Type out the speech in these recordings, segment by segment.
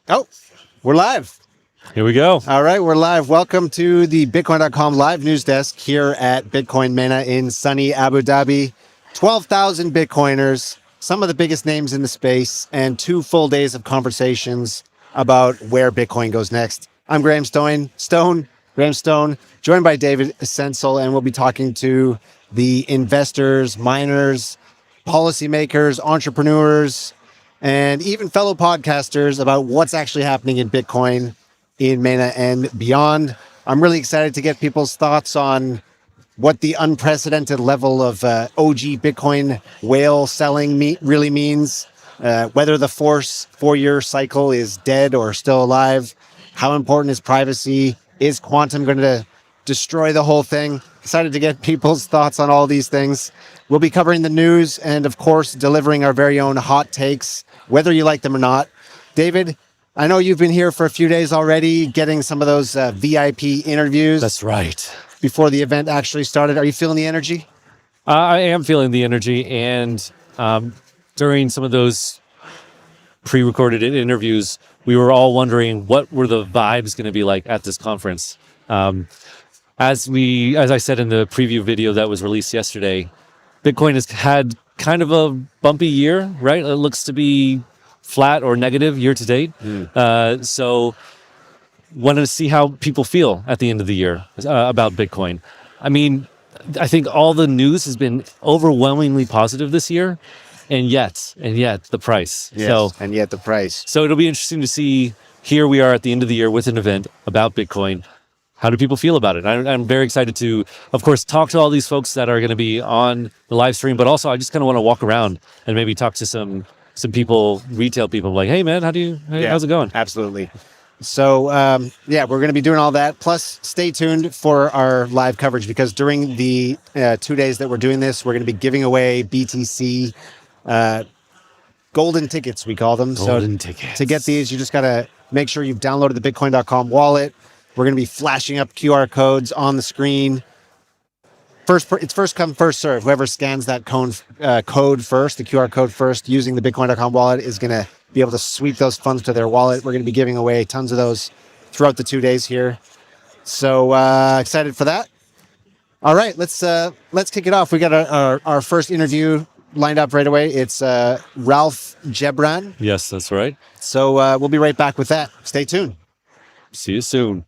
Oh, we're live. Here we go. All right, we're live. Welcome to the Bitcoin.com live news desk here at Bitcoin Mena in sunny Abu Dhabi. 12,000 Bitcoiners, some of the biggest names in the space, and 2 full days of conversations about where Bitcoin goes next. I'm Graham Stone, joined by David Essential, and we'll be talking to the investors, miners, policymakers, entrepreneurs, and even fellow podcasters about what's actually happening in Bitcoin, in Mena, and beyond. I'm really excited to get people's thoughts on what the unprecedented level of OG Bitcoin whale selling really means, whether the 4-year cycle is dead or still alive, how important is privacy, is quantum going to destroy the whole thing? Excited to get people's thoughts on all these things. We'll be covering the news and, of course, delivering our very own hot takes, whether you like them or not. David, I know you've been here for a few days already, getting some of those VIP interviews. That's right. Before the event actually started. Are you feeling the energy? I am feeling the energy, and during some of those pre-recorded interviews, we were all wondering what were the vibes going to be like at this conference. As I said in the preview video that was released yesterday, Bitcoin has had kind of a bumpy year, right? It looks to be flat or negative year to date. So wanted to see how people feel at the end of the year about Bitcoin. I mean, I think all the news has been overwhelmingly positive this year, and yet the price. Yes, and yet the price. So it'll be interesting to see. Here we are at the end of the year with an event about Bitcoin. How do people feel about it? I'm very excited to, of course, talk to all these folks that are going to be on the live stream, but also I just kind of want to walk around and maybe talk to some people, retail people, like, hey man, how's it going? Absolutely. So, we're going to be doing all that. Plus, stay tuned for our live coverage, because during the 2 days that we're doing this, we're going to be giving away BTC golden tickets, we call them. Golden tickets. To get these, you just got to make sure you've downloaded the Bitcoin.com wallet. We're going to be flashing up QR codes on the screen. It's first come, first serve. Whoever scans that code first, the QR code first, using the Bitcoin.com wallet is going to be able to sweep those funds to their wallet. We're going to be giving away tons of those throughout the 2 days here. So excited for that. All right, let's kick it off. We got our first interview lined up right away. It's Ralph Gebran. Yes, that's right. So we'll be right back with that. Stay tuned. See you soon.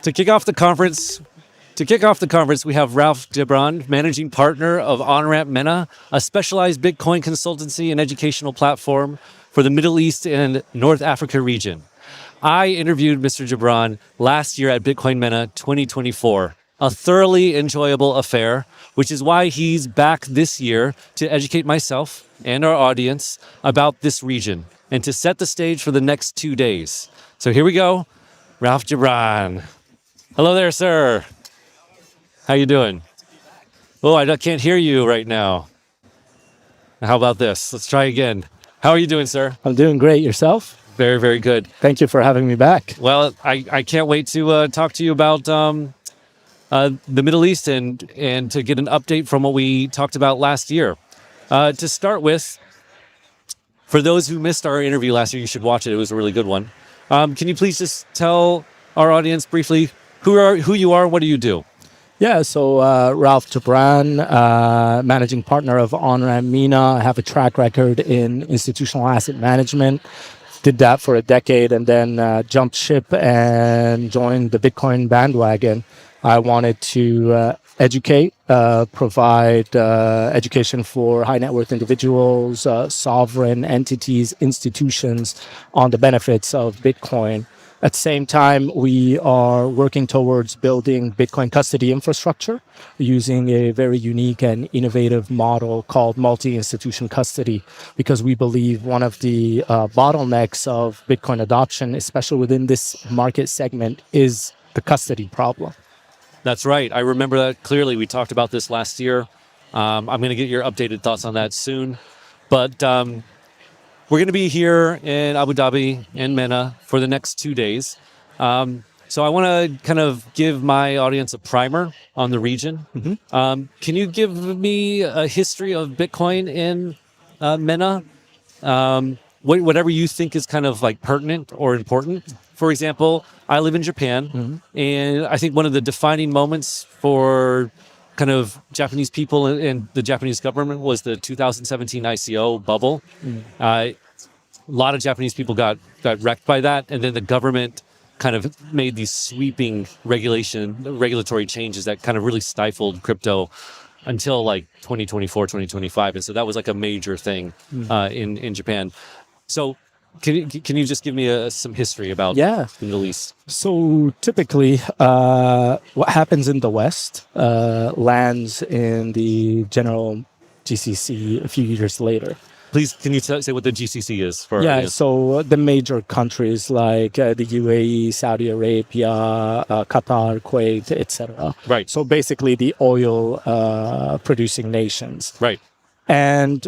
To kick off the conference, we have Ralph Gibran, managing partner of OnRamp Mena, a specialized Bitcoin consultancy and educational platform for the Middle East and North Africa region. I interviewed Mr. Gibran last year at Bitcoin Mena 2024, a thoroughly enjoyable affair, which is why he's back this year to educate myself and our audience about this region and to set the stage for the next 2 days. So here we go, Ralph Gibran. Hello there, sir. How you doing? Oh, I can't hear you right now. How about this? Let's try again. How are you doing, sir? I'm doing great. Yourself? Very, very good. Thank you for having me back. Well, I can't wait to talk to you about the Middle East and to get an update from what we talked about last year. To start with, for those who missed our interview last year, you should watch it. It was a really good one. Can you please just tell our audience briefly who you are, what do you do? Yeah, so Ralph Gibran, managing partner of OnRamp Mena. I have a track record in institutional asset management. Did that for a decade and then jumped ship and joined the Bitcoin bandwagon. I wanted to educate, provide education for high net worth individuals, sovereign entities, institutions on the benefits of Bitcoin. At the same time, we are working towards building Bitcoin custody infrastructure using a very unique and innovative model called multi-institution custody, because we believe one of the bottlenecks of Bitcoin adoption, especially within this market segment, is the custody problem. That's right. I remember that clearly. We talked about this last year. I'm going to get your updated thoughts on that soon. But we're going to be here in Abu Dhabi and Mena for the next 2 days. So I want to kind of give my audience a primer on the region. Mm-hmm. Can you give me a history of Bitcoin in Mena? Whatever you think is kind of like pertinent or important. For example, I live in Japan, Mm-hmm. and I think one of the defining moments for kind of Japanese people and the Japanese government was the 2017 ICO bubble. A lot of Japanese people got wrecked by that, and then the government kind of made these sweeping regulatory changes that kind of really stifled crypto until like 2024, 2025. And so that was like a major thing in Japan. So can you just give me some history about the Middle East? So typically, what happens in the West lands in the general GCC a few years later. Please, can you say what the GCC is? So the major countries like the UAE, Saudi Arabia, Qatar, Kuwait, etc. Right. So basically the oil producing nations. Right. And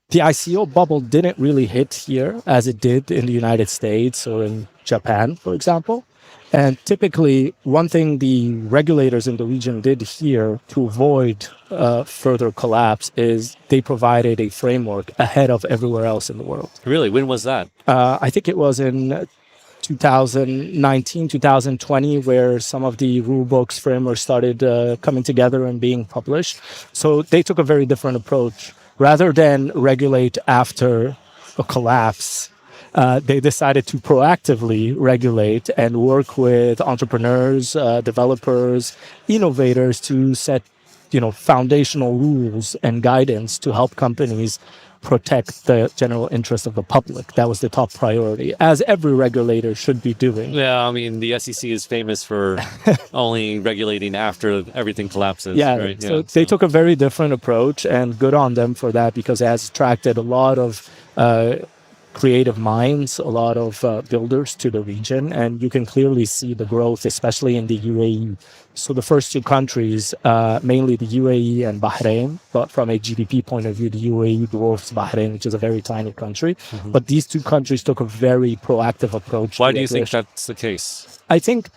the ICO bubble didn't really hit here as it did in the United States or in Japan, for example. And typically, one thing the regulators in the region did here to avoid further collapse is they provided a framework ahead of everywhere else in the world. Really? When was that? I think it was in 2019, 2020, where some of the rule books frameworks started coming together and being published. So they took a very different approach. Rather than regulate after a collapse, they decided to proactively regulate and work with entrepreneurs, developers, innovators to set, foundational rules and guidance to help companies protect the general interest of the public. That was the top priority, as every regulator should be doing. Yeah, I mean, the SEC is famous for only regulating after everything collapses. Yeah, right? so they took a very different approach, and good on them for that, because it has attracted a lot of creative minds, a lot of builders to the region, and you can clearly see the growth, especially in the UAE. So the first two countries, mainly the UAE and Bahrain, but from a GDP point of view, the UAE dwarfs Bahrain, which is a very tiny country. But these two countries took a very proactive approach. Why do you think that's the case? I think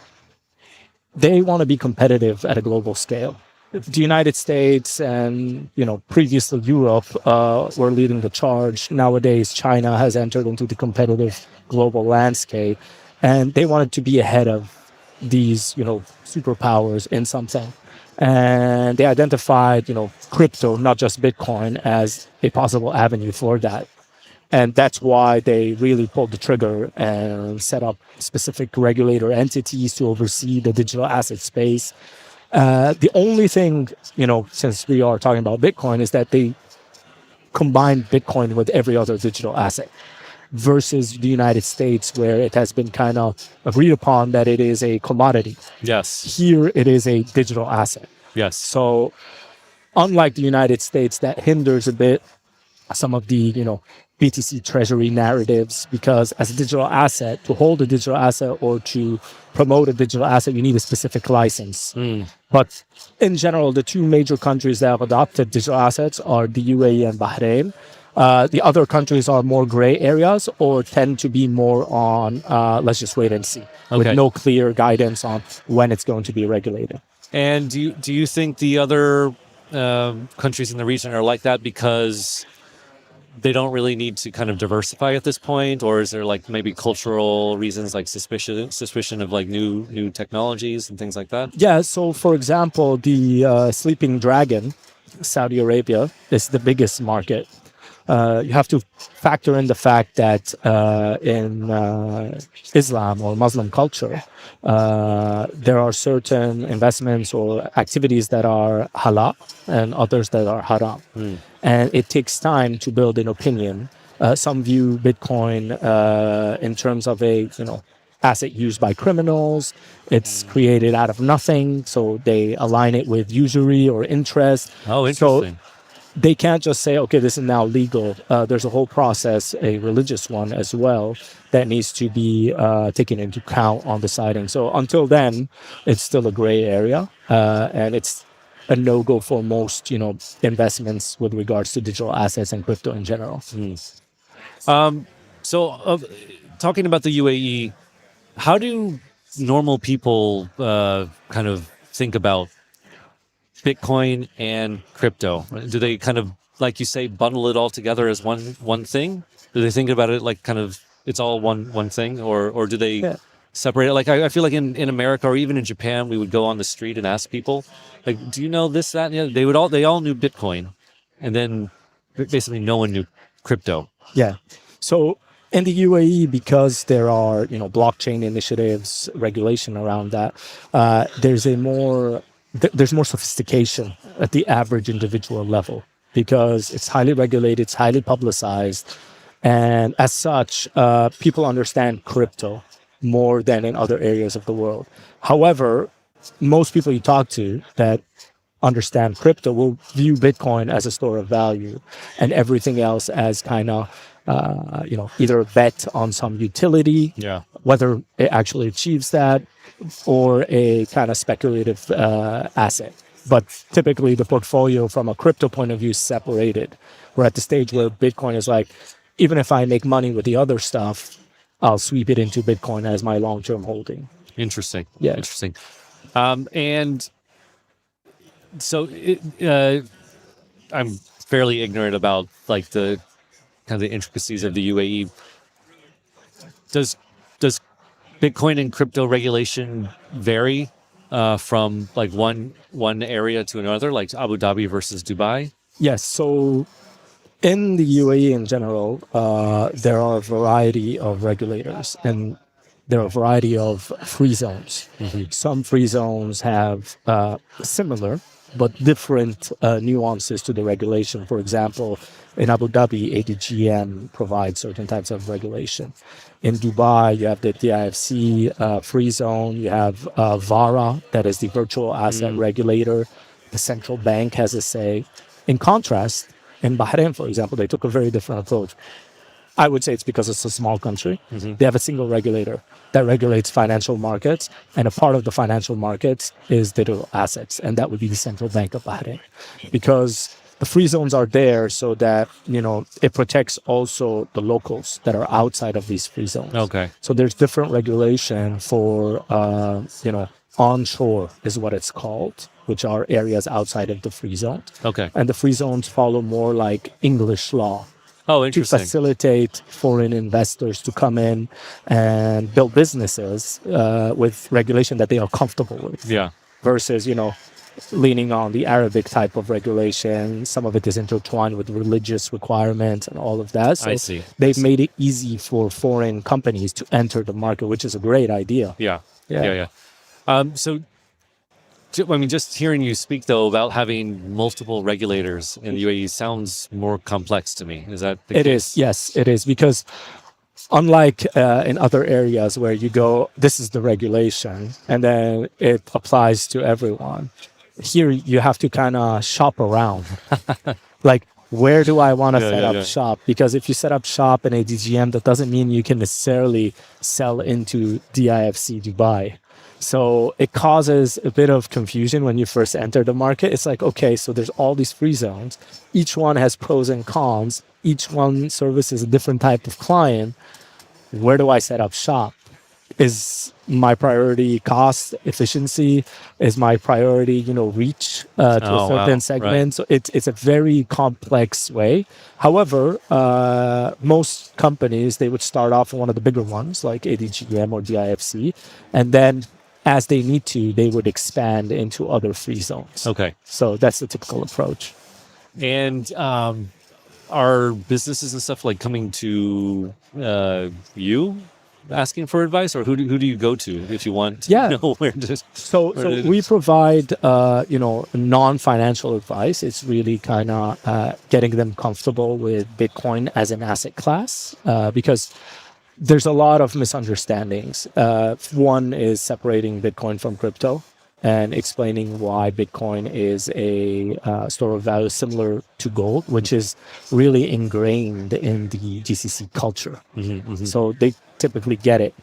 they want to be competitive at a global scale. The United States and previously Europe were leading the charge. Nowadays, China has entered into the competitive global landscape, and they wanted to be ahead of these superpowers in something. And they identified crypto, not just Bitcoin, as a possible avenue for that. And that's why they really pulled the trigger and set up specific regulator entities to oversee the digital asset space. The only thing, since we are talking about Bitcoin, is that they combine Bitcoin with every other digital asset, versus the United States, where it has been kind of agreed upon that it is a commodity. Yes. Here, it is a digital asset. Yes. So unlike the United States, that hinders a bit some of the, BTC treasury narratives, because as a digital asset, to hold a digital asset or to promote a digital asset, you need a specific license. But in general, the two major countries that have adopted digital assets are the UAE and Bahrain. The other countries are more gray areas, or tend to be more on let's just wait and see, with no clear guidance on when it's going to be regulated. And do you think the other countries in the region are like that because they don't really need to kind of diversify at this point, or is there like maybe cultural reasons, like suspicion of like new technologies and things like that? Yeah. So, for example, the sleeping dragon, Saudi Arabia, is the biggest market. You have to factor in the fact that in Islam or Muslim culture, there are certain investments or activities that are halal and others that are haram. And it takes time to build an opinion. Some view Bitcoin in terms of a asset used by criminals. It's created out of nothing, so they align it with usury or interest. Oh, interesting. So they can't just say, okay, this is now legal. There's a whole process, a religious one as well, that needs to be taken into account on deciding. So until then, it's still a gray area, and it's a no-go for most, investments with regards to digital assets and crypto in general. So, talking about the UAE, how do normal people kind of think about Bitcoin and crypto? Do they kind of, like you say, bundle it all together as one thing? Do they think about it like kind of it's all one thing, or do they separate it? Like I feel like in America or even in Japan, we would go on the street and ask people, like, do you know this, that, and the other? They all knew Bitcoin, and then basically no one knew crypto. Yeah. So in the UAE, because there are blockchain initiatives, regulation around that, there's more sophistication at the average individual level, because it's highly regulated, it's highly publicized, and as such, people understand crypto more than in other areas of the world. However, most people you talk to that understand crypto will view Bitcoin as a store of value, and everything else as kind of either a bet on some utility, whether it actually achieves that, or a kind of speculative asset. But typically the portfolio from a crypto point of view is separated. We're at the stage where Bitcoin is like, even if I make money with the other stuff, I'll sweep it into Bitcoin as my long-term holding. Interesting. Yeah. Interesting. And so I'm fairly ignorant about like the kind of the intricacies of the UAE. Does Bitcoin and crypto regulation vary from like one area to another, like Abu Dhabi versus Dubai? Yes. So In the UAE in general, there are a variety of regulators and there are a variety of free zones. Some free zones have similar but different nuances to the regulation. For example, in Abu Dhabi, ADGM provides certain types of regulation. In Dubai, you have the DIFC free zone. You have VARA, that is the virtual asset regulator. The central bank has a say. In contrast, in Bahrain, for example, they took a very different approach. I would say it's because it's a small country. They have a single regulator that regulates financial markets, and a part of the financial markets is digital assets, and that would be the central bank of Bahrain. Because the free zones are there so that, it protects also the locals that are outside of these free zones. Okay. So there's different regulation for, onshore is what it's called, which are areas outside of the free zone. Okay. And the free zones follow more like English law Oh, to interesting. facilitate foreign investors to come in and build businesses with regulation that they are comfortable with. Yeah. Versus, leaning on the Arabic type of regulation. Some of it is intertwined with religious requirements and all of that. So I see. they've made it easy for foreign companies to enter the market, which is a great idea. Yeah. Yeah. Yeah. So, just hearing you speak though about having multiple regulators in the UAE sounds more complex to me. Is that the It case? is, yes, it is. Because unlike in other areas where you go, this is the regulation, and then it applies to everyone. Here, you have to kind of shop around. Like, where do I want to set up shop? Because if you set up shop in ADGM, that doesn't mean you can necessarily sell into DIFC Dubai. So it causes a bit of confusion when you first enter the market. It's like, okay, so there's all these free zones. Each one has pros and cons. Each one services a different type of client. Where do I set up shop? Is my priority cost efficiency? Is my priority, reach to a certain segment? Right. So it's a very complex way. However, most companies, they would start off in one of the bigger ones like ADGM or DIFC, and then as they need to, they would expand into other free zones. Okay. So that's the typical approach. And are businesses and stuff like coming to you asking for advice, or who do you go to if you want to know where to? So we provide non-financial advice. It's really kind of getting them comfortable with Bitcoin as an asset class because there's a lot of misunderstandings. One is separating Bitcoin from crypto and explaining why Bitcoin is a store of value similar to gold, which is really ingrained in the GCC culture. So they typically get it.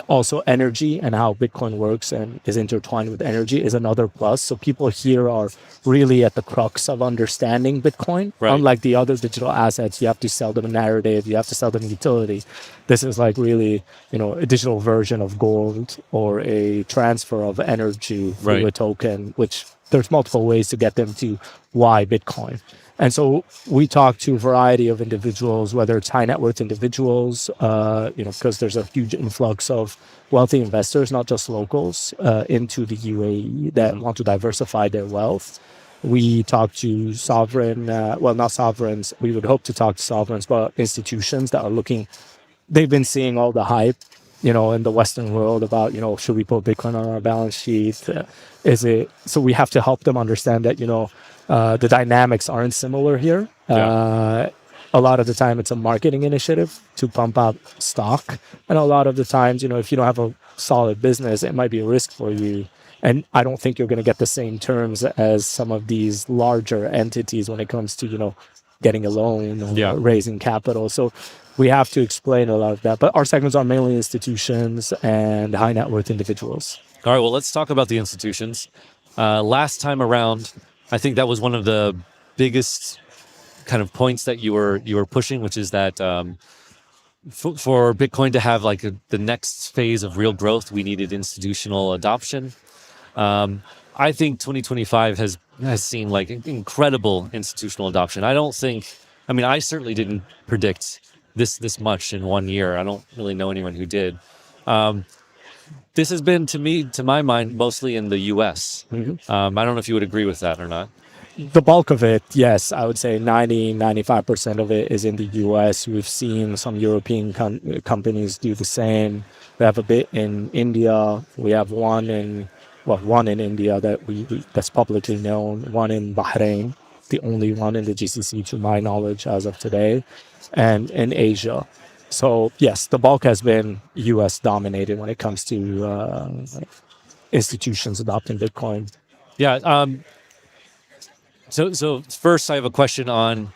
Also, energy and how Bitcoin works and is intertwined with energy is another plus. So people here are really at the crux of understanding Bitcoin. Right. Unlike the other digital assets, you have to sell them a narrative, you have to sell them utility. This is like really, a digital version of gold or a transfer of energy through a token, which there's multiple ways to get them to why Bitcoin. And so we talk to a variety of individuals, whether it's high net worth individuals, because there's a huge influx of wealthy investors, not just locals, into the UAE that want to diversify their wealth. We talk to sovereign, not sovereigns. We would hope to talk to sovereigns, but institutions that are looking. They've been seeing all the hype, in the Western world about, should we put Bitcoin on our balance sheet? So we have to help them understand that, the dynamics aren't similar here. A lot of the time it's a marketing initiative to pump up stock. And a lot of the times, if you don't have a solid business, it might be a risk for you. And I don't think you're going to get the same terms as some of these larger entities when it comes to, getting a loan or raising capital. So we have to explain a lot of that. But our segments are mainly institutions and high net worth individuals. All right, well, let's talk about the institutions. Last time around, I think that was one of the biggest kind of points that you were pushing, which is that for Bitcoin to have like the next phase of real growth, we needed institutional adoption. I think 2025 has seen like incredible institutional adoption. I certainly didn't predict this much in 1 year. I don't really know anyone who did. This has been, to my mind, mostly in the U.S. I don't know if you would agree with that or not. The bulk of it, yes, I would say 95% of it is in the US. We've seen some European companies do the same. We have a bit in India. We have one in India that that's publicly known, one in Bahrain, the only one in the GCC to my knowledge as of today, and in Asia. So yes, the bulk has been US dominated when it comes to institutions adopting Bitcoin. Yeah. So first, I have a question on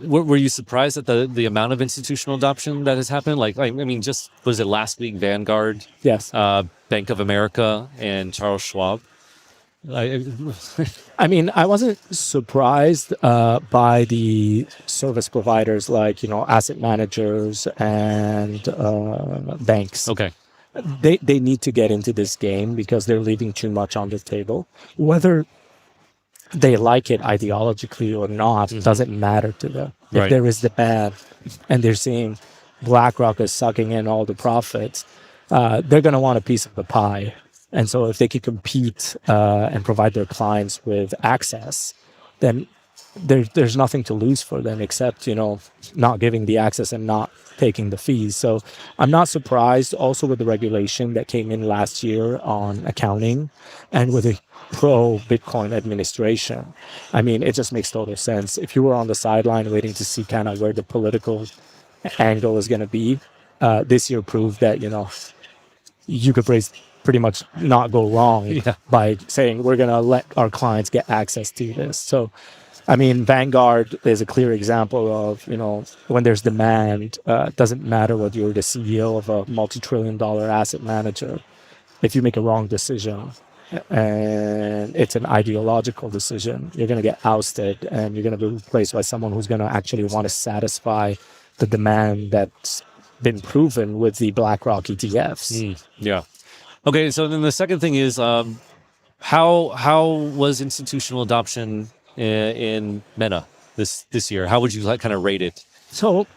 were you surprised at the amount of institutional adoption that has happened? I mean, just was it last week? Vanguard, Yes. Bank of America, and Charles Schwab. I mean, I wasn't surprised by the service providers like, asset managers and banks. Okay. They need to get into this game because they're leaving too much on the table. Whether they like it ideologically or not doesn't matter to them. If Right. there is demand and they're seeing BlackRock is sucking in all the profits, they're going to want a piece of the pie. And so if they can compete and provide their clients with access, then there's nothing to lose for them except, not giving the access and not taking the fees. So I'm not surprised also with the regulation that came in last year on accounting and with the pro Bitcoin administration. I mean, it just makes total sense. If you were on the sideline waiting to see kind of where the political angle is going to be, this year proved that, you could pretty much not go wrong by saying we're going to let our clients get access to this. So, I mean, Vanguard is a clear example of, when there's demand, it doesn't matter whether you're the CEO of a multi-trillion-dollar asset manager. If you make a wrong decision and it's an ideological decision, you're going to get ousted and you're going to be replaced by someone who's going to actually want to satisfy the demand that's been proven with the BlackRock ETFs. Yeah. Okay. So then the second thing is, how was institutional adoption in Mena this year? How would you kind of rate it? So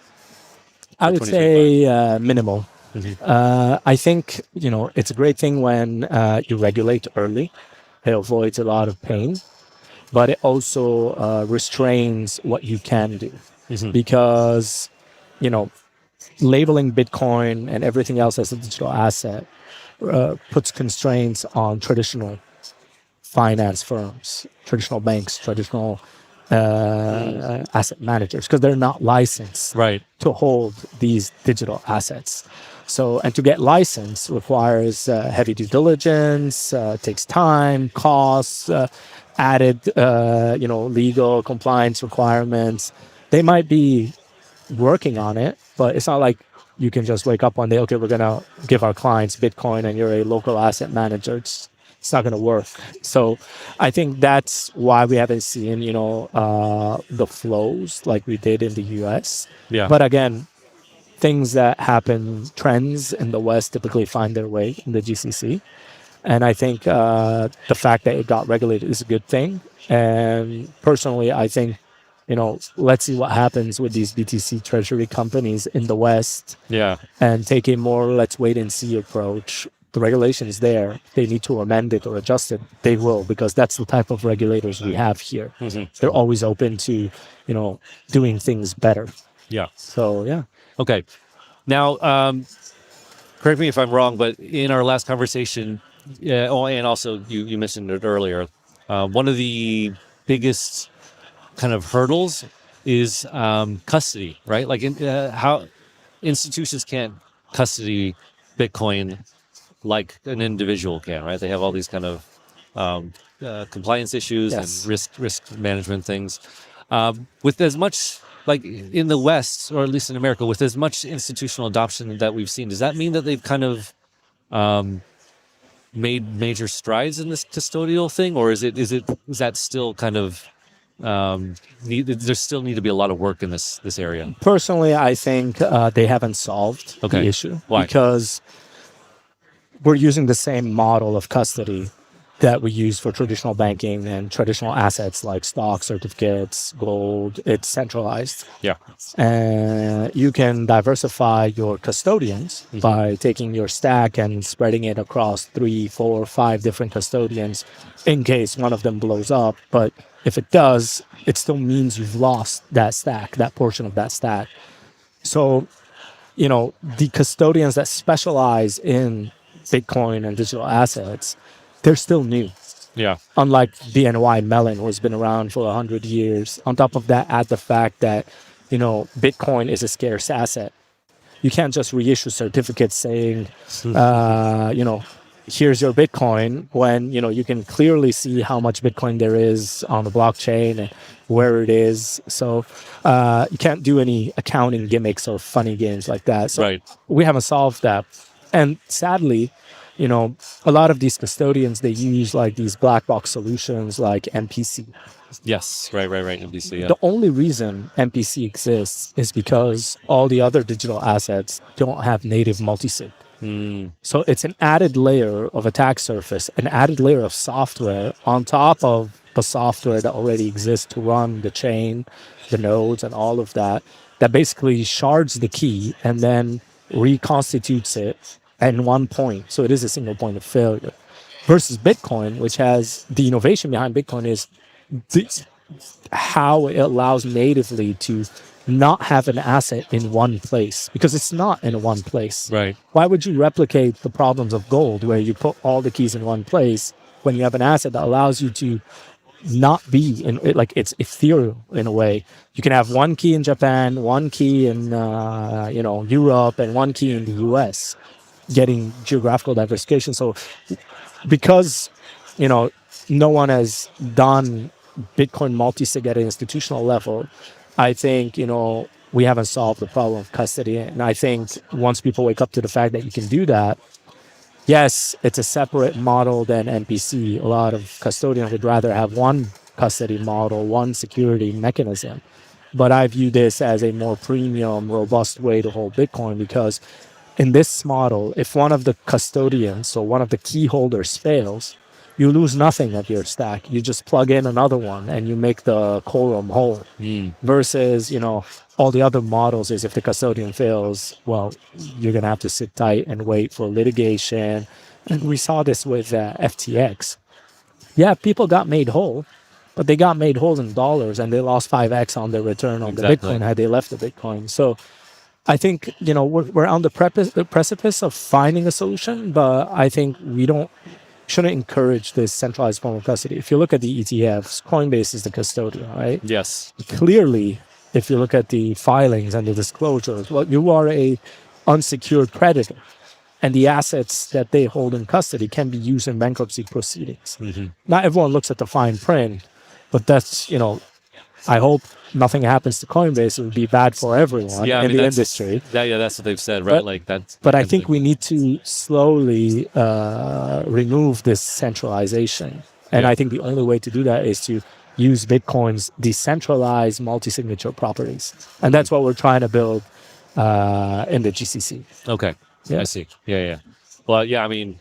I would say minimal. I think, it's a great thing when you regulate early. It avoids a lot of pain, but it also restrains what you can do because, labeling Bitcoin and everything else as a digital asset puts constraints on traditional finance firms, traditional banks, traditional asset managers, because they're not licensed to hold these digital assets. So, and to get licensed requires heavy due diligence, takes time, costs, added, legal compliance requirements. They might be working on it, but it's not like you can just wake up one day, okay, we're going to give our clients Bitcoin and you're a local asset manager. It's not going to work. So I think that's why we haven't seen, the flows like we did in the US. Yeah. But again, things that happen, trends in the West typically find their way in the GCC. And I think the fact that it got regulated is a good thing. And personally, I think, let's see what happens with these BTC treasury companies in the West. Yeah. And take a more let's wait and see approach. The regulation is there. They need to amend it or adjust it. They will, because that's the type of regulators we have here. They're always open to, doing things better. Yeah. So, yeah. Okay. Now, correct me if I'm wrong, but in our last conversation, and also you mentioned it earlier, one of the biggest kind of hurdles is custody, right? Like how institutions can't custody Bitcoin like an individual can, right? They have all these kind of compliance issues and risk management things. With as much, like in the West, or at least in America, with as much institutional adoption that we've seen, does that mean that they've kind of made major strides in this custodial thing, or is that still kind of there still need to be a lot of work in this area? Personally, I think they haven't solved the issue. Why? Because we're using the same model of custody that we use for traditional banking and traditional assets like stocks, certificates, gold. It's centralized. Yeah. And you can diversify your custodians by taking your stack and spreading it across 3, 4, 5 different custodians in case one of them blows up. But if it does, it still means you've lost that stack, that portion of that stack. So, the custodians that specialize in Bitcoin and digital assets, they're still new. Yeah. Unlike BNY Mellon, who's been around for 100 years. On top of that, add the fact that, Bitcoin is a scarce asset. You can't just reissue certificates saying, here's your Bitcoin when, you can clearly see how much Bitcoin there is on the blockchain and where it is. So you can't do any accounting gimmicks or funny games like that. So Right. we haven't solved that. And sadly, a lot of these custodians, they use like these black box solutions like MPC. Yes. Right. MDC. Yeah. The only reason MPC exists is because all the other digital assets don't have native multisig. So it's an added layer of attack surface, an added layer of software on top of the software that already exists to run the chain, the nodes, and all of that, that basically shards the key and then reconstitutes it at one point. So it is a single point of failure. Versus Bitcoin, which has the innovation behind Bitcoin is how it allows natively to not have an asset in one place, because it's not in one place. Right. Why would you replicate the problems of gold where you put all the keys in one place when you have an asset that allows you to not be in it, like it's ethereal in a way? You can have one key in Japan, one key in Europe, and one key in the US, getting geographical diversification. So because no one has done Bitcoin multi-sig at an institutional level, I think we haven't solved the problem of custody. And I think once people wake up to the fact that you can do that, yes, it's a separate model than MPC. A lot of custodians would rather have one custody model, one security mechanism. But I view this as a more premium, robust way to hold Bitcoin, because in this model, if one of the custodians, so one of the key holders fails, you lose nothing of your stack. You just plug in another one and you make the quorum whole. Versus, all the other models is if the custodian fails, well, you're going to have to sit tight and wait for litigation. And we saw this with FTX. Yeah, people got made whole, but they got made whole in dollars and they lost 5x on their return on the Bitcoin had they left the Bitcoin. So I think, we're on the precipice of finding a solution, but I think we shouldn't encourage this centralized form of custody. If you look at the ETFs, Coinbase is the custodian, right? Yes. Clearly, if you look at the filings and the disclosures, well, you are a unsecured creditor, and the assets that they hold in custody can be used in bankruptcy proceedings. Not everyone looks at the fine print, but that's, I hope nothing happens to Coinbase. It would be bad for everyone in the industry. That's what they've said, right? But I think we need to slowly remove this centralization. And I think the only way to do that is to use Bitcoin's decentralized multi-signature properties. And that's what we're trying to build in the GCC. Okay. Yeah. I see. Yeah. Well, yeah, I mean,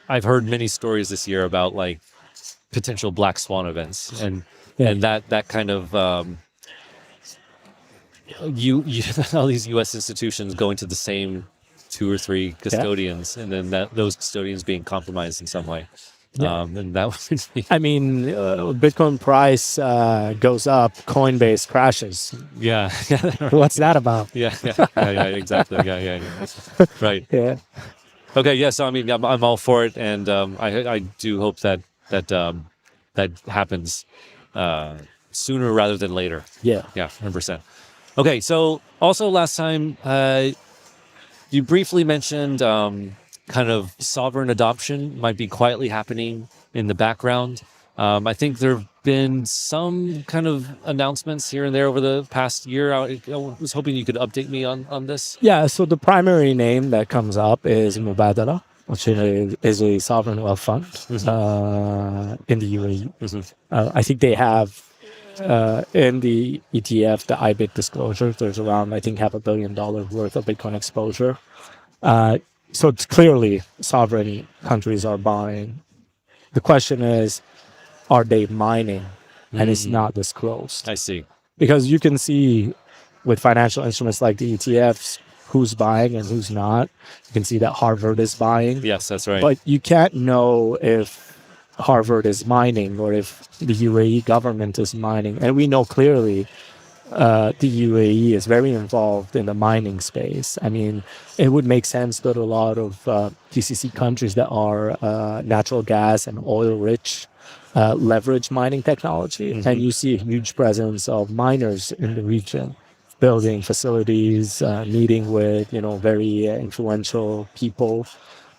I've heard many stories this year about like potential black swan events and that kind of you all these U.S. institutions going to the same 2 or 3 custodians, and then those custodians being compromised in some way. And that would be... I mean, Bitcoin price goes up, Coinbase crashes. Yeah. What's that about? Yeah, exactly. Yeah. Right. Yeah. Okay. Yeah. So I mean, I'm all for it, and I do hope that happens sooner rather than later. Yeah. 100%. Okay. So also last time you briefly mentioned kind of sovereign adoption might be quietly happening in the background. I think there have been some kind of announcements here and there over the past year. I was hoping you could update me on this. Yeah, so the primary name that comes up is Mubadala, which is a sovereign wealth fund in the UAE. I think they have in the ETF, the IBIT disclosure, there's around, I think, $500 million worth of Bitcoin exposure. So it's clearly sovereign countries are buying The question is, are they mining? And it's not disclosed. I see. Because you can see with financial instruments like the ETFs, who's buying and who's not. You can see that Harvard is buying. Yes, that's right. But you can't know if Harvard is mining or if the UAE government is mining. And we know clearly the UAE is very involved in the mining space. I mean, it would make sense that a lot of GCC countries that are natural gas and oil rich leverage mining technology. And you see a huge presence of miners in the region, building facilities, meeting with, very influential people.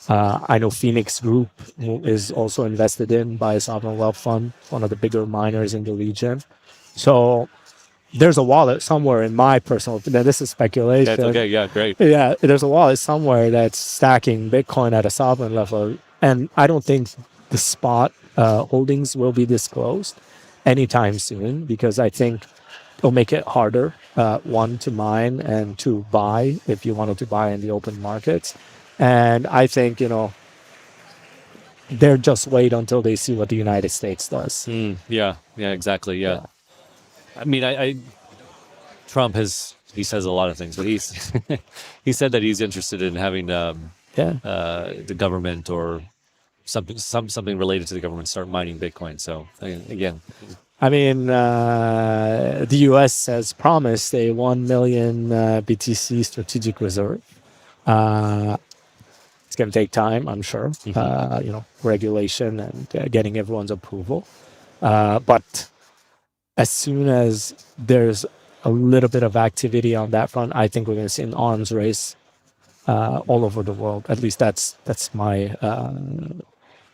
I know Phoenix Group is also invested in by a sovereign wealth fund, one of the bigger miners in the region. So there's a wallet somewhere in my personal opinion. This is speculation. That's okay. Yeah, great. Yeah, there's a wallet somewhere that's stacking Bitcoin at a sovereign level. And I don't think the spot holdings will be disclosed anytime soon, because I think it'll make it harder, one, to mine, and to buy if you wanted to buy in the open markets. And I think, they're just wait until they see what the United States does. Yeah, exactly. Yeah. I mean, Trump he says a lot of things, but he said that he's interested in having the government or something related to the government start mining Bitcoin. So again, I mean, the U.S. has promised a 1 million BTC strategic reserve. It's going to take time, I'm sure, regulation and getting everyone's approval. But as soon as there's a little bit of activity on that front, I think we're going to see an arms race all over the world. At least that's my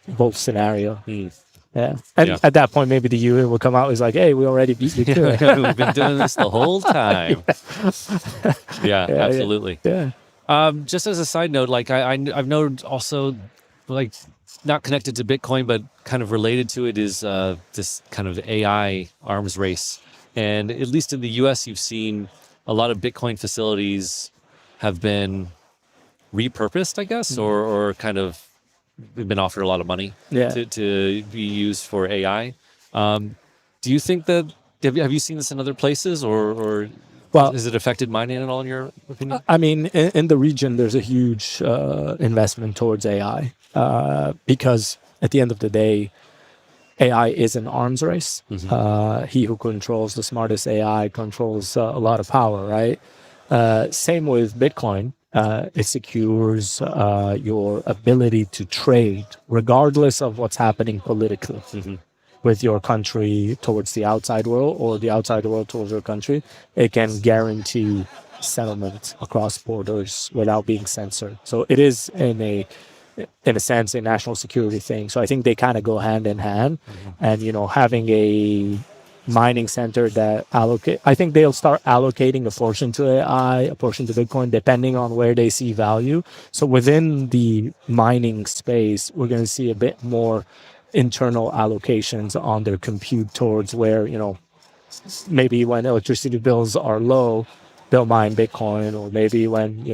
bold scenario. Yeah. And at that point, maybe the UN will come out and is like, hey, we already beat you to it. We've been doing this the whole time. Yeah, absolutely. Yeah. Just as a side note, like I've noted also, like not connected to Bitcoin, but kind of related to it is this kind of AI arms race. And at least in the US, you've seen a lot of Bitcoin facilities have been repurposed, I guess, or kind of been offered a lot of money to be used for AI. Do you think that, have you seen this in other places, or has it affected mining at all in your opinion? I mean, in the region, there's a huge investment towards AI because at the end of the day, AI is an arms race. He who controls the smartest AI controls a lot of power, right? Same with Bitcoin. It secures your ability to trade regardless of what's happening politically with your country towards the outside world or the outside world towards your country. It can guarantee settlement across borders without being censored. So it is in a sense a national security thing. So I think they kind of go hand in hand. And having a mining center that I think they'll start allocating a portion to AI, a portion to Bitcoin, depending on where they see value. So within the mining space, we're going to see a bit more internal allocations on their compute towards where, maybe when electricity bills are low, they'll mine Bitcoin, or maybe when,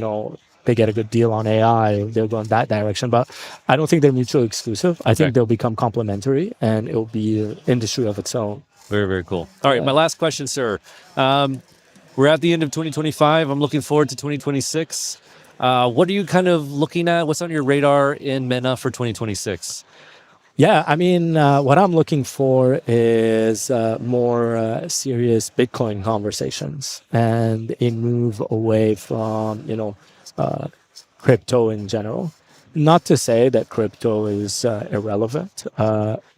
they get a good deal on AI, they'll go in that direction. But I don't think they're mutually exclusive. I think they'll become complementary, and it'll be an industry of its own. Very, very cool. All right, my last question, sir. We're at the end of 2025. I'm looking forward to 2026. What are you kind of looking at? What's on your radar in Mena for 2026? Yeah, I mean, what I'm looking for is more serious Bitcoin conversations and a move away from, crypto in general. Not to say that crypto is irrelevant.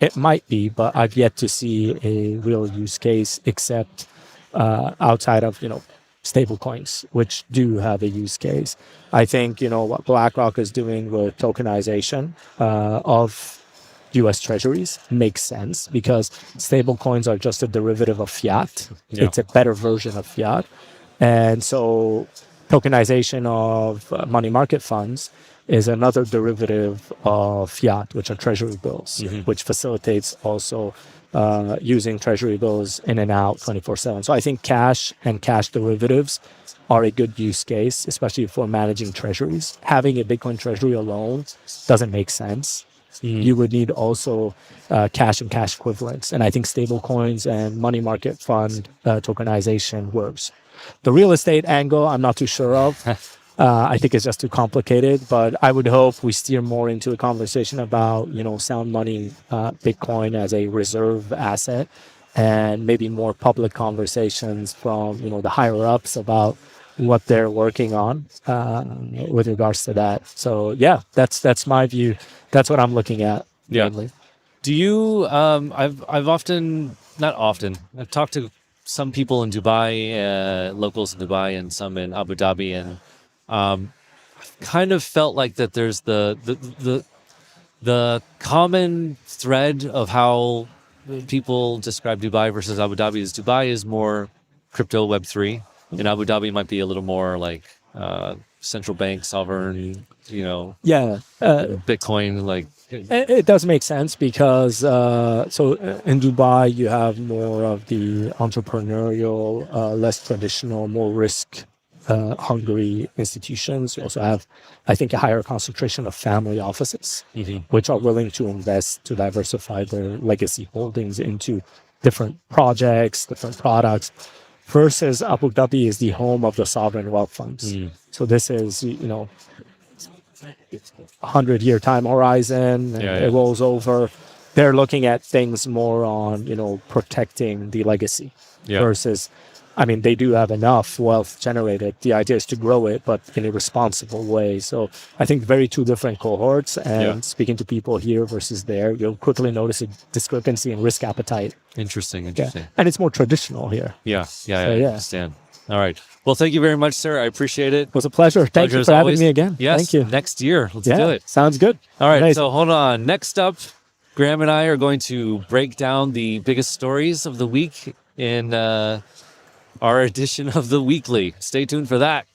It might be, but I've yet to see a real use case except outside of, stable coins, which do have a use case. I think, what BlackRock is doing with tokenization of US treasuries makes sense because stable coins are just a derivative of fiat. Yeah. It's a better version of fiat. And so tokenization of money market funds is another derivative of fiat, which are treasury bills, which facilitates also using treasury bills in and out 24/7. So I think cash and cash derivatives are a good use case, especially for managing treasuries. Having a Bitcoin treasury alone doesn't make sense. you would need also cash and cash equivalents. And I think stable coins and money market fund tokenization works. The real estate angle, I'm not too sure of. I think it's just too complicated, but I would hope we steer more into a conversation about, sound money, Bitcoin as a reserve asset, and maybe more public conversations from, the higher ups about what they're working on with regards to that. So yeah, that's my view. That's what I'm looking at mainly. Do you? I've often, not often. I've talked to some people in Dubai, locals in Dubai, and some in Abu Dhabi, and kind of felt like that. There's the common thread of how people describe Dubai versus Abu Dhabi is Dubai is more crypto Web3, and Abu Dhabi might be a little more like central bank sovereign, Yeah. Bitcoin like. It does make sense because in Dubai you have more of the entrepreneurial, less traditional, more risk hungry institutions. You also have, I think, a higher concentration of family offices, which are willing to invest to diversify their legacy holdings into different projects, different products. Versus Abu Dhabi is the home of the sovereign wealth funds. So this is, 100-year time horizon, and it rolls over. They're looking at things more on, protecting the legacy versus, they do have enough wealth generated. The idea is to grow it, but in a responsible way. So I think very two different cohorts, and speaking to people here versus there, you'll quickly notice a discrepancy in risk appetite. Interesting. And it's more traditional here. I understand. All right. Well, thank you very much, sir. I appreciate it. It was a pleasure. Thank you for having me again. Yes. Thank you. Next year. Let's do it. Sounds good. All right. Amazing. So hold on. Next up, Graham and I are going to break down the biggest stories of the week in our edition of the Weekly. Stay tuned for that.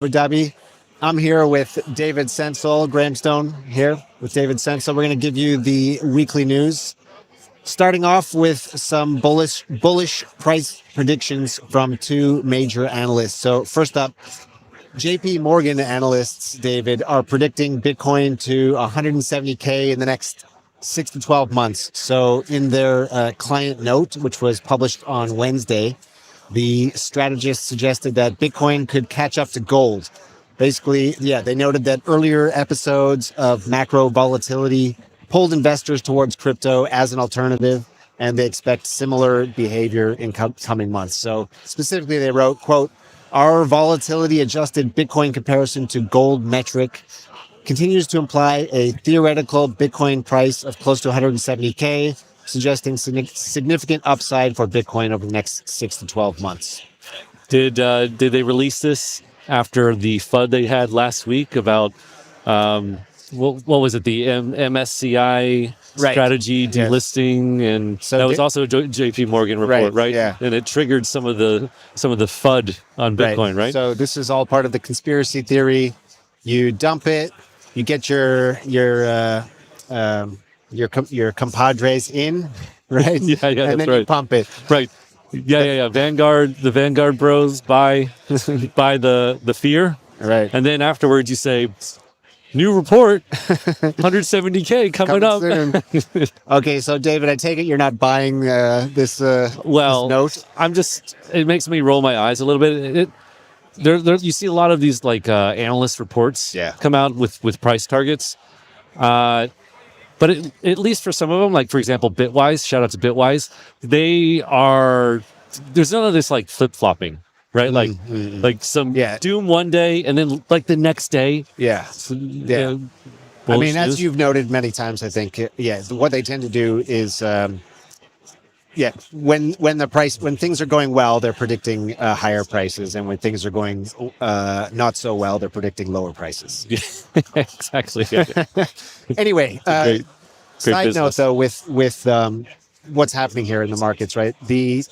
Abu Dhabi. I'm here with David Sensel, Grahamstone here with David Sensel. We're going to give you the weekly news, starting off with some bullish price predictions from two major analysts. So first up, JP Morgan analysts, David, are predicting Bitcoin to 170K in the next 6 to 12 months. So in their client note, which was published on Wednesday, the strategists suggested that Bitcoin could catch up to gold. Basically, they noted that earlier episodes of macro volatility pulled investors towards crypto as an alternative, and they expect similar behavior in coming months. So specifically, they wrote, quote, "Our volatility adjusted Bitcoin comparison to gold metric continues to imply a theoretical Bitcoin price of close to 170K, suggesting significant upside for Bitcoin over the next 6 to 12 months." Did they release this after the FUD they had last week about what was it, the MSCI Right. strategy delisting, and So that was also a JP Morgan report, right? Yeah. And it triggered some of the FUD on Bitcoin, right? So this is all part of the conspiracy theory. You dump it, you get your compadres in, right? Yeah, and that's then right. you pump it. Right. Yeah. The Vanguard bros buy the fear. Right. And then afterwards you say, new report, 170K coming up. Soon. Okay, so David, I take it you're not buying this Well, this note? it makes me roll my eyes a little bit. You see a lot of these like analyst reports come out with price targets. But at least for some of them, like for example, Bitwise, shout out to Bitwise, there's none of this like flip-flopping, right? Like some doom one day and then like the next day. Yeah. I mean, as you've noted many times, I think, what they tend to do is, when things are going well, they're predicting higher prices, and when things are going not so well, they're predicting lower prices. Exactly. Yeah. Anyway, Great side business. note though, with what's happening here in the markets, right? The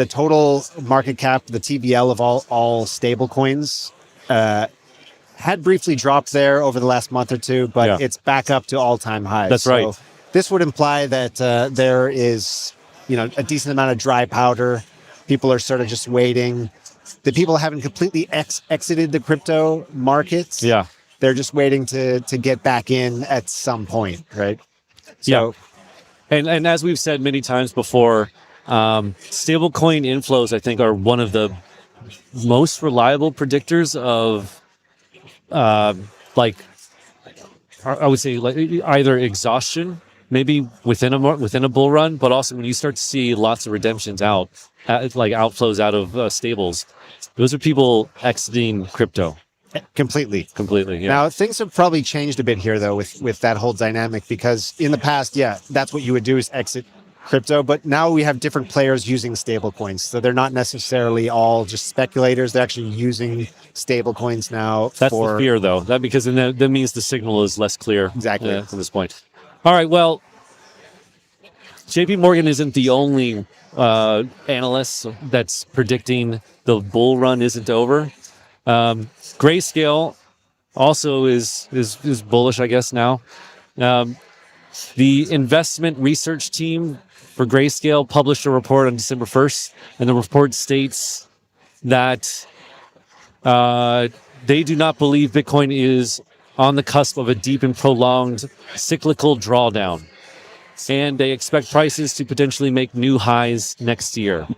total market cap, the TVL of all stable coins, had briefly dropped there over the last month or two, but it's back up to all-time highs. That's right. So this would imply that there is, a decent amount of dry powder. People are sort of just waiting. The people haven't completely exited the crypto markets. Yeah. They're just waiting to get back in at some point, right? So, And as we've said many times before, stablecoin inflows, I think, are one of the most reliable predictors of, I would say, like either exhaustion, maybe within a bull run, but also when you start to see lots of redemptions outflows out of stables, those are people exiting crypto. Completely. Yeah. Now, things have probably changed a bit here, though, with that whole dynamic, because in the past, that's what you would do is exit crypto. But now we have different players using stable coins. So they're not necessarily all just speculators. They're actually using stable coins now. That's the fear, though. Because that means the signal is less clear. Exactly. At this point. All right. Well, JP Morgan isn't the only analyst that's predicting the bull run isn't over. Grayscale also is bullish, I guess, now. The investment research team for Grayscale published a report on December 1st, and the report states that they do not believe Bitcoin is on the cusp of a deep and prolonged cyclical drawdown, and they expect prices to potentially make new highs next year.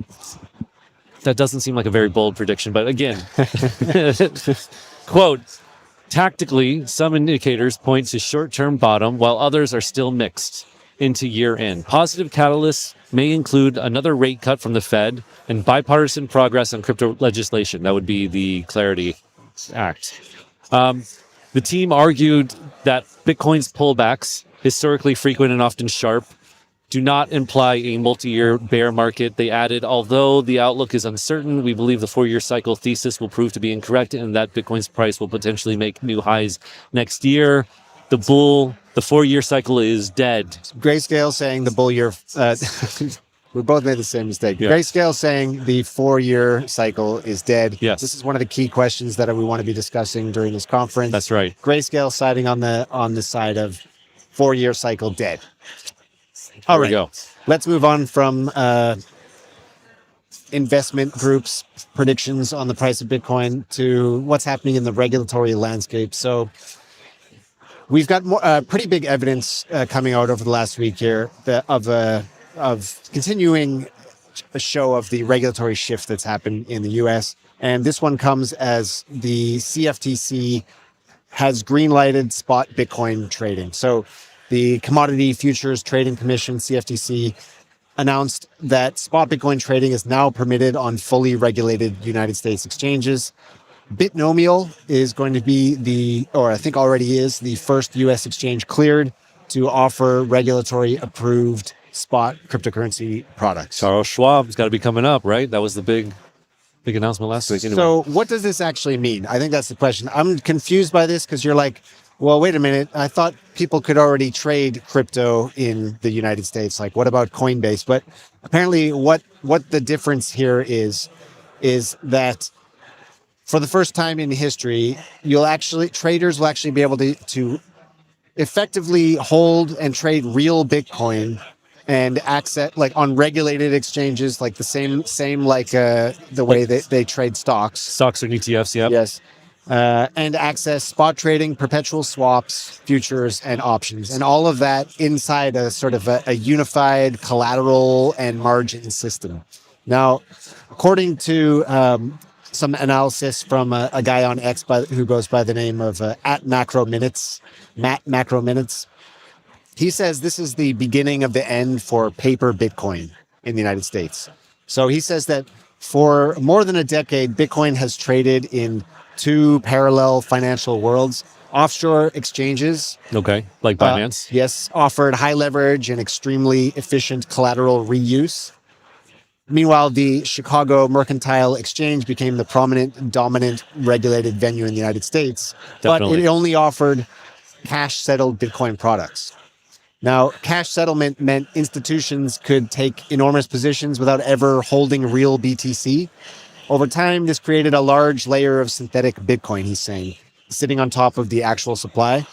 That doesn't seem like a very bold prediction, but again, quote, tactically, some indicators point to short-term bottom, while others are still mixed into year-end. Positive catalysts may include another rate cut from the Fed and bipartisan progress on crypto legislation. That would be the Clarity Act. The team argued that Bitcoin's pullbacks, historically frequent and often sharp, do not imply a multi-year bear market. They added, although the outlook is uncertain, we believe the 4-year cycle thesis will prove to be incorrect and that Bitcoin's price will potentially make new highs next year. The 4-year cycle is dead. Grayscale saying the bull year, We both made the same mistake. Yeah. Grayscale saying the 4-year cycle is dead. Yes. This is one of the key questions that we want to be discussing during this conference. That's right. Grayscale siding on the side of 4-year cycle dead. All There right. we go. Let's move on from investment groups' predictions on the price of Bitcoin to what's happening in the regulatory landscape. So we've got pretty big evidence coming out over the last week here of continuing a show of the regulatory shift that's happened in the U.S. And this one comes as the CFTC has green-lighted spot Bitcoin trading. So the Commodity Futures Trading Commission, CFTC, announced that spot Bitcoin trading is now permitted on fully regulated United States exchanges. Bitnomial is going to be or I think already is, the first U.S. exchange cleared to offer regulatory approved spot cryptocurrency products. Charles Schwab's got to be coming up, right? That was the big announcement last week. Anyway. So what does this actually mean? I think that's the question. I'm confused by this because you're like, well, wait a minute. I thought people could already trade crypto in the United States. Like, what about Coinbase? But apparently what the difference here is that for the first time in history, traders will actually be able to effectively hold and trade real Bitcoin and access like on regulated exchanges, like the same like the way they trade stocks. Stocks and ETFs, yeah. Yes. And access spot trading, perpetual swaps, futures, and options. And all of that inside a sort of a unified collateral and margin system. Now, according to some analysis from a guy on X who goes by the name of Matt Macro Minutes, he says this is the beginning of the end for paper Bitcoin in the United States. So he says that for more than a decade, Bitcoin has traded in two parallel financial worlds. Offshore exchanges. Okay, like Binance. Yes, offered high leverage and extremely efficient collateral reuse. Meanwhile, the Chicago Mercantile Exchange became the prominent, dominant, regulated venue in the United States. Definitely. But it only offered cash-settled Bitcoin products. Now, cash settlement meant institutions could take enormous positions without ever holding real BTC. Over time, this created a large layer of synthetic Bitcoin, he's saying, sitting on top of the actual supply.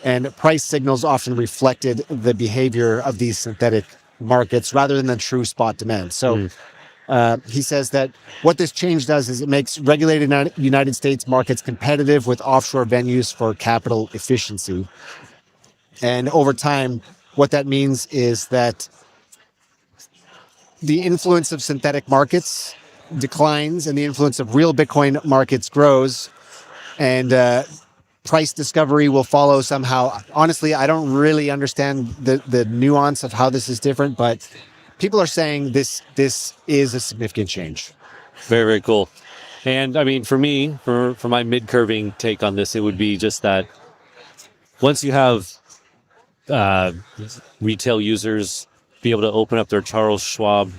And price signals often reflected the behavior of these synthetic markets rather than the true spot demand. So he says that what this change does is it makes regulated United States markets competitive with offshore venues for capital efficiency. And over time, what that means is that the influence of synthetic markets declines and the influence of real Bitcoin markets grows, and price discovery will follow somehow. Honestly, I don't really understand the nuance of how this is different, but people are saying this is a significant change. Very, very cool. And I mean, for me, for my mid-curving take on this, it would be just that once you have retail users be able to open up their Charles Schwab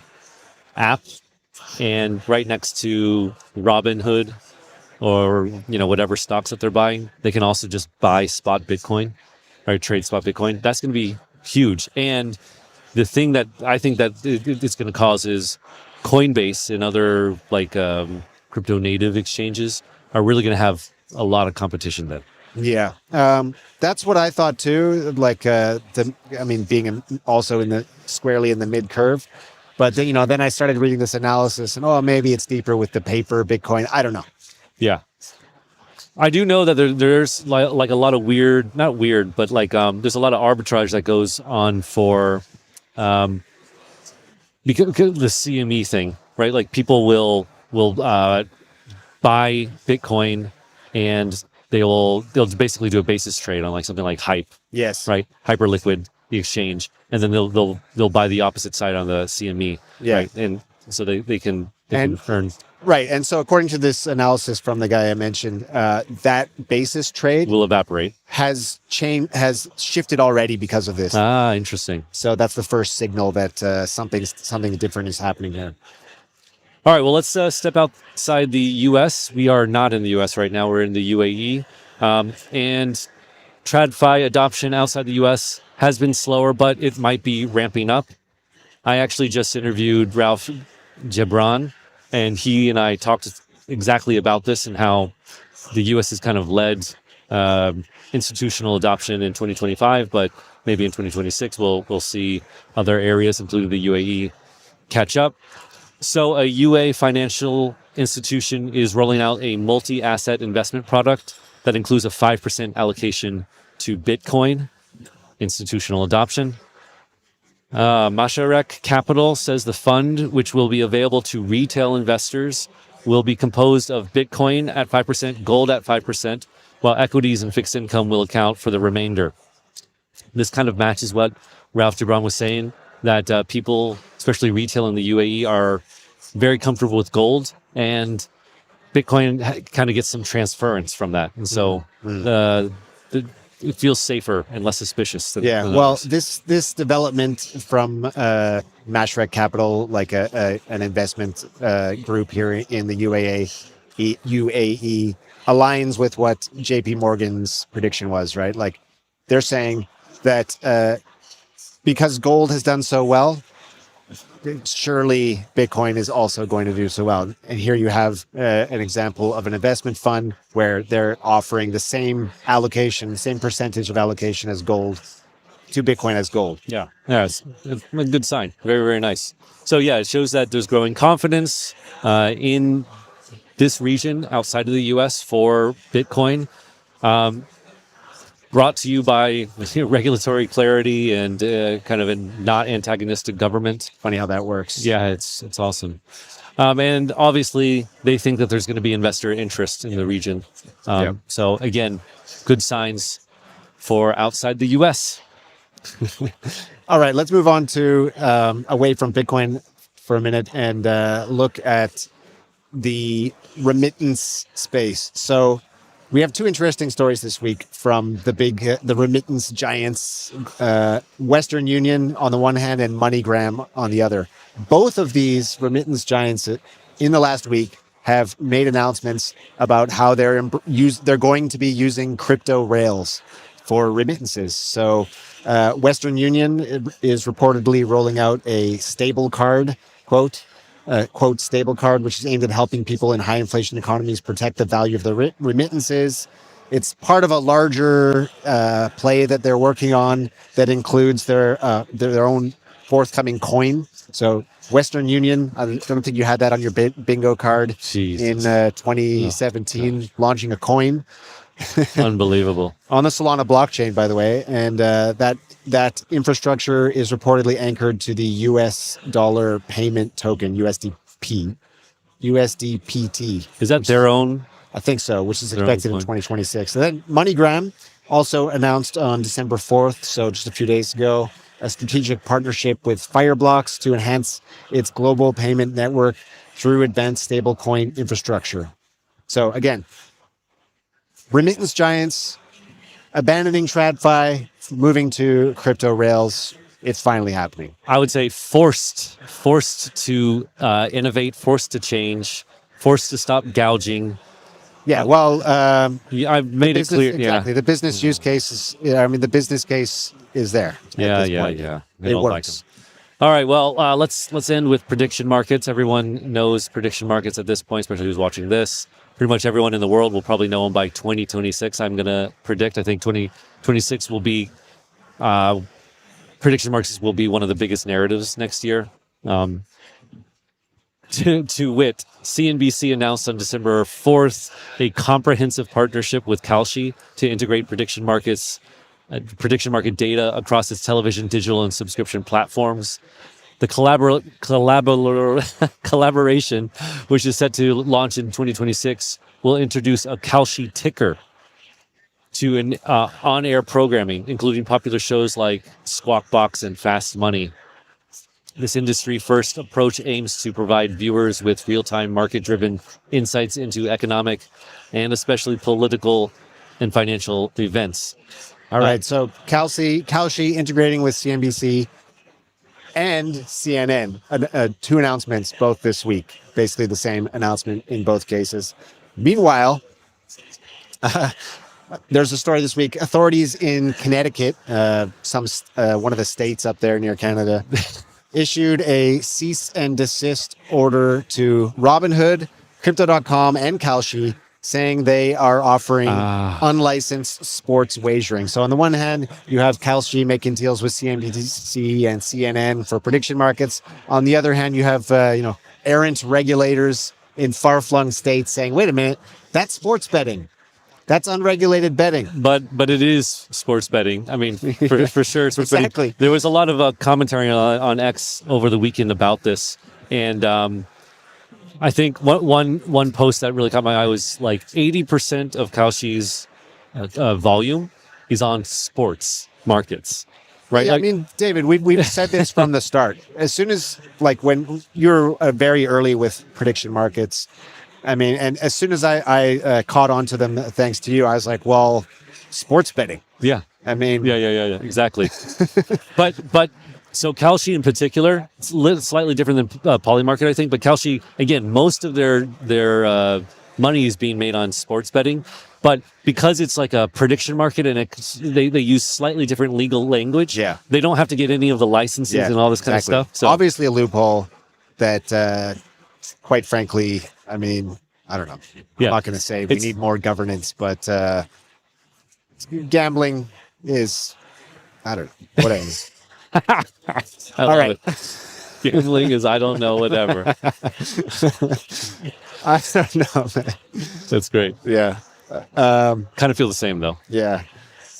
app, and right next to Robinhood or whatever stocks that they're buying, they can also just buy spot Bitcoin or trade spot Bitcoin. That's going to be huge. And the thing that I think that it's going to cause is Coinbase and other like crypto native exchanges are really going to have a lot of competition then. Yeah, that's what I thought too. Like, being also squarely in the mid curve, but then I started reading this analysis, and maybe it's deeper with the paper Bitcoin. I don't know. Yeah, I do know that there's like a lot of not weird, but like there's a lot of arbitrage that goes on for because the CME thing, right? Like people will buy Bitcoin and they'll basically do a basis trade on like something like Hype. Yes. Right. Hyperliquid, the exchange, and then they'll buy the opposite side on the CME. Yeah. Right. And so they can earn. Right. And so according to this analysis from the guy I mentioned, that basis trade Will evaporate. has shifted already because of this. Ah, interesting. So that's the first signal that something different is happening here. All right, well, let's step outside the U.S. We are not in the U.S. right now. We're in the UAE. And TradFi adoption outside the U.S. has been slower, but it might be ramping up. I actually just interviewed Ralph Gibran, and he and I talked exactly about this and how the U.S. has kind of led institutional adoption in 2025, but maybe in 2026 we'll see other areas, including the UAE, catch up. So a UA financial institution is rolling out a multi-asset investment product that includes a 5% allocation to Bitcoin, institutional adoption. Masharek Capital says the fund, which will be available to retail investors, will be composed of Bitcoin at 5%, gold at 5%, while equities and fixed income will account for the remainder. This kind of matches what Ralph Gibran was saying, that people, especially retail in the UAE, are very comfortable with gold, and Bitcoin kind of gets some transference from that. And so it feels safer and less suspicious. Than Well, others. this development from Mashrek Capital, like an investment group here in the UAE, aligns with what JP Morgan's prediction was, right? Like they're saying that because gold has done so well, surely Bitcoin is also going to do so well. And here you have an example of an investment fund where they're offering the same allocation, the same percentage of allocation as gold to Bitcoin as gold. Yeah, it's a good sign. Very, very nice. So yeah, it shows that there's growing confidence in this region outside of the U.S. for Bitcoin. Brought to you by regulatory clarity and kind of a not antagonistic government. Funny how that works. Yeah, it's awesome. And obviously, they think that there's going to be investor interest in the region. So again, good signs for outside the U.S. All right, let's move on to away from Bitcoin for a minute and look at the remittance space. So we have two interesting stories this week from the remittance giants, Western Union on the one hand and MoneyGram on the other. Both of these remittance giants in the last week have made announcements about how they're going to be using crypto rails for remittances. So Western Union is reportedly rolling out a stable card, quote stable card, which is aimed at helping people in high inflation economies protect the value of their remittances. It's part of a larger play that they're working on that includes their own forthcoming coin. So Western Union, I don't think you had that on your bingo card. Jesus. In 2017, launching a coin. Unbelievable. On the Solana blockchain, by the way, and that infrastructure is reportedly anchored to the US dollar payment token, USDPT. Is that their own? I think so, which is Their own expected in coin. 2026. And then MoneyGram also announced on December 4th, so just a few days ago, a strategic partnership with Fireblocks to enhance its global payment network through advanced stablecoin infrastructure. So again, remittance giants abandoning TradFi, moving to crypto rails. It's finally happening. I would say forced to innovate, forced to change, forced to stop gouging. Yeah, well, I've made it clear. Exactly. Yeah, The business use case is, the business case is there. yeah. It works. All right. Well, let's end with prediction markets. Everyone knows prediction markets at this point, especially who's watching this. Pretty much everyone in the world will probably know them by 2026. I'm going to predict. I think 2026 will be prediction markets will be one of the biggest narratives next year. To wit, CNBC announced on December 4th a comprehensive partnership with Kalshi to integrate prediction market data across its television, digital, and subscription platforms. The collaboration, which is set to launch in 2026, will introduce a Kalshi ticker to an on-air programming, including popular shows like Squawk Box and Fast Money. This industry-first approach aims to provide viewers with real-time market-driven insights into economic and especially political and financial events. All right. So Kalshi integrating with CNBC and CNN. Two announcements both this week. Basically the same announcement in both cases. Meanwhile, there's a story this week. Authorities in Connecticut, one of the states up there near Canada, issued a cease and desist order to Robinhood, Crypto.com, and Kalshi, saying they are offering unlicensed sports wagering. So on the one hand, you have Kalshi making deals with CNBC and CNN for prediction markets. On the other hand, you have errant regulators in far-flung states saying, "Wait a minute, that's sports betting. That's unregulated betting." But it is sports betting. I mean, for sure, sports Exactly. betting. There was a lot of commentary on X over the weekend about this, and I think one post that really caught my eye was like 80% of Kalshi's volume is on sports markets, right? Yeah, I mean, David, we've said this from the start. As soon as, like, when you're very early with prediction markets, I mean, and as soon as I caught on to them, thanks to you, I was like, well, sports betting. Yeah. I mean, Yeah, exactly. but so Kalshi in particular, it's slightly different than Polymarket, I think. But Kalshi, again, most of their money is being made on sports betting. But because it's like a prediction market and they use slightly different legal language, Yeah. they don't have to get any of the licenses and all this kind of stuff. So obviously a loophole that, quite frankly, I mean, I don't know. I'm not going to say we need more governance, but gambling is, I don't know, whatever. all right. Gambling is, I don't know, whatever. I don't know, man. That's great. Yeah. Kind of feel the same though. Yeah.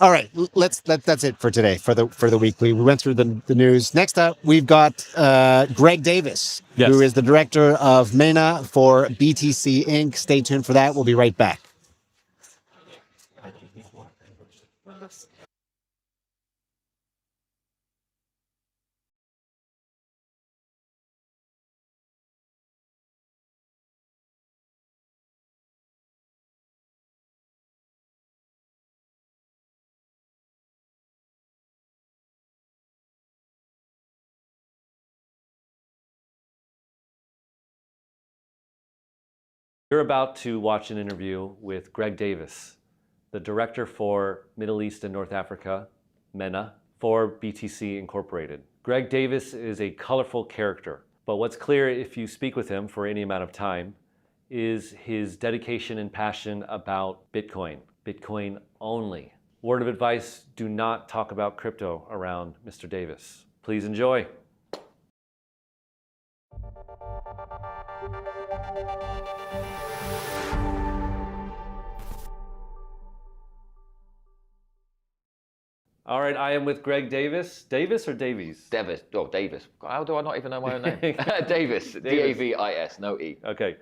All right. That's it for today, for the weekly. We went through the news. Next up, we've got Greg Davis, who is the director of Mena for BTC Inc. Stay tuned for that. We'll be right back. You're about to watch an interview with Greg Davis, the director for Middle East and North Africa, MENA, for BTC Incorporated. Greg Davis is a colorful character, but what's clear if you speak with him for any amount of time is his dedication and passion about Bitcoin, Bitcoin only. Word of advice, do not talk about crypto around Mr. Davis. Please enjoy. All right, I am with Greg Davis. Davis or Davies? Davis. Oh, Davis. How do I not even know my own name? Davis. Davis. No E. Okay.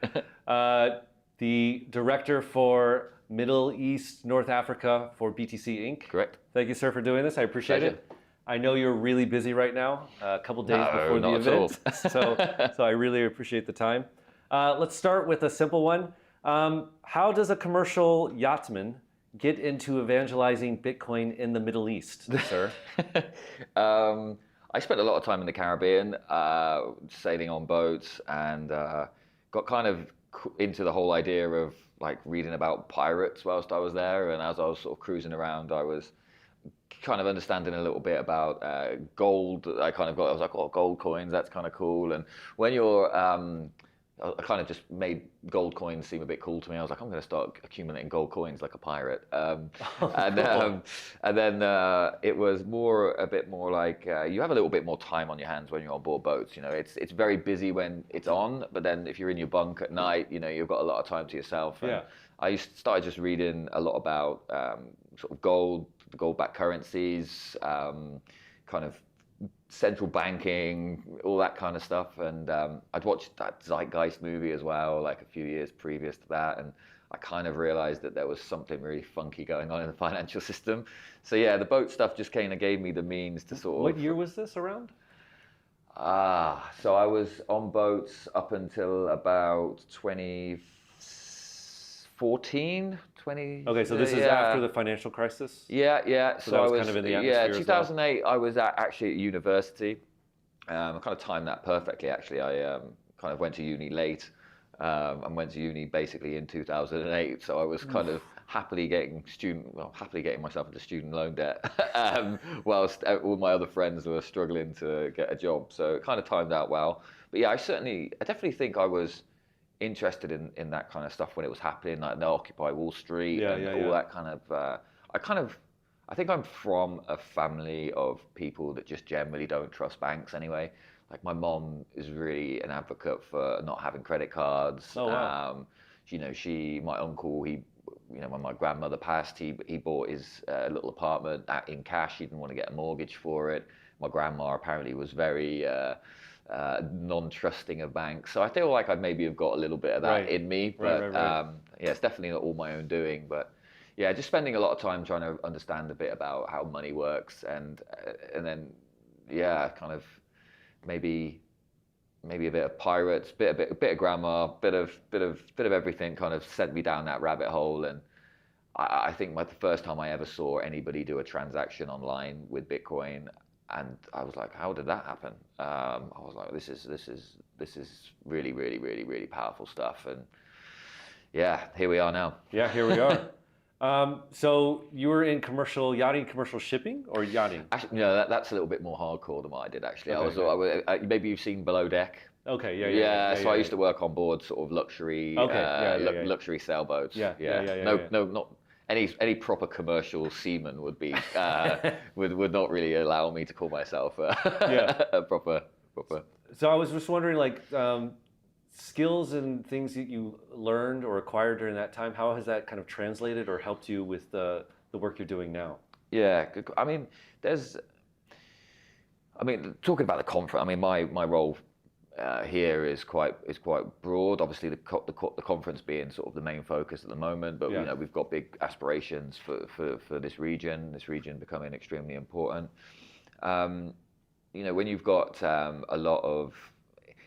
The director for Middle East, North Africa for BTC Inc. Correct. Thank you, sir, for doing this. I appreciate it. I know you're really busy right now, a couple days before the event. So I really appreciate the time. Let's start with a simple one. How does a commercial yachtsman get into evangelizing Bitcoin in the Middle East, sir? I spent a lot of time in the Caribbean, sailing on boats, and got kind of into the whole idea of like reading about pirates whilst I was there. And as I was sort of cruising around, I was kind of understanding a little bit about gold. I was like, oh, gold coins, that's kind of cool. And when you're I kind of just made gold coins seem a bit cool to me. I was like, I'm going to start accumulating gold coins like a pirate. And then it was a bit more like you have a little bit more time on your hands when you're on board boats. You know, it's very busy when it's on, but then if you're in your bunk at night, you know, you've got a lot of time to yourself. And I started just reading a lot about sort of gold, the gold-backed currencies, kind of central banking, all that kind of stuff. And I'd watched that Zeitgeist movie as well, like a few years previous to that. And I kind of realized that there was something really funky going on in the financial system. So yeah, the boat stuff just kind of gave me the means to sort of... What year was this around? So I was on boats up until about 2014. Okay, so this is after the financial crisis? Yeah. So I was kind of in the atmosphere. Yeah, 2008, I was actually at university. I kind of timed that perfectly, actually. I kind of went to uni late and went to uni basically in 2008. So I was kind of happily getting myself into student loan debt, whilst all my other friends were struggling to get a job. So it kind of timed out well. But yeah, I definitely think I was interested in that kind of stuff when it was happening, like the Occupy Wall Street all that kind of. I think I'm from a family of people that just generally don't trust banks anyway. Like my mom is really an advocate for not having credit cards. Oh, wow. My uncle, when my grandmother passed, he bought his little apartment in cash. He didn't want to get a mortgage for it. My grandma apparently was very non-trusting of banks. So I feel like I maybe have got a little bit of that in me. But yeah, it's definitely not all my own doing. But yeah, just spending a lot of time trying to understand a bit about how money works, and then kind of maybe a bit of pirates, bit of grammar, bit of everything kind of sent me down that rabbit hole. And I think the first time I ever saw anybody do a transaction online with Bitcoin, and I was like, how did that happen? I was like, this is really, really, really, really powerful stuff. And yeah, here we are now. Yeah, here we are. So you were in commercial yachting, commercial shipping, or yachting? Actually, no, that's a little bit more hardcore than what I did, actually. Okay. Maybe you've seen Below Deck. Okay, So I used to work on board sort of luxury, luxury sailboats. No, not any proper commercial seaman would be would not really allow me to call myself a proper. So I was just wondering, like, skills and things that you learned or acquired during that time, how has that kind of translated or helped you with the work you're doing now? Yeah, I mean, talking about the conference, I mean, my role here is quite broad. Obviously, the conference being sort of the main focus at the moment, but we've got big aspirations for this region becoming extremely important. When you've got a lot of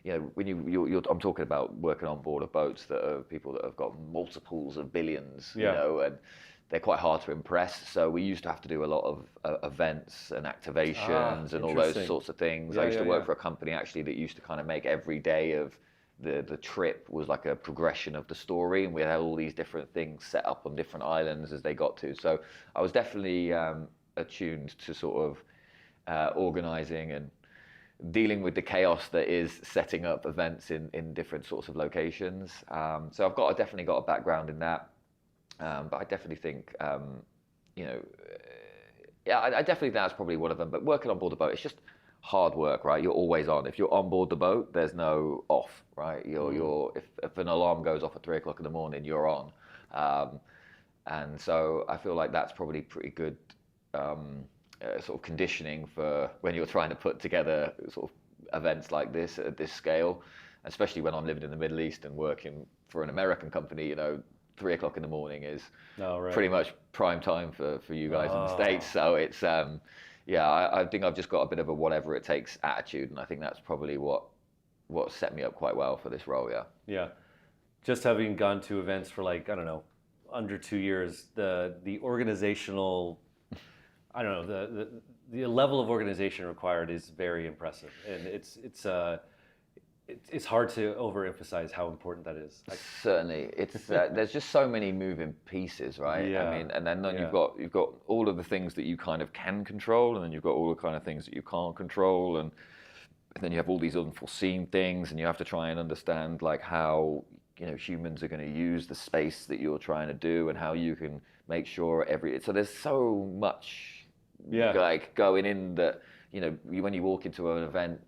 I'm talking about working on board of boats that are people that have got multiples of billions, and they're quite hard to impress. So we used to have to do a lot of events and activations and all those sorts of things. I used to work for a company actually that used to kind of make every day of the trip was like a progression of the story, and we had all these different things set up on different islands as they got to. So I was definitely attuned to sort of organizing and dealing with the chaos that is setting up events in different sorts of locations. So I've definitely got a background in that. But I definitely think, I definitely think that's probably one of them. But working on board the boat, it's just hard work, right? You're always on. If you're on board the boat, there's no off, right? If an alarm goes off at 3:00 in the morning, you're on. And so I feel like that's probably pretty good sort of conditioning for when you're trying to put together sort of events like this at this scale, especially when I'm living in the Middle East and working for an American company. 3:00 in the morning is pretty much prime time for you guys in the States. So it's I think I've just got a bit of a whatever it takes attitude, and I think that's probably what set me up quite well for this role. Yeah, just having gone to events for under 2 years, the organizational, I don't know, the level of organization required is very impressive, and it's hard to overemphasize how important that is. Certainly, it's there's just so many moving pieces, right? Yeah. I mean, and then you've got all of the things that you kind of can control, and then you've got all the kind of things that you can't control, and then you have all these unforeseen things, and you have to try and understand like how humans are going to use the space that you're trying to do, and how you can make sure so there's so much like going in that when you walk into an event,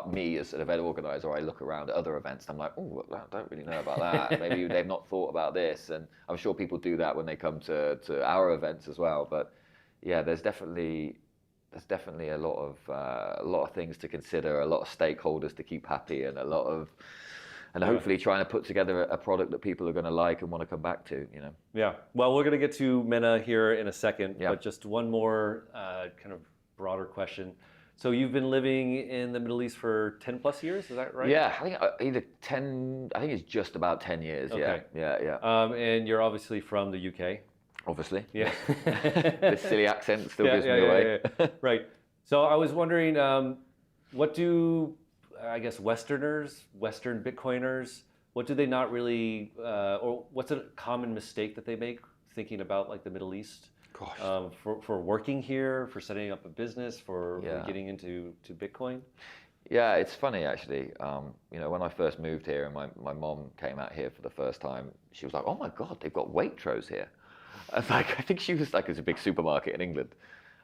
me as an event organizer, I look around at other events and I'm like, oh, I don't really know about that. Maybe they've not thought about this, and I'm sure people do that when they come to our events as well. But yeah, there's definitely a lot of things to consider, a lot of stakeholders to keep happy, and hopefully trying to put together a product that people are going to like and want to come back to. Yeah. Well, we're going to get to Mena here in a second, but just one more kind of broader question. So you've been living in the Middle East for 10 plus years, is that right? Yeah, I think I think it's just about 10 years. Okay. Yeah. And you're obviously from the UK. Obviously. Yeah. This silly accent still gives me away. Yeah. Right. So I was wondering, what do, I guess, Western Bitcoiners, what do they not really, or what's a common mistake that they make thinking about like the Middle East? Gosh. For working here, for setting up a business, for Yeah. getting into Bitcoin? Yeah, it's funny actually. When I first moved here and my mom came out here for the first time, she was like, "Oh my God, they've got Waitrose here." I think she was like, "It's a big supermarket in England."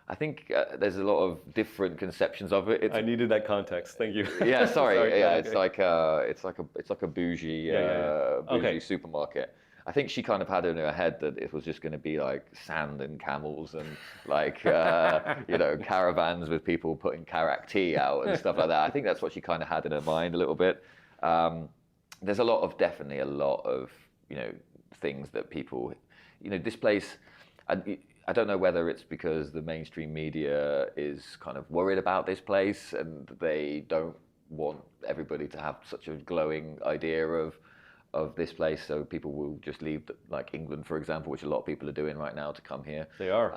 I think there's a lot of different conceptions of it. I needed that context. Thank you. Yeah, sorry. Yeah, okay. it's like a bougie Yeah. bougie Okay. supermarket. I think she kind of had in her head that it was just going to be like sand and camels and like caravans with people putting Karak tea out and stuff like that. I think that's what she kind of had in her mind a little bit. There's definitely a lot of things that people, this place. I don't know whether it's because the mainstream media is kind of worried about this place and they don't want everybody to have such a glowing idea of this place, so people will just leave, like England, for example, which a lot of people are doing right now, to come here. They are.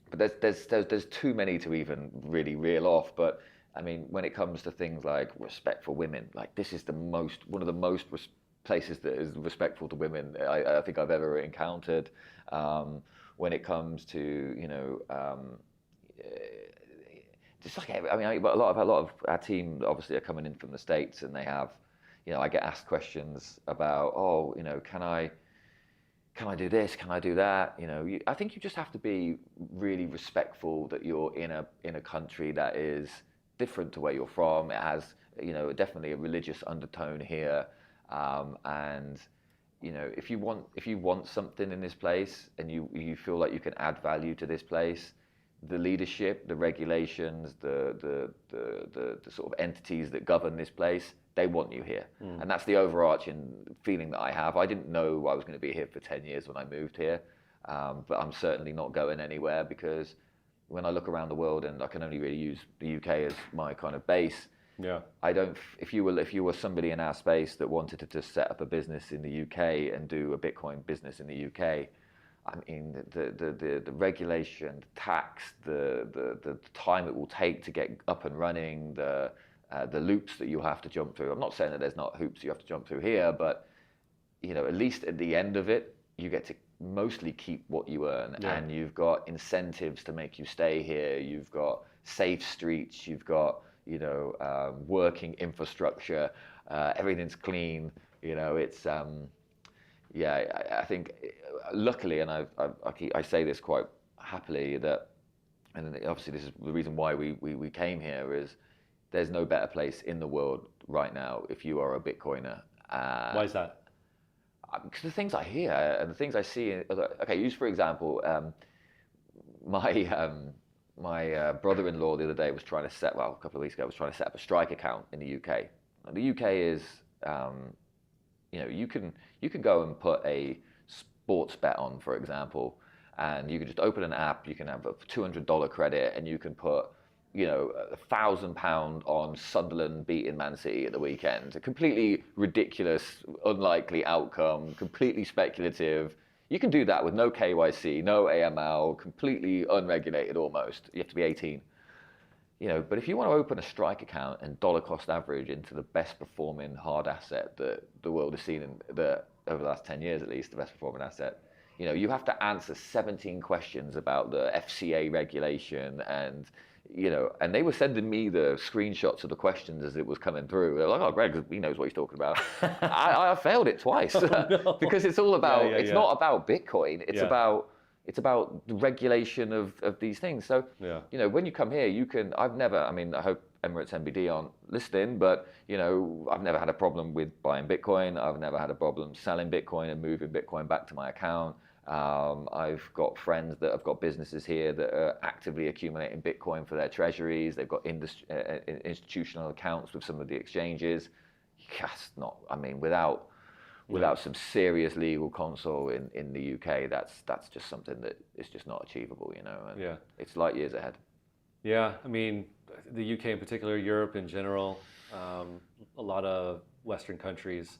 But there's too many to even really reel off. But I mean, when it comes to things like respect for women, like this is one of the most places that is respectful to women I think I've ever encountered. When it comes to just like but a lot of our team obviously are coming in from the States, and they have, I get asked questions about, can I do this? Can I do that? I think you just have to be really respectful that you're in a country that is different to where you're from. It has, definitely a religious undertone here, and if you want something in this place and you feel like you can add value to this place, the leadership, the regulations, the sort of entities that govern this place, they want you here. And that's the overarching feeling that I have. I didn't know I was going to be here for 10 years when I moved here, but I'm certainly not going anywhere, because when I look around the world, and I can only really use the UK as my kind of base, Yeah. if you were somebody in our space that wanted to just set up a business in the UK and do a Bitcoin business in the UK, I mean, the regulation, the tax, the time it will take to get up and running, the loops that you have to jump through. I'm not saying that there's not hoops you have to jump through here, but at least at the end of it, you get to mostly keep what you earn, and you've got incentives to make you stay here. You've got safe streets. You've got working infrastructure. Everything's clean. It's I think luckily, and I say this quite happily, that, and obviously this is the reason why we came here, is there's no better place in the world right now if you are a Bitcoiner. Why is that? Because the things I hear and the things I see. Okay, use for example, my brother-in-law the other day was trying to a couple of weeks ago, was trying to set up a Strike account in the UK. And the UK is, you can go and put a sports bet on, for example, and you can just open an app. You can have a $200 credit, and you can put, £1,000 on Sunderland beating Man City at the weekend. A completely ridiculous, unlikely outcome, completely speculative. You can do that with no KYC, no AML, completely unregulated almost. You have to be 18. But if you want to open a Strike account and dollar cost average into the best performing hard asset that the world has seen over the last 10 years at least, the best performing asset, you have to answer 17 questions about the FCA regulation, and and they were sending me the screenshots of the questions as it was coming through. They're like, "Oh, Greg, he knows what he's talking about." I failed it twice because it's all about. It's not about Bitcoin. It's about the regulation of these things. So when you come here, you can. I hope Emirates NBD aren't listening, but I've never had a problem with buying Bitcoin. I've never had a problem selling Bitcoin and moving Bitcoin back to my account. I've got friends that have got businesses here that are actively accumulating Bitcoin for their treasuries. They've got institutional accounts with some of the exchanges. Without some serious legal console in the UK, that's just something that is just not achievable, and it's light years ahead. Yeah, I mean, the UK in particular, Europe in general, a lot of Western countries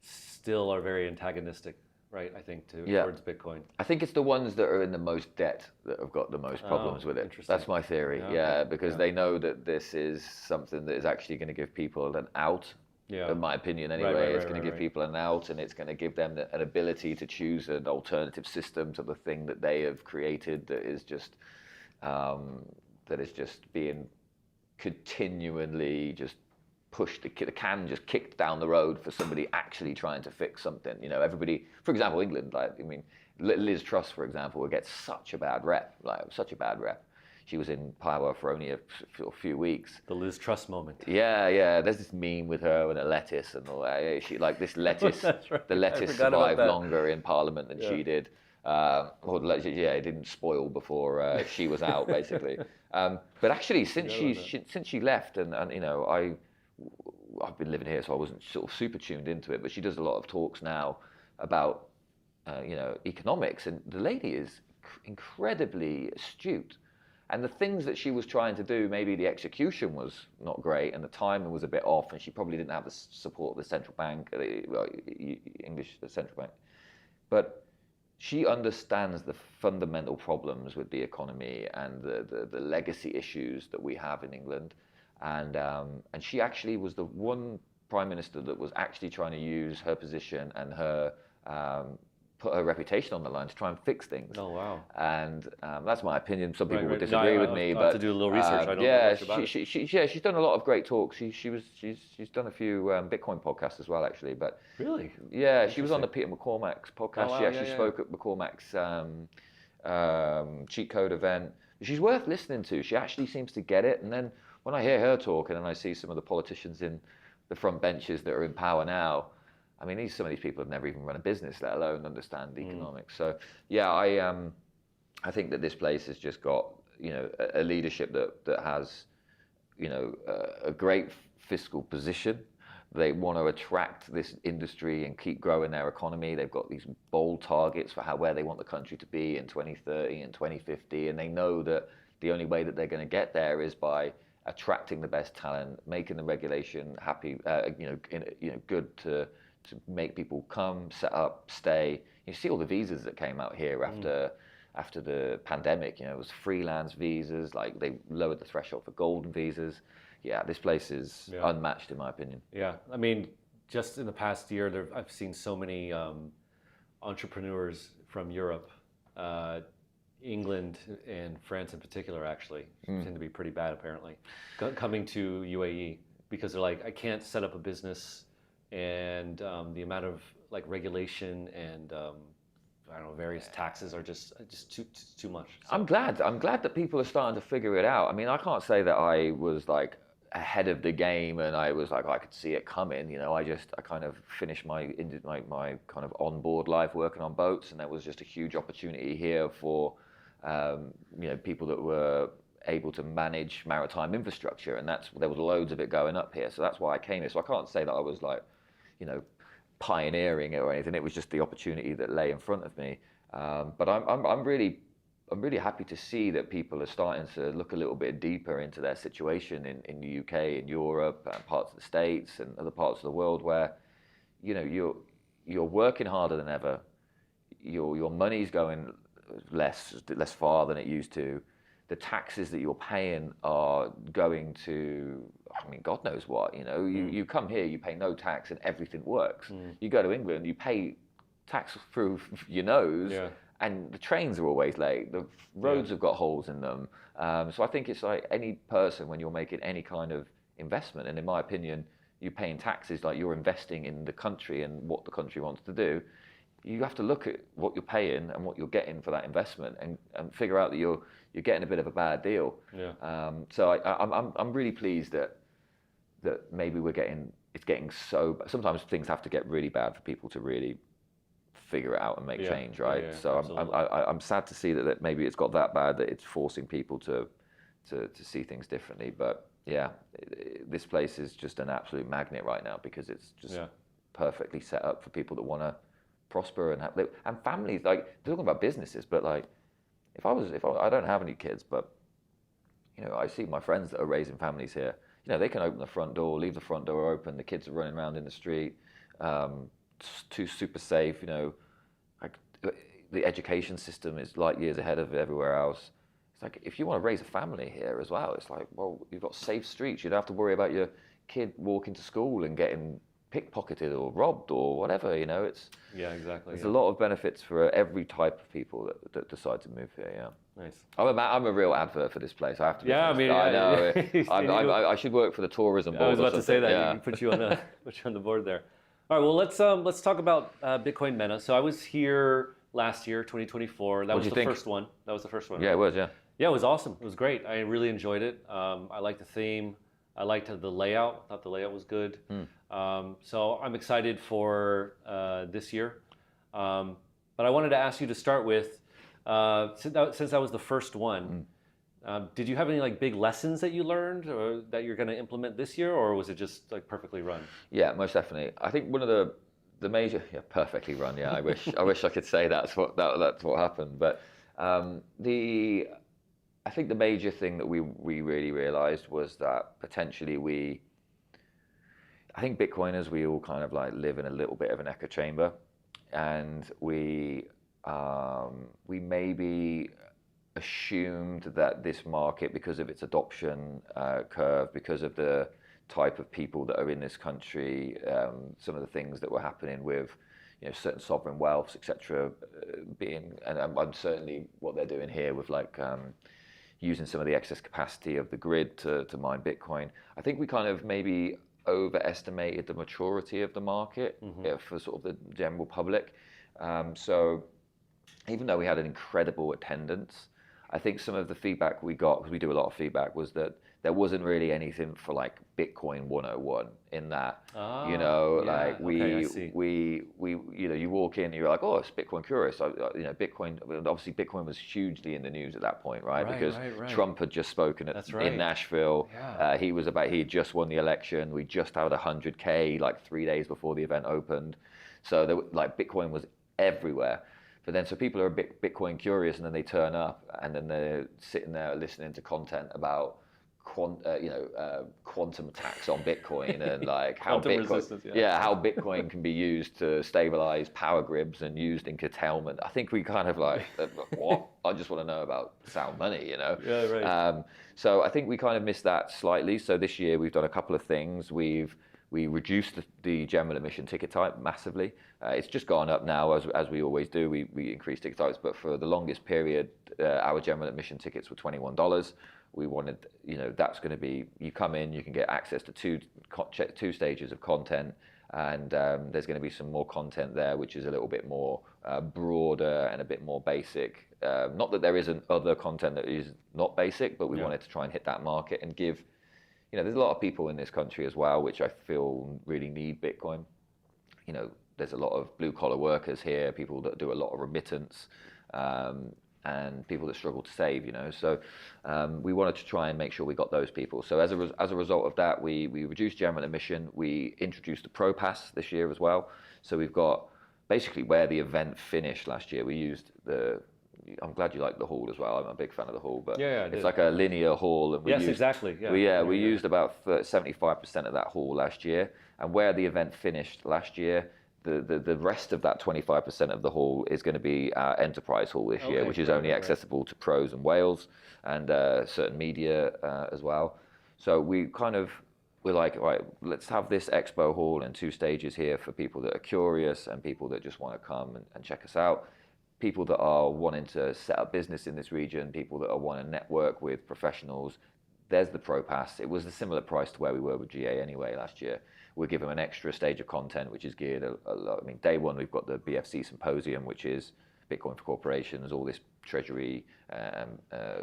still are very antagonistic, right? I think towards Bitcoin. I think it's the ones that are in the most debt that have got the most problems with it. Interesting. That's my theory. Because they know that this is something that is actually going to give people an out Yeah. in my opinion anyway. Right, It's going to give right. people an out, and it's going to give them an ability to choose an alternative system to the thing that they have created that is just being continually just pushed, the can just kicked down the road for somebody actually trying to fix something. You know, everybody, for example, England, like, I mean, Liz Truss, for example, would get such a bad rep, like such a bad rep. She was in power for only a few weeks. The Liz Truss moment. Yeah. There's this meme with her and a lettuce and all that. She, like, this lettuce, That's right. the lettuce I forgot about survived that. longer in Parliament than she did. Or the lettuce, it didn't spoil before she was out, basically. But actually, since she left, and you know, I've been living here, so I wasn't sort of super tuned into it. But she does a lot of talks now about you know, economics, and the lady is incredibly astute. And the things that she was trying to do, maybe the execution was not great and the timing was a bit off, and she probably didn't have the support of the central bank, the English central bank. But she understands the fundamental problems with the economy and the legacy issues that we have in England. And she actually was the one prime minister that was actually trying to use her position and her put her reputation on the line to try and fix things. Oh, wow. And that's my opinion. Some people would No, disagree with me, I'll but have to do a little research. I don't know much about it. she's done a lot of great talks. She's done a few Bitcoin podcasts as well, actually. But Really? yeah, she was on the Peter McCormack's podcast. Oh, wow, She actually spoke at McCormack's cheat code event. She's worth listening to. She actually seems to get it. And then when I hear her talk, and then I see some of the politicians in the front benches that are in power now, I mean, some of these people have never even run a business, let alone understand economics. So, yeah, I think that this place has just got, you know, a leadership that has, you know, a great fiscal position. They want to attract this industry and keep growing their economy. They've got these bold targets for where they want the country to be in 2030 and 2050, and they know that the only way that they're going to get there is by attracting the best talent, making the regulation happy, good to make people come, set up, stay. You see all the visas that came out here after the pandemic. You know, it was freelance visas. Like, they lowered the threshold for golden visas. Yeah, this place is unmatched in my opinion. Yeah, I mean, just in the past year, I've seen so many entrepreneurs from Europe, England and France in particular, actually tend to be pretty bad apparently, coming to UAE because they're like, I can't set up a business. And the amount of like regulation and I don't know, various taxes are just too much. So. I'm glad that people are starting to figure it out. I mean, I can't say that I was like ahead of the game and I was like, I could see it coming. You know, I kind of finished my kind of onboard life working on boats, and there was just a huge opportunity here for you know, people that were able to manage maritime infrastructure, and there was loads of it going up here. So that's why I came here. So I can't say that I was like, you know, pioneering it or anything. It was just the opportunity that lay in front of me. But I'm really happy to see that people are starting to look a little bit deeper into their situation in the UK, in Europe, and parts of the States and other parts of the world where, you know, you're working harder than ever. Your money's going less far than it used to. The taxes that you're paying are going to, I mean, God knows what, you know. You come here, you pay no tax and everything works. You go to England, you pay tax through your nose, and the trains are always late. The roads have got holes in them. So I think it's like any person, when you're making any kind of investment, and in my opinion, you're paying taxes like you're investing in the country and what the country wants to do. You have to look at what you're paying and what you're getting for that investment, and figure out that you're getting a bit of a bad deal. So I'm really pleased that maybe it's getting so. Sometimes things have to get really bad for people to really figure it out and make change, right? So I'm sad to see that maybe it's got that bad that it's forcing people to see things differently. But yeah, this place is just an absolute magnet right now because it's just perfectly set up for people that want to prosper and families. Like, they're talking about businesses, but like, if I don't have any kids, but you know, I see my friends that are raising families here. You know, they can open the front door, leave the front door open. The kids are running around in the street, super safe. You know, like, the education system is light years ahead of everywhere else. It's like, if you want to raise a family here as well, it's like, well, you've got safe streets. You don't have to worry about your kid walking to school and getting pickpocketed or robbed or whatever. It's Yeah, exactly. there's a lot of benefits for every type of people that decide to move here. Yeah. Nice. I'm a real advert for this place. I have to be Yeah, I honest. mean, I yeah. know. I should work for the tourism board. I was about to say that. Yeah. Put you on the board there. All right. Well, let's talk about Bitcoin Mena. So I was here last year, 2024. That was the first one. That was the first one. Yeah, it was. Yeah. Yeah, it was awesome. It was great. I really enjoyed it. I liked the theme. I liked the layout. I thought the layout was good. So I'm excited for this year. But I wanted to ask you to start with, since that was the first one, did you have any like big lessons that you learned or that you're going to implement this year, or was it just like perfectly run? Yeah, most definitely. I think one of the major, perfectly run. Yeah, I wish I could say that's what happened. But I think the major thing that we really realized was that potentially I think Bitcoiners, we all kind of like live in a little bit of an echo chamber, and we maybe assumed that this market, because of its adoption curve, because of the type of people that are in this country, some of the things that were happening with certain sovereign wealths, etc., and I'm certainly what they're doing here with like using some of the excess capacity of the grid to mine Bitcoin. I think we kind of maybe overestimated the maturity of the market for sort of the general public. So even though we had an incredible attendance, I think some of the feedback we got, because we do a lot of feedback, was that there wasn't really anything for like Bitcoin 101 in that, like you walk in and you're like, oh, it's Bitcoin curious. Bitcoin, obviously Bitcoin was hugely in the news at that point, right? Because Trump had just spoken in Nashville. Yeah. He had just won the election. We just had 100K like 3 days before the event opened. So Bitcoin was everywhere. But then, so people are a bit Bitcoin curious, and then they turn up, and then they're sitting there listening to content about quantum attacks on Bitcoin and like how Bitcoin can be used to stabilize power grids and used in curtailment. I think we kind of like, what? I just want to know about sound money, Yeah, right. So I think we kind of missed that slightly. So this year we've done a couple of things. We reduced the general admission ticket type massively. It's just gone up now, as we always do. We increase ticket types, but for the longest period, our general admission tickets were $21. We wanted, that's going to be, you come in, you can get access to two stages of content, and there's going to be some more content there, which is a little bit more broader and a bit more basic. Not that there isn't other content that is not basic, but we wanted to try and hit that market and give. There's a lot of people in this country as well, which I feel really need Bitcoin. There's a lot of blue collar workers here, people that do a lot of remittance, and people that struggle to save. So we wanted to try and make sure we got those people. So as a result of that, we reduced general admission. We introduced the Pro Pass this year as well. So we've got basically where the event finished last year. We used I'm glad you like the hall as well. I'm a big fan of the hall, but it's like a linear hall. And exactly. We used about 75% of that hall last year. And where the event finished last year, the rest of that 25% of the hall is going to be our enterprise hall this year, which is only accessible to pros and whales and certain media as well. So we're like, all right, let's have this expo hall and 2 stages here for people that are curious and people that just want to come and check us out. People that are wanting to set up business in this region, people that want to network with professionals. There's the Pro Pass. It was a similar price to where we were with GA anyway last year. We'll give them an extra stage of content, which is geared a lot. I mean, day one, we've got the BFC Symposium, which is Bitcoin for corporations, all this treasury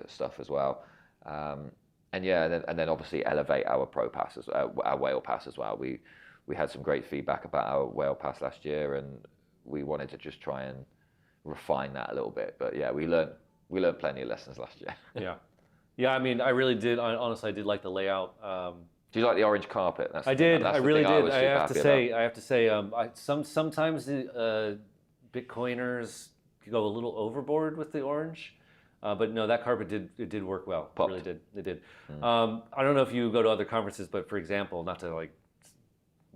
stuff as well. And then obviously elevate our Pro Pass, our Whale Pass as well. We had some great feedback about our Whale Pass last year, and we wanted to just try and refine that a little bit. But yeah, we learned plenty of lessons last year. Yeah. I mean, I really did. Honestly, I did like the layout. Do you like the orange carpet? I did. I really did. I have to say. Sometimes the Bitcoiners go a little overboard with the orange, but no, that carpet did work well. Popped. It really did. It did. I don't know if you go to other conferences, but for example, not to like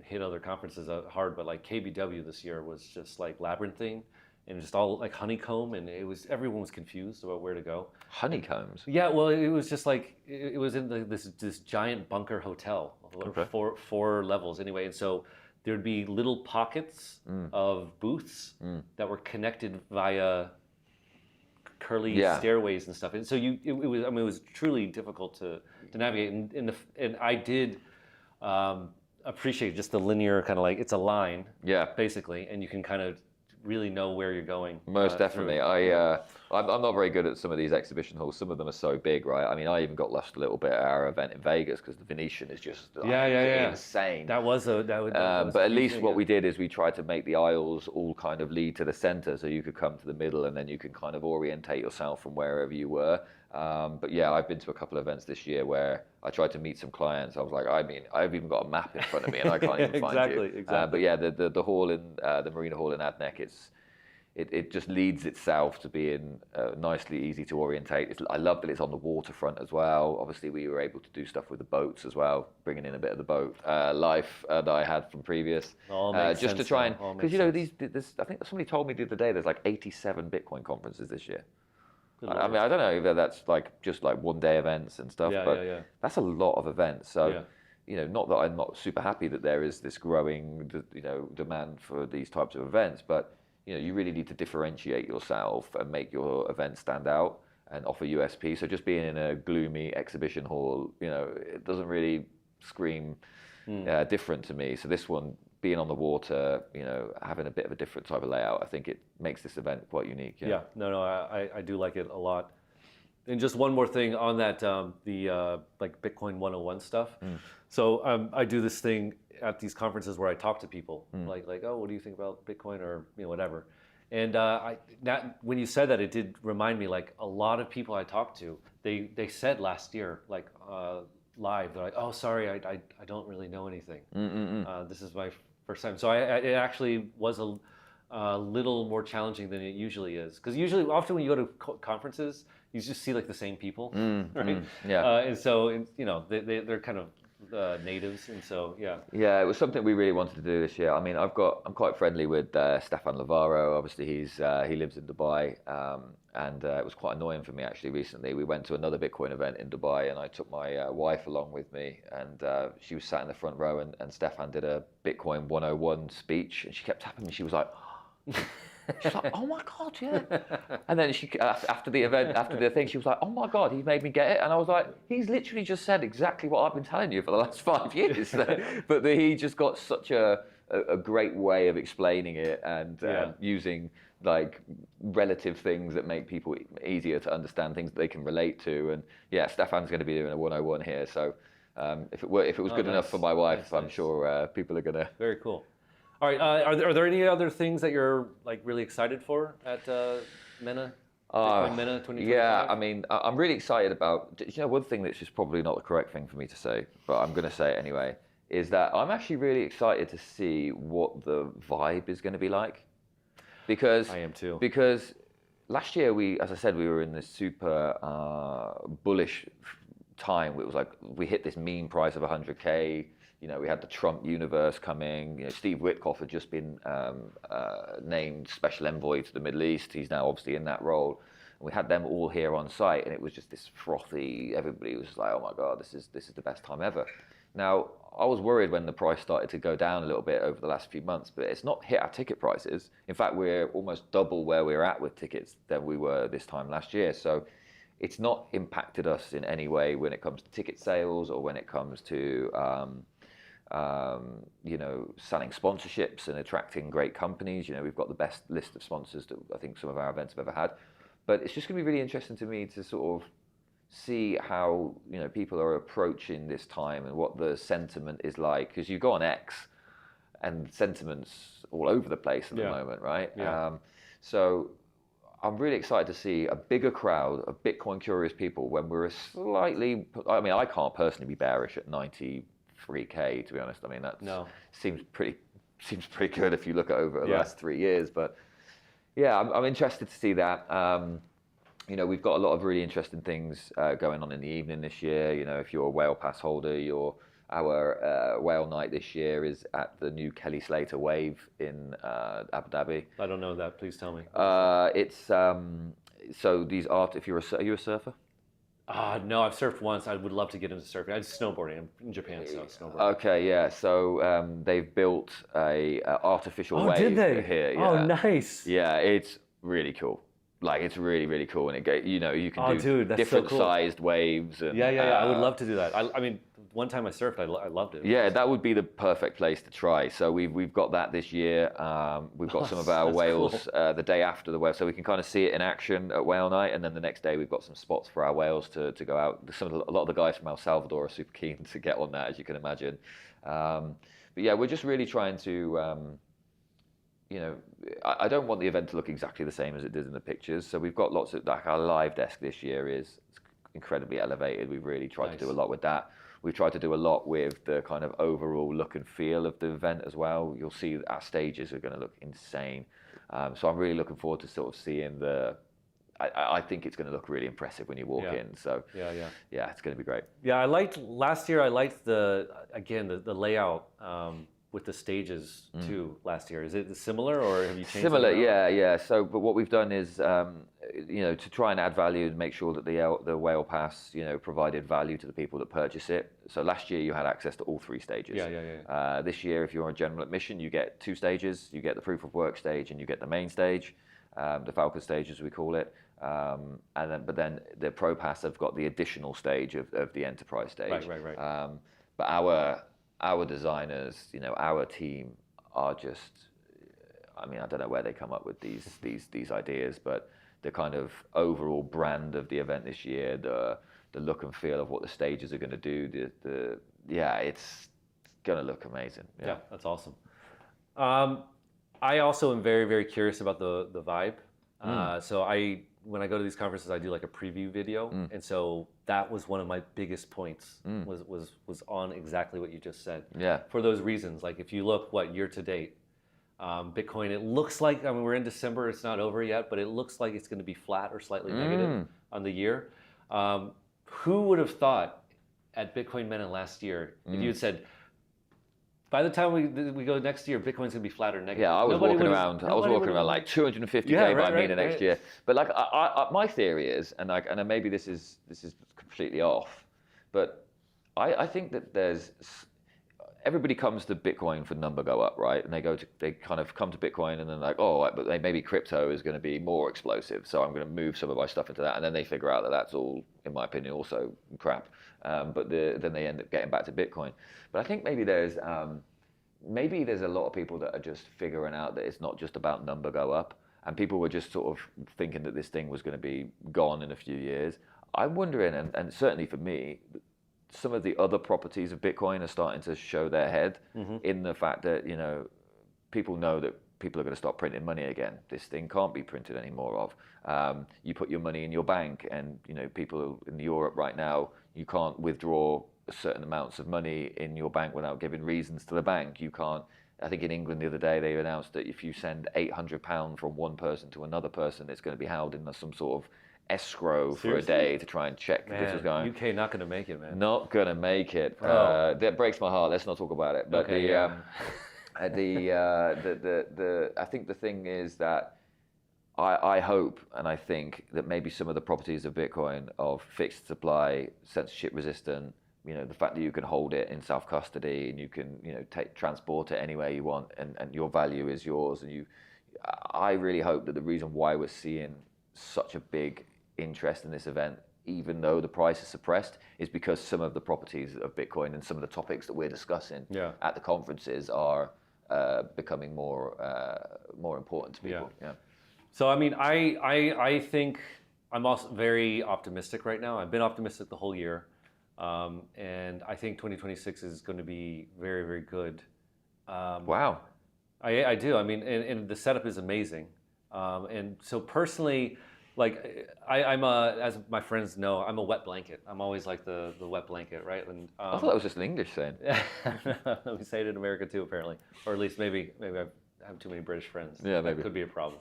hit other conferences hard, but like KBW this year was just like labyrinthine. and just all like honeycomb, and everyone was confused about where to go. Honeycombs. Yeah, well, it was just like it was in this giant bunker hotel, Okay. four levels anyway, and so there'd be little pockets of booths that were connected via curly Yeah. stairways and stuff, and so it was, I mean, it was truly difficult to navigate, and I did appreciate just the linear kind of like it's a line, Yeah. basically, and you can kind of really know where you're going. Most definitely. I'm not very good at some of these exhibition halls. Some of them are so big, right? I mean, I even got lost a little bit at our event in Vegas because the Venetian is just insane. That was But at least what we did is we tried to make the aisles all kind of lead to the center, so you could come to the middle and then you can kind of orientate yourself from wherever you were. But yeah, I've been to a couple of events this year where I tried to meet some clients. I was like, I mean, I've even got a map in front of me and I can't even find you. Exactly. But yeah, the hall in the Marina Hall in Adnec, it just leads itself to being nicely easy to orientate. I love that it's on the waterfront as well. Obviously, we were able to do stuff with the boats as well, bringing in a bit of the boat life that I had from previous. Just to try and, because you know, I think somebody told me the other day there's like 87 Bitcoin conferences this year. I mean, I don't know if that's like just like one day events and stuff, but that's a lot of events. So, you know, not that I'm not super happy that there is this growing, you know, demand for these types of events, but you know, you really need to differentiate yourself and make your event stand out and offer USP. So just being in a gloomy exhibition hall, you know, it doesn't really scream different to me. So this one, being on the water, you know, having a bit of a different type of layout, I think it makes this event quite unique. No, I do like it a lot. And just one more thing on that, the like Bitcoin 101 stuff. So I do this thing at these conferences where I talk to people, like, oh, what do you think about Bitcoin, or you know, whatever. And when you said that, it did remind me, like, a lot of people I talked to, they said last year, like live, they're like, oh, sorry, I don't really know anything. This is my first time. So it actually was a little more challenging than it usually is, because often when you go to conferences, you just see like the same people, right? And so you know, they're kind of natives, and so it was something we really wanted to do this year. I mean, I'm quite friendly with Stefan Lavaro. Obviously, he lives in Dubai, and it was quite annoying for me actually. Recently, we went to another Bitcoin event in Dubai, and I took my wife along with me, and she was sat in the front row, and Stefan did a Bitcoin 101 speech, and she kept tapping me. She was like, she's like, oh my God, yeah. And then she, after the event, after the thing, she was like, oh my God, he made me get it. And I was like, he's literally just said exactly what I've been telling you for the last 5 years. But he just got such a great way of explaining it, and using like relative things that make people easier to understand, things that they can relate to. And yeah, Stefan's going to be doing a 101 here. So if it was good enough for my wife, I'm sure people are going to. Very cool. All right, are there any other things that you're like really excited for at Mena? Bitcoin Mena 2025? Yeah, I mean, I'm really excited about, you know, one thing that's just probably not the correct thing for me to say, but I'm going to say it anyway, is that I'm actually really excited to see what the vibe is going to be like. Because I am too. Because last year, as I said, we were in this super bullish time. It was like we hit this mean price of 100K. You know, we had the Trump universe coming. You know, Steve Witkoff had just been named special envoy to the Middle East. He's now obviously in that role. And we had them all here on site, and it was just this frothy. Everybody was like, "Oh my God, this is the best time ever." Now, I was worried when the price started to go down a little bit over the last few months, but it's not hit our ticket prices. In fact, we're almost double where we're at with tickets than we were this time last year. So it's not impacted us in any way when it comes to ticket sales or when it comes to you know, selling sponsorships and attracting great companies. You know, we've got the best list of sponsors that I think some of our events have ever had. But it's just going to be really interesting to me to sort of see how, you know, people are approaching this time and what the sentiment is like. Because you go on X and sentiment's all over the place at the moment, right? So I'm really excited to see a bigger crowd of Bitcoin curious people when we're I mean, I can't personally be bearish at 93K, to be honest. I mean, that seems pretty good if you look at over the last 3 years. But yeah, I'm interested to see that. You know, we've got a lot of really interesting things going on in the evening this year. You know, if you're a Whale Pass holder, you're our whale night this year is at the new Kelly Slater Wave in Abu Dhabi. I don't know that. Please tell me. It's so these art. If you're are you a surfer? No, I've surfed once. I would love to get into surfing. I'm snowboarding. I'm in Japan, so snowboarding. Okay, yeah. So they've built a artificial wave did they? here. Yeah. Oh, nice. Yeah, it's really cool. Like it's really, really cool, and you can do dude, that's so different cool. sized waves. And, Yeah. I would love to do that. I mean, one time I surfed, I loved it. Yeah, that would be the perfect place to try. So we've got that this year. We've got some of our that's whales cool. the day after the whale, so we can kind of see it in action at whale night, and then the next day we've got some spots for our whales to go out. A lot of the guys from El Salvador are super keen to get on that, as you can imagine. But yeah, we're just really trying to. I don't want the event to look exactly the same as it did in the pictures. So we've got lots of, like, our live desk this year is incredibly elevated. We've really tried to do a lot with that. We've tried to do a lot with the kind of overall look and feel of the event as well. You'll see that our stages are going to look insane. So I'm really looking forward to sort of seeing I think it's going to look really impressive when you walk in. So Yeah. it's going to be great. Yeah, last year I liked the layout with the stages too last year. Is it similar, or have you changed Similar, it around? yeah. So, but what we've done is, to try and add value and make sure that the whale pass, provided value to the people that purchase it. So last year you had access to all 3 stages. Yeah. This year, if you're on general admission, you get 2 stages. You get the proof of work stage and you get the main stage, the Falcon stage as we call it. But then the Pro Pass have got the additional stage of the Enterprise stage. Right. But our designers, our team are just, I mean, I don't know where they come up with these ideas, but the kind of overall brand of the event this year, the look and feel of what the stages are going to do, it's going to look amazing. Yeah, that's awesome. I also am very, very curious about the vibe. So when I go to these conferences, I do like a preview video, and so that was one of my biggest points. Was on exactly what you just said. Yeah. For those reasons, like if you look year to date, Bitcoin, it looks like, I mean, we're in December, it's not over yet, but it looks like it's going to be flat or slightly negative on the year. Who would have thought at Bitcoin Mena last year if you had said, by the time we go next year, Bitcoin's gonna be flat or negative? Yeah, I was walking around like 250K by Mena next year. But like, my theory is, and maybe this is completely off, but I think that everybody comes to Bitcoin for number go up, right? And they kind of come to Bitcoin and then like, but maybe crypto is going to be more explosive, so I'm going to move some of my stuff into that, and then they figure out that that's all, in my opinion, also crap. But then they end up getting back to Bitcoin. But I think maybe there's a lot of people that are just figuring out that it's not just about number go up, and people were just sort of thinking that this thing was going to be gone in a few years. I'm wondering, and certainly for me, some of the other properties of Bitcoin are starting to show their head in the fact that, people know that people are going to start printing money again. This thing can't be printed anymore of. You put your money in your bank, and, people in Europe right now, you can't withdraw certain amounts of money in your bank without giving reasons to the bank. You can't. I think in England the other day they announced that if you send £800 from one person to another person, it's going to be held in some sort of escrow for a day to try and check if this is going. UK not going to make it, man. Not going to make it. That breaks my heart. Let's not talk about it. But I think the thing is that I hope and I think that maybe some of the properties of Bitcoin, of fixed supply, censorship resistant, the fact that you can hold it in self-custody and you can, transport it anywhere you want, and your value is yours. And I really hope that the reason why we're seeing such a big interest in this event, even though the price is suppressed, is because some of the properties of Bitcoin and some of the topics that we're discussing at the conferences are becoming more important to people. Yeah. So I mean, I think I'm also very optimistic right now. I've been optimistic the whole year. And I think 2026 is going to be very, very good. Wow. I do. I mean, and the setup is amazing. And so personally, like I'm as my friends know, I'm a wet blanket. I'm always like the wet blanket, right? And I thought that was just an English saying. We say it in America too, apparently, or at least maybe I have too many British friends. Yeah, maybe That could be a problem.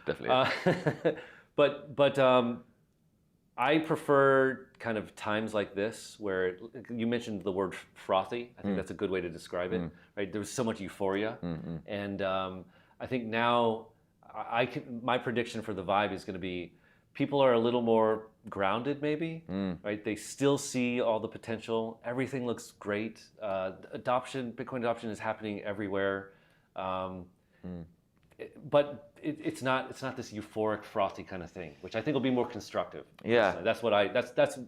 Definitely. But I prefer kind of times like this where you mentioned the word frothy. I think that's a good way to describe it. Right? There was so much euphoria, and I think now my prediction for the vibe is going to be people are a little more grounded, maybe. Right? They still see all the potential. Everything looks great. Bitcoin adoption is happening everywhere. But it's not this euphoric, frothy kind of thing, which I think will be more constructive. Yeah. Personally.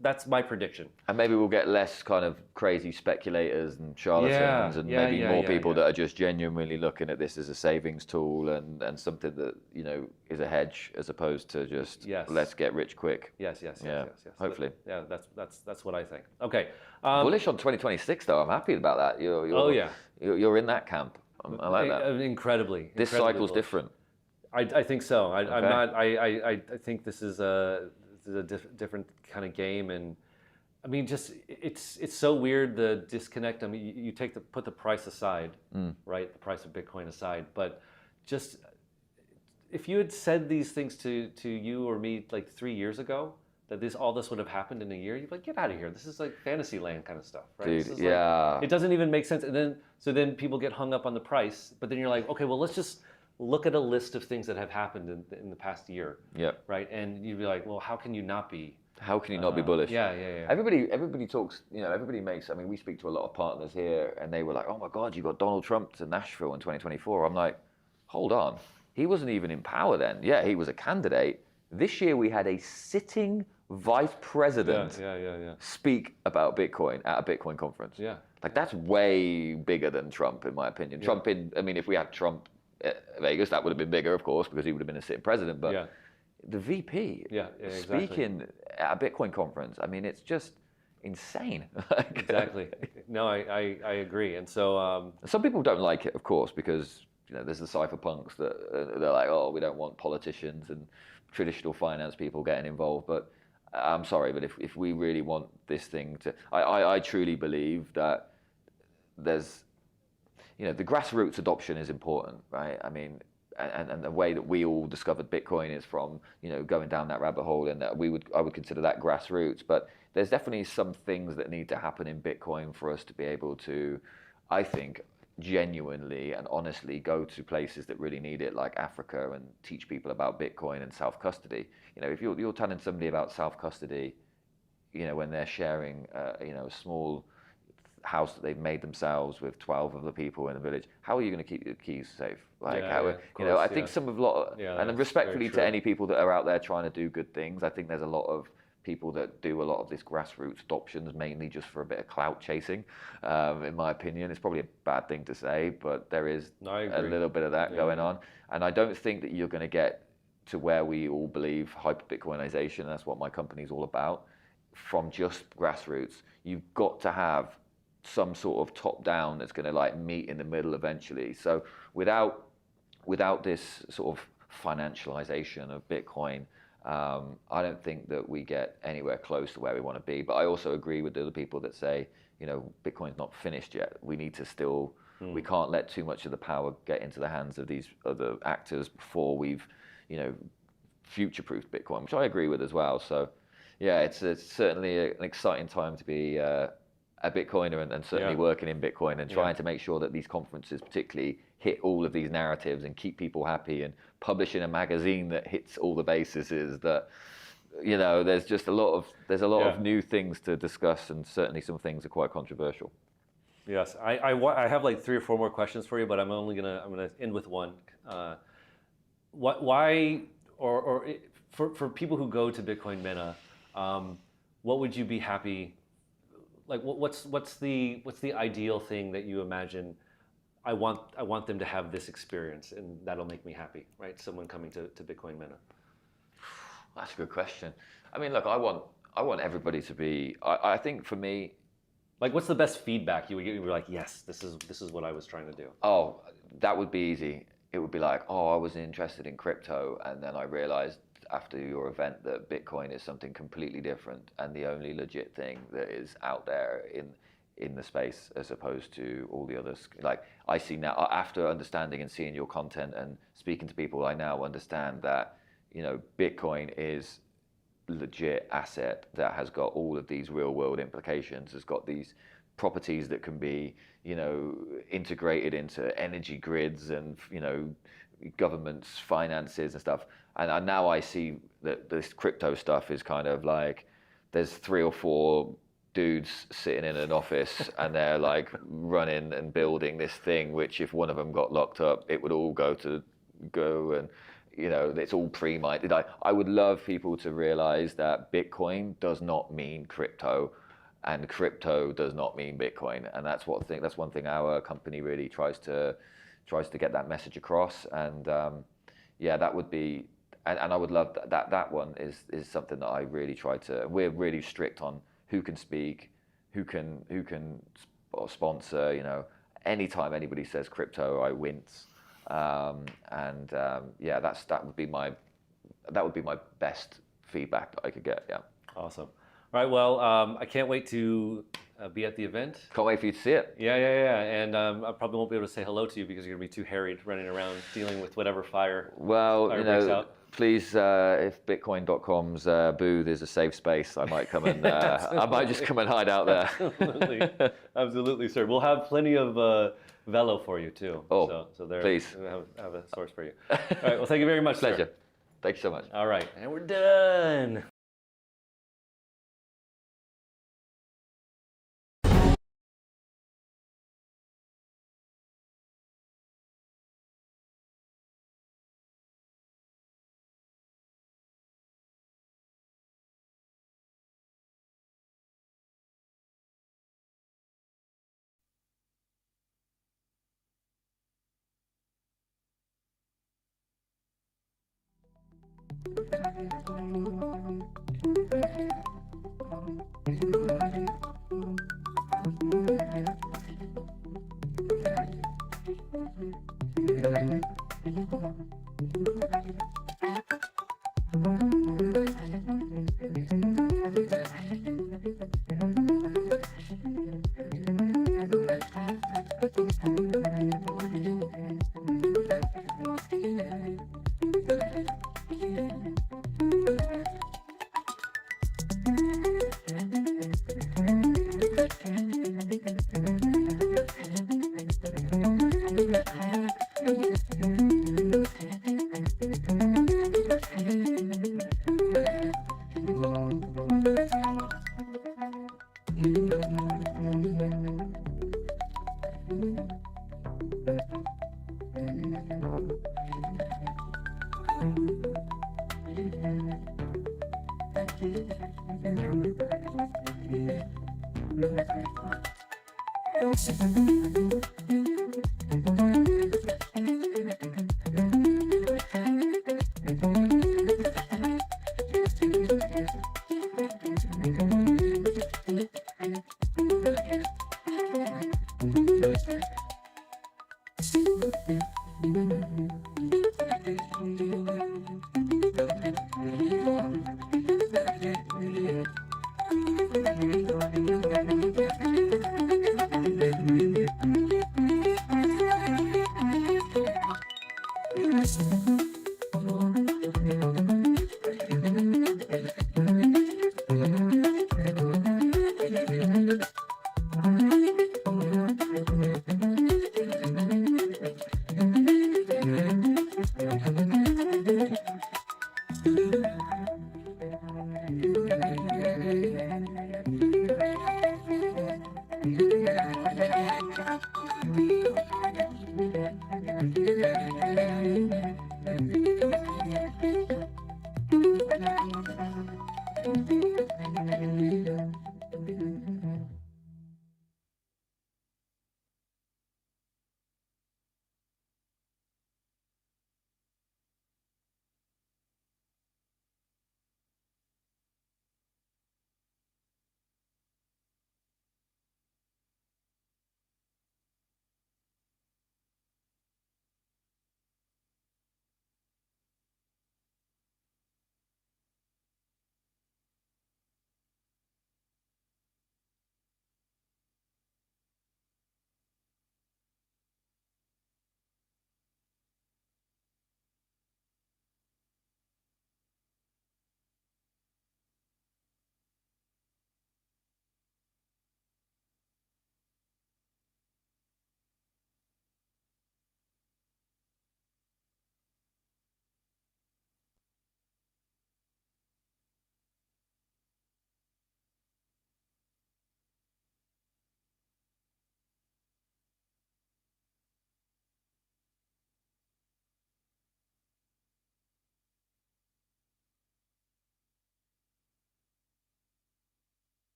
That's my prediction. And maybe we'll get less kind of crazy speculators and charlatans, and maybe more people that are just genuinely looking at this as a savings tool and something that, you know, is a hedge as opposed to just let's get rich quick. Yes. Hopefully. That's what I think. Okay. Bullish on 2026 though. I'm happy about that. You're in that camp. I like that. Incredibly. This cycle's bullish. different. I think so. I'm not. I think this is a different kind of game, and I mean, just it's so weird, the disconnect. I mean, you put the price aside, right? The price of Bitcoin aside, but just if you had said these things to you or me like 3 years ago, that all this would have happened in a year, you'd be like, get out of here. This is like fantasy land kind of stuff, right? Dude, yeah. Like, it doesn't even make sense. And then people get hung up on the price, but then you're like, okay, well, let's just look at a list of things that have happened in the past year. Yeah. Right. And you'd be like, well, how can you not be? How can you not be bullish? Yeah. Everybody talks, you know, everybody makes, I mean, we speak to a lot of partners here and they were like, oh my God, you got Donald Trump to Nashville in 2024. I'm like, hold on. He wasn't even in power then. Yeah, he was a candidate. This year we had a sitting vice president speak about Bitcoin at a Bitcoin conference. Yeah. Like that's way bigger than Trump, in my opinion. I mean, if we had Trump at Vegas, that would have been bigger, of course, because he would have been a sitting president. But the VP speaking at a Bitcoin conference, I mean, it's just insane. Exactly. No, I agree. And so some people don't like it, of course, because you know there's the cypherpunks that they're like, oh, we don't want politicians and traditional finance people getting involved. But I'm sorry, but if we really want this thing to, I truly believe that there's, you know, the grassroots adoption is important, right? I mean, and the way that we all discovered Bitcoin is from, you know, going down that rabbit hole, and that I would consider that grassroots. But there's definitely some things that need to happen in Bitcoin for us to be able to, I think, genuinely and honestly go to places that really need it, like Africa, and teach people about Bitcoin and self-custody. You know, if you're telling somebody about self-custody, you know, when they're sharing, you know, a small house that they've made themselves with 12 other people in the village, how are you going to keep your keys safe? Like, you know, I think and respectfully to any people that are out there trying to do good things, I think there's a lot of people that do a lot of this grassroots adoptions mainly just for a bit of clout chasing. In my opinion, it's probably a bad thing to say, but there is a little bit of that going on. And I don't think that you're going to get to where we all believe hyper-Bitcoinization, that's what my company's all about, from just grassroots. You've got to have some sort of top-down that's going to like meet in the middle eventually. So without this sort of financialization of Bitcoin, I don't think that we get anywhere close to where we want to be. But I also agree with the other people that say, you know, Bitcoin's not finished yet. We need to still, we can't let too much of the power get into the hands of these other actors before we've, you know, future-proofed Bitcoin, which I agree with as well. So yeah, it's certainly an exciting time to be a Bitcoiner and certainly working in Bitcoin and trying to make sure that these conferences particularly hit all of these narratives and keep people happy, and publishing a magazine that hits all the bases is that, you know, there's just a lot of new things to discuss, and certainly some things are quite controversial. Yes, I have like 3 or 4 more questions for you, but I'm gonna end with one. Why for people who go to Bitcoin Mena, what would you be happy? Like what's the ideal thing that you imagine? I want them to have this experience, and that'll make me happy, right? Someone coming to Bitcoin Mena. That's a good question. I mean, look, I want everybody to be. I think for me, like, what's the best feedback you would get? You were like, yes, this is what I was trying to do. Oh, that would be easy. It would be like, oh, I was interested in crypto, and then I realized after your event that Bitcoin is something completely different and the only legit thing that is out there in the space, as opposed to all the others. Like, I see now, after understanding and seeing your content and speaking to people, I now understand that, you know, Bitcoin is legit asset that has got all of these real world implications, has got these properties that can be, integrated into energy grids and, governments' finances and stuff. And now I see that this crypto stuff is kind of like there's 3 or 4 dudes sitting in an office and they're like running and building this thing, which if one of them got locked up, it would all go and it's all pre-mined. I would love people to realize that Bitcoin does not mean crypto, and crypto does not mean Bitcoin. And that's one thing our company really tries to get that message across. And that would be, and I would love that one is something that I really try to. We're really strict on who can speak, who can sponsor. Anytime anybody says crypto, I wince. That would be my best feedback that I could get. Yeah. Awesome. All right. Well, I can't wait to be at the event. Can't wait for you to see it. Yeah. And I probably won't be able to say hello to you because you're going to be too harried running around dealing with whatever fire. Well, breaks out. Please, if Bitcoin.com's booth is a safe space, I might come and I might just come and hide out there. Absolutely, sir. We'll have plenty of Velo for you too. Oh, so there, please have a source for you. All right. Well, thank you very much. Pleasure. Sir. Thank you so much. All right, and we're done.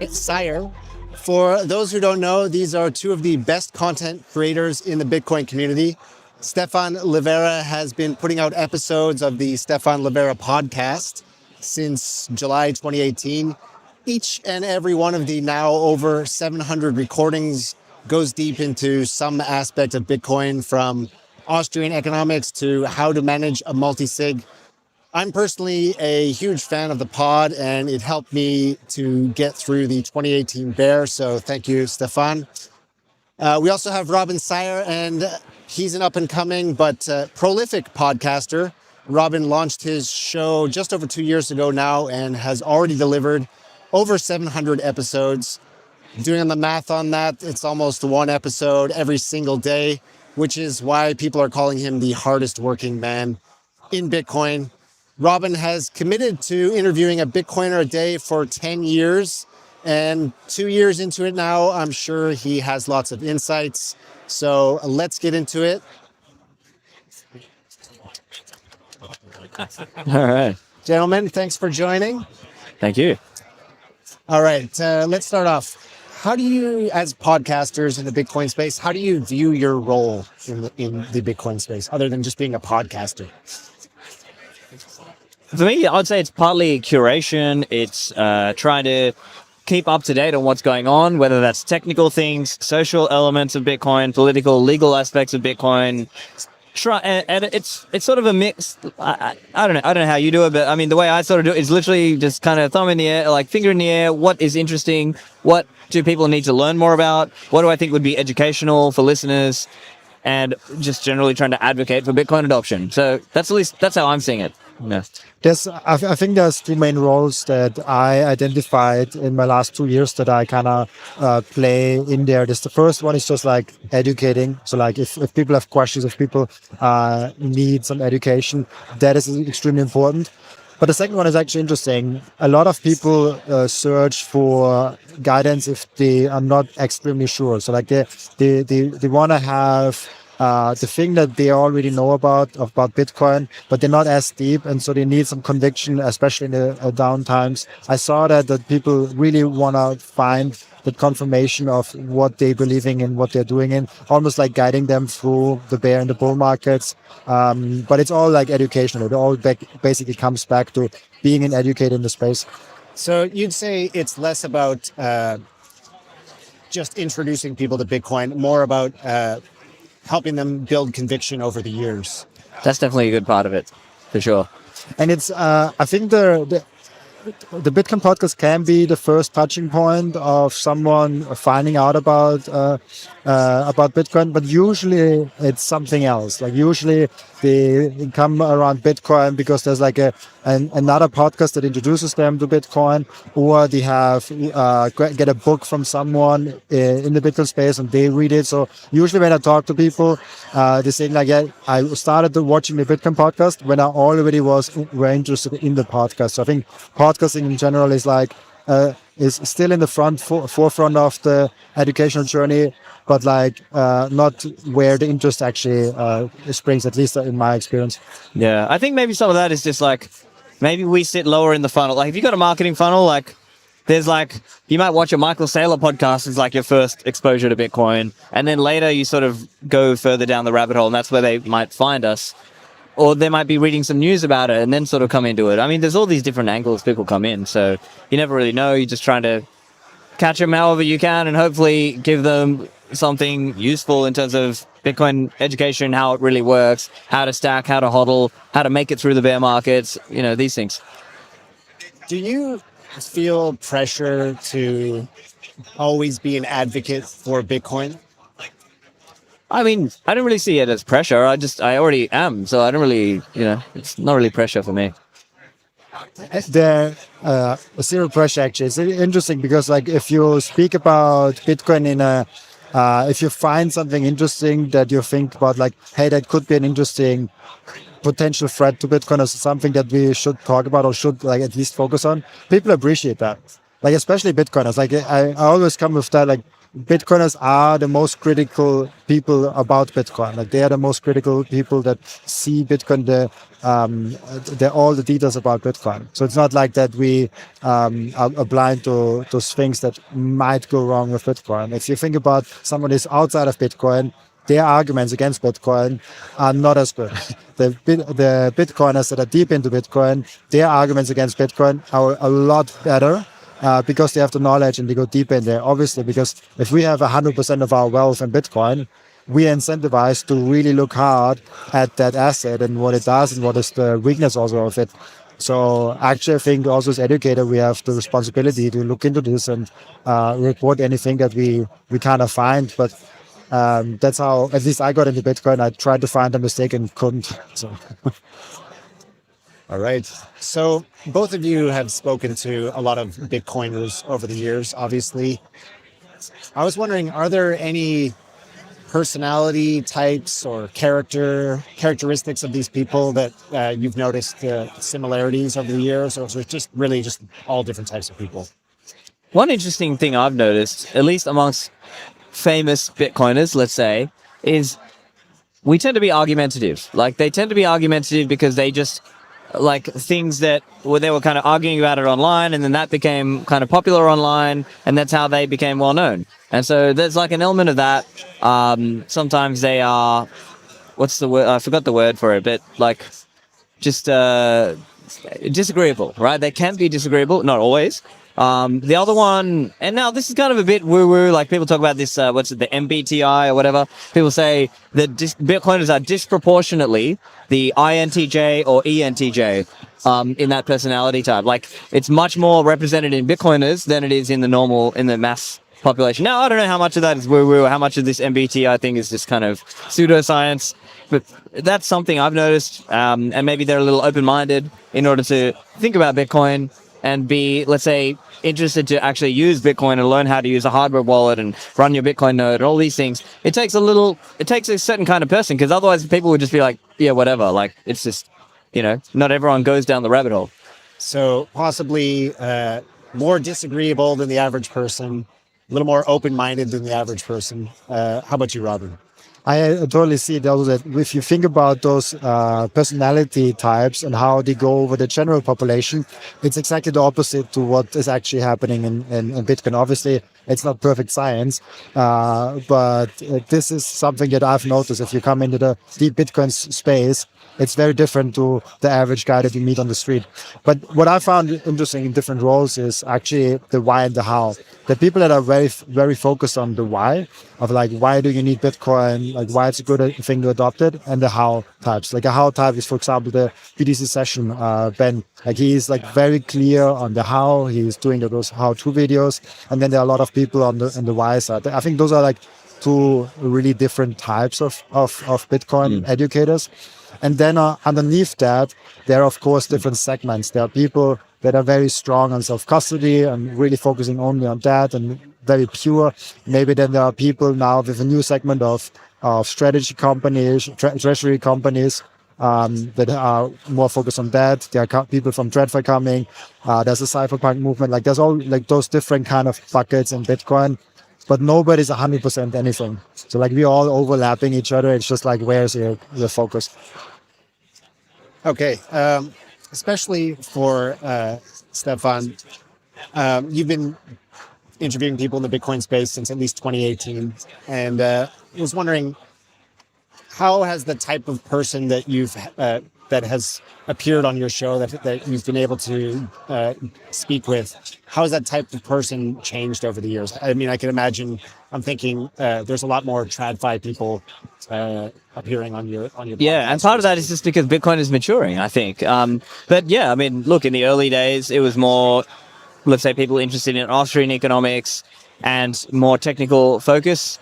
It's Sire. For those who don't know, these are two of the best content creators in the Bitcoin community. Stefan Livera has been putting out episodes of the Stefan Livera podcast since July 2018. Each and every one of the now over 700 recordings goes deep into some aspect of Bitcoin, from Austrian economics to how to manage a multi-sig. I'm personally a huge fan of the pod, and it helped me to get through the 2018 bear. So thank you, Stefan. We also have Robin Sire, and he's an up-and-coming but prolific podcaster. Robin launched his show just over 2 years ago now and has already delivered over 700 episodes. Doing the math on that, it's almost one episode every single day, which is why people are calling him the hardest working man in Bitcoin. Robin has committed to interviewing a Bitcoiner a day for 10 years. And 2 years into it now, I'm sure he has lots of insights. So let's get into it. All right. Gentlemen, thanks for joining. Thank you. All right, let's start off. How do you, as podcasters in the Bitcoin space, how do you view your role in the Bitcoin space, other than just being a podcaster? For me, I would say it's partly curation. It's trying to keep up to date on what's going on, whether that's technical things, social elements of Bitcoin, political, legal aspects of Bitcoin. And it's sort of a mix. I don't know how you do it, but I mean, the way I sort of do it is literally just kind of thumb in the air, like finger in the air. What is interesting? What do people need to learn more about? What do I think would be educational for listeners? And just generally trying to advocate for Bitcoin adoption. So that's how I'm seeing it. Yeah. I think there's two main roles that I identified in my last 2 years that I kind of play in there. The first one is just like educating. So like if people have questions, if people need some education, that is extremely important. But the second one is actually interesting. A lot of people search for guidance if they are not extremely sure. So like they want to have the thing that they already know about Bitcoin, but they're not as deep, and so they need some conviction, especially in the down times. I saw that people really want to find the confirmation of what they're believing in, what they're doing in, almost like guiding them through the bear and the bull markets. But it's all like educational. It all basically comes back to being an educator in the space. So you'd say it's less about just introducing people to Bitcoin, more about helping them build conviction over the years. That's definitely a good part of it, for sure. And it's I think the Bitcoin podcast can be the first touching point of someone finding out about Bitcoin, but usually it's something else. Like usually they come around Bitcoin because there's like another podcast that introduces them to Bitcoin, or they have get a book from someone in the Bitcoin space and they read it. So usually when I talk to people, they say like, yeah, I started watching the Bitcoin podcast when I already was very interested in the podcast. So I think podcasting in general is like is still in the forefront of the educational journey, but like not where the interest actually springs, at least in my experience. Yeah, I think maybe some of that is just like, maybe we sit lower in the funnel. Like if you've got a marketing funnel, like there's like, you might watch a Michael Saylor podcast as like your first exposure to Bitcoin. And then later you sort of go further down the rabbit hole, and that's where they might find us. Or they might be reading some news about it and then sort of come into it. I mean, there's all these different angles people come in. So you never really know. You're just trying to catch them however you can and hopefully give them something useful in terms of Bitcoin education, how it really works, how to stack, how to hodl, how to make it through the bear markets, you know, these things. Do you feel pressure to always be an advocate for Bitcoin? I mean, I don't really see it as pressure. I already am. So I don't really, it's not really pressure for me. The zero pressure actually is interesting because like if you speak about Bitcoin if you find something interesting that you think about like, hey, that could be an interesting potential threat to Bitcoin or something that we should talk about or should like at least focus on, people appreciate that. like especially Bitcoiners. Like I always come with that. Like Bitcoiners are the most critical people about Bitcoin. Like they are the most critical people that see Bitcoin, all the details about Bitcoin. So it's not like that we are blind to those things that might go wrong with Bitcoin. If you think about someone who's outside of Bitcoin, their arguments against Bitcoin are not as good. The Bitcoiners that are deep into Bitcoin, their arguments against Bitcoin are a lot better because they have the knowledge and they go deeper in there. Obviously, because if we have 100% of our wealth in Bitcoin, we are incentivized to really look hard at that asset and what it does and what is the weakness also of it. So actually, I think also as educator, we have the responsibility to look into this and report anything that we kind of find. But that's how, at least I got into Bitcoin. I tried to find a mistake and couldn't. So. All right. So both of you have spoken to a lot of Bitcoiners over the years, obviously. I was wondering, are there any personality types or characteristics of these people that you've noticed similarities over the years, or is it just really just all different types of people? One interesting thing I've noticed, at least amongst famous Bitcoiners, let's say, is we tend to be argumentative. Like they tend to be argumentative because they just like things that they were kind of arguing about it online, and then that became kind of popular online, and that's how they became well known. And so there's like an element of that. Sometimes they are, what's the word? I forgot the word for it, but like just disagreeable, right? They can be disagreeable, not always. The other one, and now this is kind of a bit woo-woo, like people talk about this, the MBTI or whatever. People say that Bitcoiners are disproportionately the INTJ or ENTJ in that personality type. Like it's much more represented in Bitcoiners than it is in the mass population. Now, I don't know how much of that is woo-woo or how much of this MBTI thing is just kind of pseudoscience, but that's something I've noticed. And maybe they're a little open-minded in order to think about Bitcoin and be, let's say, interested to actually use Bitcoin and learn how to use a hardware wallet and run your Bitcoin node and all these things. It takes a certain kind of person, because otherwise people would just be like, yeah, whatever. Like it's just, not everyone goes down the rabbit hole. So possibly more disagreeable than the average person, a little more open-minded than the average person. How about you, Robin? I totally see that if you think about those personality types and how they go over the general population, it's exactly the opposite to what is actually happening in Bitcoin. Obviously, it's not perfect science, but this is something that I've noticed. If you come into the deep Bitcoin space, it's very different to the average guy that you meet on the street. But what I found interesting in different roles is actually the why and the how. The people that are very, very focused on the why, of like, why do you need Bitcoin? Like, why it's a good thing to adopt it, and the how types. Like a how type is, for example, the BTC session, Ben. Like he is like very clear on the how. He's doing those how-to videos, and then there are a lot of people on the why side. I think those are like two really different types of Bitcoin educators. And then underneath that, there are, of course, different segments. There are people that are very strong on self-custody and really focusing only on that and very pure. Maybe then there are people now with a new segment of strategy companies, treasury companies that are more focused on that. There are people from TradFi coming. There's a cypherpunk movement. Like there's all like those different kind of buckets in Bitcoin. But nobody's 100% anything. So like we're all overlapping each other. It's just like, where's your focus? Okay. Especially for Stefan, you've been interviewing people in the Bitcoin space since at least 2018. And I was wondering, how has the type of person that that has appeared on your show that you've been able to speak with, how has that type of person changed over the years? I mean, I can imagine, I'm thinking there's a lot more TradFi people appearing on your Yeah, and part of that is just because Bitcoin is maturing, I think. But yeah, I mean, look, in the early days, it was more, let's say, people interested in Austrian economics and more technical focus.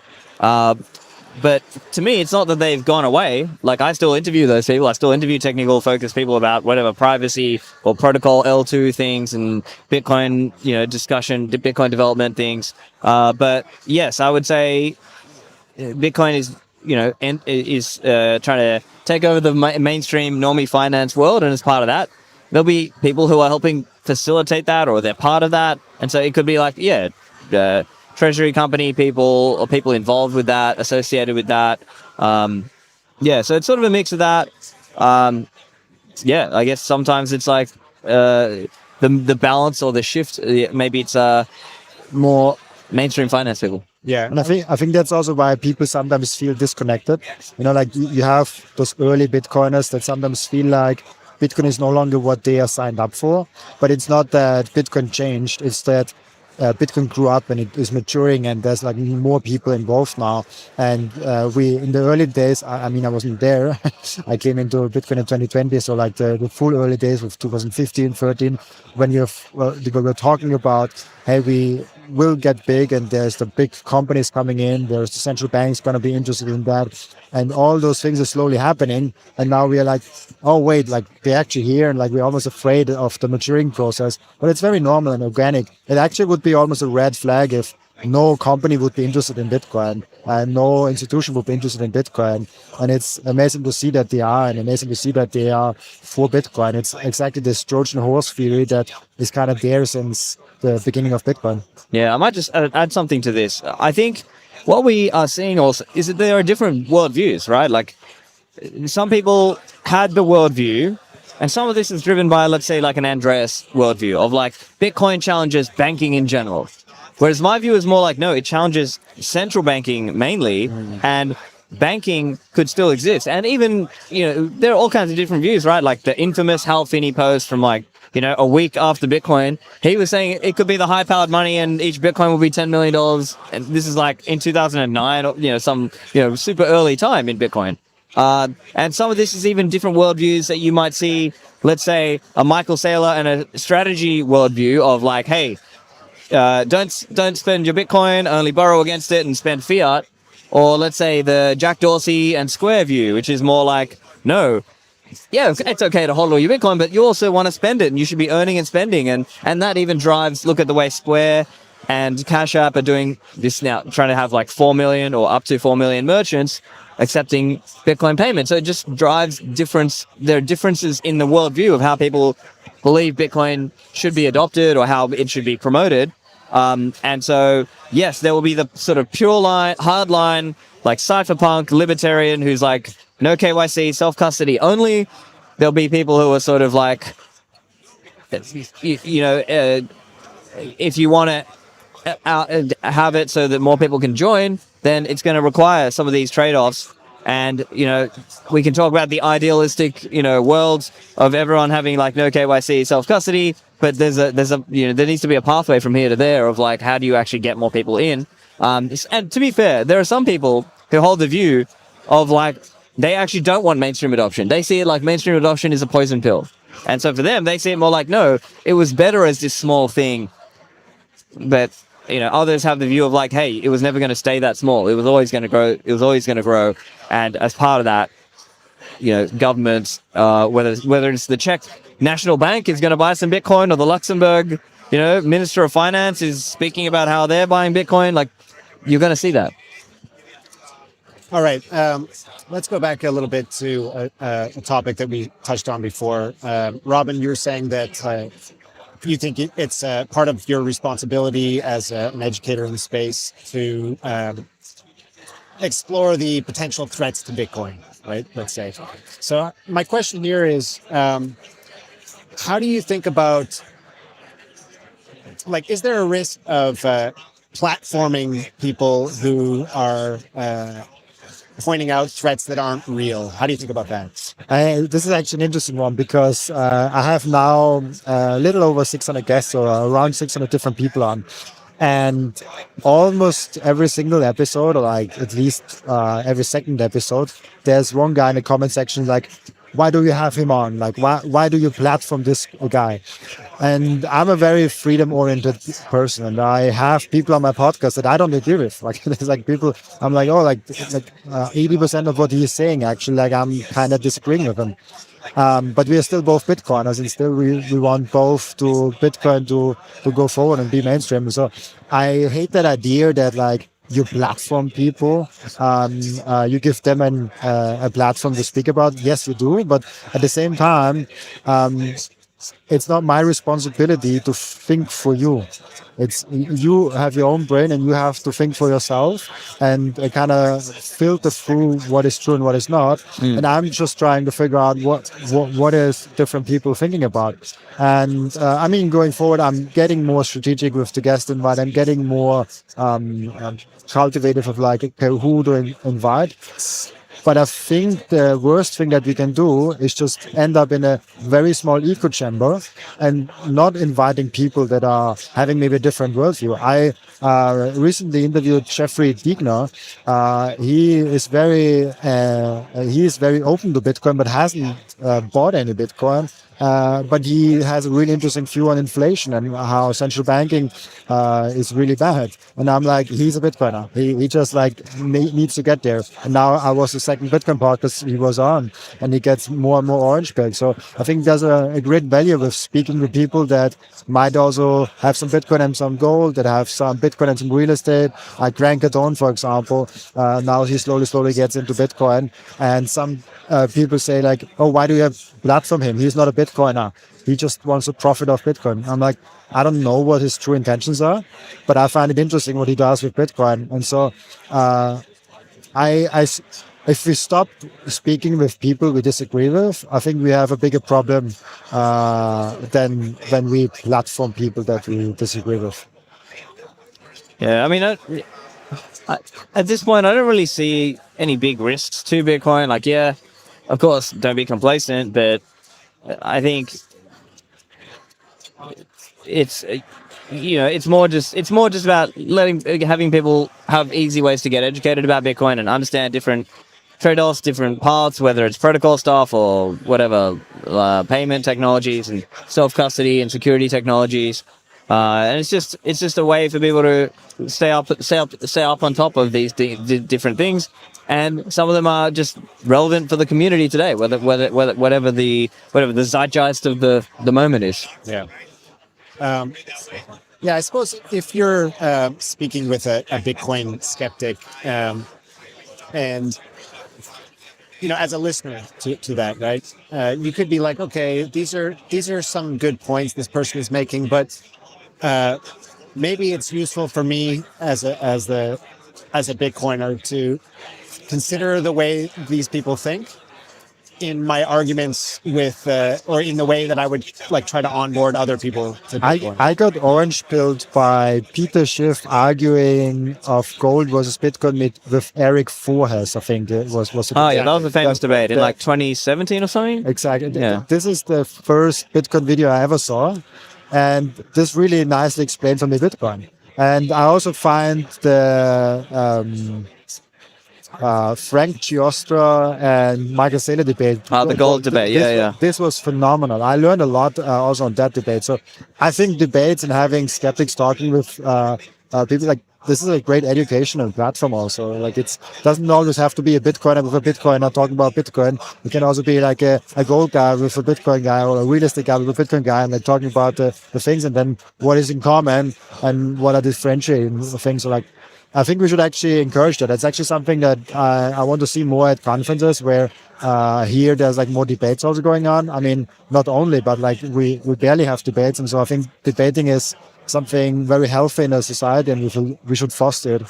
But to me, it's not that they've gone away. Like, I still interview those people. I still interview technical focused people about whatever privacy or protocol L2 things and Bitcoin, discussion, Bitcoin development things. But yes, I would say Bitcoin is, trying to take over the mainstream normie finance world. And as part of that, there'll be people who are helping facilitate that, or they're part of that. And so it could be like, treasury company people or people involved with that, associated with that. So it's sort of a mix of that. I guess sometimes it's like the balance or the shift. Maybe it's more mainstream finance people. Yeah, and I think that's also why people sometimes feel disconnected. Like you have those early Bitcoiners that sometimes feel like Bitcoin is no longer what they are signed up for. But it's not that Bitcoin changed; it's that Bitcoin grew up and it is maturing, and there's like more people involved now. And we in the early days, I mean, I wasn't there. I came into Bitcoin in 2020, so like the full early days of 2015, 13, when we were talking about, hey, we will get big, and there's the big companies coming in. There's the central banks going to be interested in that, and all those things are slowly happening. And now we are like, oh wait, like they're actually here, and like we're almost afraid of the maturing process. But it's very normal and organic. It actually would be almost a red flag if no company would be interested in Bitcoin and no institution would be interested in Bitcoin. And it's amazing to see that they are, and amazing to see that they are for Bitcoin. It's exactly this Trojan horse theory that is kind of there since the beginning of Bitcoin. Yeah, I might just add something to this. I think what we are seeing also is that there are different worldviews, right? Like some people had the worldview, and some of this is driven by, let's say, like an Andreas worldview of like Bitcoin challenges banking in general. Whereas my view is more like, no, it challenges central banking mainly, and banking could still exist. And even, there are all kinds of different views, right? Like the infamous Hal Finney post from like, a week after Bitcoin, he was saying it could be the high-powered money and each Bitcoin will be $10 million. And this is like in 2009, some, super early time in Bitcoin. And some of this is even different worldviews that you might see, let's say, a Michael Saylor and a strategy worldview of like, hey, don't spend your Bitcoin, only borrow against it and spend fiat. Or let's say the Jack Dorsey and Square view, which is more like, no, yeah, it's okay to hold all your Bitcoin, but you also want to spend it, and you should be earning and spending. And that even drives, look at the way Square and Cash App are doing this now, trying to have like 4 million or up to 4 million merchants accepting Bitcoin payments. So it just drives there are differences in the worldview of how people believe Bitcoin should be adopted or how it should be promoted. And so, yes, there will be the sort of pure line, hard line, like cypherpunk, libertarian, who's like, no KYC, self-custody only. There'll be people who are sort of like, if you want to have it so that more people can join, then it's going to require some of these trade-offs. And, we can talk about the idealistic, world of everyone having like no KYC, self-custody, but there needs to be a pathway from here to there of like, how do you actually get more people in? And to be fair, there are some people who hold the view of like, they actually don't want mainstream adoption. They see it like mainstream adoption is a poison pill. And so for them, they see it more like, no, it was better as this small thing. But, others have the view of like, hey, it was never going to stay that small. It was always going to grow. It was always going to grow. And as part of that, governments, whether it's the Czech National Bank is going to buy some Bitcoin, or the Luxembourg, Minister of Finance is speaking about how they're buying Bitcoin, like you're going to see that. All right. Let's go back a little bit to a topic that we touched on before. Robin, you were saying that you think it's part of your responsibility as an educator in the space to explore the potential threats to Bitcoin, right? Let's say. So my question here is, how do you think about, like, is there a risk of platforming people who are pointing out threats that aren't real? How do you think about that? This is actually an interesting one because I have now a little over 600 guests, or around 600 different people on. And almost every single episode, or like at least every second episode, there's one guy in the comment section like, why do you have him on? Like, why do you platform this guy? And I'm a very freedom-oriented person, and I have people on my podcast that I don't agree with. Like, there's like people, I'm like, oh, like 80% of what he's saying, actually, like I'm kind of disagreeing with him. But we are still both Bitcoiners, and still we want both to Bitcoin to go forward and be mainstream. So I hate that idea that like you platform people, you give them a platform to speak about. Yes, you do, but at the same time, it's not my responsibility to think for you. It's you have your own brain and you have to think for yourself and kind of filter through what is true and what is not. And I'm just trying to figure out what is different people thinking about. And I mean, going forward, I'm getting more strategic with the guest invite. I'm getting more cultivative of like, okay, who do I invite? But I think the worst thing that we can do is just end up in a very small echo chamber and not inviting people that are having maybe a different worldview. I recently interviewed Jeffrey Diegner. He is very open to Bitcoin, but hasn't bought any Bitcoin. But he has a really interesting view on inflation and how central banking is really bad. And I'm like, he's a Bitcoiner. He just like needs to get there. And now I was the second Bitcoin podcast he was on, and he gets more and more orange pill. So I think there's a great value with speaking to people that might also have some Bitcoin and some gold, that have some Bitcoin and some real estate. Like Grant Cardone, for example, now he slowly gets into Bitcoin. And some people say like, oh, why do you have blood from him? He's not a Bitcoiner. He just wants to profit off Bitcoin. I'm like, I don't know what his true intentions are, but I find it interesting what he does with Bitcoin. And so if we stop speaking with people we disagree with, I think we have a bigger problem than when we platform people that we disagree with. Yeah, I mean, at this point, I don't really see any big risks to Bitcoin. Like, yeah, of course, don't be complacent, but I think it's it's more just about having people have easy ways to get educated about Bitcoin and understand different trade-offs, different paths, whether it's protocol stuff or whatever, payment technologies and self-custody and security technologies. And it's just a way for people to stay up on top of these different things, and some of them are just relevant for the community today, whatever the zeitgeist of the moment is. Yeah. Yeah, I suppose if you're speaking with a Bitcoin skeptic, and as a listener to that, right, you could be like, okay, these are some good points this person is making, but maybe it's useful for me as a Bitcoiner to consider the way these people think in my arguments with, or in the way that I would like try to onboard other people to Bitcoin. I got orange pilled by Peter Schiff arguing of gold versus Bitcoin with Eric Forhes, I think it was. Oh yeah, that was a famous debate in like 2017 or something. Exactly. Yeah. This is the first Bitcoin video I ever saw, and this really nicely explained for me Bitcoin. And I also find the Frank Giostra and Michael Saylor debate. The gold debate, yeah. This was phenomenal. I learned a lot also on that debate. So I think debates and having skeptics talking with people, like, this is a great educational platform also. Like, it doesn't always have to be a Bitcoiner with a Bitcoiner talking about Bitcoin. It can also be like a gold guy with a Bitcoin guy, or a real estate guy with a Bitcoin guy, and they're talking about the things, and then what is in common and what are differentiating things. So, like, I think we should actually encourage that. It's actually something that I want to see more at conferences, where here there's like more debates also going on. I mean, not only, but like we barely have debates. And so I think debating is something very healthy in a society, and we should foster it.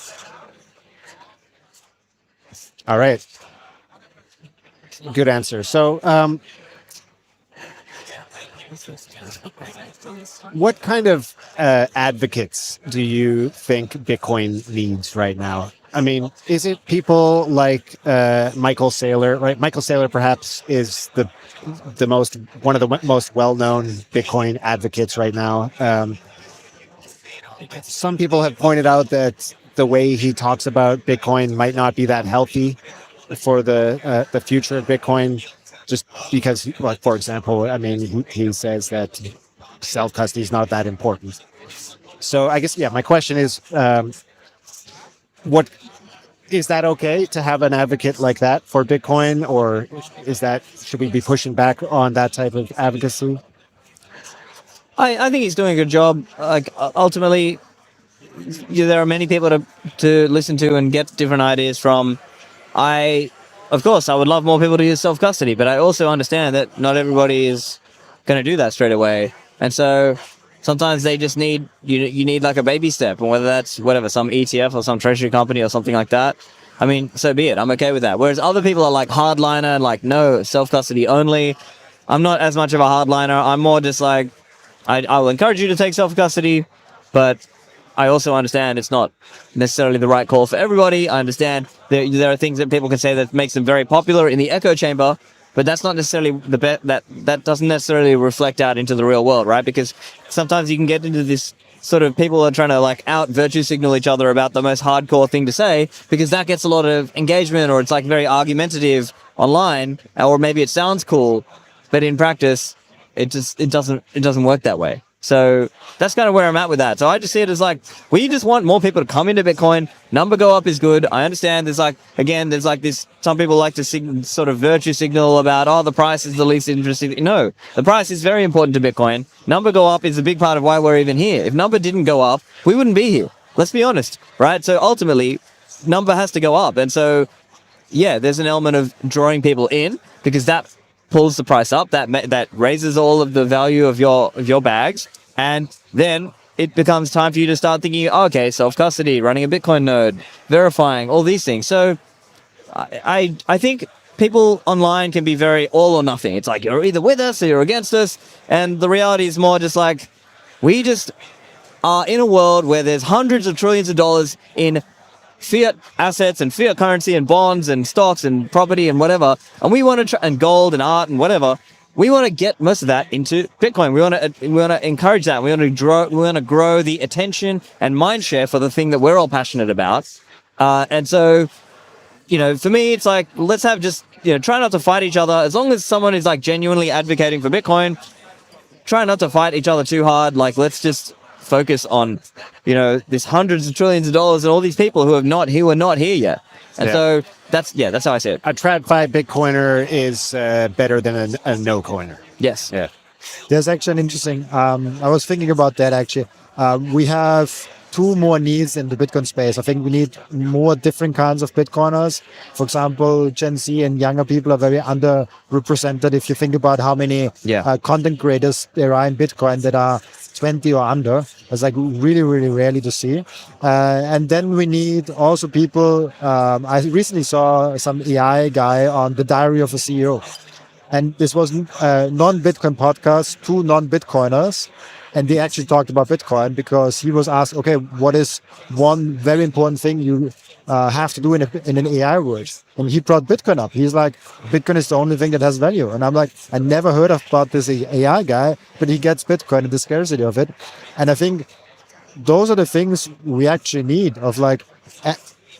All right. Good answer. So, what kind of advocates do you think Bitcoin needs right now? I mean, is it people like Michael Saylor? Right, Michael Saylor perhaps is one of the most well-known Bitcoin advocates right now. Some people have pointed out that the way he talks about Bitcoin might not be that healthy for the future of Bitcoin. Just because, like, for example, I mean, he says that self-custody is not that important. So I guess, yeah, my question is, what is that okay to have an advocate like that for Bitcoin, or should we be pushing back on that type of advocacy? I think he's doing a good job. Like, ultimately, there are many people to listen to and get different ideas from. Of course, I would love more people to use self-custody, but I also understand that not everybody is going to do that straight away. And so sometimes they just need, you need like a baby step, and whether that's whatever, some ETF or some treasury company or something like that. I mean, so be it. I'm okay with that. Whereas other people are like hardliner and like, no, self-custody only. I'm not as much of a hardliner. I'm more just like, I will encourage you to take self-custody, but I also understand it's not necessarily the right call for everybody. I understand there are things that people can say that makes them very popular in the echo chamber, but that's not necessarily the that doesn't necessarily reflect out into the real world, right? Because sometimes you can get into this sort of people are trying to like out virtue signal each other about the most hardcore thing to say, because that gets a lot of engagement, or it's like very argumentative online, or maybe it sounds cool, but in practice it doesn't work that way. So that's kind of where I'm at with that. So I just see it as like, we just want more people to come into Bitcoin. Number go up is good. I understand there's like, again, there's like this, some people like to sort of virtue signal about, oh, the price is the least interesting. No, the price is very important to Bitcoin. Number go up is a big part of why we're even here. If number didn't go up, we wouldn't be here. Let's be honest, right? So ultimately, number has to go up. And so, yeah, there's an element of drawing people in, because that pulls the price up, that raises all of the value of your bags, and then it becomes time for you to start thinking, oh, okay, self-custody, running a Bitcoin node, verifying, all these things. So I think people online can be very all or nothing. It's like, you're either with us or you're against us, and the reality is more just like, we just are in a world where there's hundreds of trillions of dollars in fiat assets and fiat currency and bonds and stocks and property and whatever, and we want to and gold and art and whatever. We want to get most of that into Bitcoin. We want to encourage that. We want to grow the attention and mind share for the thing that we're all passionate about. And so, for me, it's like, let's have just try not to fight each other. As long as someone is like genuinely advocating for Bitcoin, try not to fight each other too hard. Like, let's just focus on, this hundreds of trillions of dollars and all these people who are not here yet. And so that's how I see it. A TradFi Bitcoiner is better than a no coiner. Yes. Yeah. There's actually an interesting, I was thinking about that actually. We have two more needs in the Bitcoin space. I think we need more different kinds of Bitcoiners. For example, Gen Z and younger people are very underrepresented. If you think about how many content creators there are in Bitcoin that are 20 or under, it's like really, really rarely to see. And then we need also people, I recently saw some AI guy on the Diary of a CEO. And this was a non-Bitcoin podcast, two non-Bitcoiners. And they actually talked about Bitcoin, because he was asked, okay, what is one very important thing you have to do in an AI world? And he brought Bitcoin up. He's like, Bitcoin is the only thing that has value. And I'm like, I never heard about this AI guy, but he gets Bitcoin and the scarcity of it. And I think those are the things we actually need, of like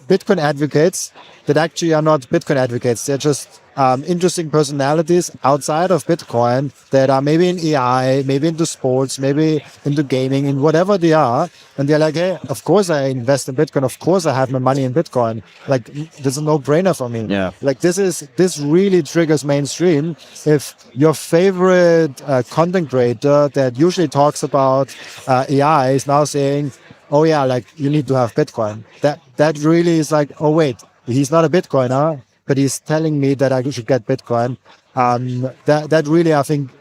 Bitcoin advocates that actually are not Bitcoin advocates. They're just interesting personalities outside of Bitcoin that are maybe in AI, maybe into sports, maybe into gaming, in whatever they are. And they're like, hey, of course I invest in Bitcoin. Of course I have my money in Bitcoin. Like, this is a no-brainer for me. Yeah. Like, this really triggers mainstream. If your favorite content creator that usually talks about AI is now saying, oh yeah, like, you need to have Bitcoin. That really is like, oh wait, he's not a Bitcoiner, but he's telling me that I should get Bitcoin. That really, I think,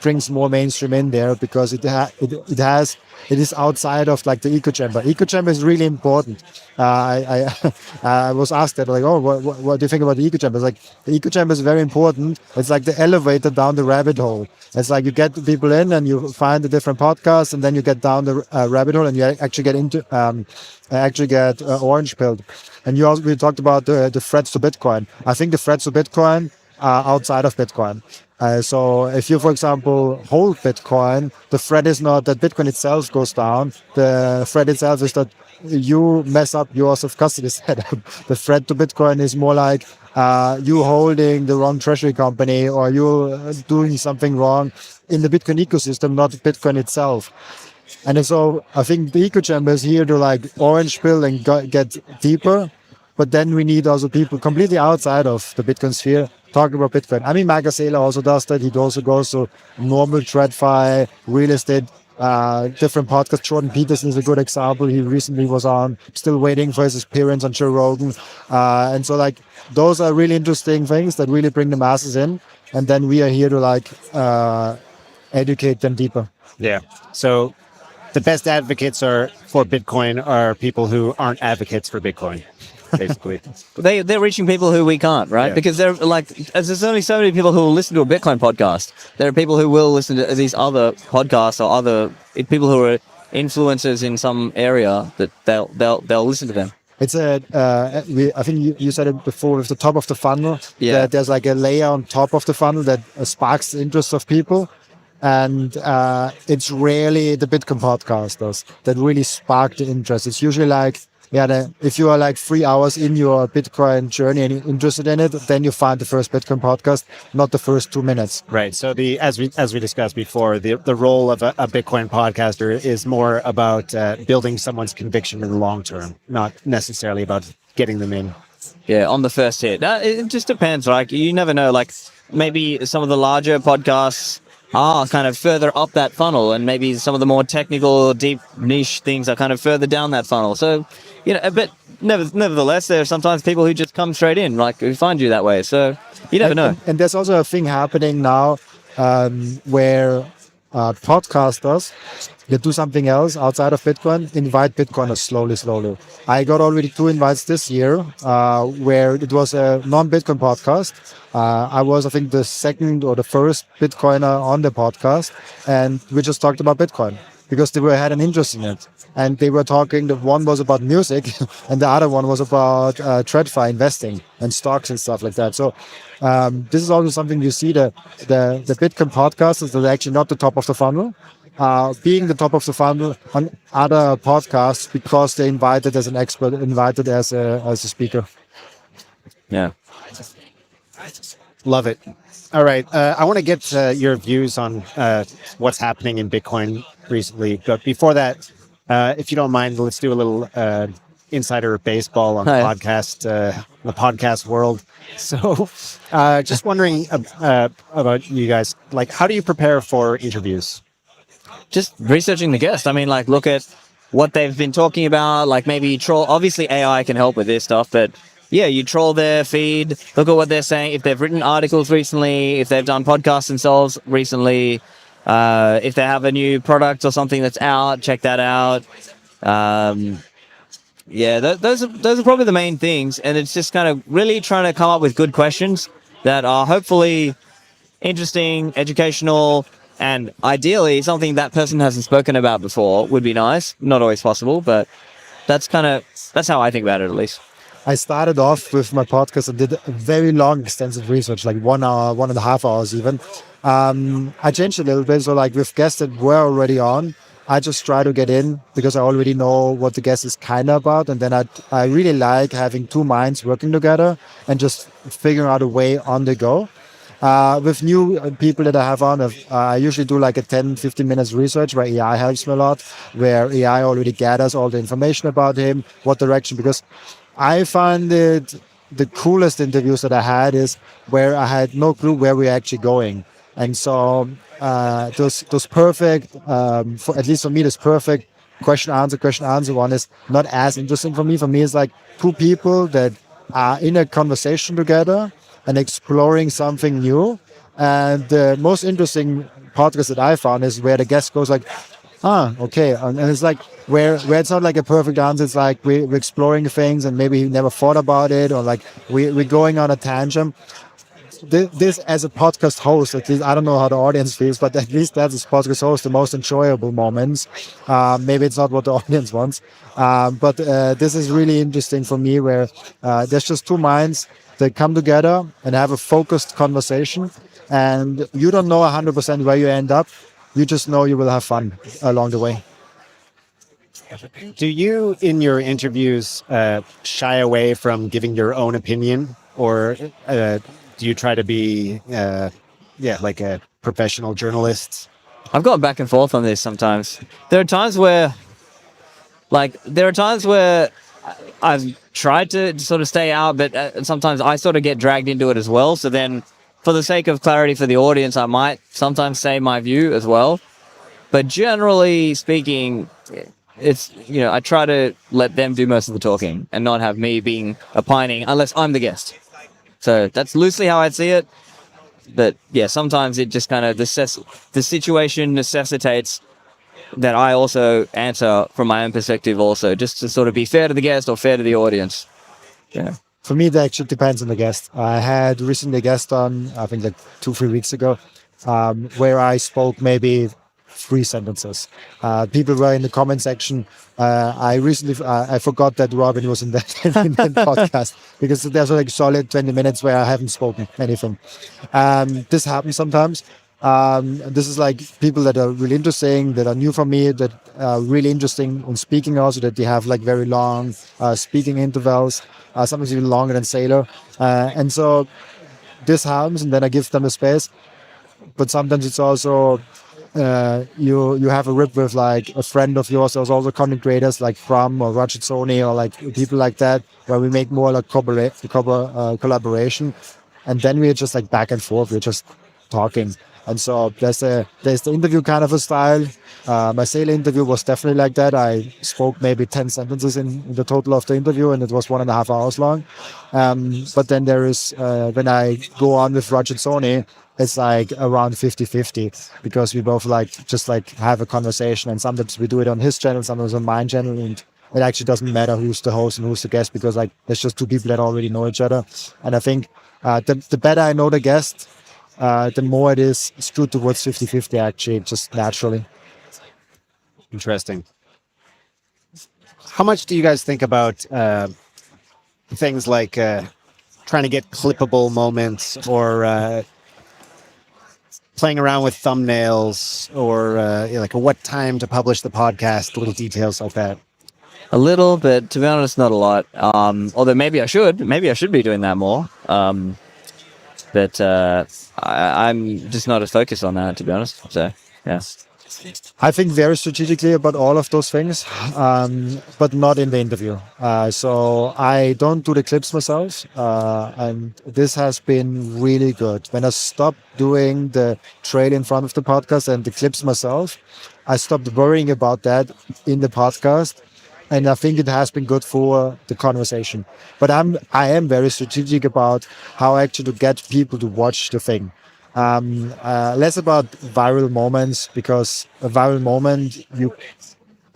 brings more mainstream in there, because it is outside of like the echo chamber. Echo chamber is really important. I was asked that, like, oh, what do you think about the echo chamber? It's like, the echo chamber is very important. It's like the elevator down the rabbit hole. It's like you get the people in and you find the different podcasts, and then you get down the rabbit hole, and you actually get into orange pilled. And we talked about the threats to Bitcoin. I think the threats to Bitcoin are outside of Bitcoin. So if you, for example, hold Bitcoin, the threat is not that Bitcoin itself goes down. The threat itself is that you mess up your self-custody setup. The threat to Bitcoin is more like you holding the wrong treasury company, or you doing something wrong in the Bitcoin ecosystem, not Bitcoin itself. And so I think the echo chamber is here to like orange pill and get deeper. But then we need also people completely outside of the Bitcoin sphere talking about Bitcoin. I mean, Michael Saylor also does that. He also goes to normal TradFi, real estate, different podcasts. Jordan Peterson is a good example. He recently was on, still waiting for his appearance on Joe Rogan. And so like, those are really interesting things that really bring the masses in. And then we are here to like educate them deeper. Yeah. So the best advocates for Bitcoin are people who aren't advocates for Bitcoin, basically. They're reaching people who we can't, right? Yeah. Because they're like, as there's only so many people who will listen to a Bitcoin podcast. There are people who will listen to these other podcasts or other people who are influencers in some area that they'll listen to them. It's I think you said it before with the top of the funnel. Yeah. That there's like a layer on top of the funnel that sparks the interest of people. And it's rarely the Bitcoin podcasters that really spark the interest. It's usually like, if you are like 3 hours in your Bitcoin journey and you're interested in it, then you find the first Bitcoin podcast, not the first 2 minutes. Right. So as we discussed before, the role of a Bitcoin podcaster is more about building someone's conviction in the long term, not necessarily about getting them in. Yeah, on the first hit. It just depends. Like, you never know. Like, maybe some of the larger podcasts are kind of further up that funnel, and maybe some of the more technical, deep niche things are kind of further down that funnel. So, but nevertheless, there are sometimes people who just come straight in, like, who find you that way. So you never know. And there's also a thing happening now where podcasters that do something else outside of Bitcoin invite Bitcoiners slowly. I got already 2 invites this year where it was a non-Bitcoin podcast. I was, I think, the second or the first Bitcoiner on the podcast, and we just talked about Bitcoin because they had an interest in it. And they were talking, the one was about music and the other one was about TradFi investing and stocks and stuff like that. So this is also something you see, the Bitcoin podcasters that are actually not the top of the funnel, being the top of the funnel on other podcasts because they invited as an expert, invited as a speaker. Yeah. Love it. All right. I want to get your views on what's happening in Bitcoin recently. But before that, if you don't mind, let's do a little insider baseball on the podcast world. So just wondering about you guys, like, how do you prepare for interviews? Just researching the guest. I mean, like, look at what they've been talking about, like maybe troll. Obviously, AI can help with this stuff, but yeah, you troll their feed, look at what they're saying, if they've written articles recently, if they've done podcasts themselves recently, if they have a new product or something that's out, check that out. Those are probably the main things, and it's just kind of really trying to come up with good questions that are hopefully interesting, educational, and ideally something that person hasn't spoken about before would be nice. Not always possible, but that's how I think about it, at least. I started off with my podcast and did a very long, extensive research, like 1 hour, 1.5 hours even. I changed a little bit. So like with guests that were already on, I just try to get in because I already know what the guest is kind of about. And then I really like having 2 minds working together and just figuring out a way on the go. With new people that I have on, I usually do like a 10-15 minutes research where AI helps me a lot, where AI already gathers all the information about him, what direction, because I find it the coolest interviews that I had is where I had no clue where we're actually going. And so those perfect, at least for me, this perfect question answer one is not as interesting for me. For me, it's like 2 people that are in a conversation together and exploring something new. And the most interesting podcast that I found is where the guest goes like, okay. And it's like where it's not like a perfect answer. It's like we're exploring things and maybe he never thought about it, or like we're going on a tangent. This as a podcast host, at least I don't know how the audience feels, but at least as a podcast host, the most enjoyable moments. Maybe it's not what the audience wants, but this is really interesting for me where there's just 2 minds that come together and have a focused conversation, and you don't know 100% where you end up. You just know you will have fun along the way. Do you, in your interviews, shy away from giving your own opinion, or do you try to be, like a professional journalist? I've gone back and forth on this sometimes. There are times where I've tried to sort of stay out, but sometimes I sort of get dragged into it as well. So then, for the sake of clarity for the audience, I might sometimes say my view as well. But generally speaking, it's, I try to let them do most of the talking and not have me being opining unless I'm the guest. So that's loosely how I'd see it. But yeah, sometimes it just kind of the situation necessitates that I also answer from my own perspective, also just to sort of be fair to the guest or fair to the audience. Yeah. For me, that actually depends on the guest. I had recently a guest on, I think like 2-3 weeks ago, where I spoke maybe 3 sentences. People were in the comment section. I forgot that Robin was in that, in that podcast, because there's like solid 20 minutes where I haven't spoken anything. This happens sometimes. This is like people that are really interesting, that are new for me, that are really interesting in speaking also, that they have like very long speaking intervals, sometimes even longer than Sailor. And so this happens, and then I give them the space. But sometimes it's also you have a rip with like a friend of yours. There's also content creators like From or Roger Sony or like people like that, where we make more like collaboration, and then we're just like back and forth. We're just talking. And so there's the interview kind of a style. My Sailor interview was definitely like that. I spoke maybe 10 sentences in the total of the interview, and it was 1.5 hours long. But then there is, when I go on with Roger Sony, it's like around 50-50, because we both like just like have a conversation, and sometimes we do it on his channel, sometimes on my channel, and it actually doesn't matter who's the host and who's the guest, because like there's just two people that already know each other. And I think the better I know the guest, the more it is skewed towards 50-50 actually, just naturally. Interesting. How much do you guys think about things like trying to get clippable moments, or playing around with thumbnails, or like what time to publish the podcast, little details like that? A little, but to be honest, not a lot. Although maybe I should be doing that more. But I'm just not as focused on that, to be honest. So, yeah. I think very strategically about all of those things, but not in the interview. So I don't do the clips myself, and this has been really good. When I stopped doing the trail in front of the podcast and the clips myself, I stopped worrying about that in the podcast. And I think it has been good for the conversation. But I am very strategic about how actually to get people to watch the thing. Less about viral moments, because a viral moment, you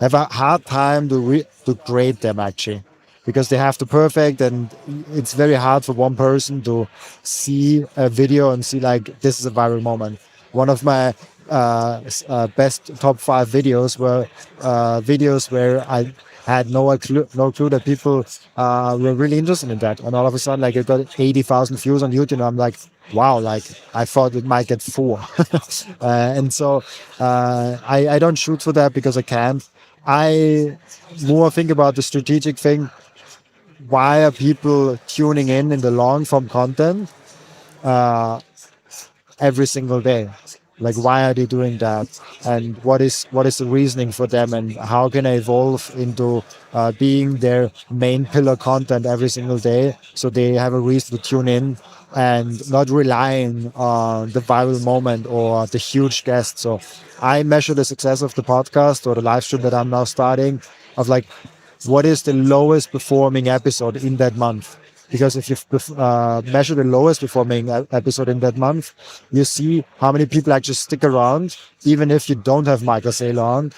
have a hard time to grade them actually, because they have to perfect, and it's very hard for one person to see a video and see like this is a viral moment. One of my best top 5 videos were videos where I had no clue that people were really interested in that, and all of a sudden like it got 80,000 views on YouTube, and I'm like, wow, like I thought it might get 4. And so I don't shoot for that because I can't. I more think about the strategic thing. Why are people tuning in the long form content every single day? Like, why are they doing that? And what is the reasoning for them? And how can I evolve into being their main pillar content every single day, so they have a reason to tune in and not relying on the viral moment or the huge guest. So I measure the success of the podcast or the live stream that I'm now starting of like, what is the lowest performing episode in that month? Because if you measure the lowest performing episode in that month, you see how many people actually stick around, even if you don't have Michael Saylor on,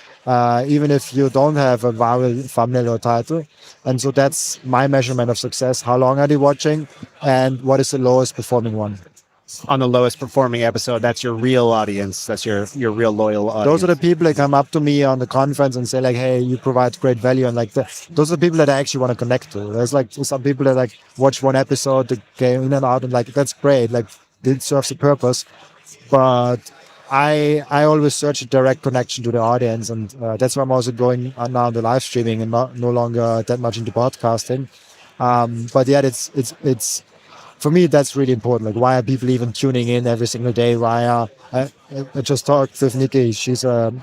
even if you don't have a viral thumbnail or title. And so that's my measurement of success. How long are they watching, and what is the lowest performing one? On the lowest performing episode, that's your real audience. That's your real loyal audience. Those are the people that come up to me on the conference and say like, hey, you provide great value. And like those are the people that I actually want to connect to. There's like some people that like watch one episode, they go in and out, and like, that's great. Like it serves a purpose. But I always search a direct connection to the audience. And that's why I'm also going on now the live streaming and no longer that much into podcasting. But yeah, it's for me, that's really important. Like, why are people even tuning in every single day? I just talked with Nikki. She's a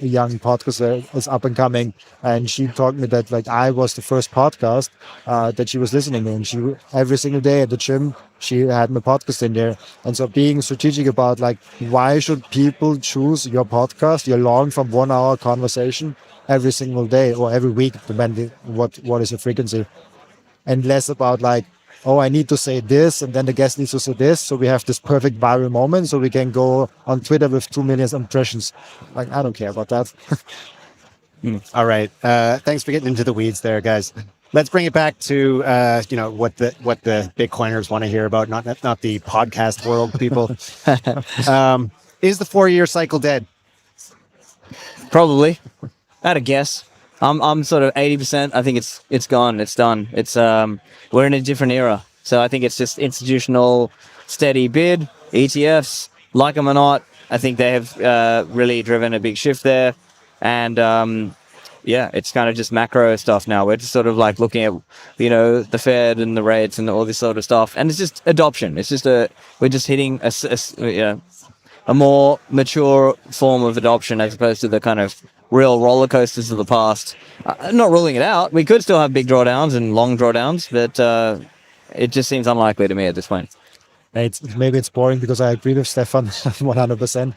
young podcaster, is up and coming, and she told me that like I was the first podcast that she was listening to. And she every single day at the gym, she had my podcast in there. And so being strategic about like, why should people choose your podcast, your long from 1 hour conversation every single day or every week, depending what is the frequency, and less about like, oh, I need to say this, and then the guest needs to say this, so we have this perfect viral moment, so we can go on Twitter with 2 million impressions. Like, I don't care about that. All right. Thanks for getting into the weeds there, guys. Let's bring it back to what the Bitcoiners want to hear about, not the podcast world people. Is the 4-year cycle dead? Probably. I had a guess. I'm sort of 80%. I think it's gone. It's done. It's we're in a different era. So I think it's just institutional steady bid, ETFs, like them or not. I think they have really driven a big shift there. And yeah, it's kind of just macro stuff now. We're just sort of like looking at, the Fed and the rates and all this sort of stuff. And it's just adoption. It's just we're just hitting a more mature form of adoption as opposed to the kind of real roller coasters of the past. Not ruling it out. We could still have big drawdowns and long drawdowns, but it just seems unlikely to me at this point. Maybe it's boring because I agree with Stefan 100%.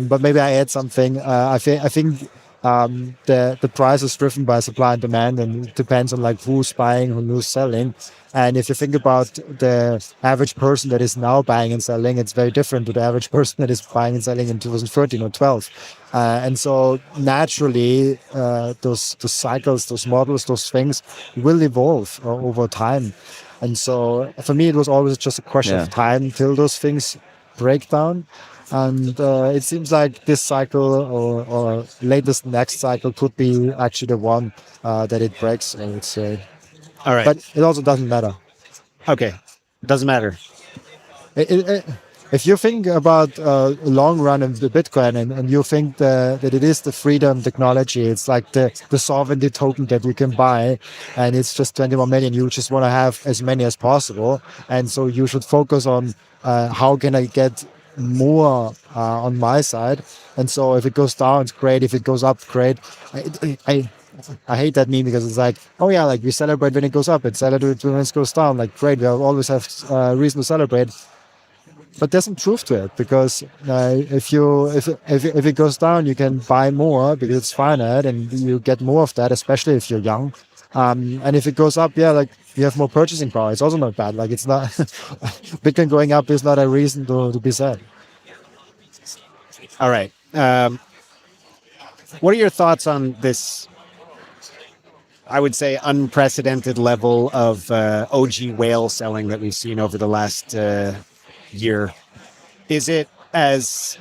But maybe I add something. I think the price is driven by supply and demand, and it depends on like who's buying and who's selling. And if you think about the average person that is now buying and selling, it's very different to the average person that is buying and selling in 2013 or 12. And so naturally, those cycles, those models, those things will evolve over time. And so for me, it was always just a question of time till those things break down. And it seems like this cycle or latest next cycle could be actually the one that it breaks, I would say. All right. But it also doesn't matter. Okay. Doesn't matter. If you think about long run of the Bitcoin and you think that it is the freedom technology, it's like the sovereignty token that you can buy, and it's just 21 million. You just want to have as many as possible. And so you should focus on how can I get more on my side. And so if it goes down, it's great. If it goes up, great. I hate that meme because it's like, oh yeah, like we celebrate when it goes up and celebrate when it goes down. Like great, we always have reason to celebrate. But there's some truth to it because if it goes down, you can buy more because it's finite and you get more of that, especially if you're young. And if it goes up, like you have more purchasing power. It's also not bad. Like it's not Bitcoin going up is not a reason to be sad. All right. What are your thoughts on this, I would say, unprecedented level of OG whale selling that we've seen over the last year? Is it, as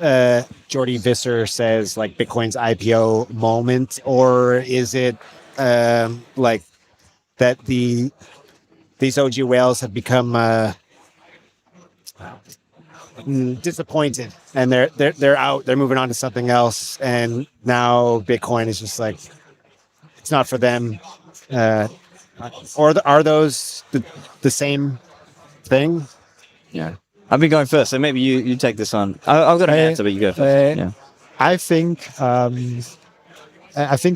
Jordy Visser says, like Bitcoin's IPO moment, or is it like that these OG whales have become disappointed and they're out, they're moving on to something else, and now Bitcoin is just like it's not for them? Or are those the same thing? Yeah. I've been going first, so maybe you take this on. I've got an answer, but you go first. I think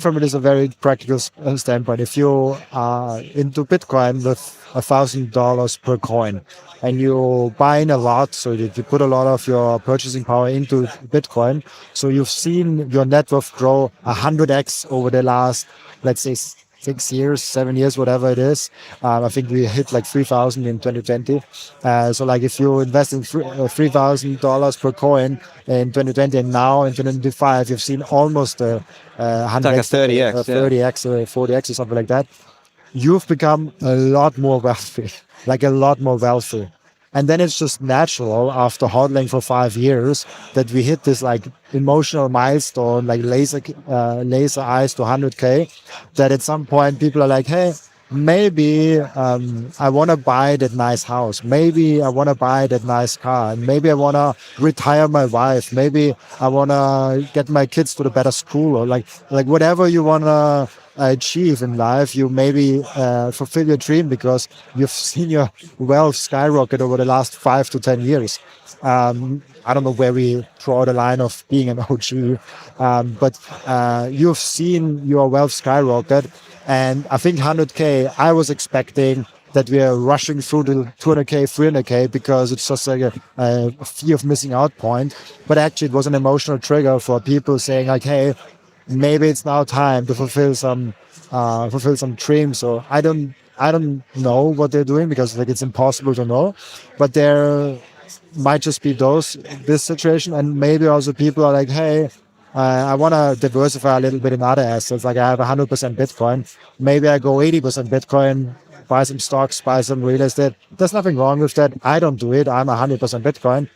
from it is a very practical standpoint. If you are into Bitcoin with $1,000 per coin and you buy in a lot, so that you put a lot of your purchasing power into Bitcoin, so you've seen your net worth grow 100x over the last, let's say, 6 years, 7 years, whatever it is. I think we hit like 3,000 in 2020. So like if you invest in $3,000 per coin in 2020 and now in 2025, you've seen almost 100x, like a 30x, 30x or 40x or something like that. You've become a lot more wealthy, like a lot more wealthy. And then it's just natural after hodling for 5 years that we hit this like emotional milestone, like laser eyes to 100K, that at some point people are like, hey, maybe I want to buy that nice house. Maybe I want to buy that nice car. And maybe I want to retire my wife. Maybe I want to get my kids to the better school, or like whatever you want to achieve in life, you maybe fulfill your dream because you've seen your wealth skyrocket over the last 5 to 10 years. I don't know where we draw the line of being an OG, but you've seen your wealth skyrocket. And I think 100K, I was expecting that we are rushing through the 200K, 300K because it's just like a fear of missing out point. But actually, it was an emotional trigger for people saying like, hey, maybe it's now time to fulfill some dreams. So I don't I don't know what they're doing because like it's impossible to know, but there might just be this situation, and maybe also people are like, hey, I want to diversify a little bit in other assets. Like I have 100% Bitcoin, maybe I go 80% Bitcoin, buy some stocks, buy some real estate. There's nothing wrong with that. I don't do it. I'm 100% Bitcoin.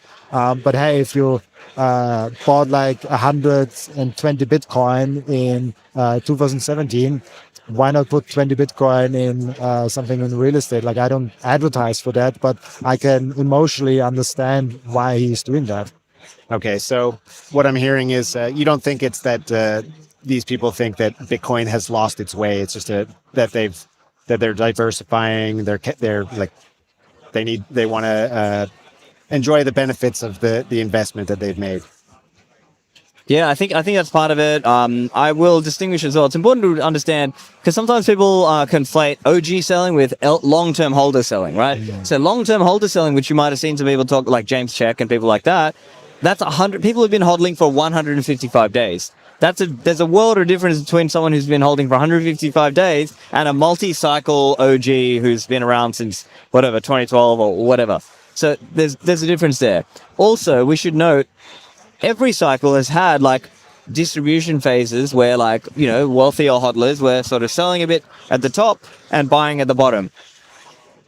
But hey, if you bought like 120 Bitcoin in 2017, why not put 20 Bitcoin in something in real estate? Like I don't advertise for that, but I can emotionally understand why he's doing that. Okay, so what I'm hearing is you don't think it's that these people think that Bitcoin has lost its way. It's just that they're diversifying. They're like they want to enjoy the benefits of the investment that they've made. Yeah, I think that's part of it. I will distinguish as well. It's important to understand because sometimes people conflate OG selling with long-term holder selling, right? Yeah. So long-term holder selling, which you might have seen some people talk like James Check and people like that, that's 100 people who've been hodling for 155 days. There's a world of difference between someone who's been holding for 155 days and a multi-cycle OG who's been around since whatever 2012 or whatever. So there's a difference there. Also, we should note every cycle has had like distribution phases where like, you know, wealthier hodlers were sort of selling a bit at the top and buying at the bottom.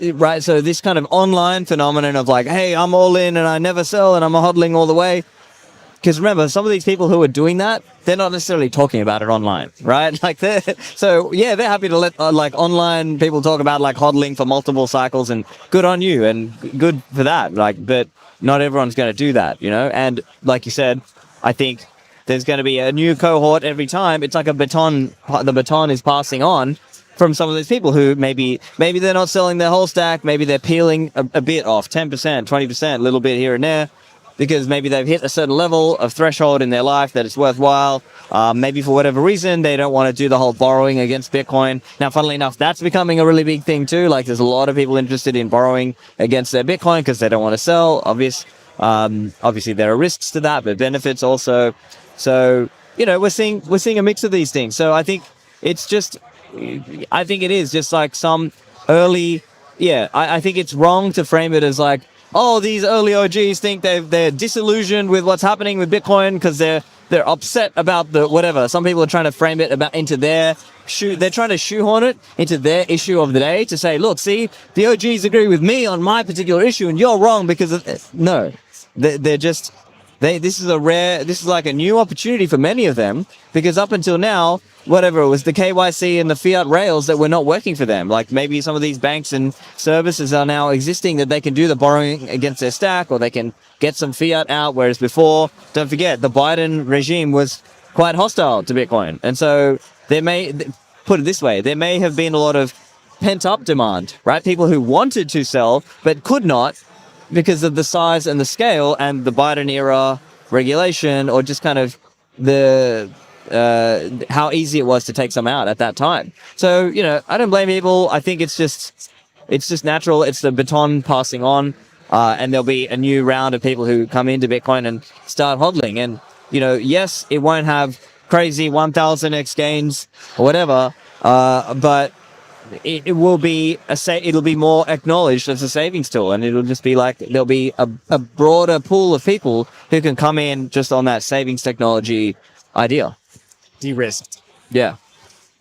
Right, so this kind of online phenomenon of like, hey, I'm all in and I never sell and I'm hodling all the way. Because remember, some of these people who are doing that, they're not necessarily talking about it online, right? Like they're happy to let like online people talk about like hodling for multiple cycles, and good on you and good for that. Like, but not everyone's going to do that, you know. And like you said, I think there's going to be a new cohort every time. It's like a baton. The baton is passing on from some of these people who maybe they're not selling their whole stack. Maybe they're peeling a bit off, 10%, 20%, a little bit here and there, because maybe they've hit a certain level of threshold in their life that it's worthwhile. Maybe for whatever reason, they don't want to do the whole borrowing against Bitcoin. Now, funnily enough, that's becoming a really big thing too. Like there's a lot of people interested in borrowing against their Bitcoin because they don't want to sell. Obviously, there are risks to that, but benefits also. So, you know, we're seeing a mix of these things. So I think it is just like some early, I think it's wrong to frame it as like, oh, these early OGs think they're disillusioned with what's happening with Bitcoin because they're upset about the whatever. Some people are trying to frame it into they're trying to shoehorn it into their issue of the day to say, look, see, the OGs agree with me on my particular issue and you're wrong because of no. This is like a new opportunity for many of them because up until now, whatever, it was the KYC and the fiat rails that were not working for them. Like maybe some of these banks and services are now existing that they can do the borrowing against their stack or they can get some fiat out. Whereas before, don't forget, the Biden regime was quite hostile to Bitcoin. And so there may have been a lot of pent up demand, right? People who wanted to sell but could not because of the size and the scale and the Biden era regulation or just kind of how easy it was to take some out at that time. So, you know, I don't blame people. I think it's just natural. It's the baton passing on, and there'll be a new round of people who come into Bitcoin and start hodling. And, you know, yes, it won't have crazy 1000x gains or whatever, but it will be it'll be more acknowledged as a savings tool, and it'll just be like there'll be a broader pool of people who can come in just on that savings technology idea. De-risked. Yeah.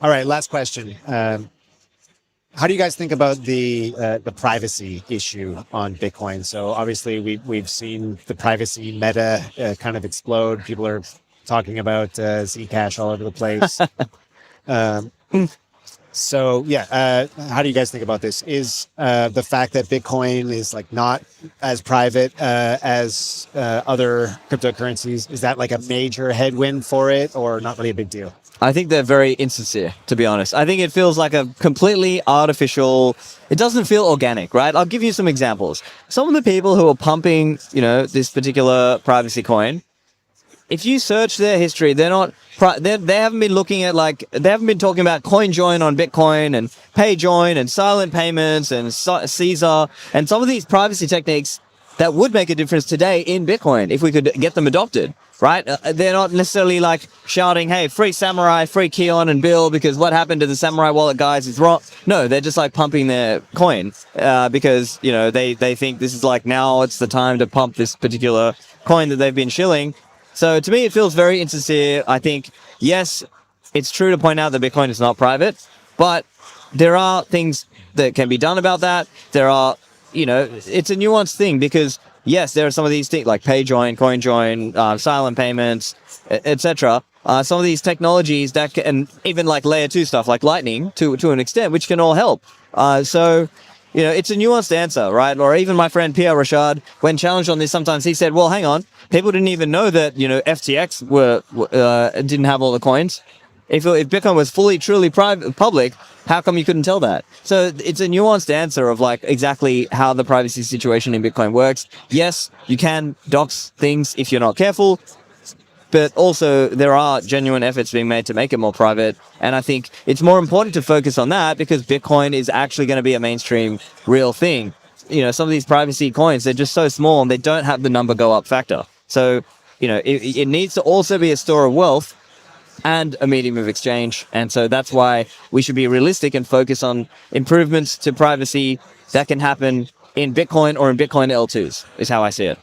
All right, last question. How do you guys think about the privacy issue on Bitcoin? So obviously we've seen the privacy meta kind of explode. People are talking about Zcash all over the place. So yeah, how do you guys think about this? Is the fact that Bitcoin is like not as private as other cryptocurrencies, is that like a major headwind for it or not really a big deal? I think they're very insincere, to be honest. I think it feels like a completely artificial, it doesn't feel organic, right? I'll give you some examples. Some of the people who are pumping, you know, this particular privacy coin, if you search their history, they haven't been looking at they haven't been talking about CoinJoin on Bitcoin and PayJoin and silent payments and Caesar and some of these privacy techniques that would make a difference today in Bitcoin if we could get them adopted. right? They're not necessarily like shouting, hey, free Samurai, free Keon and Bill, because what happened to the Samurai wallet guys is wrong. No, they're just like pumping their coin because, you know, they think this is like, now it's the time to pump this particular coin that they've been shilling. So to me, it feels very insincere. I think, yes, it's true to point out that Bitcoin is not private, but there are things that can be done about that. There are, you know, it's a nuanced thing because, yes, there are some of these things like PayJoin, CoinJoin, silent payments, etc. Some of these technologies that can, and even like layer 2 stuff like Lightning to an extent, which can all help. So, you know, it's a nuanced answer, right? Or even my friend Pierre Rochard, when challenged on this, sometimes he said, well, hang on, people didn't even know that, you know, FTX didn't have all the coins. If Bitcoin was fully, truly public, how come you couldn't tell that? So it's a nuanced answer of like exactly how the privacy situation in Bitcoin works. Yes, you can dox things if you're not careful, but also there are genuine efforts being made to make it more private. And I think it's more important to focus on that because Bitcoin is actually going to be a mainstream real thing. You know, some of these privacy coins, they're just so small and they don't have the number go up factor. So, you know, it needs to also be a store of wealth and a medium of exchange. And so that's why we should be realistic and focus on improvements to privacy that can happen in Bitcoin or in Bitcoin L2s, is how I see it.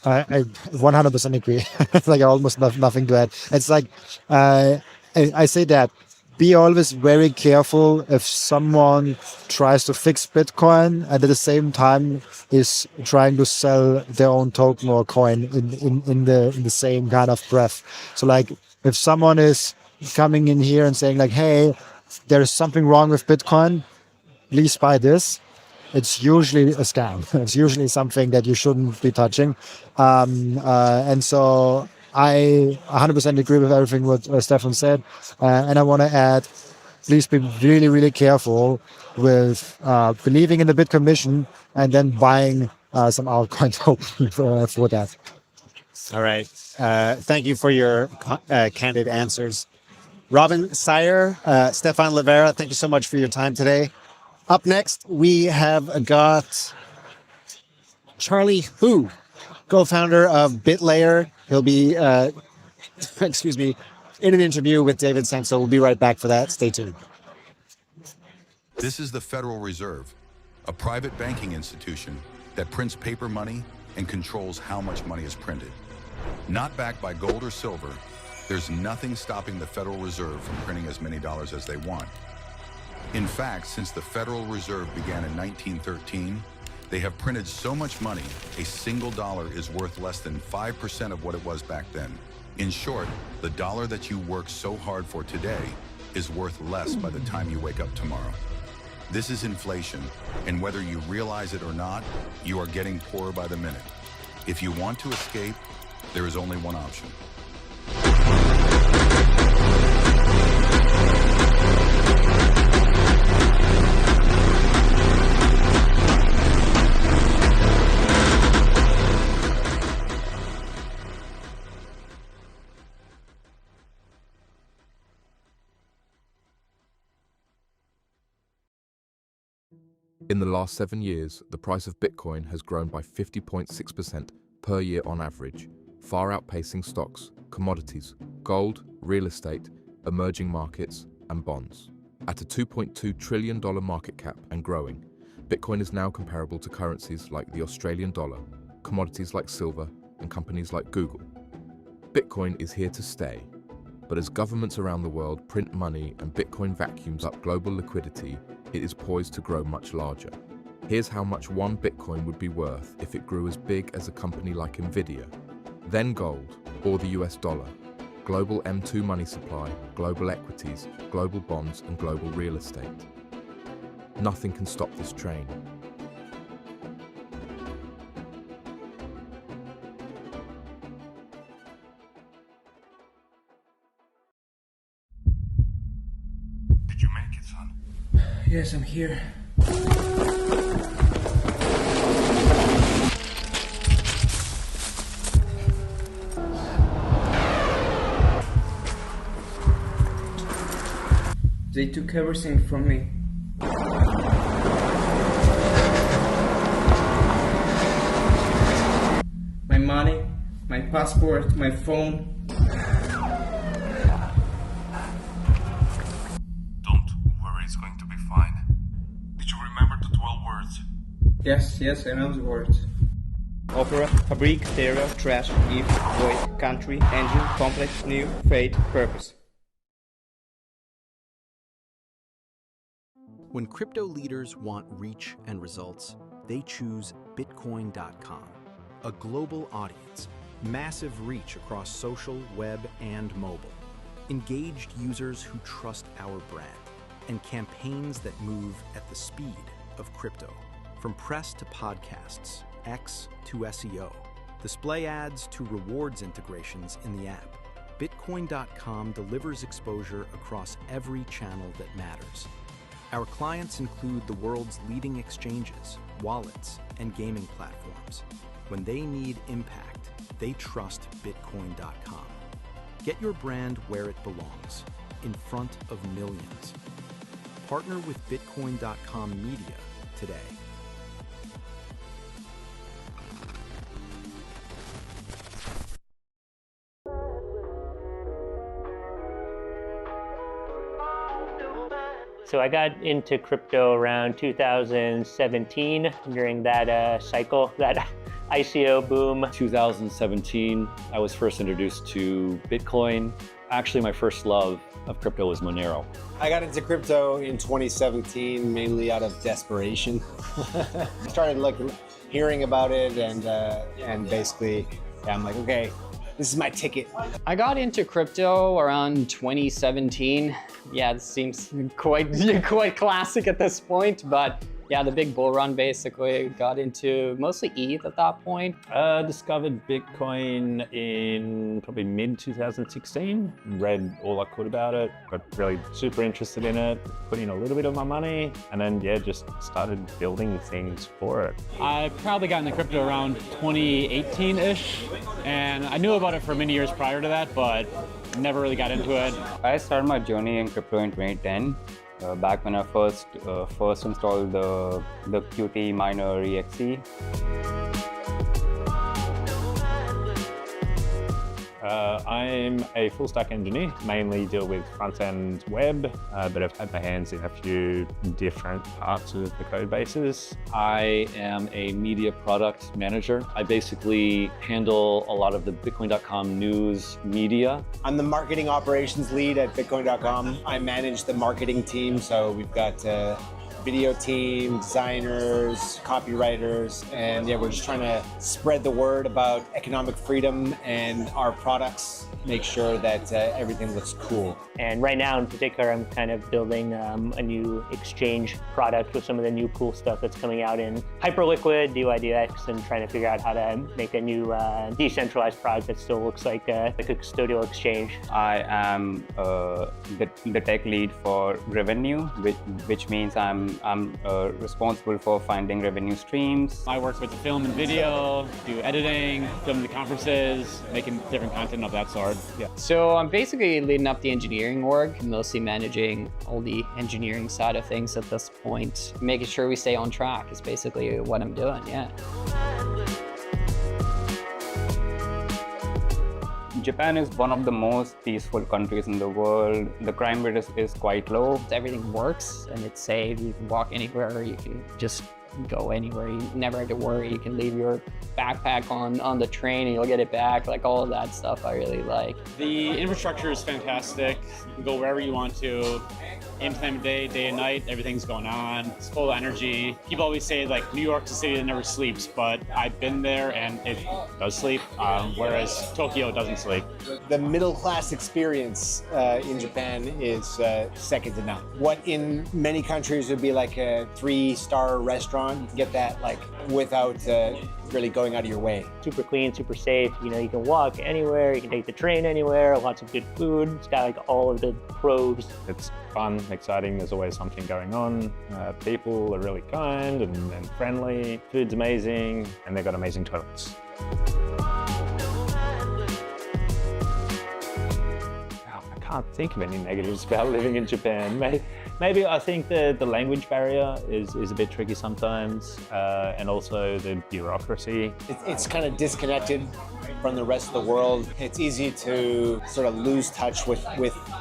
I 100% agree. It's like almost nothing to add. It's like, I say that be always very careful if someone tries to fix Bitcoin and at the same time is trying to sell their own token or coin in the same kind of breath. So like if someone is coming in here and saying like, hey, there's something wrong with Bitcoin, please buy this. It's usually a scam. It's usually something that you shouldn't be touching. And so I 100% agree with everything what Stefan said. And I want to add, please be really, really careful with believing in the Bitcoin mission and then buying some altcoin token for that. All right. Thank you for your candid answers. Robin Sire, Stefan Livera, thank you so much for your time today. Up next, we have got Charlie Hu, co-founder of BitLayer. He'll be, excuse me, in an interview with David Seng. So we'll be right back for that. Stay tuned. This is the Federal Reserve, a private banking institution that prints paper money and controls how much money is printed. Not backed by gold or silver, there's nothing stopping the Federal Reserve from printing as many dollars as they want. In fact, since the Federal Reserve began in 1913, they have printed so much money, a single dollar is worth less than 5% of what it was back then. In short, the dollar that you work so hard for today is worth less by the time you wake up tomorrow. This is inflation, and whether you realize it or not, you are getting poorer by the minute. If you want to escape, there is only one option. In the last 7 years, the price of Bitcoin has grown by 50.6% per year on average, far outpacing stocks, commodities, gold, real estate, emerging markets, and bonds. At a $2.2 trillion market cap and growing, Bitcoin is now comparable to currencies like the Australian dollar, commodities like silver, and companies like Google. Bitcoin is here to stay, but as governments around the world print money and Bitcoin vacuums up global liquidity, it is poised to grow much larger. Here's how much one Bitcoin would be worth if it grew as big as a company like Nvidia. Then gold, or the US dollar, global M2 money supply, global equities, global bonds, and global real estate. Nothing can stop this train. Did you make it, son? Yes, I'm here. They took everything from me. My money, my passport, my phone. Don't worry, it's going to be fine. Did you remember the 12 words? Yes, I know the words. Opera, fabric, stereo, trash, if, void, country, engine, complex, new, fate, purpose. When crypto leaders want reach and results, they choose Bitcoin.com. A global audience, massive reach across social, web, and mobile, engaged users who trust our brand, and campaigns that move at the speed of crypto. From press to podcasts, X to SEO, display ads to rewards integrations in the app, Bitcoin.com delivers exposure across every channel that matters. Our clients include the world's leading exchanges, wallets, and gaming platforms. When they need impact, they trust Bitcoin.com. Get your brand where it belongs, in front of millions. Partner with Bitcoin.com Media today. So I got into crypto around 2017 during that cycle, that ICO boom. 2017, I was first introduced to Bitcoin. Actually, my first love of crypto was Monero. I got into crypto in 2017 mainly out of desperation. Started hearing about it, and basically, I'm like, okay, this is my ticket. I got into crypto around 2017. Yeah, it seems quite classic at this point, but yeah, the big bull run basically. Got into mostly ETH at that point. Discovered Bitcoin in probably mid-2016. Read all I could about it. Got really super interested in it. Put in a little bit of my money, and then just started building things for it. I probably got into crypto around 2018-ish, and I knew about it for many years prior to that, but never really got into it. I started my journey in crypto in 2010. Back when I first installed the Qt miner exe. I'm a full stack engineer, mainly deal with front-end web, but I've had my hands in a few different parts of the code bases. I am a media product manager. I basically handle a lot of the Bitcoin.com news media. I'm the marketing operations lead at Bitcoin.com. I manage the marketing team, so we've got video team, designers, copywriters, and we're just trying to spread the word about economic freedom and our products, make sure that everything looks cool. And right now in particular, I'm kind of building a new exchange product with some of the new cool stuff that's coming out in Hyperliquid, DYDX, and trying to figure out how to make a new decentralized product that still looks like a custodial exchange. I am the tech lead for revenue, which means I'm responsible for finding revenue streams. I work with the film and video, do editing, film the conferences, making different content of that sort. Yeah. So I'm basically leading up the engineering org, mostly managing all the engineering side of things at this point. Making sure we stay on track is basically what I'm doing, yeah. Japan is one of the most peaceful countries in the world. The crime rate is quite low. Everything works and it's safe. You can walk anywhere, you can just go anywhere. You never have to worry. You can leave your backpack on the train and you'll get it back. Like all of that stuff I really like. The infrastructure is fantastic. You can go wherever you want to. Any time of day, day and night, everything's going on. It's full of energy. People always say like New York's a city that never sleeps, but I've been there and it does sleep, whereas Tokyo doesn't sleep. The middle class experience in Japan is second to none. What in many countries would be like a 3-star restaurant, you can get that like without really going out of your way. Super clean, super safe. You know, you can walk anywhere, you can take the train anywhere, lots of good food. It's got like all of the pros. It's fun, exciting, there's always something going on. People are really kind and friendly, food's amazing, and they've got amazing toilets. I can't think of any negatives about living in Japan. Maybe I think the language barrier is a bit tricky sometimes, and also the bureaucracy. It's kind of disconnected from the rest of the world. It's easy to sort of lose touch with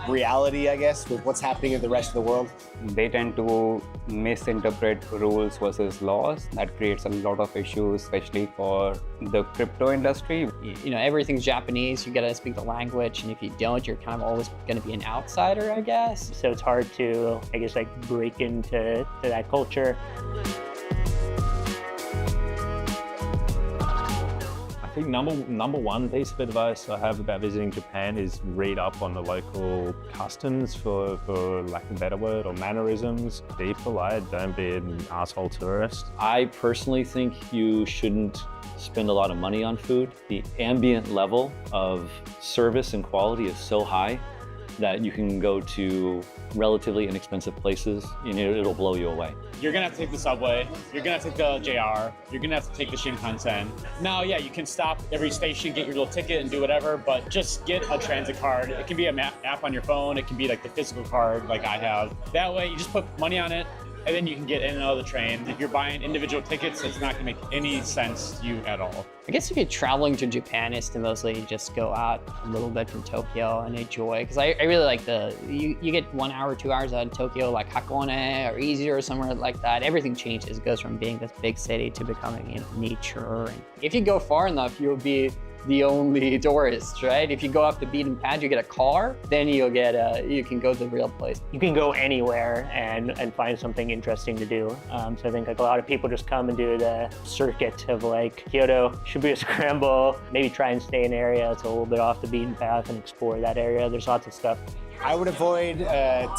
reality, I guess, with what's happening in the rest of the world. They tend to misinterpret rules versus laws. That creates a lot of issues, especially for the crypto industry. You know, everything's Japanese, you gotta speak the language, and if you don't, you're kind of always gonna be an outsider, I guess. So it's hard to, I guess, like break into that culture. I think number one piece of advice I have about visiting Japan is read up on the local customs, for lack of a better word, or mannerisms. Be polite, don't be an asshole tourist. I personally think you shouldn't spend a lot of money on food. The ambient level of service and quality is so high that you can go to relatively inexpensive places and it'll blow you away. You're gonna have to take the subway, you're gonna have to take the JR, you're gonna have to take the Shinkansen. Now, yeah, you can stop every station, get your little ticket and do whatever, but just get a transit card. It can be an app on your phone, it can be like the physical card like I have. That way you just put money on it, and then you can get in and out of the train. If you're buying individual tickets, it's not gonna make any sense to you at all. I guess if you're traveling to Japan, is to mostly just go out a little bit from Tokyo and enjoy. Because I really like you get 1 hour, 2 hours out of Tokyo, like Hakone or Easy or somewhere like that. Everything changes. It goes from being this big city to becoming, you know, nature. And if you go far enough, you'll be the only tourist, right? If you go off the beaten path, you get a car, then you can go to the real place. You can go anywhere and find something interesting to do. So I think like a lot of people just come and do the circuit of like Kyoto, Shibuya Scramble, maybe try and stay in an area that's a little bit off the beaten path and explore that area. There's lots of stuff. I would avoid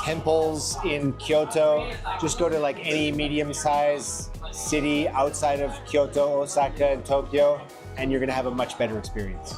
temples in Kyoto. Just go to like any medium-sized city outside of Kyoto, Osaka, and Tokyo, and you're gonna have a much better experience.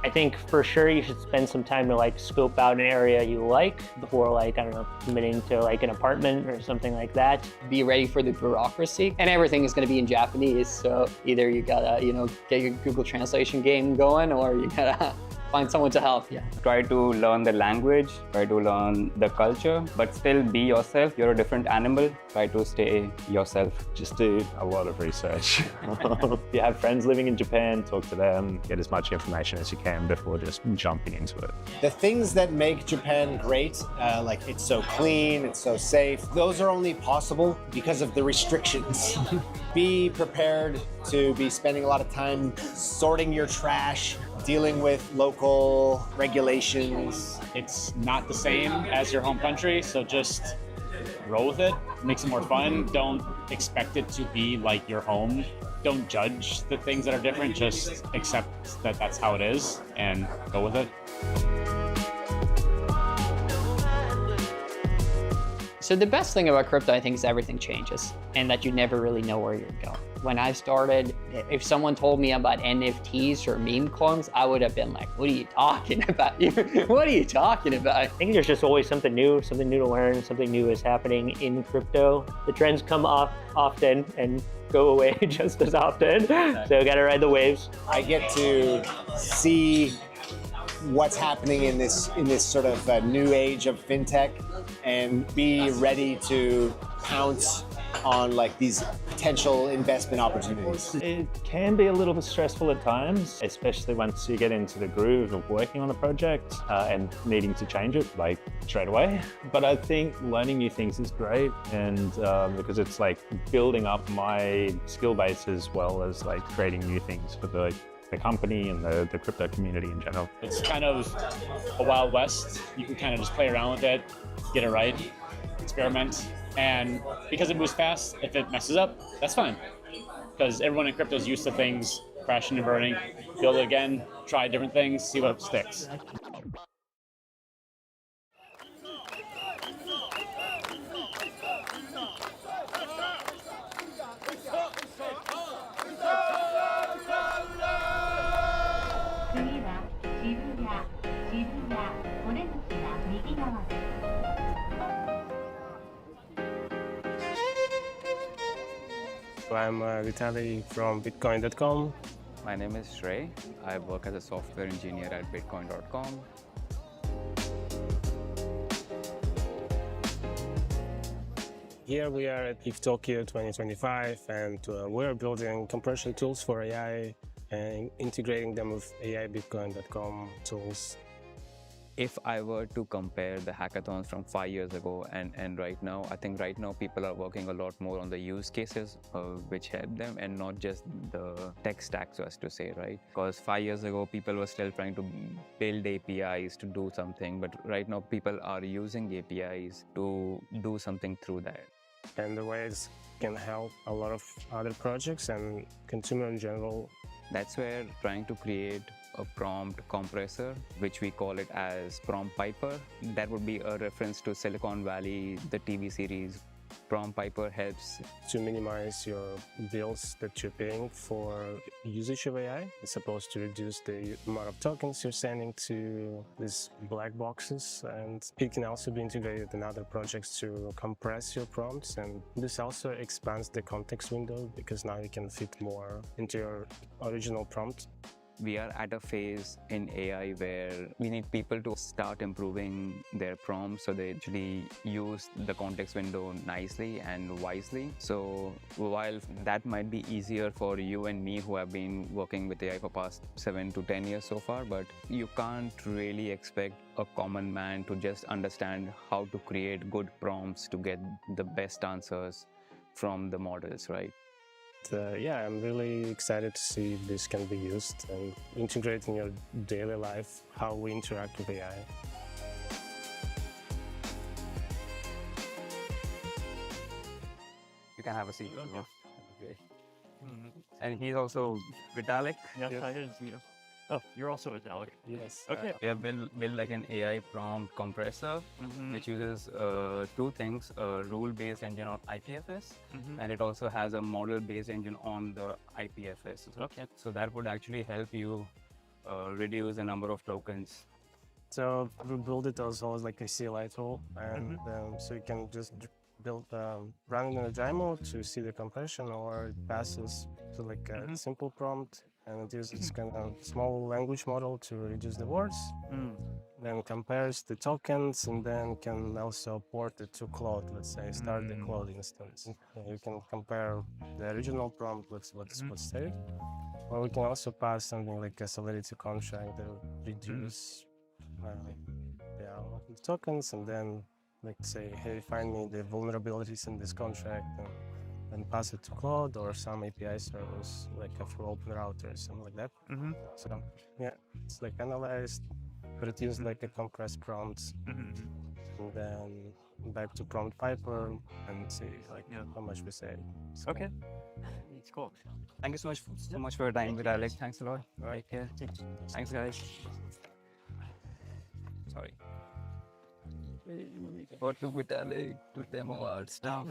I think for sure you should spend some time to like scope out an area you like before, like, I don't know, committing to like an apartment or something like that. Be ready for the bureaucracy, and everything is going to be in Japanese. So either you gotta, you know, get your Google translation game going, or you gotta find someone to help you. Try to learn the language, try to learn the culture, but still be yourself. You're a different animal. Try to stay yourself. Just do a lot of research. If you have friends living in Japan, talk to them, get as much information as you can before just jumping into it. The things that make Japan great, like it's so clean, it's so safe, those are only possible because of the restrictions. Be prepared to be spending a lot of time sorting your trash, dealing with local regulations. It's not the same as your home country, so just roll with it. Makes it more fun. Don't expect it to be like your home. Don't judge the things that are different. Just accept that that's how it is and go with it. So the best thing about crypto, I think, is everything changes and that you never really know where you're going. When I started, if someone told me about NFTs or meme coins, I would have been like, what are you talking about? What are you talking about? I think there's just always something new to learn, something new is happening in crypto. The trends come off often and go away just as often. So gotta ride the waves. I get to see what's happening in this sort of new age of fintech and be ready to pounce on like these potential investment opportunities. It can be a little bit stressful at times, especially once you get into the groove of working on a project and needing to change it like straight away. But I think learning new things is great, and because it's like building up my skill base as well as like creating new things for the company and the crypto community in general. It's kind of a Wild West. You can kind of just play around with it, get it right, experiment. And because it moves fast, if it messes up, that's fine. Because everyone in crypto is used to things crashing and burning. Build it again, try different things, see what sticks. I'm Vitaly from Bitcoin.com. My name is Shrey. I work as a software engineer at Bitcoin.com. Here we are at ETH Tokyo 2025, and we're building compression tools for AI and integrating them with AI Bitcoin.com tools. If I were to compare the hackathons from 5 years ago and right now, I think right now people are working a lot more on the use cases which help them and not just the tech stack, so as to say, right? Because 5 years ago, people were still trying to build APIs to do something, but right now people are using APIs to do something through that. And the ways can help a lot of other projects and consumer in general. That's where trying to create a prompt compressor, which we call it as Prompt Piper. That would be a reference to Silicon Valley, the TV series. Prompt Piper helps to minimize your bills that you're paying for usage of AI. It's supposed to reduce the amount of tokens you're sending to these black boxes, and it can also be integrated in other projects to compress your prompts. And this also expands the context window because now you can fit more into your original prompt. We are at a phase in AI where we need people to start improving their prompts so they actually use the context window nicely and wisely. So while that might be easier for you and me who have been working with AI for past 7 to 10 years so far, but you can't really expect a common man to just understand how to create good prompts to get the best answers from the models, right? Yeah, I'm really excited to see if this can be used and integrate in your daily life, how we interact with AI. You can have a seat. Yeah. Okay. And he's also Vitalik. Yes, I didn't see you. Oh, you're also Vitalik. Yes. Okay. We have built like an AI prompt compressor, which uses two things, a rule-based engine on IPFS, and it also has a model-based engine on the IPFS. Okay. So that would actually help you reduce the number of tokens. So we build it as always like a CLI tool, and so you can just build run it in a demo to see the compression, or it passes to like a simple prompt. And it uses kind of small language model to reduce the words, then compares the tokens, and then can also port it to Claude, let's say, start the Claude instance. You can compare the original prompt with what's saved. Or we can also pass something like a Solidity contract that will reduce the tokens, and then like say, hey, find me the vulnerabilities in this contract, and pass it to Claude or some API service, like a for open router or something like that. So yeah, it's like analyzed, but it used like a compressed prompts, and then back to Prompt Piper and see like how much we save. So, okay, it's cool. Thank you so much for your time, Vitalik. Thanks a lot. All right, yeah. Thanks, guys. Sorry. What to Vitalik to demo our stuff.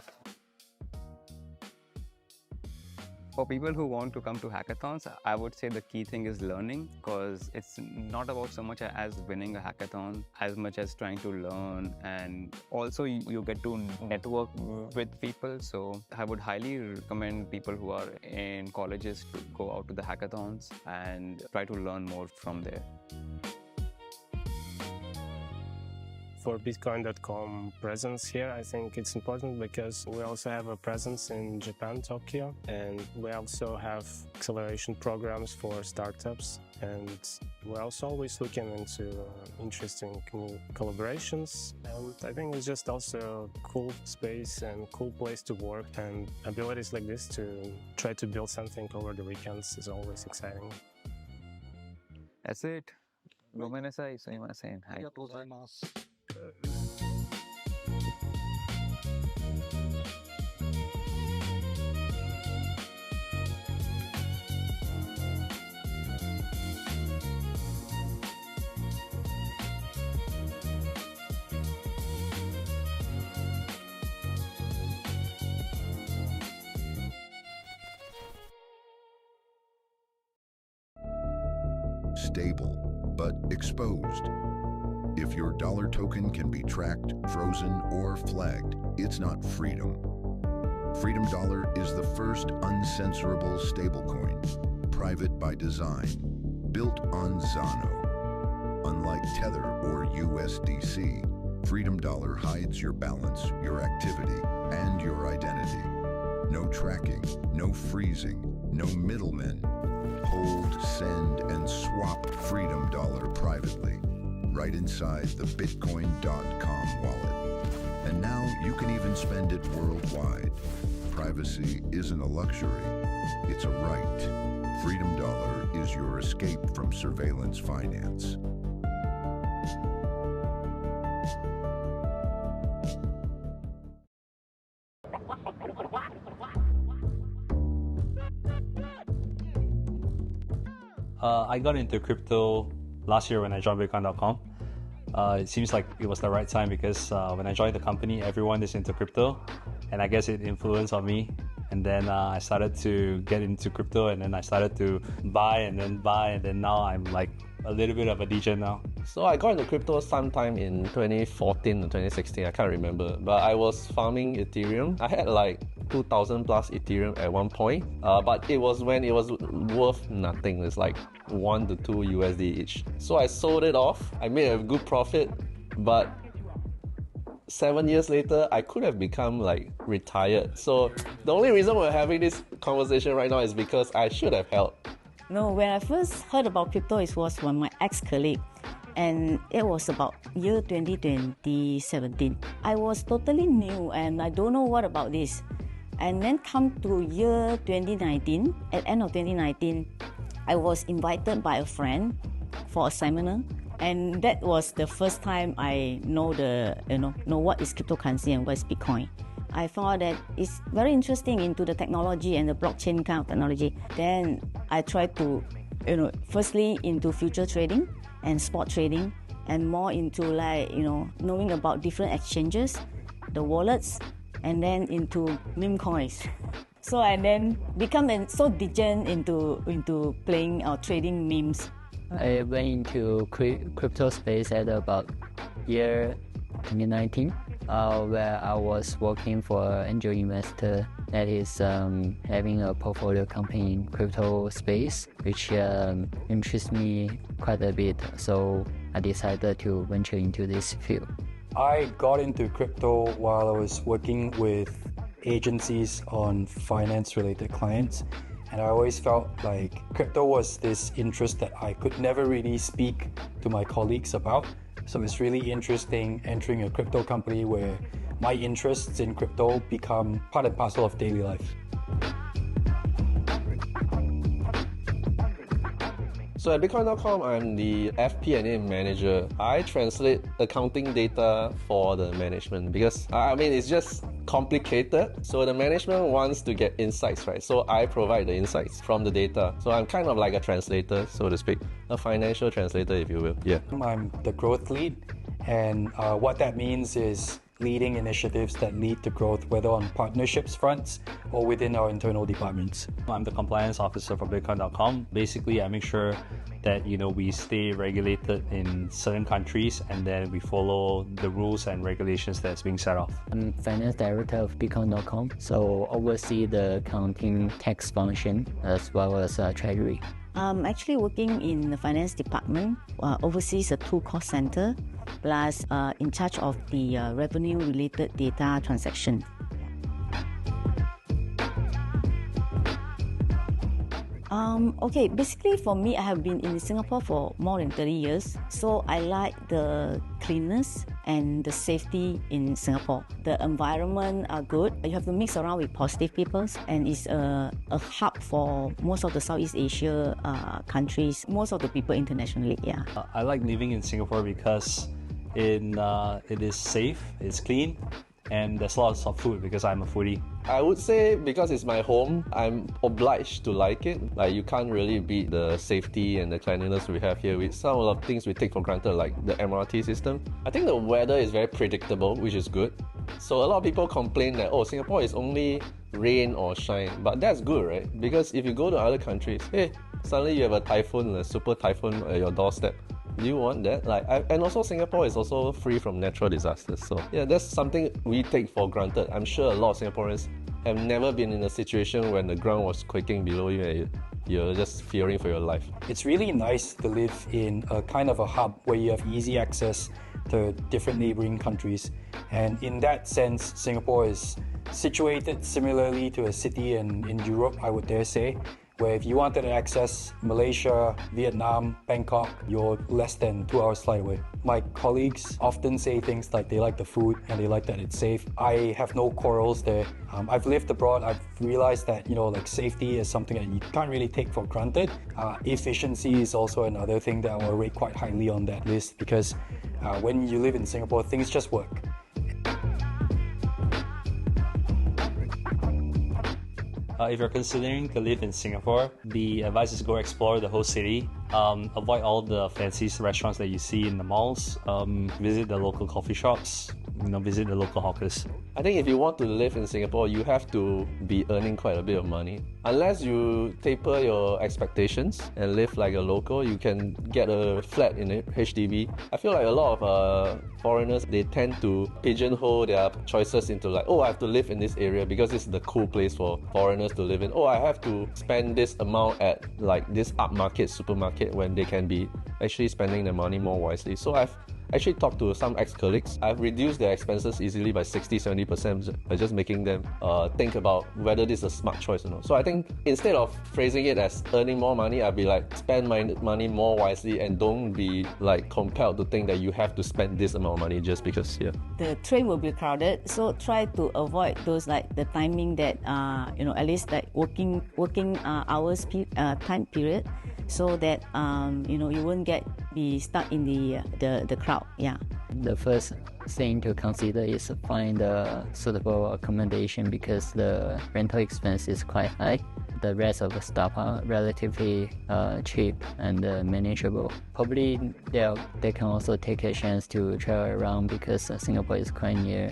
For people who want to come to hackathons, I would say the key thing is learning, because it's not about so much as winning a hackathon as much as trying to learn, and also you get to network with people. So I would highly recommend people who are in colleges to go out to the hackathons and try to learn more from there. For Bitcoin.com presence here, I think it's important because we also have a presence in Japan, Tokyo, and we also have acceleration programs for startups. And we're also always looking into interesting collaborations. And I think it's just also a cool space and cool place to work. And abilities like this to try to build something over the weekends is always exciting. That's it. Gomenasai, so you want to say hi. Stable, but exposed. If your dollar token can be tracked, frozen, or flagged, it's not freedom. Freedom Dollar is the first uncensorable stablecoin, private by design, built on Zano. Unlike Tether or USDC, Freedom Dollar hides your balance, your activity, and your identity. No tracking, no freezing, no middlemen. Hold, send, and swap Freedom Dollar privately, right inside the Bitcoin.com wallet. And now you can even spend it worldwide. Privacy isn't a luxury, it's a right. Freedom Dollar is your escape from surveillance finance. I got into crypto last year when I joined Bitcoin.com. It seems like it was the right time because when I joined the company, everyone is into crypto, and I guess it influenced on me. And then I started to get into crypto, and then I started to buy, and then now I'm like a little bit of a DJ now. So I got into crypto sometime in 2014 or 2016, I can't remember. But I was farming Ethereum. I had like 2,000 plus Ethereum at one point. But it was when it was worth nothing. It's like 1 to 2 USD each. So I sold it off. I made a good profit. But 7 years later, I could have become like retired. So the only reason we're having this conversation right now is because I should have held. No, when I first heard about crypto, it was from my ex-colleague, and it was about year 2017. I was totally new and I don't know what about this. And then come to year 2019, at end of 2019, I was invited by a friend for a seminar, and that was the first time I know what is cryptocurrency and what is Bitcoin. I thought that it's very interesting into the technology and the blockchain kind of technology. Then I tried to, firstly into future trading and spot trading, and more into knowing about different exchanges, the wallets, and then into meme coins. So I then become so degen into playing or trading memes. I went into crypto space at about year 2019, where I was working for an angel investor that is having a portfolio company in crypto space, which interests me quite a bit. So I decided to venture into this field. I got into crypto while I was working with agencies on finance-related clients, and I always felt like crypto was this interest that I could never really speak to my colleagues about. So it's really interesting entering a crypto company where my interests in crypto become part and parcel of daily life. So at Bitcoin.com, I'm the FP&A manager. I translate accounting data for the management because, it's just complicated. So the management wants to get insights, right? So I provide the insights from the data. So I'm kind of like a translator, so to speak, a financial translator, if you will. Yeah. I'm the growth lead, and what that means is leading initiatives that lead to growth, whether on partnerships fronts or within our internal departments. I'm the compliance officer for Bitcoin.com. Basically, I make sure that we stay regulated in certain countries, and then we follow the rules and regulations that's being set off. I'm finance director of Bitcoin.com, so oversee the accounting tax function as well as treasury. I'm actually working in the finance department, oversees a 2 cost center, plus in charge of the revenue-related data transaction. Okay, basically for me, I have been in Singapore for more than 30 years, so I like the cleanness and the safety in Singapore. The environment are good. You have to mix around with positive people, and it's a hub for most of the Southeast Asia countries, most of the people internationally. Yeah. I like living in Singapore because it is safe, it's clean, and there's lots of food because I'm a foodie. I would say because it's my home, I'm obliged to like it. Like, you can't really beat the safety and the cleanliness we have here with some of the things we take for granted, like the MRT system. I think the weather is very predictable, which is good. So a lot of people complain that, Singapore is only rain or shine, but that's good, right? Because if you go to other countries, suddenly you have a typhoon, a super typhoon at your doorstep. Do you want that? And also Singapore is also free from natural disasters. So yeah, that's something we take for granted. I'm sure a lot of Singaporeans have never been in a situation when the ground was quaking below you and you're just fearing for your life. It's really nice to live in a kind of a hub where you have easy access to different neighboring countries. And in that sense, Singapore is situated similarly to a city in Europe, I would dare say, where if you wanted to access Malaysia, Vietnam, Bangkok, you're less than 2 hours flight away. My colleagues often say things like they like the food and they like that it's safe. I have no quarrels there. I've lived abroad. I've realized that, like safety is something that you can't really take for granted. Efficiency is also another thing that I will rate quite highly on that list, because when you live in Singapore, things just work. If you're considering to live in Singapore, the advice is go explore the whole city. Avoid all the fancy restaurants that you see in the malls. Visit the local coffee shops. Visit the local hawkers. I think if you want to live in Singapore, you have to be earning quite a bit of money. Unless you taper your expectations and live like a local, you can get a flat in HDB. I feel like a lot of foreigners, they tend to pigeonhole their choices into like, oh, I have to live in this area because it's the cool place for foreigners to live in. Oh, I have to spend this amount at like this upmarket supermarket, when they can be actually spending their money more wisely. So I've actually talked to some ex-colleagues. I've reduced their expenses easily by 60-70% by just making them think about whether this is a smart choice or not. So I think instead of phrasing it as earning more money, I'd be like, spend my money more wisely and don't be like compelled to think that you have to spend this amount of money just because, yeah. The train will be crowded, so try to avoid those like the timing that at least like working hours time period, so that you won't be stuck in the crowd. Yeah. The first thing to consider is to find a suitable accommodation, because the rental expense is quite high. The rest of the stuff are relatively cheap and manageable. Probably they can also take a chance to travel around, because Singapore is quite near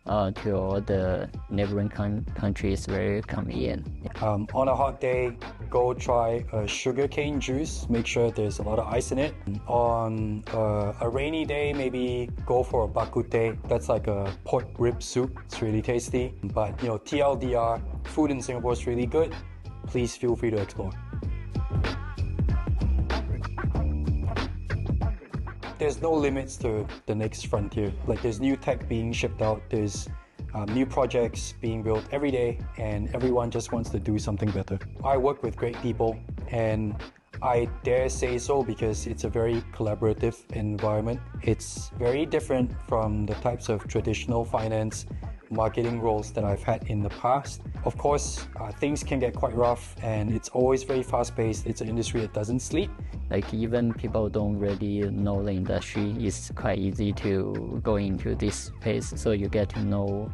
to all the neighboring countries where convenient. On a hot day, go try a sugarcane juice. Make sure there's a lot of ice in it. On a rainy day, maybe go for a bak kut teh. That's like a pork rib soup. It's really tasty. But TLDR, food in Singapore is really good. Please feel free to explore. There's no limits to the next frontier. Like, there's new tech being shipped out, there's new projects being built every day, and everyone just wants to do something better. I work with great people, and I dare say so because it's a very collaborative environment. It's very different from the types of traditional finance marketing roles that I've had in the past. Of course, things can get quite rough, and it's always very fast-paced. It's an industry that doesn't sleep. Like, even people don't really know the industry, it's quite easy to go into this space, so you get to know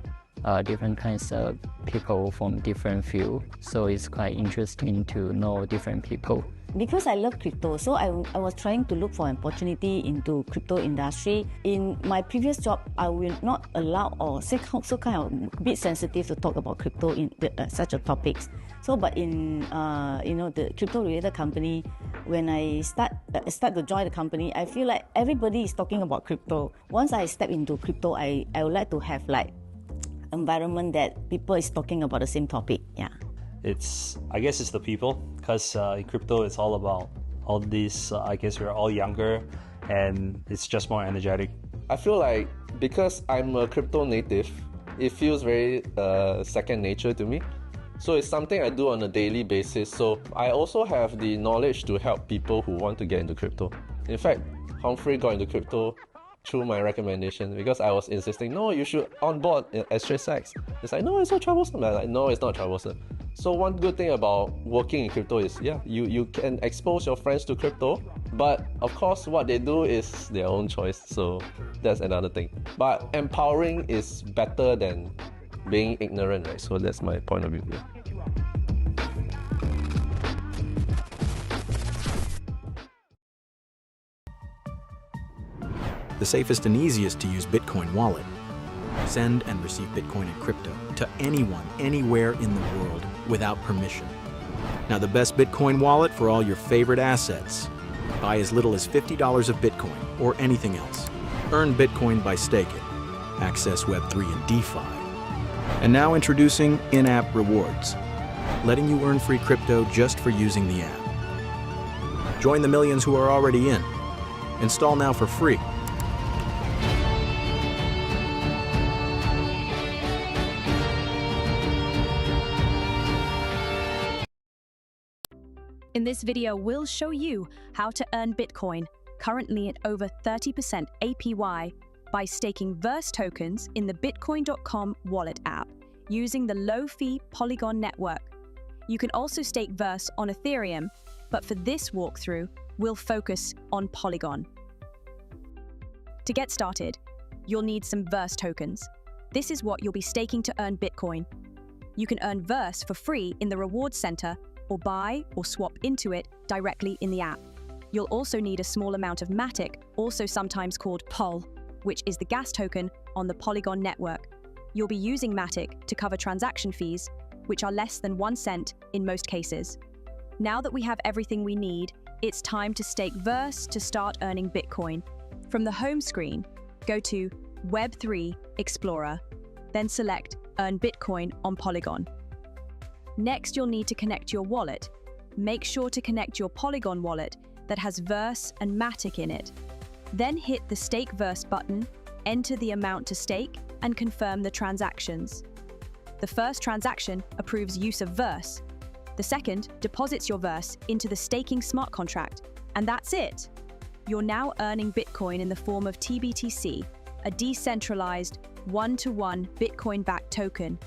different kinds of people from different fields. So it's quite interesting to know different people. Because I love crypto, so I was trying to look for an opportunity into crypto industry. In my previous job, I will not allow or say so kind of a bit sensitive to talk about crypto in such a topics. So, but in the crypto related company, when I start to join the company, I feel like everybody is talking about crypto. Once I step into crypto, I would like to have like environment that people is talking about the same topic. Yeah. I guess it's the people, because in crypto it's all about all these, I guess we're all younger and it's just more energetic. I feel like because I'm a crypto native, it feels very second nature to me. So it's something I do on a daily basis. So I also have the knowledge to help people who want to get into crypto. In fact, Humphrey got into crypto through my recommendation, because I was insisting, no, you should onboard SJSX. It's like, no, it's so troublesome. I'm like, no, it's not troublesome. So one good thing about working in crypto is, yeah, you can expose your friends to crypto, but of course what they do is their own choice, so that's another thing. But empowering is better than being ignorant, right? So that's my point of view. Yeah. The safest and easiest to use Bitcoin wallet. Send and receive Bitcoin and crypto to anyone, anywhere in the world without permission. Now, the best Bitcoin wallet for all your favorite assets. Buy as little as $50 of Bitcoin or anything else. Earn Bitcoin by staking. Access Web3 and DeFi. And now introducing in-app rewards. letting you earn free crypto just for using the app. Join the millions who are already in. Install now for free. In this video, we'll show you how to earn Bitcoin, currently at over 30% APY, by staking Verse tokens in the Bitcoin.com wallet app using the low-fee Polygon network. You can also stake Verse on Ethereum, but for this walkthrough, we'll focus on Polygon. To get started, you'll need some Verse tokens. This is what you'll be staking to earn Bitcoin. You can earn Verse for free in the Rewards Center, or buy or swap into it directly in the app. You'll also need a small amount of Matic, also sometimes called POL, which is the gas token on the Polygon network. You'll be using Matic to cover transaction fees, which are less than 1 cent in most cases. Now that we have everything we need, it's time to stake Verse to start earning Bitcoin. From the home screen, go to Web3 Explorer, then select Earn Bitcoin on Polygon. Next, you'll need to connect your wallet. Make sure to connect your Polygon wallet that has Verse and Matic in it. Then hit the Stake Verse button, enter the amount to stake, and confirm the transactions. The first transaction approves use of Verse. The second deposits your Verse into the staking smart contract, and that's it. You're now earning Bitcoin in the form of TBTC, a decentralized, one-to-one Bitcoin-backed token.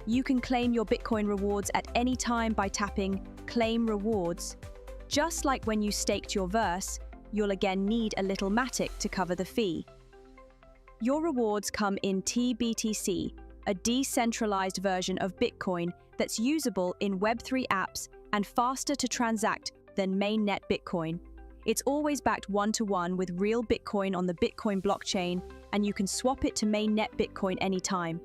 You can claim your Bitcoin rewards at any time by tapping Claim Rewards. Just like when you staked your Verse, you'll again need a little Matic to cover the fee. Your rewards come in TBTC, a decentralized version of Bitcoin that's usable in Web3 apps and faster to transact than mainnet Bitcoin. It's always backed one-to-one with real Bitcoin on the Bitcoin blockchain, and you can swap it to mainnet Bitcoin anytime.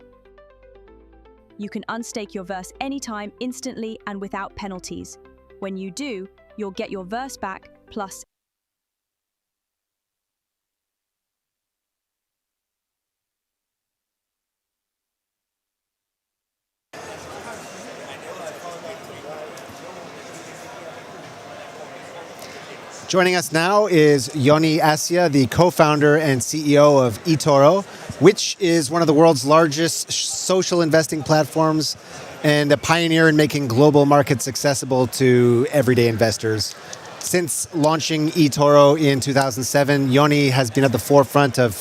You can unstake your Verse anytime, instantly, and without penalties. When you do, you'll get your Verse back, plus Joining us now is Yoni Assia, the co-founder and CEO of eToro, which is one of the world's largest social investing platforms and a pioneer in making global markets accessible to everyday investors. Since launching eToro in 2007, Yoni has been at the forefront of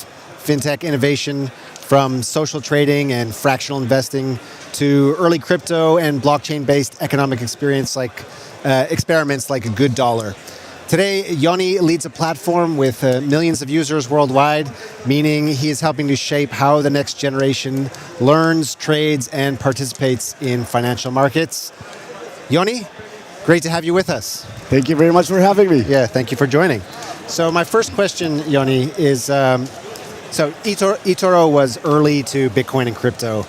fintech innovation, from social trading and fractional investing to early crypto and blockchain-based economic experiments like a good dollar. Today, Yoni leads a platform with millions of users worldwide, meaning he is helping to shape how the next generation learns, trades, and participates in financial markets. Yoni, great to have you with us. Thank you very much for having me. Yeah, thank you for joining. So my first question, Yoni, is so eToro was early to Bitcoin and crypto.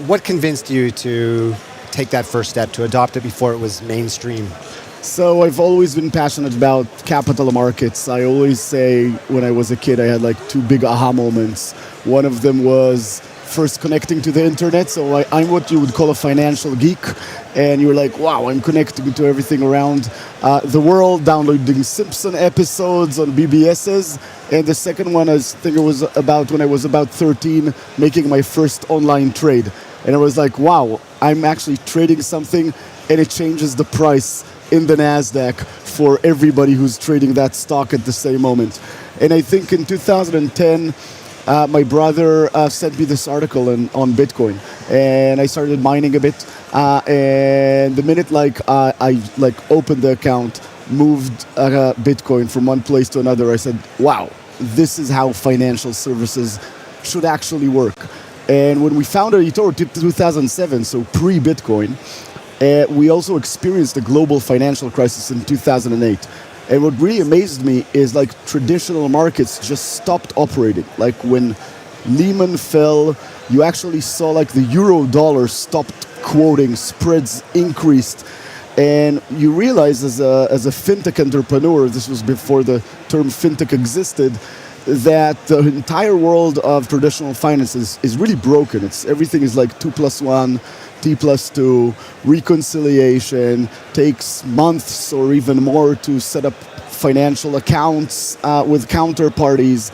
What convinced you to take that first step, to adopt it before it was mainstream? So I've always been passionate about capital markets. I always say when I was a kid, I had like 2 big aha moments. One of them was first connecting to the internet. So I'm what you would call a financial geek. And you're like, wow, I'm connecting to everything around the world, downloading Simpson episodes on BBSs. And the second one, I think it was about when I was about 13, making my first online trade. And I was like, wow, I'm actually trading something and it changes the price in the NASDAQ for everybody who's trading that stock at the same moment. And I think in 2010, my brother sent me this article on Bitcoin, and I started mining a bit. And the minute I opened the account, moved Bitcoin from one place to another, I said, wow, this is how financial services should actually work. And when we founded eToro in 2007, so pre-Bitcoin, we also experienced the global financial crisis in 2008. And what really amazed me is like traditional markets just stopped operating. Like when Lehman fell, you actually saw like the euro dollar stopped quoting, spreads increased. And you realize as a fintech entrepreneur, this was before the term fintech existed, that the entire world of traditional finance is really broken. Everything is like 2 plus 1, T plus 2, reconciliation, takes months or even more to set up financial accounts with counterparties.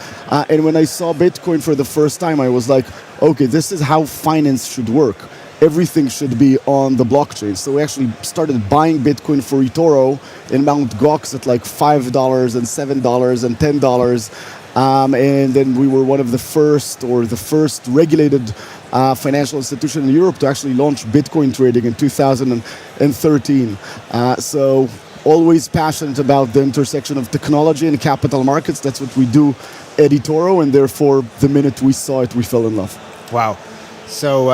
And when I saw Bitcoin for the first time, I was like, okay, this is how finance should work. Everything should be on the blockchain. So we actually started buying Bitcoin for eToro in Mt. Gox at like $5 and $7 and $10. And then we were one of the first regulated financial institution in Europe to actually launch Bitcoin trading in 2013. So always passionate about the intersection of technology and capital markets. That's what we do at eToro, and therefore the minute we saw it, we fell in love. Wow. So,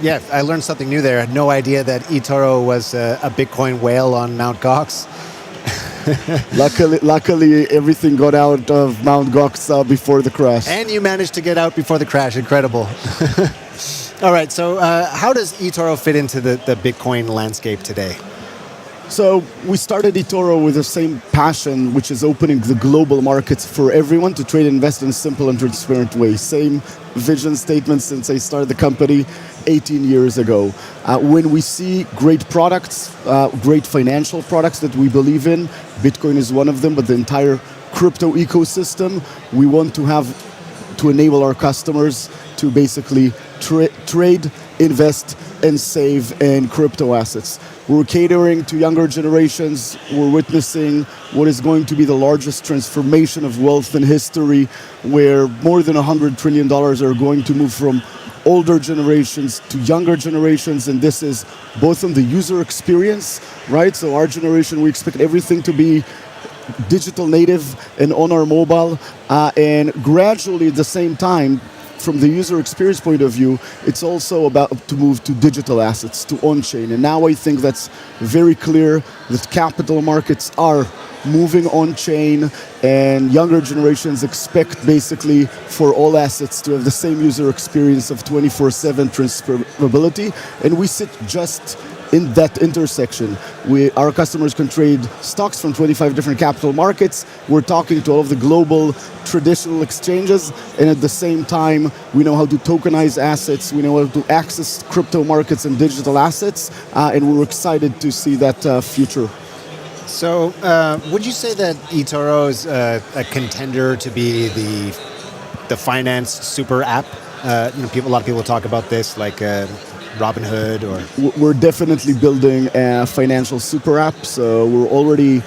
yeah, I learned something new there. I had no idea that eToro was a Bitcoin whale on Mt. Gox. Luckily, everything got out of Mt. Gox before the crash. And you managed to get out before the crash. Incredible. All right, so how does eToro fit into the Bitcoin landscape today? So we started eToro with the same passion, which is opening the global markets for everyone to trade and invest in a simple and transparent way. Same vision statement since I started the company 18 years ago. When we see great products, great financial products that we believe in, Bitcoin is one of them, but the entire crypto ecosystem, we want to enable our customers to basically trade, invest, and save in crypto assets. We're catering to younger generations. We're witnessing what is going to be the largest transformation of wealth in history, where more than $100 trillion are going to move from older generations to younger generations, and this is both on the user experience, right? So our generation, we expect everything to be digital native and on our mobile, and gradually at the same time, from the user experience point of view, it's also about to move to digital assets, to on-chain. And now I think that's very clear that capital markets are moving on-chain, and younger generations expect basically for all assets to have the same user experience of 24/7 transferability. And we sit just in that intersection. Our customers can trade stocks from 25 different capital markets. We're talking to all of the global traditional exchanges, and at the same time, we know how to tokenize assets, we know how to access crypto markets and digital assets, and we're excited to see that future. So, would you say that eToro is a contender to be the finance super app? A lot of people talk about this, like Robinhood, or we're definitely building a financial super app. So we're already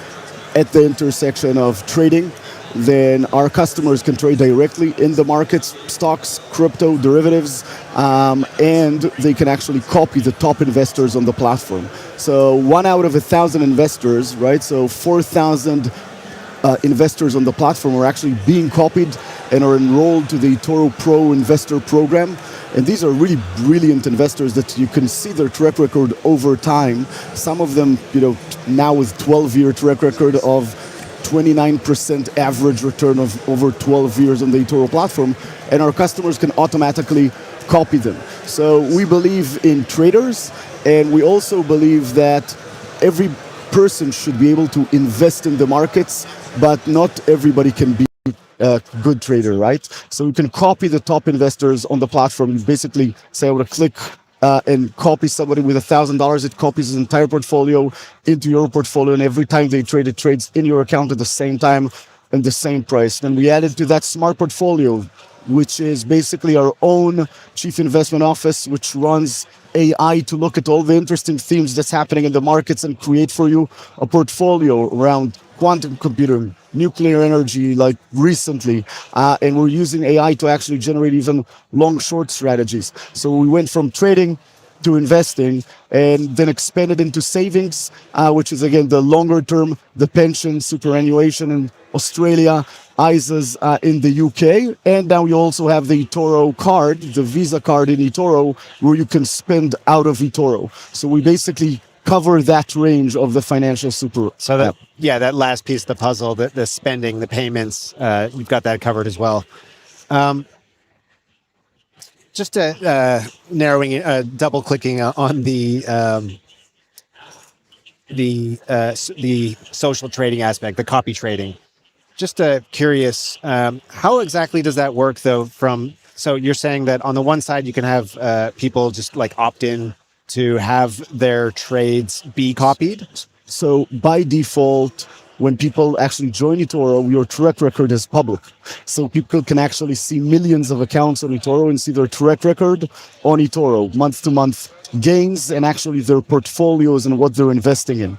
at the intersection of trading. Then our customers can trade directly in the markets, stocks, crypto, derivatives, and they can actually copy the top investors on the platform. So 1 out of 1,000 investors, right? So 4,000 investors on the platform are actually being copied and are enrolled to the eToro Pro Investor Program. And these are really brilliant investors that you can see their track record over time. Some of them, now with 12-year track record of 29% average return of over 12 years on the eToro platform, and our customers can automatically copy them. So we believe in traders, and we also believe that every person should be able to invest in the markets, but not everybody can be a good trader, right? So you can copy the top investors on the platform. You basically say, I want to click and copy somebody with $1,000. It copies his entire portfolio into your portfolio, and every time they trade, it trades in your account at the same time and the same price. Then we added to that Smart Portfolio, which is basically our own chief investment office, which runs AI to look at all the interesting themes that's happening in the markets and create for you a portfolio around quantum computing, nuclear energy, like recently. And we're using AI to actually generate even long-short strategies. So we went from trading to investing, and then expanded into savings, which is again the longer term, the pension, superannuation in Australia, ISAs in the UK, and now we also have the eToro card, the Visa card in eToro, where you can spend out of eToro. So we basically cover that range of the financial super. So that last piece of the puzzle, the spending, the payments, we've got that covered as well. Just narrowing, double clicking on the social trading aspect, the copy trading. just curious, how exactly does that work though? So you're saying that on the one side you can have people just like opt in to have their trades be copied. So by default, when people actually join eToro, your track record is public. So people can actually see millions of accounts on eToro and see their track record on eToro, month to month gains and actually their portfolios and what they're investing in.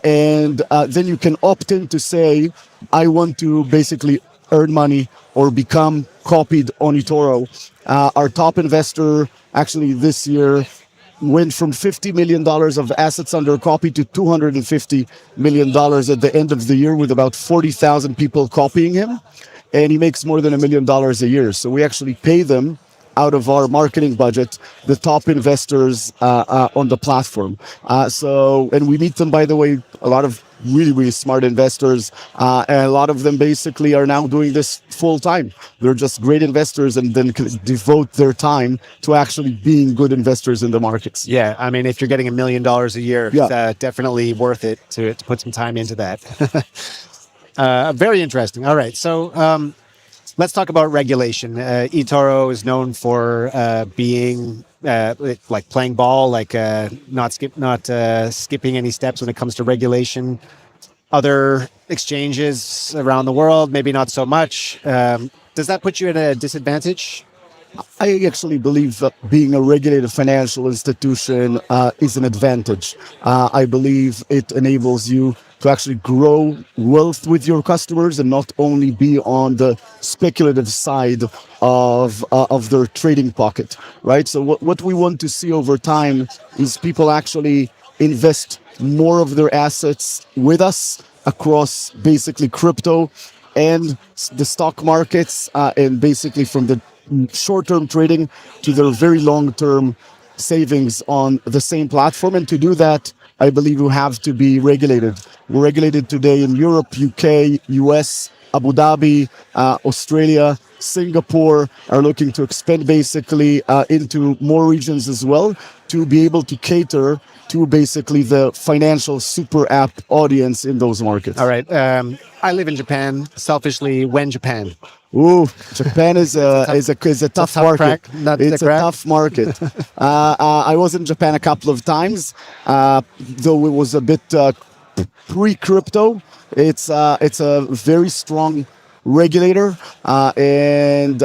And then you can opt in to say, I want to basically earn money or become copied on eToro. Our top investor actually this year went from $50 million of assets under copy to $250 million at the end of the year with about 40,000 people copying him. And he makes more than $1 million a year. So we actually pay them out of our marketing budget, the top investors on the platform. And we meet them, by the way, a lot of really, really smart investors. And a lot of them basically are now doing this full time. They're just great investors and then can devote their time to actually being good investors in the markets. Yeah, I mean, if you're getting $1 million a year, it's definitely worth it to put some time into that. Very interesting. All right, so let's talk about regulation. eToro is known for being like playing ball, like not skipping any steps when it comes to regulation. Other exchanges around the world, maybe not so much. Does that put you at a disadvantage? I actually believe that being a regulated financial institution is an advantage. I believe it enables you to actually grow wealth with your customers and not only be on the speculative side of their trading pocket, right? So what we want to see over time is people actually invest more of their assets with us across basically crypto and the stock markets, and basically from the short-term trading to their very long-term savings on the same platform. And to do that, I believe we have to be regulated. We're regulated today in Europe, UK, US, Abu Dhabi, Australia, Singapore are looking to expand basically into more regions as well to be able to cater to basically the financial super app audience in those markets. All right. I live in Japan. Selfishly, when Japan? Ooh, Japan is a tough market. It's a tough market. I was in Japan a couple of times, though it was a bit pre-crypto. It's a very strong regulator, and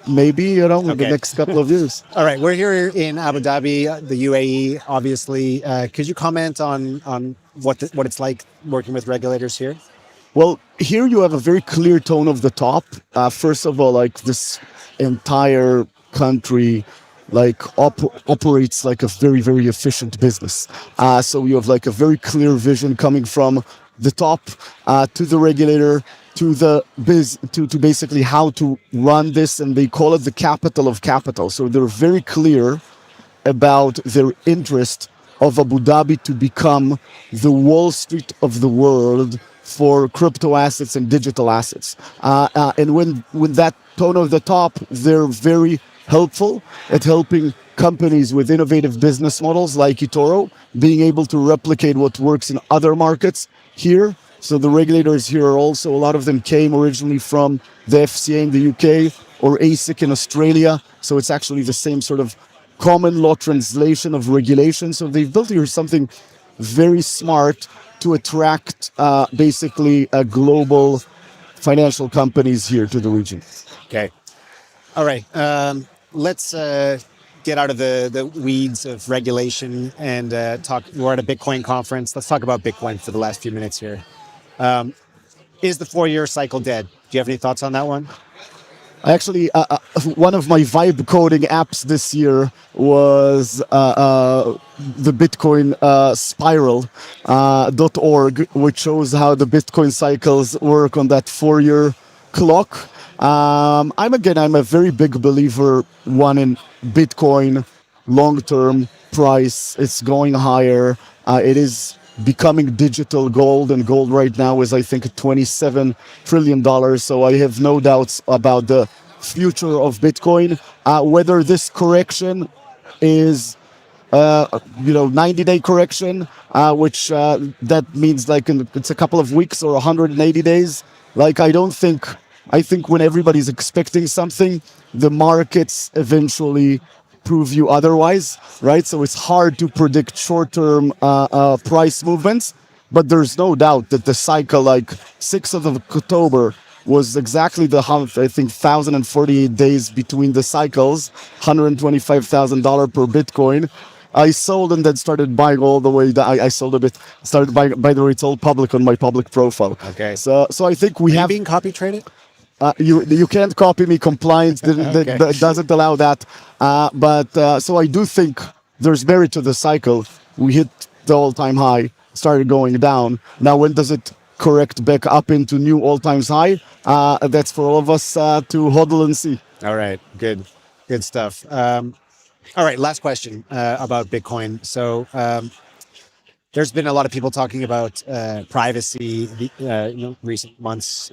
maybe the next couple of years. All right, we're here in Abu Dhabi, the UAE. Obviously, could you comment on what it's like working with regulators here? Well, here you have a very clear tone of the top. First of all, like this entire country operates like a very, very efficient business. So you have like a very clear vision coming from the top to the regulator, to the to basically how to run this, and they call it the capital of capital. So they're very clear about their interest of Abu Dhabi to become the Wall Street of the world for crypto assets and digital assets. And when that tone of the top, they're very helpful at helping companies with innovative business models like eToro being able to replicate what works in other markets here. So the regulators here are also, a lot of them came originally from the FCA in the UK or ASIC in Australia. So it's actually the same sort of common law translation of regulation. So they've built here something very smart to attract basically global financial companies here to the region. Okay. All right. Let's get out of the weeds of regulation and talk. We're at a Bitcoin conference. Let's talk about Bitcoin for the last few minutes here. Is the 4-year cycle dead? Do you have any thoughts on that one? Actually, one of my vibe coding apps this year was the Bitcoin spiral.org, which shows how the Bitcoin cycles work on that 4-year clock. I'm a very big believer, in Bitcoin long-term price. It's going higher. It is becoming digital gold, and gold right now is, I think, $27 trillion. So I have no doubts about the future of Bitcoin. Whether this correction is 90-day correction, which that means like it's a couple of weeks or 180 days. Like I think when everybody's expecting something, the markets eventually prove you otherwise, right? So it's hard to predict short-term price movements, but there's no doubt that the cycle, like 6th of October, was exactly the, I think, 1,048 days between the cycles, $125,000 per Bitcoin. I sold and then started buying all the way. I sold a bit, started buying. By the way, it's all public on my public profile. Okay. So I think we have being copy traded. You can't copy me. Compliance doesn't allow that. So I do think there's merit to the cycle. We hit the all-time high, started going down. Now, when does it correct back up into new all-time high? That's for all of us to hodl and see. All right, good stuff. All right, last question about Bitcoin. So there's been a lot of people talking about privacy. Recent months.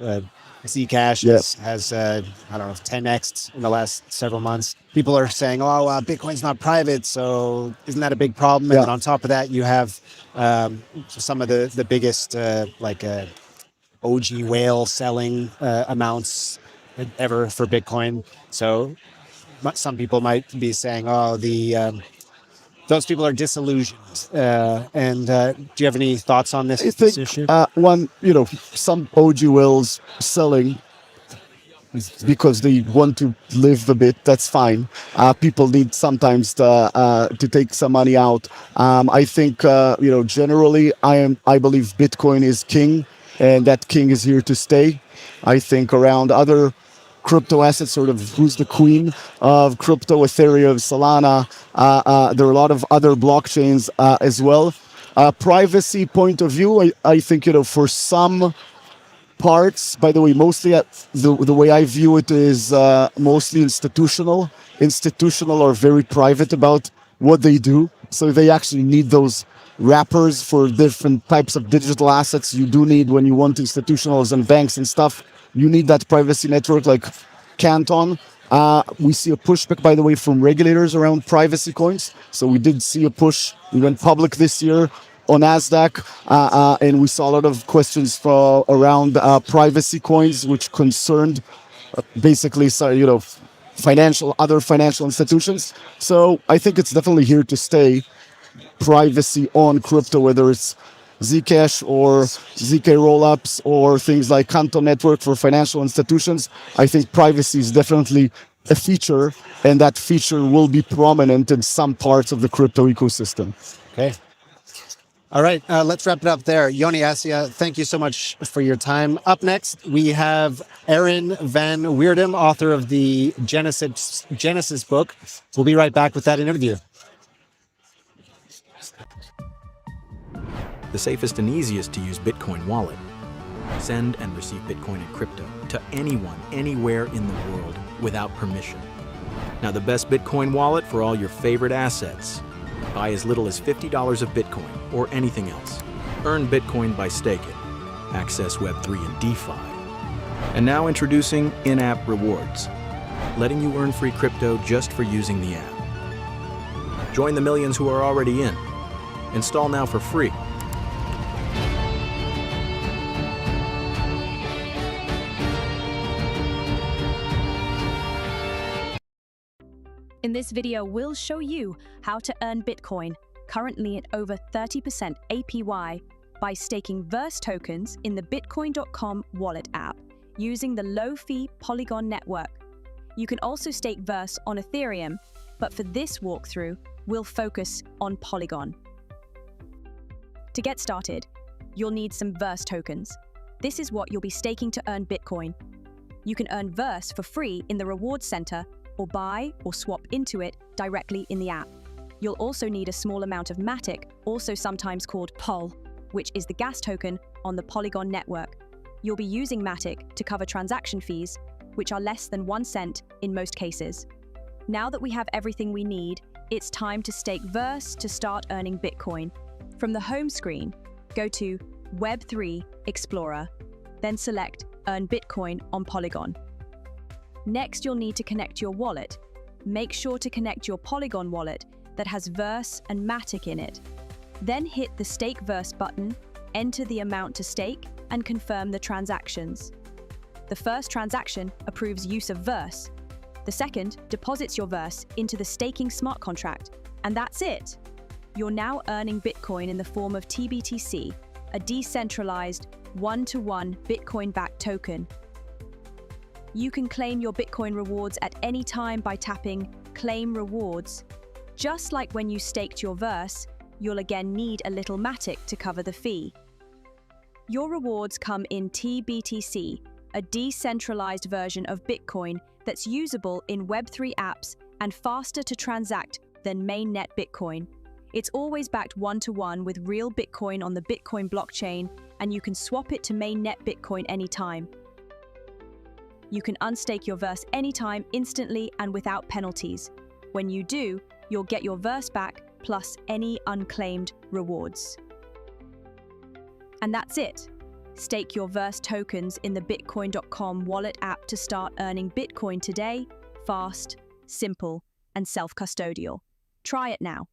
Zcash has I don't know, 10x'd in the last several months. People are saying, Bitcoin's not private, so isn't that a big problem? And then on top of that, you have some of the biggest OG whale selling amounts ever for Bitcoin. So some people might be saying, those people are disillusioned. Do you have any thoughts on this issue? Some OG whales selling because they want to live a bit. That's fine. People need sometimes to take some money out. I think generally, I believe Bitcoin is king, and that king is here to stay. I think around other crypto assets, sort of who's the queen of crypto, Ethereum, Solana. There are a lot of other blockchains as well. Privacy point of view, I think, for some parts, by the way, mostly the way I view it is mostly institutional. Institutional are very private about what they do. So they actually need those wrappers for different types of digital assets you do need when you want institutionals and banks and stuff. You need that privacy network like Canton. We see a pushback, by the way, from regulators around privacy coins. So we did see a push. We went public this year on NASDAQ, and we saw a lot of questions around privacy coins, which concerned basically, other financial institutions. So I think it's definitely here to stay. Privacy on crypto, whether it's Zcash or ZK rollups or things like Canton Network for financial institutions. I think privacy is definitely a feature, and that feature will be prominent in some parts of the crypto ecosystem. Okay. All right, let's wrap it up there. Yoni Assia, thank you so much for your time. Up next, we have Aaron Van Weerdem, author of the Genesis book. We'll be right back with that interview. The safest and easiest to use Bitcoin wallet. Send and receive Bitcoin and crypto to anyone, anywhere in the world without permission. Now the best Bitcoin wallet for all your favorite assets. Buy as little as $50 of Bitcoin or anything else. Earn Bitcoin by staking. Access Web3 and DeFi. And now introducing in-app rewards, letting you earn free crypto just for using the app. Join the millions who are already in. Install now for free. In this video, we'll show you how to earn Bitcoin, currently at over 30% APY, by staking Verse tokens in the Bitcoin.com wallet app using the low-fee Polygon network. You can also stake Verse on Ethereum, but for this walkthrough, we'll focus on Polygon. To get started, you'll need some Verse tokens. This is what you'll be staking to earn Bitcoin. You can earn Verse for free in the Rewards Center, or buy or swap into it directly in the app. You'll also need a small amount of Matic, also sometimes called POL, which is the gas token on the Polygon network. You'll be using Matic to cover transaction fees, which are less than 1 cent in most cases. Now that we have everything we need, it's time to stake Verse to start earning Bitcoin. From the home screen, go to Web3 Explorer, then select Earn Bitcoin on Polygon. Next, you'll need to connect your wallet. Make sure to connect your Polygon wallet that has Verse and Matic in it. Then hit the Stake Verse button, enter the amount to stake, and confirm the transactions. The first transaction approves use of Verse. The second deposits your Verse into the staking smart contract, and that's it. You're now earning Bitcoin in the form of TBTC, a decentralized, one-to-one Bitcoin-backed token. You can claim your Bitcoin rewards at any time by tapping Claim Rewards. Just like when you staked your Verse, you'll again need a little Matic to cover the fee. Your rewards come in TBTC, a decentralized version of Bitcoin that's usable in Web3 apps and faster to transact than mainnet Bitcoin. It's always backed one-to-one with real Bitcoin on the Bitcoin blockchain, and you can swap it to mainnet Bitcoin anytime. You can unstake your Verse anytime, instantly, and without penalties. When you do, you'll get your Verse back, plus any unclaimed rewards. And that's it. Stake your Verse tokens in the Bitcoin.com wallet app to start earning Bitcoin today, fast, simple, and self-custodial. Try it now.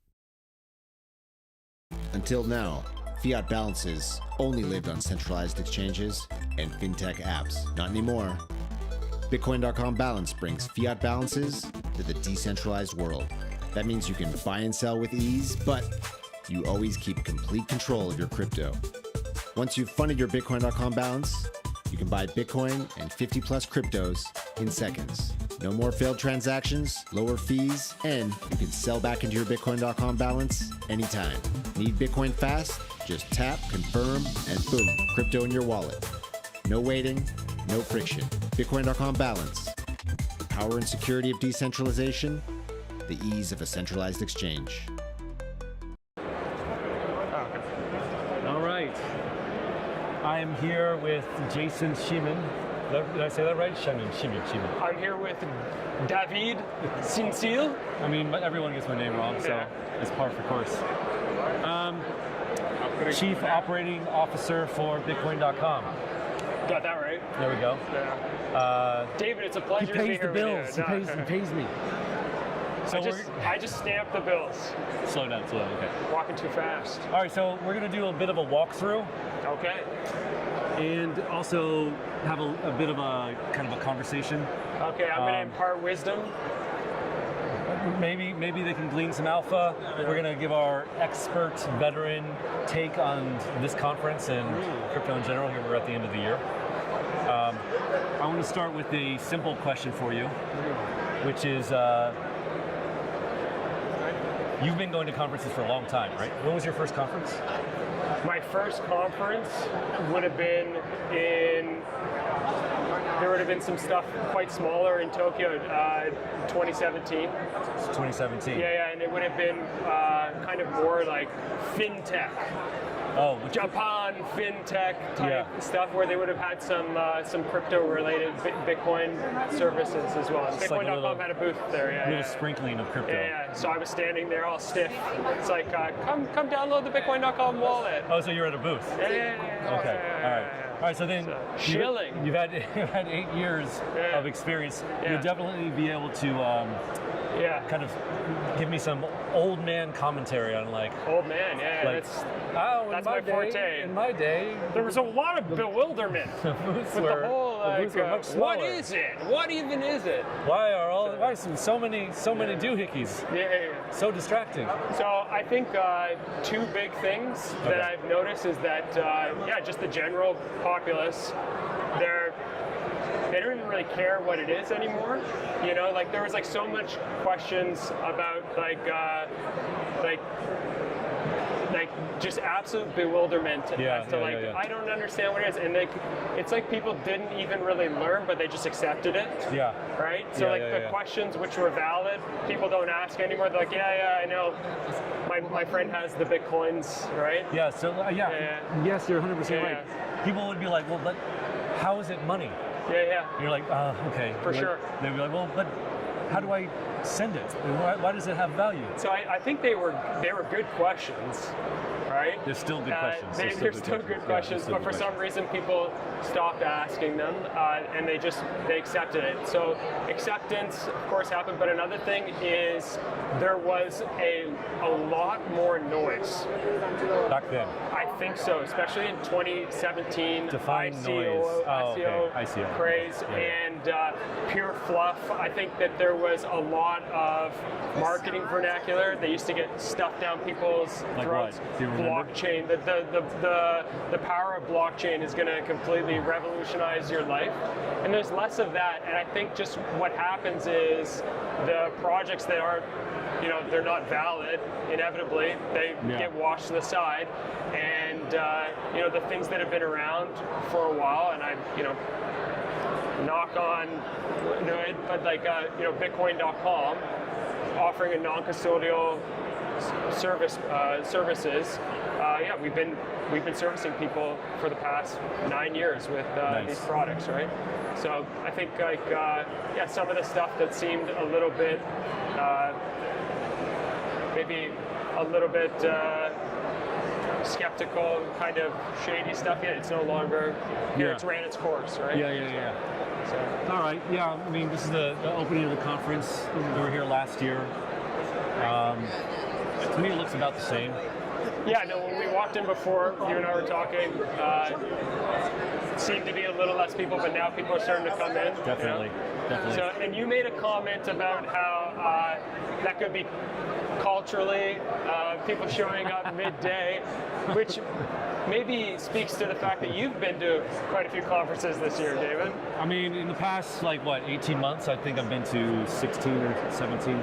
Until now, fiat balances only lived on centralized exchanges and fintech apps. Not anymore. Bitcoin.com Balance brings fiat balances to the decentralized world. That means you can buy and sell with ease, but you always keep complete control of your crypto. Once you've funded your Bitcoin.com balance, you can buy Bitcoin and 50 plus cryptos in seconds. No more failed transactions, lower fees, and you can sell back into your Bitcoin.com balance anytime. Need Bitcoin fast? Just tap, confirm, and boom, crypto in your wallet. No waiting, no friction. Bitcoin.com balance. The power and security of decentralization, the ease of a centralized exchange. All right. I am here with Jason Shiman. Did I say that right? Shiman. I'm here with David Sincil. I mean, everyone gets my name wrong, so it's par for course. Chief Operating Officer for Bitcoin.com. Got that right. There we go. Yeah. David, it's a pleasure to be here with you. He pays me. So I just stamped the bills. Slow down, okay. Walking too fast. All right, so we're going to do a bit of a walkthrough. Okay. And also have a bit of a kind of a conversation. Okay, I'm going to impart wisdom. Maybe they can glean some alpha. We're going to give our expert, veteran take on this conference and crypto in general. Here we're at the end of the year. I want to start with a simple question for you, which is, you've been going to conferences for a long time, right? When was your first conference? My first conference would have been there would have been some stuff quite smaller in Tokyo, 2017. 2017. Yeah, and it would have been kind of more like fintech. Oh, Japan fintech type stuff where they would have had some crypto-related Bitcoin services as well. And Bitcoin.com had a booth there. A little sprinkling of crypto. Yeah. So I was standing there all stiff. It's like, come download the Bitcoin.com wallet. Oh, so you're at a booth? Yeah. Okay. All right. So then shilling. You've had 8 years of experience. You'll definitely be able to kind of give me some old man commentary on old man. That's my forte. In my day, there was a lot of bewilderment with the whole what is it? What even is it? Why so many doohickeys? Yeah. So distracting. So I think two big things that I've noticed is that just the general populace, they don't even really care what it is anymore. You know, like there was like so much questions about like just absolute bewilderment as to I don't understand what it is, and it's like people didn't even really learn, but they just accepted it. Yeah. Right. So the questions which were valid, people don't ask anymore. They're like, I know. My friend has the Bitcoins, right? Yeah. So yes, you're 100% right. People would be like, well, but how is it money? Yeah. You're like, okay. For sure. They'd be like, well, but how do I send it? Why does it have value? So I think they were good questions, right? There's still good questions. There's still good questions, but for some reason people stopped asking them, and they accepted it. So acceptance, of course, happened. But another thing is there was a lot more noise back then. I think so, especially in 2017. Define noise. ICO craze and pure fluff. I think that there was a lot of marketing vernacular. They used to get stuff down people's throats. What? Do you remember? Blockchain. The power of blockchain is going to completely revolutionize your life, and there's less of that. And I think just what happens is the projects that aren't, they're not valid. Inevitably, they get washed to the side, and the things that have been around for a while, and I, knock on wood, but like Bitcoin.com offering a non-custodial services. We've been servicing people for the past 9 years with these products, right? So I think some of the stuff that seemed a little bit maybe a little bit skeptical, kind of shady stuff. It's no longer here. It's ran its course, right? Yeah. So. All right. Yeah. I mean, this is the opening of the conference. We were here last year. To me, it looks about the same. Yeah. No. When we walked in before, you and I were talking. It seemed to be a little less people, but now people are starting to come in. Definitely. So, and you made a comment about how that could be culturally people showing up midday, which maybe speaks to the fact that you've been to quite a few conferences this year, David. I mean, in the past, 18 months, I think I've been to 16 or 17,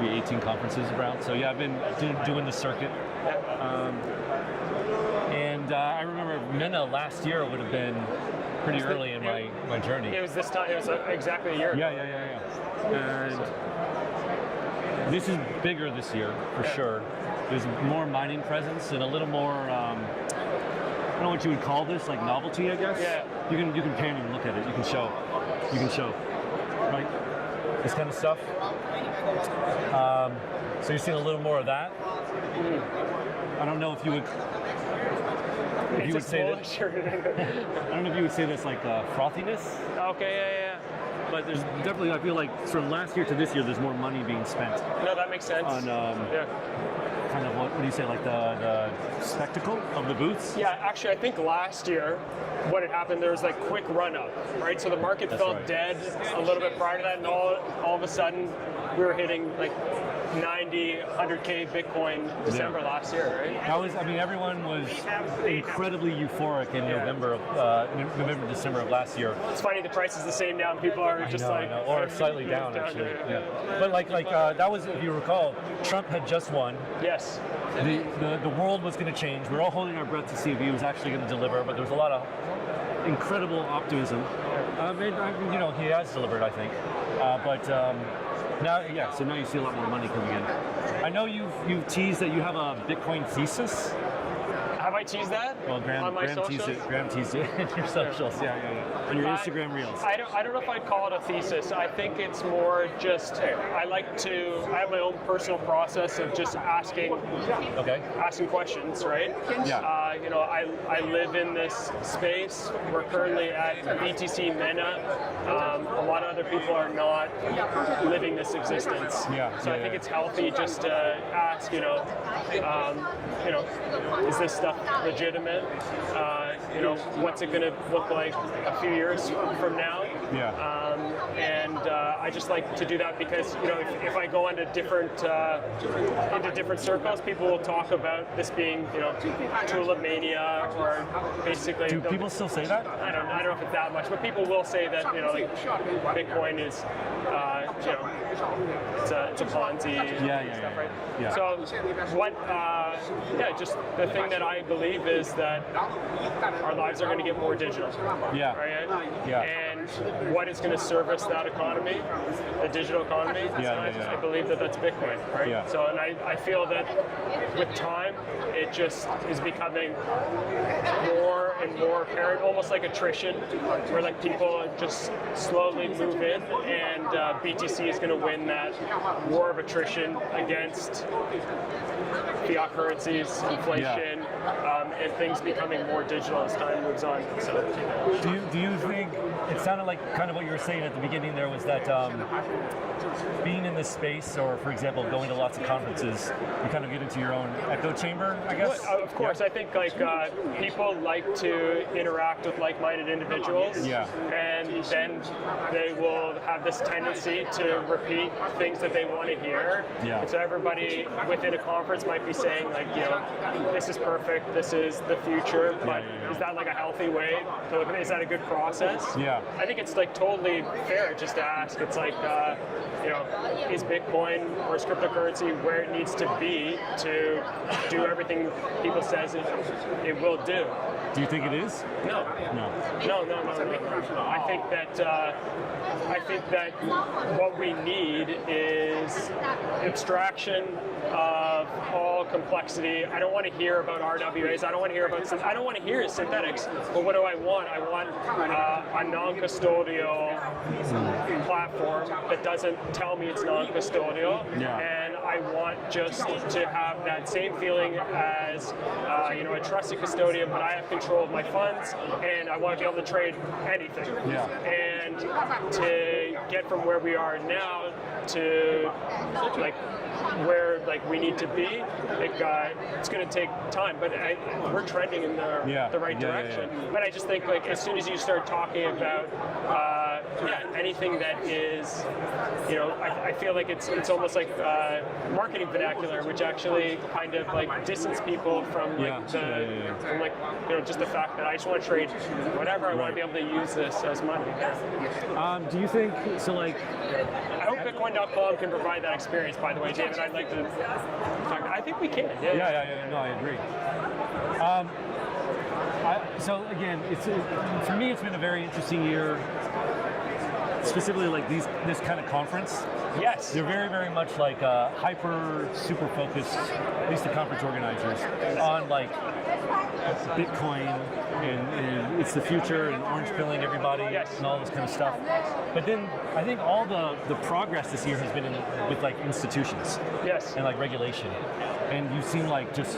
maybe 18 conferences around. So yeah, I've been doing the circuit. And I remember Mena last year would have been pretty early in my journey. It was this time, it was exactly a year ago. Yeah. And this is bigger this year, for sure. There's more mining presence and a little more, I don't know what you would call this, like novelty, I guess? Yeah. You can pan and look at it, you can show, right? This kind of stuff. So you're seeing a little more of that. I don't know if you would... If you would say that, I don't know if you would say that's like frothiness. Okay, yeah. But there's definitely, I feel like from last year to this year, there's more money being spent. No, that makes sense. On kind of what do you say, like the spectacle of the booths? Yeah, actually, I think last year, what had happened, there was like quick run up, right? So the market felt dead a little bit prior to that, and all of a sudden, we were hitting like 90, 100K Bitcoin December last year, right? That was, everyone was incredibly euphoric in November, December of last year. It's funny, the price is the same now, and people are just or slightly down actually. Yeah. But that was, if you recall, Trump had just won. Yes. The world was going to change. We were all holding our breath to see if he was actually going to deliver, but there was a lot of incredible optimism. He has delivered, I think. So now you see a lot more money coming in. I know you've teased that you have a Bitcoin thesis. Have I teased that? Well, Graham teased it in your socials. Yeah. On your Instagram reels. I don't know if I'd call it a thesis. I think it's more just, I have my own personal process of just asking questions, right? Yeah. I live in this space. We're currently at BTC Mena. A lot of other people are not living this existence. Yeah. So I think it's healthy just to ask, is this stuff legitimate? What's it going to look like a few years from now? Yeah. I just like to do that because if I go into different circles, people will talk about this being tulip mania or basically. Do people still say that? I don't know if it's that much, but people will say that Bitcoin is it's a Ponzi stuff, right? Yeah. So just the thing that I believe is that our lives are going to get more digital. Yeah. Right? Yeah. And what is going to service that economy, the digital economy? I believe that that's Bitcoin, right? Yeah. So, and I feel that with time, it just is becoming more and more apparent, almost like attrition, where like people just slowly move in, and BTC is going to win that war of attrition against fiat currencies, inflation, and things becoming more digital as time moves on. So, Do you think it sounded like kind of what you were saying at the beginning there was that being in this space, or for example, going to lots of conferences, you kind of get into your own echo chamber, I guess? Well, of course, I think like people like to interact with like-minded individuals, and then they will have this tendency to repeat things that they want to hear. And so everybody within a conference might be saying like, you know, this is perfect, this is the future, but is that like a healthy way to look at it? Is that a good process? I think it's like totally fair just to ask. It's like, you know, is Bitcoin or is cryptocurrency where it needs to be to do everything people says it will do? Do you think it is? No. I think that what we need is abstraction of all complexity. I don't want to hear about RWAs. I don't want to hear synthetics. But what do I want? I want a non-custodial platform that doesn't tell me it's non-custodial, and I want just to have that same feeling as you know, a trusted custodian, but I have control of my funds, and I want to be able to trade anything. And to get from where we are now to like where like we need to be, it's going to take time, but we're trending in the right direction. But I just think like as soon as you start talking about anything that is, you know, I feel like it's almost like marketing vernacular, which actually kind of like distance people from like from like, you know, just the fact that I just want to trade whatever, I want to be able to use this as money. Do you think so? Like, I hope Bitcoin.com can provide that experience. By the way, David, I'd like to talk. I think we can. No, I agree. So again, for me, it's been a very interesting year. Specifically, like this kind of conference. Yes. They're very, very much like super focused, at least the conference organizers, on like Bitcoin and it's the future and orange pilling everybody and all this kind of stuff. But then I think all the progress this year has been with like institutions and like regulation. And you've seen like just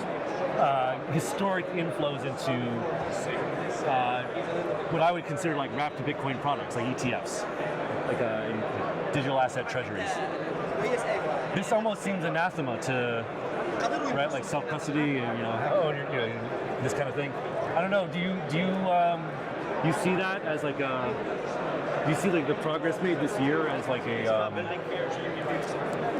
historic inflows into what I would consider like wrapped Bitcoin products, like ETFs, like digital asset treasuries. This almost seems anathema to, right, like self-custody and, you know, this kind of thing. I don't know. Do you see that as like do you see like the progress made this year as like a?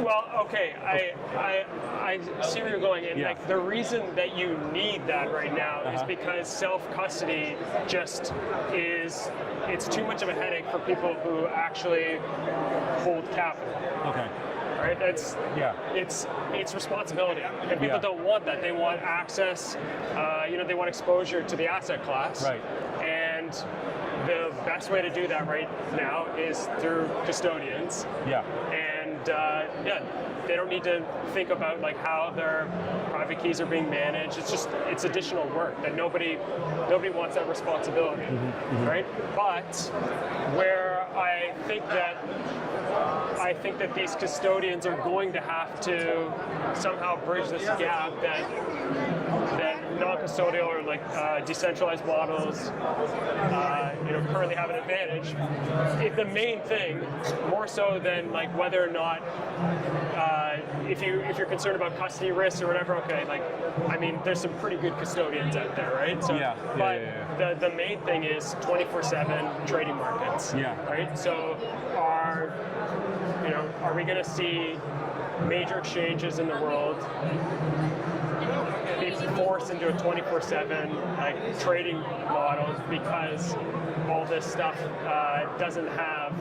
Well, okay, I see where you're going, and like the reason that you need that right now is because self-custody just it's too much of a headache for people who actually hold capital. Okay. Right? It's responsibility, and people don't want that. They want access. You know, they want exposure to the asset class. Right. And the best way to do that right now is through custodians. And they don't need to think about like how their private keys are being managed. It's additional work that nobody wants that responsibility, right? But where I think that these custodians are going to have to somehow bridge this gap that non-custodial or like decentralized models currently have an advantage. If the main thing, more so than like whether or not if you're concerned about custody risks or whatever, okay, like I mean there's some pretty good custodians out there, right? So the main thing is 24/7 trading markets. Right? So are we gonna see major exchanges in the world be forced into a 24/7 like trading model because all this stuff doesn't have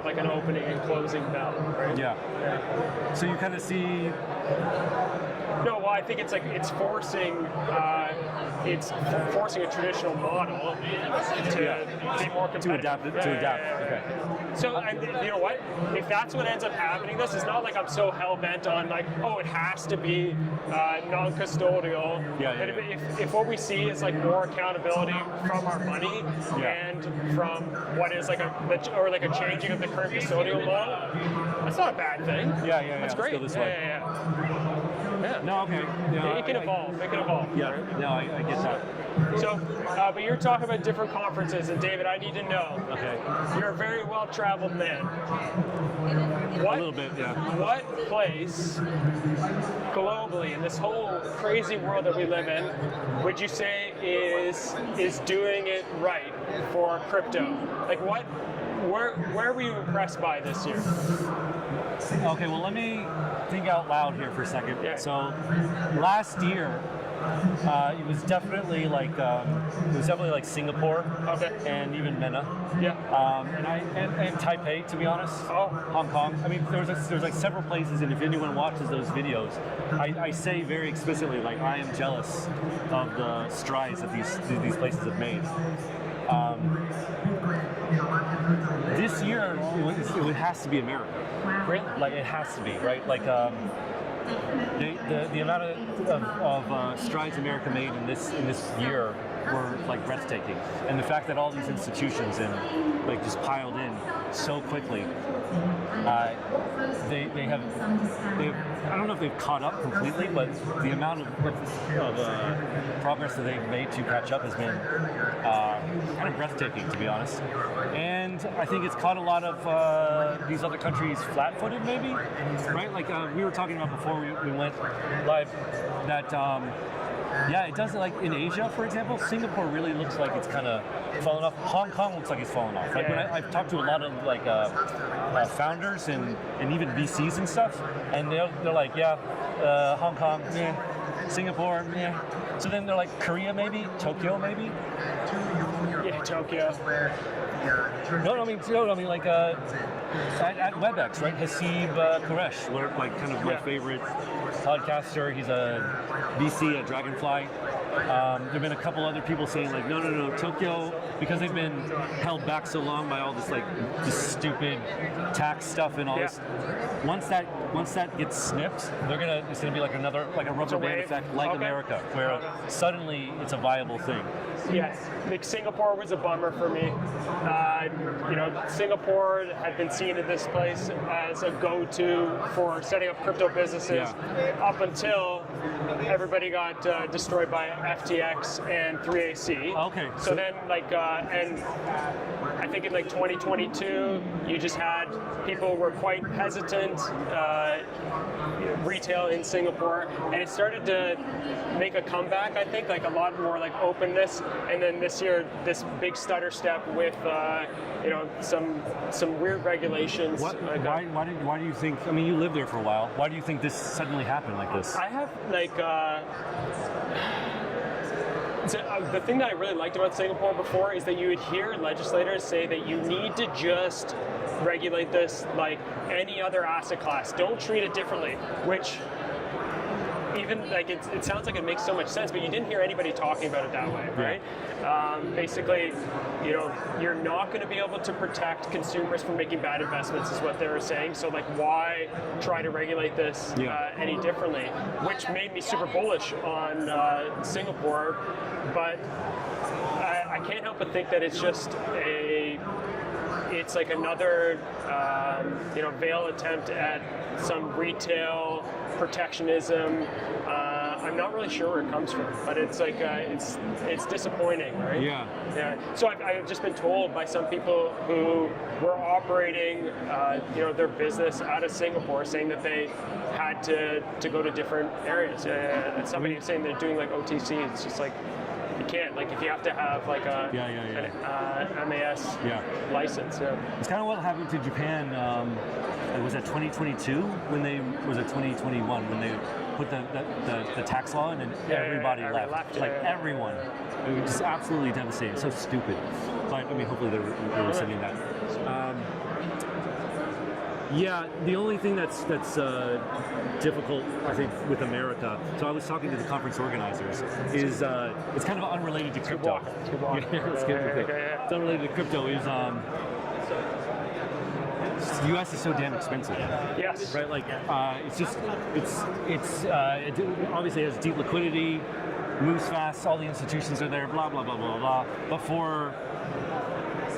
like an opening and closing bell, right? Yeah. So you kind of see. No, well, I think it's forcing a traditional model to be more competitive. To adapt. Okay. So, and you know what? If that's what ends up happening, this is not like I'm so hell bent on like, oh, it has to be non-custodial. But if what we see is like more accountability from our money and from what is like a changing of the current custodial model, that's not a bad thing. That's great. Let's go this way. Yeah. No, okay. No, it can evolve. It can evolve. Yeah. Right? No, I get that. So, but you're talking about different conferences, and David, I need to know. Okay. You're a very well-traveled man. A little bit, yeah. What place globally in this whole crazy world that we live in would you say is doing it right for crypto? Like where were you impressed by this year? Okay, well, let me think out loud here for a second. Yeah. So last year, it was definitely like Singapore, and even Mena, and Taipei, to be honest. Hong Kong. I mean, there's like several places, and if anyone watches those videos, I say very explicitly like I am jealous of the strides that these places have made. This year, it has to be America. Really? Like it has to be, right? Like the amount of strides America made in this year were like breathtaking, and the fact that all these institutions like just piled in so quickly, they have I don't know if they've caught up completely, but the amount of progress that they've made to catch up has been kind of breathtaking, to be honest. And I think it's caught a lot of these other countries flat-footed, maybe, right? Like we were talking about before we went live, that it does, like in Asia, for example, Singapore really looks like it's kind of fallen off. Hong Kong looks like it's fallen off. Like when I've talked to a lot of like founders and even VCs and stuff, and they're like, Hong Kong, Singapore, So then they're like Korea, maybe Tokyo, maybe. Yeah, Tokyo. No, I mean like at WebEx, right? Hasib Quresh, like kind of my favorite podcaster. He's a VC at Dragonfly. There've been a couple other people saying like, no, Tokyo, because they've been held back so long by all this like this stupid tax stuff and all this. Once that gets snipped, it's gonna be like a rubber band effect, like America, where suddenly it's a viable thing. Yes, like Singapore was a bummer for me. Singapore had been seen in this place as a go-to for setting up crypto businesses up until everybody got destroyed by FTX and 3AC. Okay. So then, and I think in 2022, you just had people were quite hesitant, retail in Singapore, and it started to make a comeback. I think a lot more openness, and then this year, this big stutter step with some weird regulations. Why do you think? I mean, you lived there for a while. Why do you think this suddenly happened like this? I have the thing that I really liked about Singapore before is that you would hear legislators say that you need to just regulate this like any other asset class. Don't treat it differently, which even it sounds like it makes so much sense, but you didn't hear anybody talking about it that way, right? Basically, you're not going to be able to protect consumers from making bad investments, is what they were saying. So why try to regulate this any differently? Which made me super bullish on Singapore, but I can't help but think that it's just it's like another veiled attempt at some retail protectionism. I'm not really sure where it comes from, but it's it's disappointing, right? Yeah. So I've just been told by some people who were operating their business out of Singapore, saying that they had to go to different areas. And somebody was saying they're doing OTC. It's just can't. Like if you have to have like a an MAS license. It's kind of what happened to Japan. Was that 2022 when they was it 2021 when they put the tax law in and everybody left. Like everyone. It was just absolutely devastating. So stupid. But I mean, hopefully they're rescinding that. The only thing that's difficult, I think, with America. So I was talking to the conference organizers. Is it's kind of unrelated to crypto. It's unrelated to crypto. Is the U.S. is so damn expensive. Yes. Right. Like it obviously has deep liquidity, moves fast. All the institutions are there. Blah blah blah blah blah. But for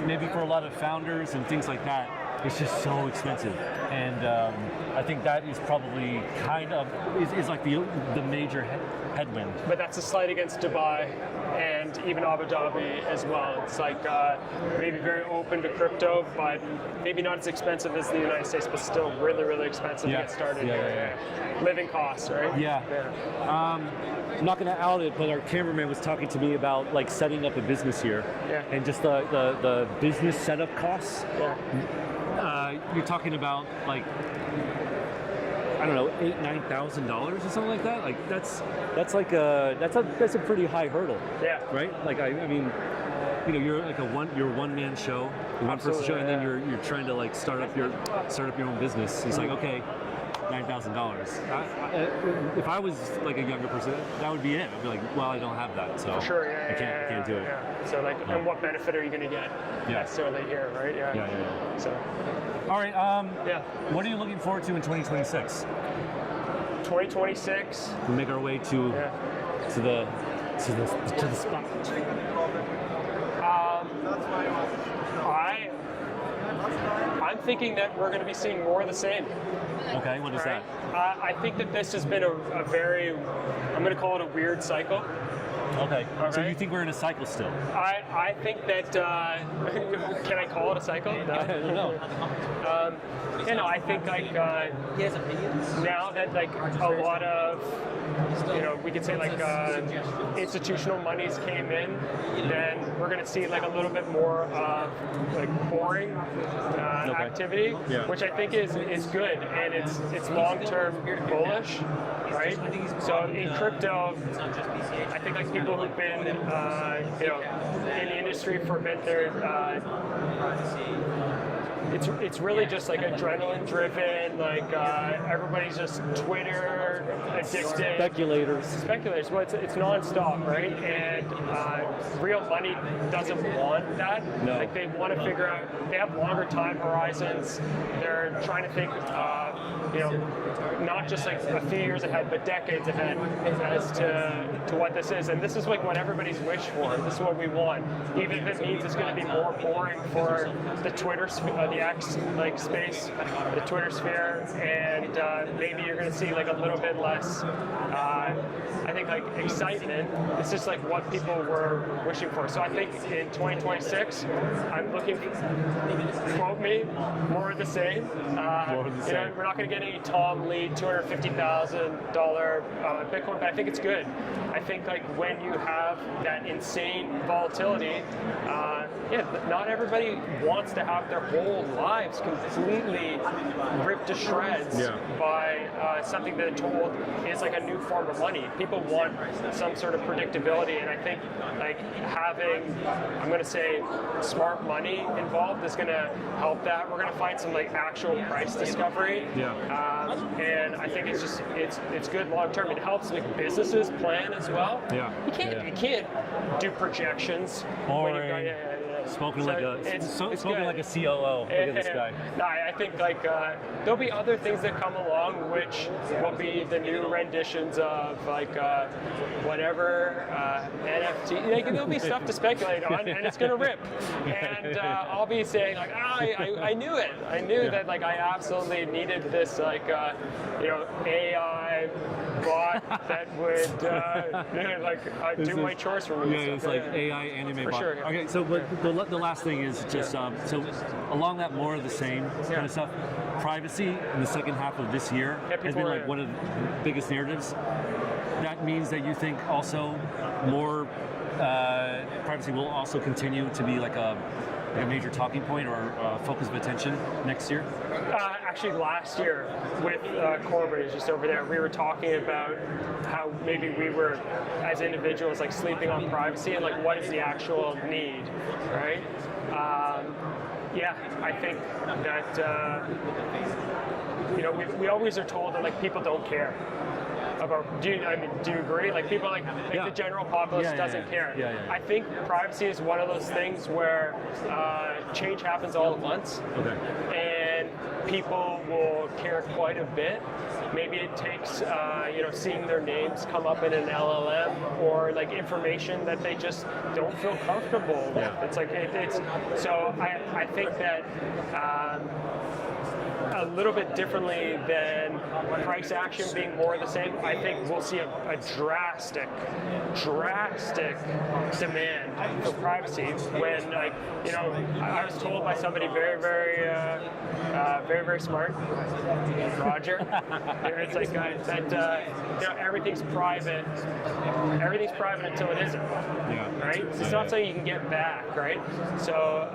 a lot of founders and things like that, it's just so expensive, and I think that is probably kind of is like the major headwind. But that's a slight against Dubai and even Abu Dhabi as well. It's like maybe very open to crypto, but maybe not as expensive as the United States, but still really, really expensive to get started. Living costs, right? I'm not going to out it, but our cameraman was talking to me about like setting up a business here, and just the business setup costs. You're talking about like I don't know, $8,000-9,000 or something like that. Like that's a pretty high hurdle. Right. Like I mean, you know, you're like you're a one-man show, one person show, and then you're trying to like start up your own business. It's like okay. $9,000. If I was like a younger person, that would be it. I'd be like, well, I don't have that, so I can't do it. So like, and what benefit are you going to get necessarily here, right? So, all right. What are you looking forward to in 2026? 2026. We make our way to the spot. I'm thinking that we're going to be seeing more of the same. Okay, what is that? I think that this has been a very, I'm going to call it a weird cycle. Okay. So you think we're in a cycle still? I think that, can I call it a cycle? No. I don't know. I think like now that like a lot of, we could say like institutional monies came in, then we're going to see like a little bit more of like boring activity, which I think is good, and it's long-term bullish, right? So in crypto, I think like people who've been in the industry for a bit, it's really just like adrenaline driven, like everybody's just Twitter addicted. Speculators. Well, it's nonstop, right? And real money doesn't want that. No. Like they want to figure out, they have longer time horizons. They're trying to think, not just like a few years ahead, but decades ahead as to what this is. And this is like what everybody's wished for. This is what we want. Even if it means it's going to be more boring for the Twitter, the X like space, the Twitter sphere, and maybe you're going to see like a little bit less, I think like excitement. It's just like what people were wishing for. So I think in 2026, I'm looking, quote me, more of the same. We're not going to get any Tom Lee $250,000 Bitcoin, but I think it's good. I think like when you have that insane volatility, not everybody wants to have their whole lives completely ripped to shreds by something that they're told is like a new form of money. People want some sort of predictability, and I think like having, I'm going to say, smart money involved is going to help that. We're going to find some like actual price discovery, and I think it's good long term. It helps like businesses plan as well. You can't do projections. Spoken like a COO. Look at this guy. No, I think like there'll be other things that come along, which will be the new renditions of like whatever NFT. Like, there'll be stuff to speculate on, and it's gonna rip. And I'll be saying like, I knew it. I knew that like I absolutely needed this like AI bot that would do my chores for me. It's like AI anime bot. Sure. Okay, so but the last thing is just so along that more of the same kind of stuff. Privacy in the second half of this year has been like one of the biggest narratives. That means that you think also more privacy will also continue to be like a major talking point or focus of attention next year? Actually, last year with Corbin, who's just over there, we were talking about how maybe we were, as individuals, like sleeping on privacy and like what is the actual need, right? Yeah, I think that you know, we always are told that like people don't care about. Do you agree? Like people like the general populace doesn't care. I think privacy is one of those things where change happens all at once, and people will care quite a bit. Maybe it takes you know, seeing their names come up in an LLM or like information that they just don't feel comfortable with. It's like it's so I think that. A little bit differently than price action being more of the same, I think we'll see a drastic demand for privacy when, like, you know, I was told by somebody very smart, Roger, it's like that you know, everything's private until it isn't, right? It's not something you can get back, right? So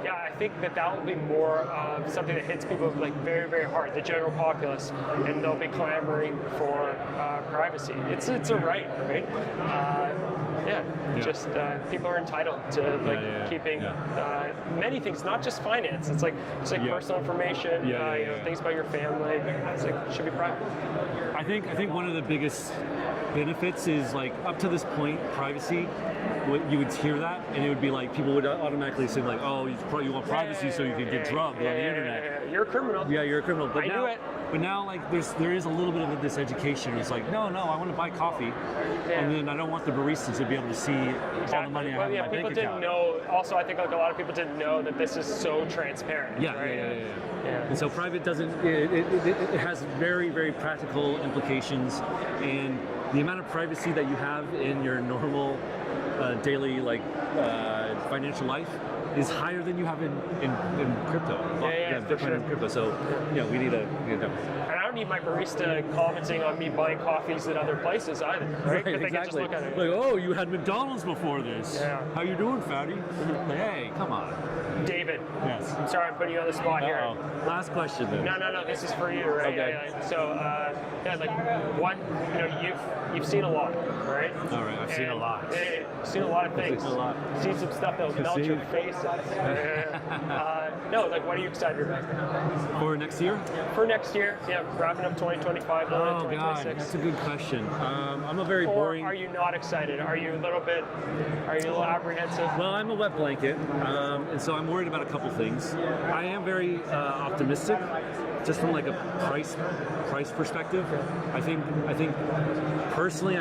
yeah, I think that will be more of something that hits people like very hard, the general populace, and they'll be clamoring for privacy. It's a right? Just people are entitled to like keeping many things, not just finance. It's like personal information, you know, things about your family. It's like it should be private. I think one of the biggest benefits is like up to this point, privacy. You would hear that, and it would be like people would automatically say like, "Oh, you want privacy so you can get drugged on the internet." You're a criminal. Yeah, you're a criminal. But I knew it. But now, like, there is a little bit of this education. It's like, no, I want to buy coffee, and then I don't want the barista to be able to see all the money I have in my bank account. People didn't know. Also, I think like a lot of people didn't know that this is so transparent. Yeah. And so private doesn't. It has very practical implications, and the amount of privacy that you have in your normal daily financial life is higher than you have in crypto. Bitcoin and crypto. So we need to. And I don't need my barista commenting on me buying coffees at other places either, right? They can just look at it. Like, oh, you had McDonald's before this. Yeah. How you doing, fatty? Hey, come on. David. Yes. I'm sorry, I'm putting you on the spot here. Last question then. No, this is for you, right? Okay. So, like, what, you've seen a lot, right? All right, I've seen a lot. You've seen a lot of things. You've seen some stuff that will melt your face off. No, like, what are you excited about? For next year? For next year, wrapping up 2025, going into 2026. God, that's a good question. I'm a very boring... Or are you not excited? Are you a little apprehensive? Well, I'm a wet blanket, and so I'm worried about a couple things. I am very optimistic, just from like a price perspective. I think personally,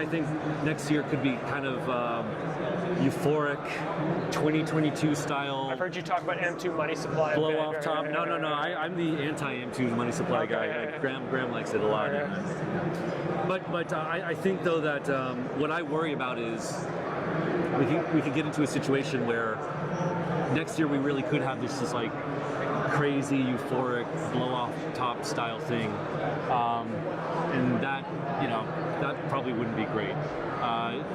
next year could be kind of euphoric 2022 style. I've heard you talk about M2 money supply. Blow off top. No. I'm the anti-M2 money supply guy. Graham likes it a lot. But I think though that what I worry about is we could get into a situation where next year we really could have this like crazy euphoric blow off top style thing, and that probably wouldn't be great.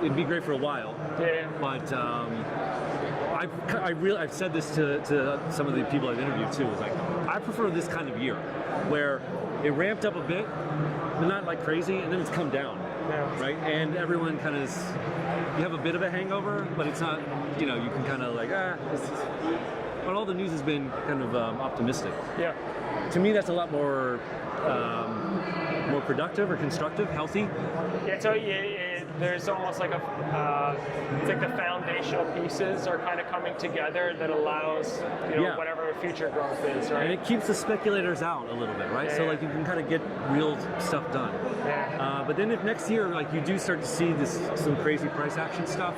It'd be great for a while, but I've said this to some of the people I've interviewed too. Is like I prefer this kind of year where it ramped up a bit, but not like crazy, and then it's come down, right? And everyone kind of you have a bit of a hangover, but it's not. You can kind of like but all the news has been kind of optimistic. Yeah. To me, that's a lot more productive or constructive, healthy. Yeah. So there's almost like it's like the foundational pieces are kind of coming together that allows whatever future growth is, right? And it keeps the speculators out a little bit, right? So like you can kind of get real stuff done. Yeah. But then if next year like you do start to see some crazy price action stuff,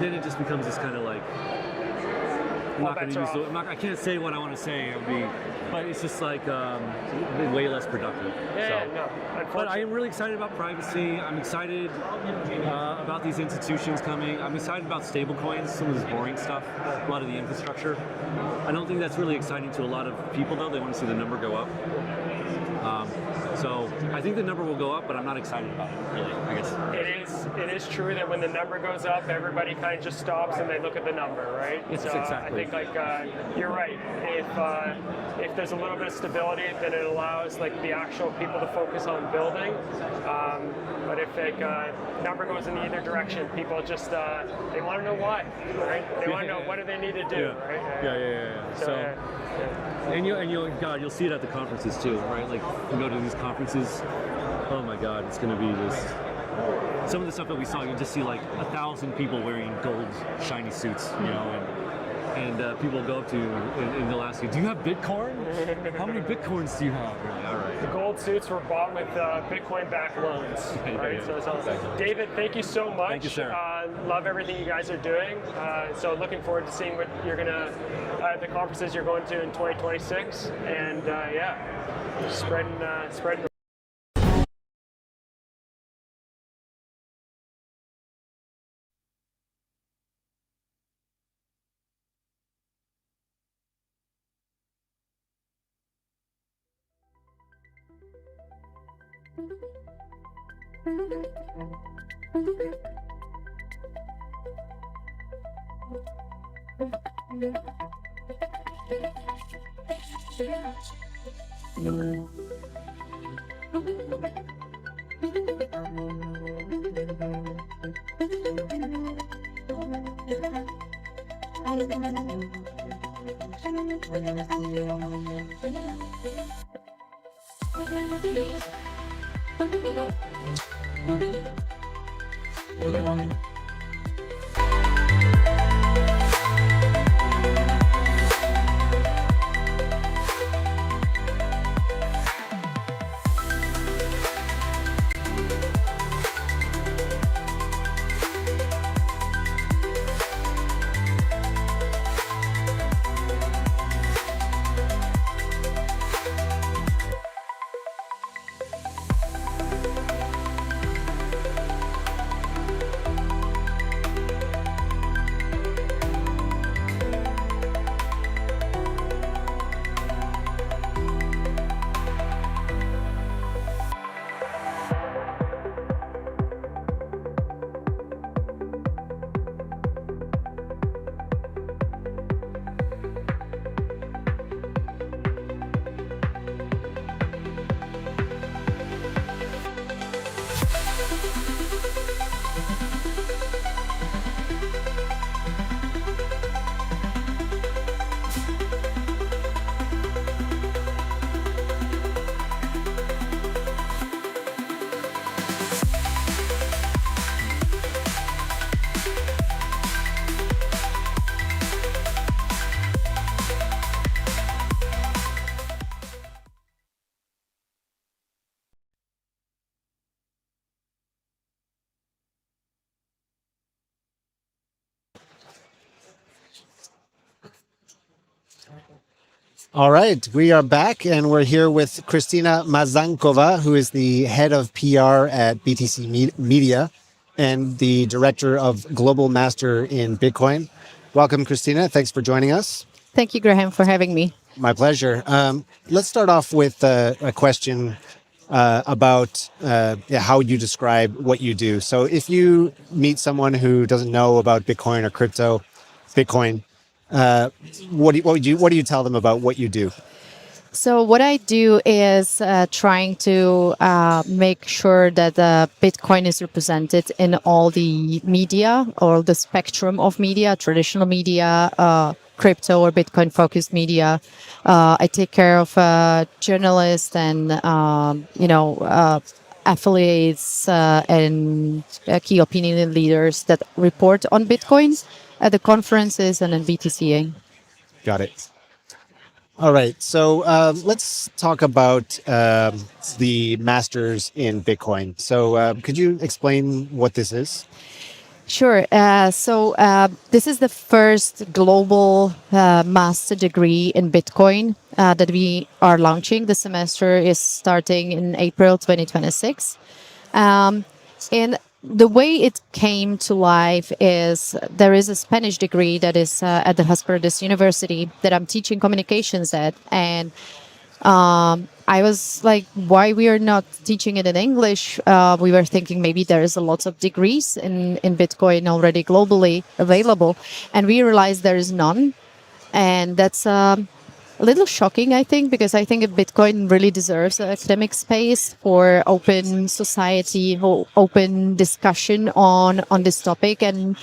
then it just becomes this kind of like. I can't say what I want to say. But it's just like way less productive. But I am really excited about privacy. I'm excited about these institutions coming. I'm excited about stable coins, some of this boring stuff, a lot of the infrastructure. I don't think that's really exciting to a lot of people though. They want to see the number go up. So I think the number will go up, but I'm not excited about it, really, I guess. It is true that when the number goes up, everybody kind of just stops and they look at the number, right? Yes, so exactly. I think you're right. If there's a little bit of stability, then it allows the actual people to focus on building. But if number goes in either direction, people just they want to know why, right? They want to know what do they need to do, right? So, and you'll see it at the conferences too, right? Like you go to these conferences, oh my God, it's going to be this. Some of the stuff that we saw, you just see 1,000 people wearing gold, shiny suits, and people go up to you and they'll ask you, "Do you have Bitcoin? How many Bitcoins do you have?" Like, all right. The gold suits were bought with Bitcoin-backed loans, right? So it's awesome. David, thank you so much. Thank you, sir. Love everything you guys are doing. So looking forward to seeing what you're gonna the conferences you're going to in 2026, and spreading. All right, we are back and we're here with Kristina Mazankova, who is the head of PR at BTC Media and the director of Global Master in Bitcoin. Welcome, Kristina. Thanks for joining us. Thank you, Graham, for having me. My pleasure. Let's start off with a question about how you describe what you do. So if you meet someone who doesn't know about Bitcoin or crypto, Bitcoin, what do you tell them about what you do? So what I do is trying to make sure that Bitcoin is represented in all the media or the spectrum of media, traditional media, crypto or Bitcoin focused media. I take care of journalists and affiliates and key opinion leaders that report on Bitcoin at the conferences and in BTCA. Got it. All right. So let's talk about the masters in Bitcoin. So could you explain what this is? Sure. So this is the first global master degree in Bitcoin that we are launching. The semester is starting in April 2026. And the way it came to life is there is a Spanish degree that is at the Hesperus University that I'm teaching communications at. And I was like, why we are not teaching it in English? We were thinking maybe there's a lots of degrees in Bitcoin already globally available, and we realized there is none, and that's a little shocking, I think, because I think Bitcoin really deserves an academic space for open society, open discussion on this topic, and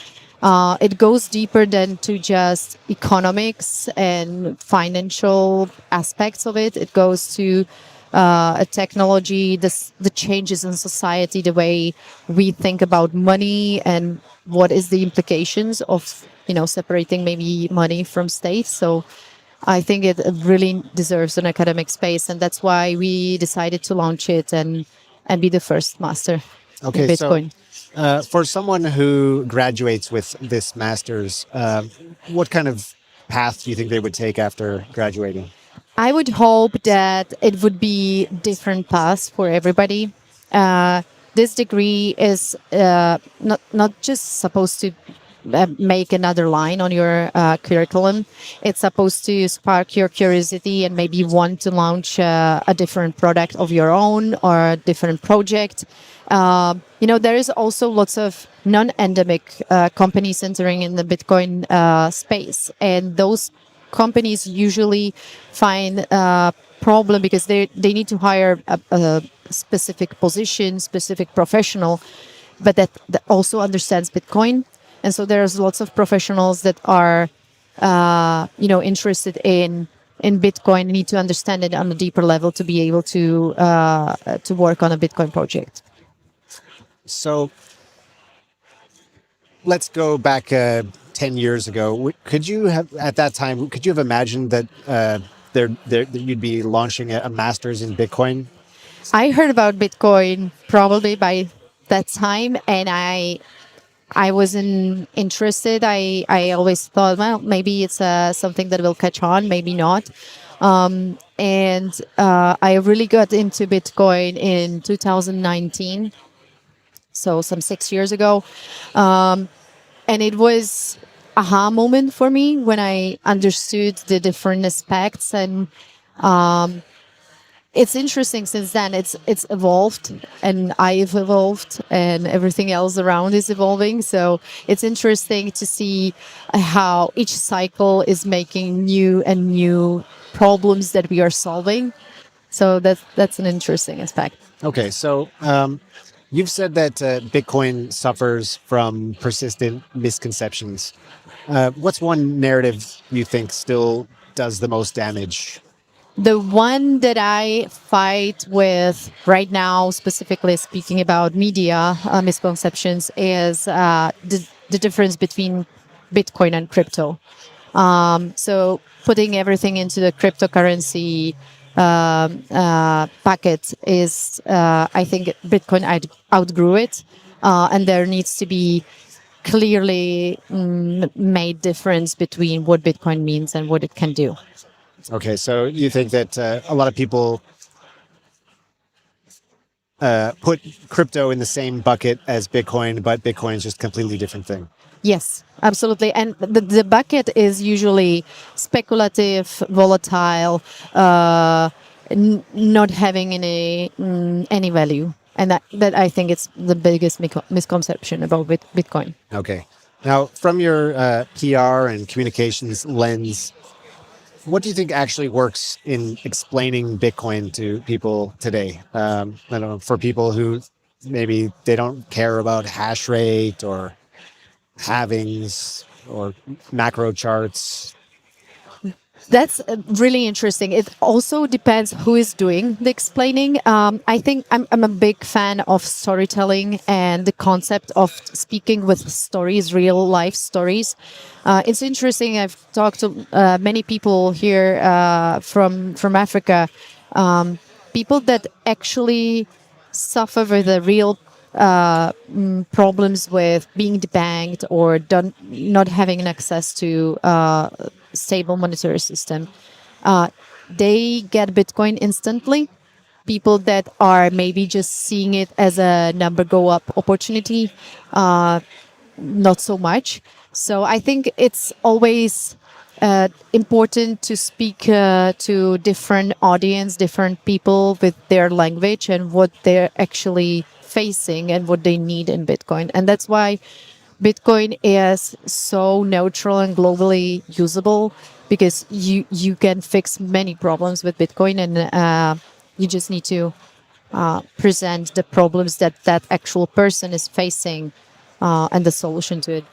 it goes deeper than to just economics and financial aspects of it. It goes to a technology, the changes in society, the way we think about money, and what is the implications of separating maybe money from state. So I think it really deserves an academic space, and that's why we decided to launch it and be the first master in Okay, Bitcoin. so for someone who graduates with this master's, what kind of path do you think they would take after graduating? I would hope that it would be different paths for everybody. This degree is not just supposed to make another line on your curriculum. It's supposed to spark your curiosity and maybe want to launch a different product of your own or a different project. There is also lots of non-endemic companies entering in the Bitcoin space, and those companies usually find a problem because they need to hire a specific position, specific professional, but that also understands Bitcoin. And so there's lots of professionals that are, interested in Bitcoin, need to understand it on a deeper level to be able to work on a Bitcoin project. So let's go back 10 years ago. Could you have, at that time, could you have imagined that that you'd be launching a master's in Bitcoin? I heard about Bitcoin probably by that time, and I wasn't interested. I always thought, well, maybe it's something that will catch on, maybe not. And I really got into Bitcoin in 2019, so some 6 years ago. And it was aha moment for me when I understood the different aspects, and it's interesting since then. It's evolved, and I've evolved, and everything else around is evolving. So it's interesting to see how each cycle is making new and new problems that we are solving. So that's an interesting aspect. Okay, so you've said that Bitcoin suffers from persistent misconceptions. What's one narrative you think still does the most damage? The one that I fight with right now, specifically speaking about media misconceptions, is the difference between Bitcoin and crypto. So putting everything into the cryptocurrency packet is, I think Bitcoin outgrew it, and there needs to be clearly made difference between what Bitcoin means and what it can do. Okay, so you think that a lot of people put crypto in the same bucket as Bitcoin, but Bitcoin is just a completely different thing. Yes, absolutely. And the bucket is usually speculative, volatile, not having any value. And that I think it's the biggest misconception about Bitcoin. Okay. Now, from your PR and communications lens, what do you think actually works in explaining Bitcoin to people today? I don't know, for people who maybe they don't care about hash rate or halvings or macro charts. That's really interesting. It also depends who is doing the explaining. I think I'm a big fan of storytelling and the concept of speaking with stories, real life stories. It's interesting. I've talked to many people here from Africa, people that actually suffer with the real problems with being debanked or not having access to stable monetary system. They get Bitcoin instantly. People that are maybe just seeing it as a number go up opportunity, not so much. So I think it's always important to speak to different audience, different people with their language and what they're actually facing and what they need in Bitcoin. And that's why Bitcoin is so neutral and globally usable, because you can fix many problems with Bitcoin, and you just need to present the problems that that actual person is facing and the solution to it.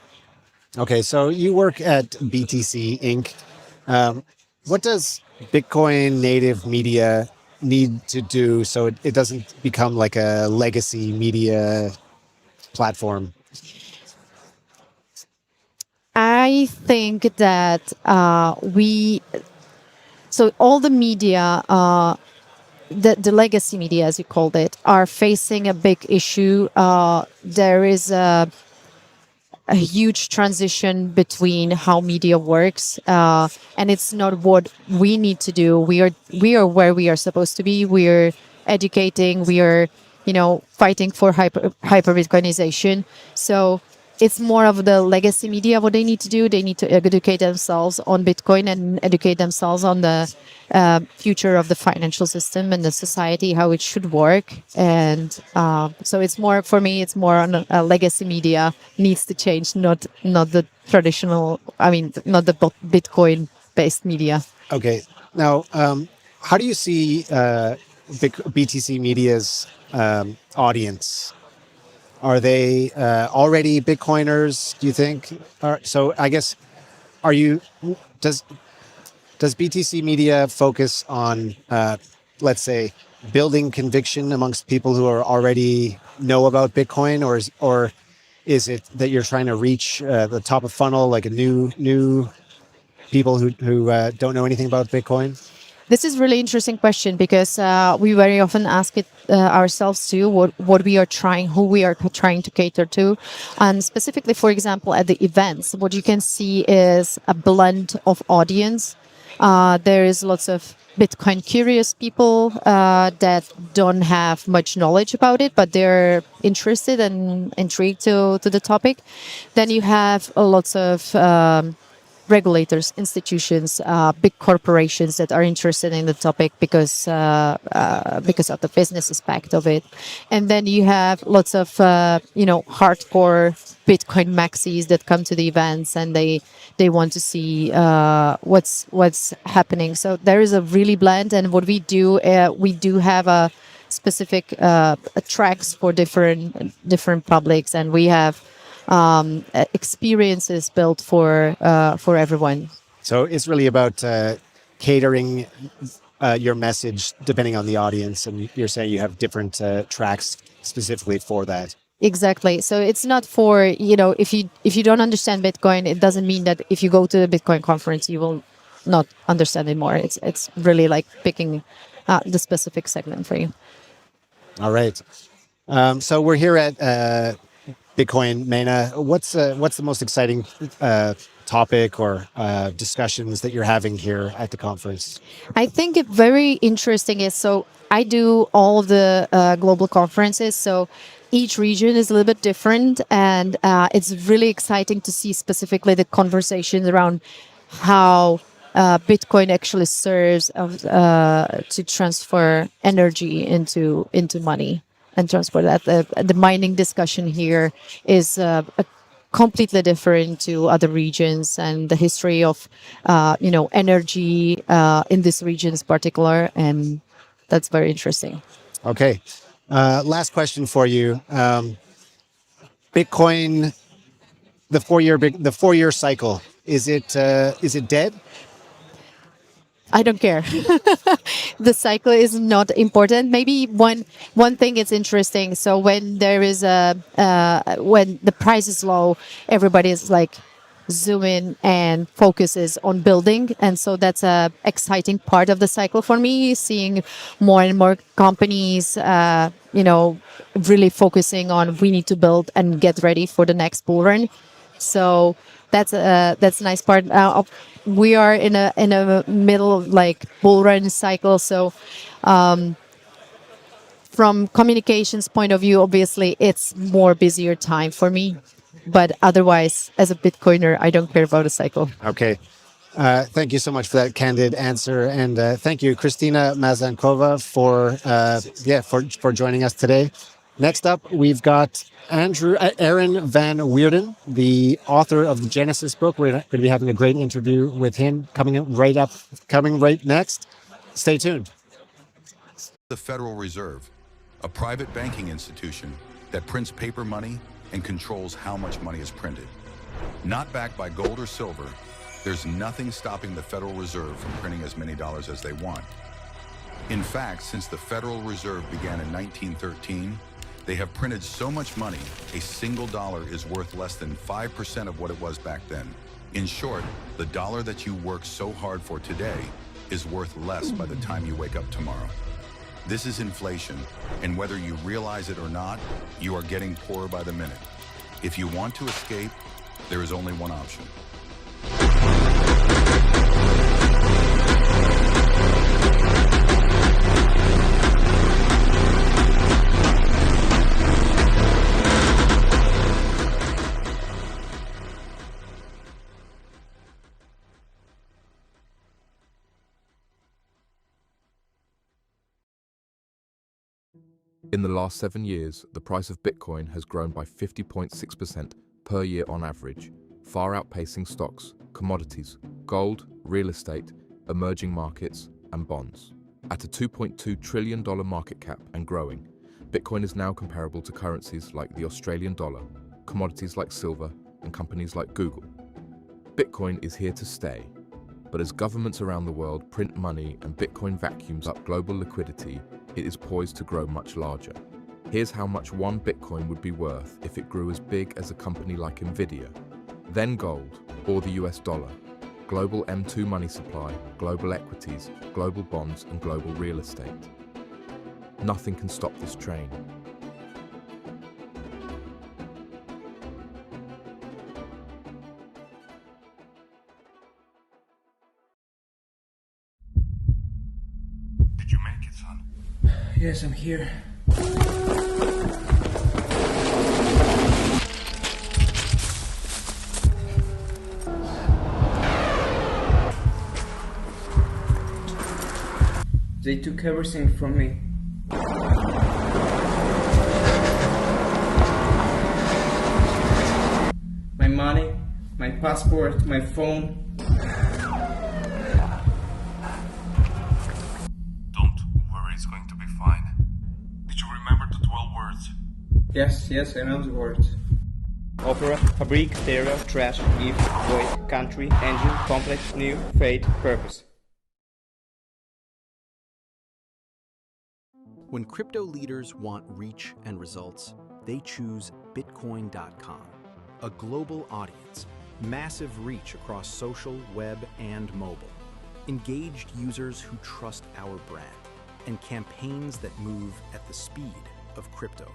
Okay, so you work at BTC Inc. What does Bitcoin native media need to do so it doesn't become like a legacy media platform? I think that so all the media, the legacy media, as you called it, are facing a big issue. There is a huge transition between how media works, and it's not what we need to do. We are where we are supposed to be. We are educating. We are, fighting for hyper Bitcoinization. So it's more of the legacy media. What they need to do, they need to educate themselves on Bitcoin and educate themselves on the future of the financial system and the society, how it should work. And so it's more, for me, it's more on a legacy media needs to change, not the traditional, not the Bitcoin based media. Okay, now how do you see BTC Media's audience? Are they already Bitcoiners, do you think? So I guess, does BTC Media focus on, let's say, building conviction amongst people who are already know about Bitcoin, or is it that you're trying to reach the top of funnel, like a new people who don't know anything about Bitcoin? This is really interesting question, because we very often ask it ourselves too, what we are trying, who we are trying to cater to. And specifically, for example, at the events, what you can see is a blend of audience. There is lots of Bitcoin curious people that don't have much knowledge about it, but they're interested and intrigued to the topic. Then you have lots of regulators, institutions, big corporations that are interested in the topic because of the business aspect of it. And then you have lots of hardcore Bitcoin maxis that come to the events, and they want to see what's happening. So there is a really blend. And what we do have a specific tracks for different publics, and we have experiences built for everyone. So it's really about catering your message depending on the audience, and you're saying you have different tracks specifically for that. Exactly. So it's not for, if you don't understand Bitcoin, it doesn't mean that if you go to the Bitcoin conference you will not understand it more. It's really like picking the specific segment for you. All right. So we're here at Bitcoin Mena. What's the most exciting topic or discussions that you're having here at the conference? I think it very interesting is, so I do all of the global conferences. So each region is a little bit different, and it's really exciting to see specifically the conversations around how Bitcoin actually serves to transfer energy into money and transport that. The mining discussion here is completely different to other regions, and the history of energy in these regions in particular, and that's very interesting. Okay, last question for you. Bitcoin, the 4-year cycle, is it dead? I don't care. The cycle is not important. Maybe one thing is interesting. So when there is when the price is low, everybody is like zoom in and focuses on building, and so that's a exciting part of the cycle for me. Seeing more and more companies, really focusing on we need to build and get ready for the next bull run. So that's a nice part. We are in a middle like bull run cycle. So from communications point of view, obviously it's more busier time for me. But otherwise, as a Bitcoiner, I don't care about a cycle. Okay. Thank you so much for that candid answer, and thank you, Christina Mazankova, for joining us today. Next up, we've got Aaron Van Weerden, the author of the Genesis book. We're going to be having a great interview with him coming right next. Stay tuned. The Federal Reserve, a private banking institution that prints paper money and controls how much money is printed. Not backed by gold or silver, there's nothing stopping the Federal Reserve from printing as many dollars as they want. In fact, since the Federal Reserve began in 1913, they have printed so much money, a single dollar is worth less than 5% of what it was back then. In short, the dollar that you work so hard for today is worth less by the time you wake up tomorrow. This is inflation, and whether you realize it or not, you are getting poorer by the minute. If you want to escape, there is only one option. In the last 7 years, the price of Bitcoin has grown by 50.6% per year on average, far outpacing stocks, commodities, gold, real estate, emerging markets, and bonds. At a $2.2 trillion market cap and growing, Bitcoin is now comparable to currencies like the Australian dollar, commodities like silver, and companies like Google. Bitcoin is here to stay, but as governments around the world print money and Bitcoin vacuums up global liquidity, it is poised to grow much larger. Here's how much one Bitcoin would be worth if it grew as big as a company like Nvidia, then gold, or the US dollar, global M2 money supply, global equities, global bonds, and global real estate. Nothing can stop this train. Did you make it, son? Yes, I'm here. They took everything from me. My money, my passport, my phone. Don't worry, it's going to be fine. Did you remember the 12 words? Yes, I know the words. Opera, fabric, stereo, trash, if, void, country, engine, complex, new, fate, purpose. When crypto leaders want reach and results, they choose Bitcoin.com. A global audience, massive reach across social, web, and mobile, engaged users who trust our brand, and campaigns that move at the speed of crypto.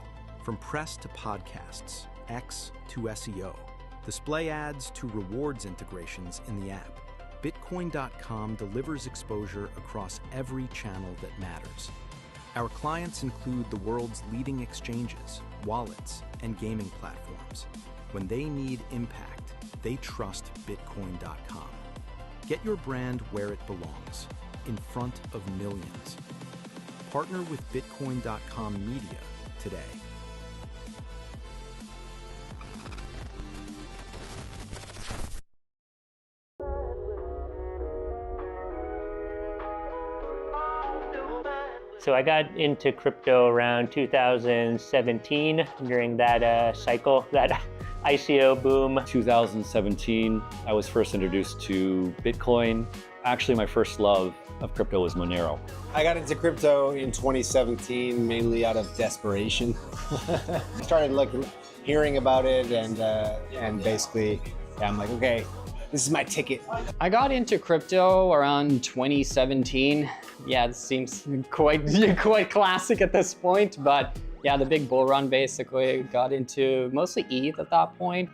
From press to podcasts, X to SEO, display ads to rewards integrations in the app, Bitcoin.com delivers exposure across every channel that matters. Our clients include the world's leading exchanges, wallets, and gaming platforms. When they need impact, they trust Bitcoin.com. Get your brand where it belongs, in front of millions. Partner with Bitcoin.com Media today. So I got into crypto around 2017 during that cycle, that ICO boom. 2017, I was first introduced to Bitcoin. Actually, my first love of crypto was Monero. I got into crypto in 2017, mainly out of desperation. I started hearing about it and basically, I'm like, okay, this is my ticket. I got into crypto around 2017. Yeah, it seems quite classic at this point, but Yeah, the big bull run basically got into mostly ETH at that point.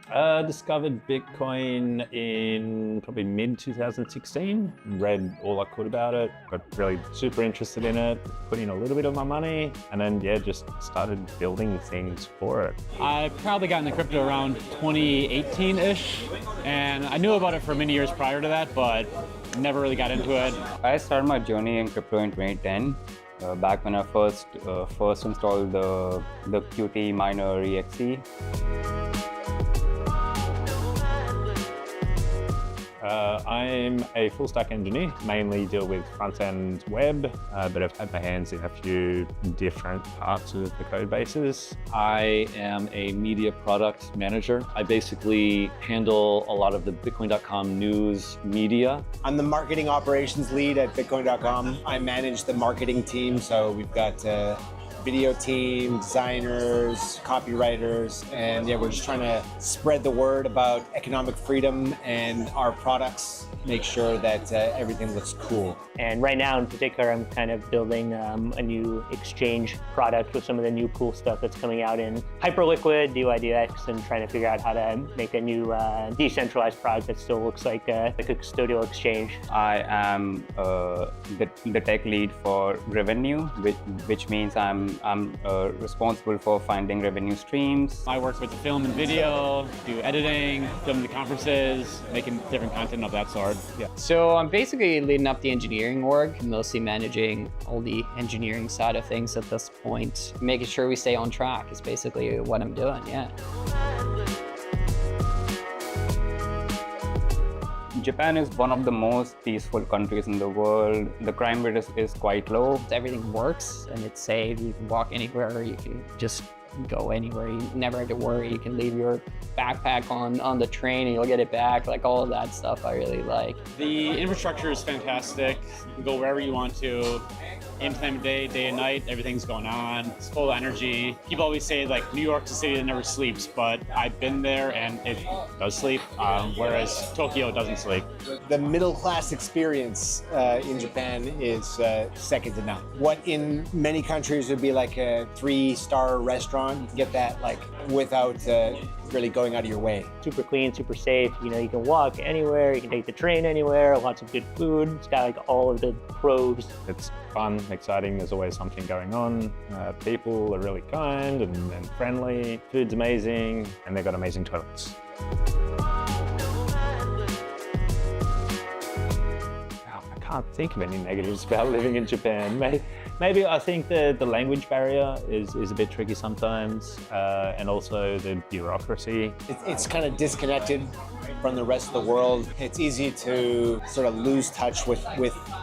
Discovered Bitcoin in probably mid-2016. Read all I could about it. Got really super interested in it. Put in a little bit of my money. And then, yeah, just started building things for it. I probably got into crypto around 2018-ish. And I knew about it for many years prior to that, but never really got into it. I started my journey in crypto in 2010. Back when I first installed the Qt miner exe. I'm a full stack engineer, mainly deal with front-end web, but I've had my hands in a few different parts of the code bases. I am a media product manager. I basically handle a lot of the Bitcoin.com news media. I'm the marketing operations lead at Bitcoin.com. I manage the marketing team, so we've got video team, designers, copywriters, and yeah, we're just trying to spread the word about economic freedom and our products, make sure that everything looks cool. And right now in particular, I'm kind of building a new exchange product with some of the new cool stuff that's coming out in Hyperliquid, DEX, and trying to figure out how to make a new decentralized product that still looks like a custodial exchange. I am the tech lead for revenue, which means I'm responsible for finding revenue streams. I work with the film and video, do editing, filming the conferences, making different content of that sort. Yeah. So I'm basically leading up the engineering org, mostly managing all the engineering side of things at this point. Making sure we stay on track is basically what I'm doing, yeah. Japan is one of the most peaceful countries in the world. The crime rate is quite low. Everything works and it's safe. You can walk anywhere, you can just go anywhere. You never have to worry. You can leave your backpack on the train and you'll get it back. Like all of that stuff I really like. The infrastructure is fantastic. You can go wherever you want to. Any time of day, day and night, everything's going on. It's full of energy. People always say like New York's a city that never sleeps, but I've been there and it does sleep, whereas Tokyo doesn't sleep. The middle class experience in Japan is second to none. What in many countries would be like a 3-star restaurant, you can get that like without really going out of your way. Super clean, super safe. You know, you can walk anywhere, you can take the train anywhere, lots of good food. It's got like all of the pros. It's fun, exciting, there's always something going on. People are really kind and friendly. Food's amazing, and they've got amazing toilets. I can't think of any negatives about living in Japan. Maybe I think the language barrier is a bit tricky sometimes, and also the bureaucracy. It's kind of disconnected from the rest of the world. It's easy to sort of lose touch with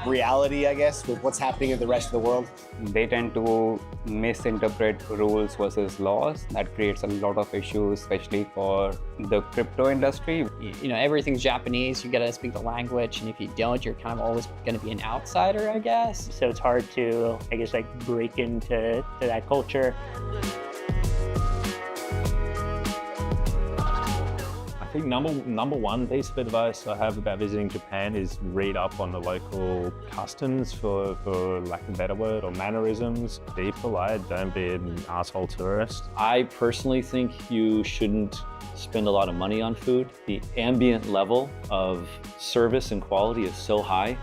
reality, I guess, with what's happening in the rest of the world. They tend to misinterpret rules versus laws. That creates a lot of issues, especially for the crypto industry. You know, everything's Japanese, you gotta speak the language, and if you don't, you're kind of always gonna be an outsider, I guess. So it's hard to, I guess, like break into that culture. I think number one piece of advice I have about visiting Japan is read up on the local customs, for lack of a better word, or mannerisms. Be polite, don't be an asshole tourist. I personally think you shouldn't spend a lot of money on food. The ambient level of service and quality is so high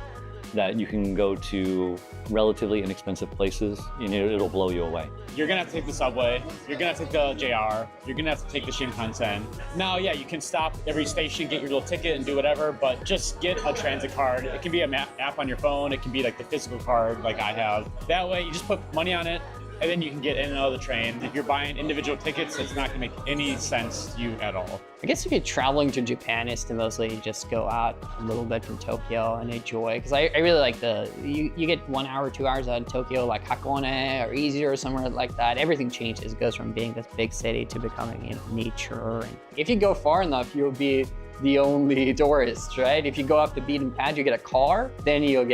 that you can go to relatively inexpensive places and it'll blow you away. You're gonna have to take the subway, you're gonna have to take the JR, you're gonna have to take the Shinkansen. Now, yeah, you can stop every station, get your little ticket and do whatever, but just get a transit card. It can be an app on your phone, it can be like the physical card like I have. That way you just put money on it, and then you can get in and out of the train. If you're buying individual tickets, it's not gonna make any sense to you at all. I guess if you're traveling to Japan, is to mostly just go out a little bit from Tokyo and enjoy. Because I really like you get 1 hour, 2 hours out of Tokyo, like Hakone or Izu or somewhere like that. Everything changes. It goes from being this big city to becoming, you know, nature. And if you go far enough, you'll be the only tourist, right? If you go off the beaten path, you get a car, then you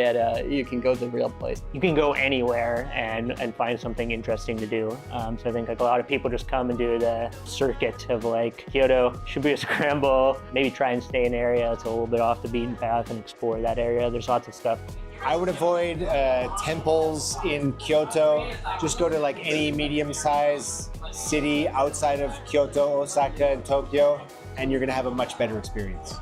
can go to the real place. You can go anywhere and find something interesting to do. So I think like a lot of people just come and do the circuit of like Kyoto, Shibuya Scramble, maybe try and stay in an area that's a little bit off the beaten path and explore that area. There's lots of stuff I would avoid temples in Kyoto. Just go to like any medium-sized city outside of Kyoto, Osaka, and Tokyo, and you're gonna have a much better experience.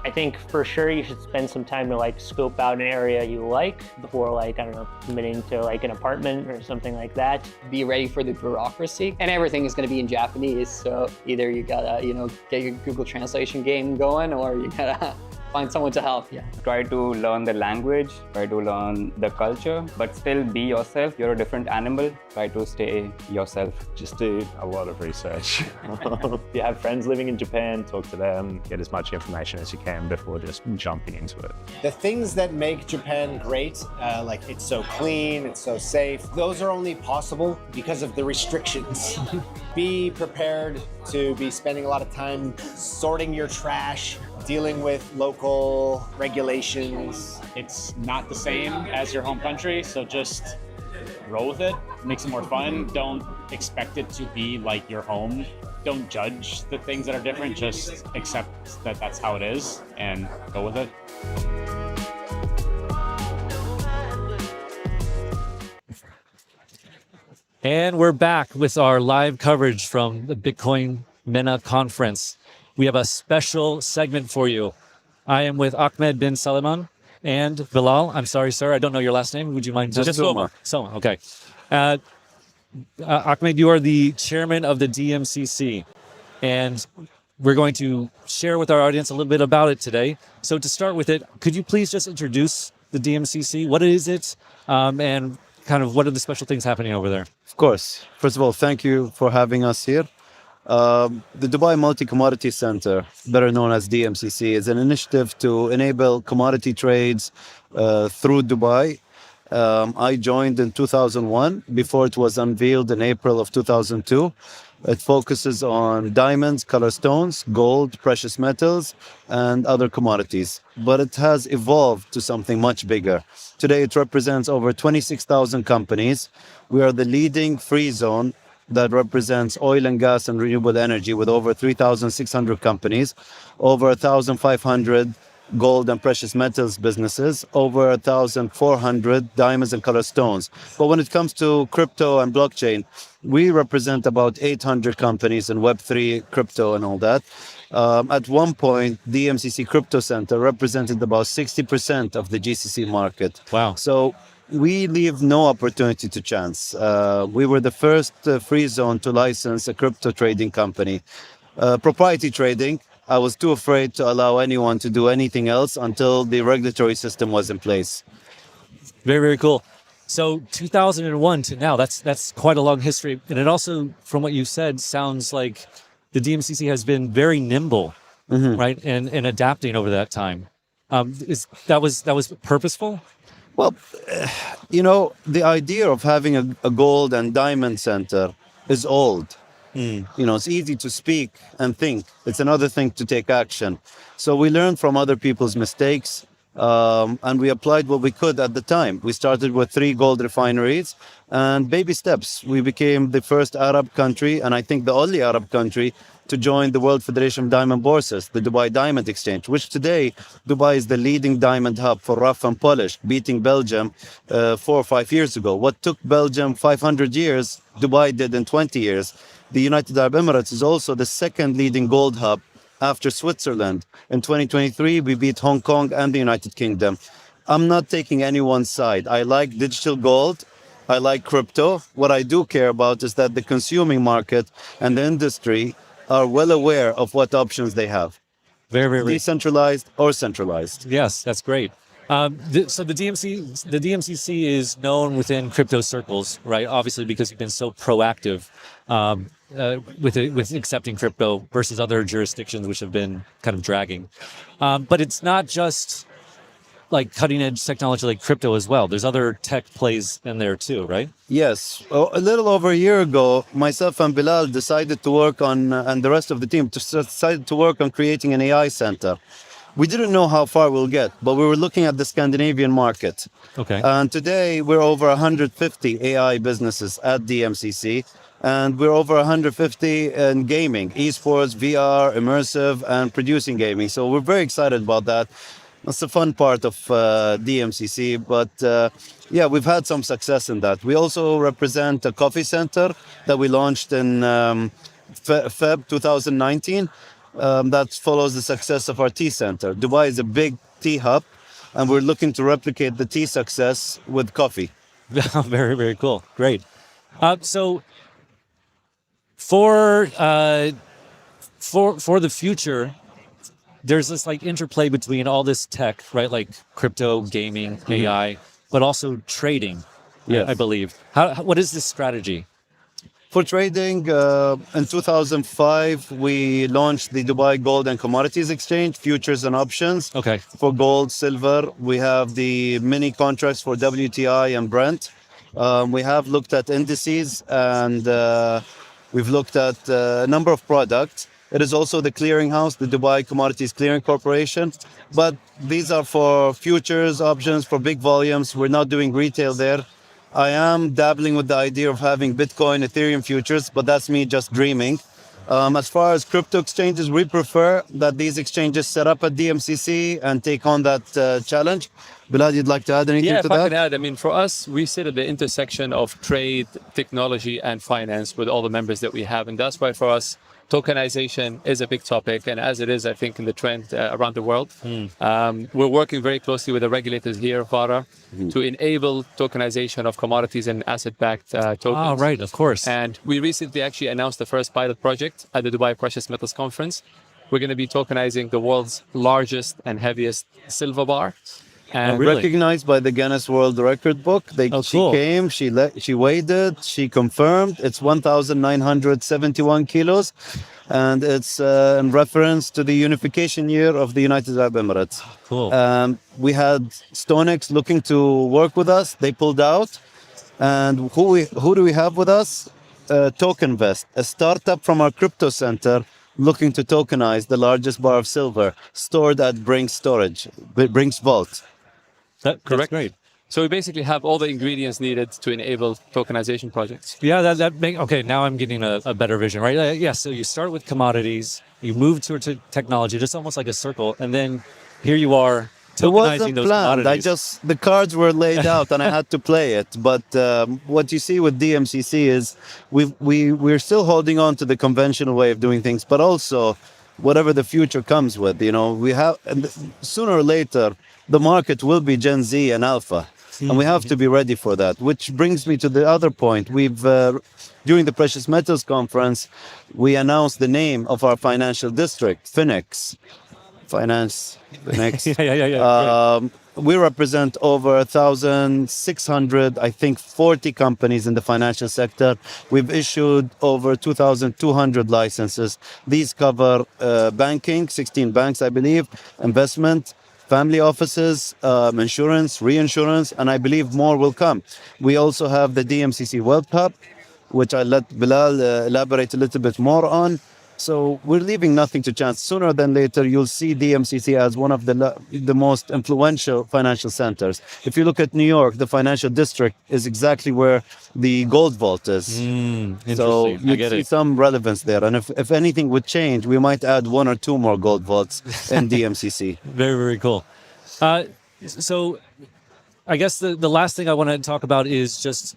I think for sure you should spend some time to like scope out an area you like before like, I don't know, committing to like an apartment or something like that. Be ready for the bureaucracy, and everything is going to be in Japanese. So either you gotta, get your Google translation game going, or you gotta find someone to help you. Try to learn the language, try to learn the culture, but still be yourself. You're a different animal. Try to stay yourself. Just do a lot of research. If you have friends living in Japan, talk to them, get as much information as you can before just jumping into it. The things that make Japan great, like it's so clean, it's so safe, those are only possible because of the restrictions. Be prepared to be spending a lot of time sorting your trash, dealing with local regulations. It's not the same as your home country, so just roll with it. Makes it more fun. Don't expect it to be like your home. Don't judge the things that are different. Just accept that that's how it is and go with it. And we're back with our live coverage from the Bitcoin Mena conference. We have a special segment for you. I am with Ahmed bin Salman and Bilal. I'm sorry, sir. I don't know your last name. Would you mind? Just Soma. Soma, okay. Ahmed, you are the chairman of the DMCC. And we're going to share with our audience a little bit about it today. So to start with it, could you please just introduce the DMCC? What is it? And kind of what are the special things happening over there? Of course. First of all, thank you for having us here. The Dubai Multi-Commodity Center, better known as DMCC, is an initiative to enable commodity trades through Dubai. I joined in 2001, before it was unveiled in April of 2002. It focuses on diamonds, color stones, gold, precious metals, and other commodities. But it has evolved to something much bigger. Today, it represents over 26,000 companies. We are the leading free zone that represents oil and gas and renewable energy with over 3,600 companies, over 1,500 gold and precious metals businesses, over 1,400 diamonds and color stones. But when it comes to crypto and blockchain, we represent about 800 companies in Web3, crypto and all that. At one point, the DMCC Crypto Center represented about 60% of the GCC market. Wow. So we leave no opportunity to chance. We were the first free zone to license a crypto trading company. Proprietary trading, I was too afraid to allow anyone to do anything else until the regulatory system was in place. Very, very cool. So 2001 to now, that's quite a long history. And it also, from what you said, sounds like the DMCC has been very nimble, right? And adapting over that time. That was purposeful? Well, the idea of having a gold and diamond center is old. It's easy to speak and think. It's another thing to take action. So we learned from other people's mistakes, and we applied what we could at the time. We started with 3 gold refineries, and baby steps. We became the first Arab country, and I think the only Arab country, to join the World Federation of Diamond Bourses, the Dubai Diamond Exchange, which today, Dubai is the leading diamond hub for rough and polished, beating Belgium 4 or 5 years ago. What took Belgium 500 years, Dubai did in 20 years. The United Arab Emirates is also the second leading gold hub after Switzerland. In 2023, we beat Hong Kong and the United Kingdom. I'm not taking anyone's side. I like digital gold. I like crypto. What I do care about is that the consuming market and the industry are well aware of what options they have. Very, very decentralized or centralized. Yes, that's great. So the DMCC is known within crypto circles, right? Obviously, because you've been so proactive with accepting crypto versus other jurisdictions which have been kind of dragging. But it's not just like cutting edge technology like crypto as well. There's other tech plays in there too, right? Yes. A little over a year ago, myself and Bilal decided to work on, and the rest of the team decided to work on creating an AI center. We didn't know how far we'll get, but we were looking at the Scandinavian market. Okay. And today we're over 150 AI businesses at DMCC. And we're over 150 in gaming, esports, VR, immersive, and producing gaming. So we're very excited about that. That's the fun part of DMCC, but yeah, we've had some success in that. We also represent a coffee center that we launched in Feb 2019. That follows the success of our tea center. Dubai is a big tea hub, and we're looking to replicate the tea success with coffee. Very, very cool. Great. So for the future, there's this like interplay between all this tech, right? Like crypto, gaming, AI, but also trading. Yes. I believe. What is this strategy? For trading, in 2005, we launched the Dubai Gold and Commodities Exchange, futures and options. Okay. For gold, silver, we have the mini contracts for WTI and Brent. We have looked at indices, and we've looked at a number of products. It is also the clearinghouse, the Dubai Commodities Clearing Corporation. But these are for futures, options, for big volumes. We're not doing retail there. I am dabbling with the idea of having Bitcoin, Ethereum futures, but that's me just dreaming. As far as crypto exchanges, we prefer that these exchanges set up at DMCC and take on that challenge. Bilal, you'd like to add anything Yeah, to if I that? can add, I mean, for us, we sit at the intersection of trade, technology, and finance with all the members that we have. And that's why for us, tokenization is a big topic. And as it is, I think, in the trend around the world, we're working very closely with the regulators here, VARA, to enable tokenization of commodities and asset-backed tokens. Oh, right, of course. And we recently actually announced the first pilot project at the Dubai Precious Metals Conference. We're going to be tokenizing the world's largest and heaviest silver bar. And recognized by the Guinness World Record book. She came, she weighed it, she confirmed it's 1,971 kilos, and it's in reference to the unification year of the United Arab Emirates. Cool. We had StoneX looking to work with us. They pulled out. And who do we have with us? TokenVest, a startup from our crypto center looking to tokenize the largest bar of silver stored at Brink's Vault. That's great. So we basically have all the ingredients needed to enable tokenization projects. Yeah, okay, now I'm getting a better vision, right? Yeah, so you start with commodities, you move to technology, just almost like a circle, and then here you are It wasn't tokenizing those planned. commodities. The cards were laid out and I had to play it. But what you see with DMCC is we're still holding on to the conventional way of doing things, but also whatever the future comes with. And sooner or later, the market will be Gen Z and Alpha. And we have to be ready for that, which brings me to the other point. During the Precious Metals Conference, we announced the name of our financial district, Phoenix. Finance, Phoenix. We represent over 1,600, I think 40 companies in the financial sector. We've issued over 2,200 licenses. These cover banking, 16 banks, I believe, investment, family offices, insurance, reinsurance, and I believe more will come. We also have the DMCC Wealth Hub, which I let Bilal elaborate a little bit more on. So we're leaving nothing to chance. Sooner than later, you'll see DMCC as one of the most influential financial centers. If you look at New York, the financial district is exactly where the gold vault is. So you see some relevance there. And if anything would change, we might add one or two more gold vaults in DMCC. Very, very cool. So I guess the last thing I want to talk about is just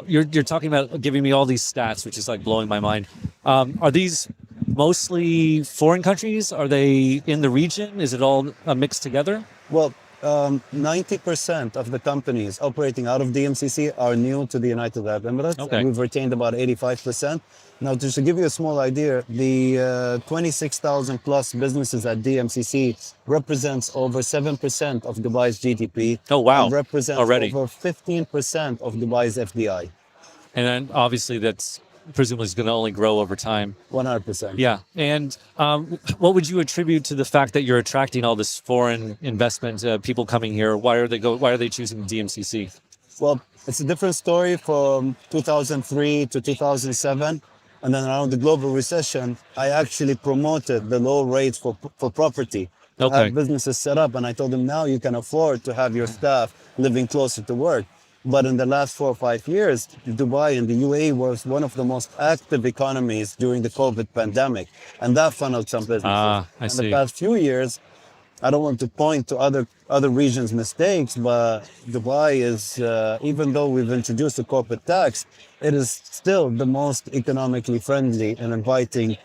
you're talking about giving me all these stats, which is like blowing my mind. Are these mostly foreign countries? Are they in the region? Is it all mixed together? Well, 90% of the companies operating out of DMCC are new to the United Arab Emirates. Okay. We've retained about 85%. Now, just to give you a small idea, the 26,000 plus businesses at DMCC represents over 7% of Dubai's GDP. Oh, wow. And represents Already. over 15% of Dubai's FDI. And then obviously that's presumably is going to only grow over time. 100%. Yeah. And what would you attribute to the fact that you're attracting all this foreign investment, people coming here? Why are they choosing DMCC? Well, it's a different story from 2003 to 2007. And then around the global recession, I actually promoted the low rates for property. To have businesses set up. And I told them, now you can afford to have your staff living closer to work. But in the last 4 or 5 years, Dubai and the UAE was one of the most active economies during the COVID pandemic, and that funneled some businesses. I In see. the past few years, I don't want to point to other regions' mistakes, but Dubai is, even though we've introduced a corporate tax, it is still the most economically friendly and inviting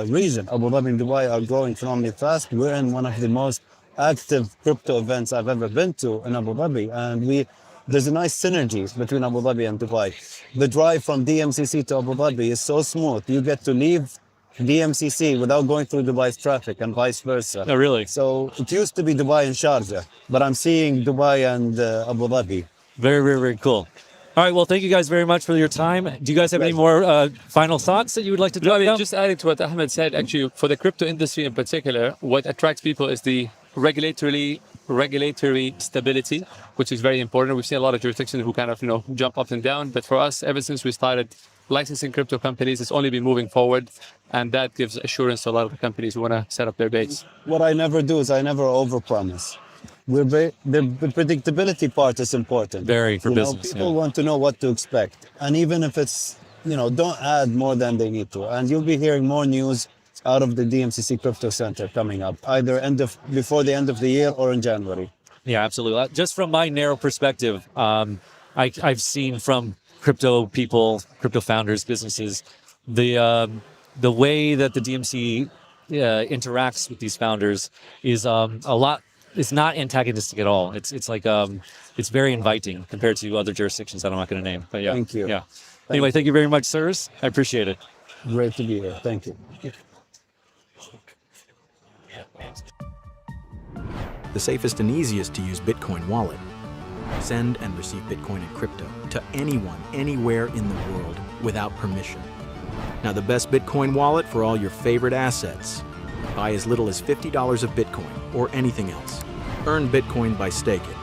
region. Abu Dhabi and Dubai are growing phenomenally fast. We're in one of the most active crypto events I've ever been to in Abu Dhabi, and there's a nice synergy between Abu Dhabi and Dubai. The drive from DMCC to Abu Dhabi is so smooth. You get to leave DMCC without going through Dubai's traffic and vice versa. Oh, really? So it used to be Dubai and Sharjah, but I'm seeing Dubai and Abu Dhabi. Very, very, very cool. All right. Well, thank you guys very much for your time. Do you guys have any more final thoughts that you would like to No, I drop mean, down? just adding to what Ahmed said, actually, for the crypto industry in particular, what attracts people is the regulatory stability, which is very important. We've seen a lot of jurisdictions who kind of, jump up and down. But for us, ever since we started licensing crypto companies, it's only been moving forward. And that gives assurance to a lot of the companies who want to set up their base. What I never do is I never overpromise. The predictability part is important. Very, for business. People want to know what to expect. And even if it's, don't add more than they need to. And you'll be hearing more news out of the DMCC Crypto Center coming up, either before the end of the year or in January. Yeah, absolutely. Just from my narrow perspective, I've seen from crypto people, crypto founders, businesses, the way that the DMC interacts with these founders is a lot. It's not antagonistic at all. It's like it's very inviting compared to other jurisdictions that I'm not going to name. But yeah, Thank you. Yeah. Anyway, thank you very much, sirs. I appreciate it. Great to be here. Thank you. The safest and easiest to use Bitcoin wallet. Send and receive Bitcoin and crypto to anyone, anywhere in the world without permission. Now the best Bitcoin wallet for all your favorite assets. Buy as little as $50 of Bitcoin or anything else. Earn Bitcoin by staking.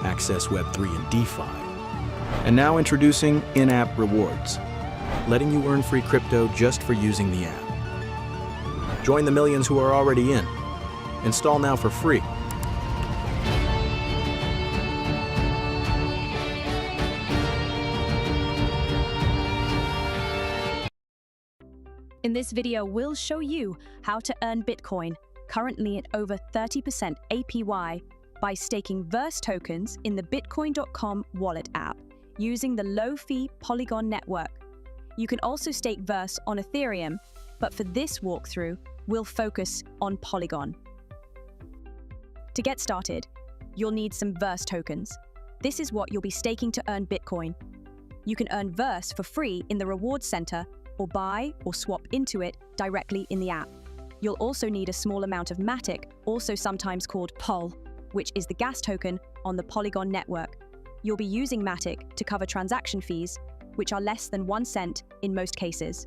Access Web3 and DeFi. And now introducing in-app rewards, letting you earn free crypto just for using the app. Join the millions who are already in. Install now for free. In this video, we'll show you how to earn Bitcoin, currently at over 30% APY, by staking Verse tokens in the Bitcoin.com wallet app using the low-fee Polygon network. You can also stake Verse on Ethereum, but for this walkthrough, we'll focus on Polygon. To get started, you'll need some Verse tokens. This is what you'll be staking to earn Bitcoin. You can earn Verse for free in the Rewards Center or buy or swap into it directly in the app. You'll also need a small amount of Matic, also sometimes called POL, which is the gas token on the Polygon network. You'll be using Matic to cover transaction fees, which are less than 1 cent in most cases.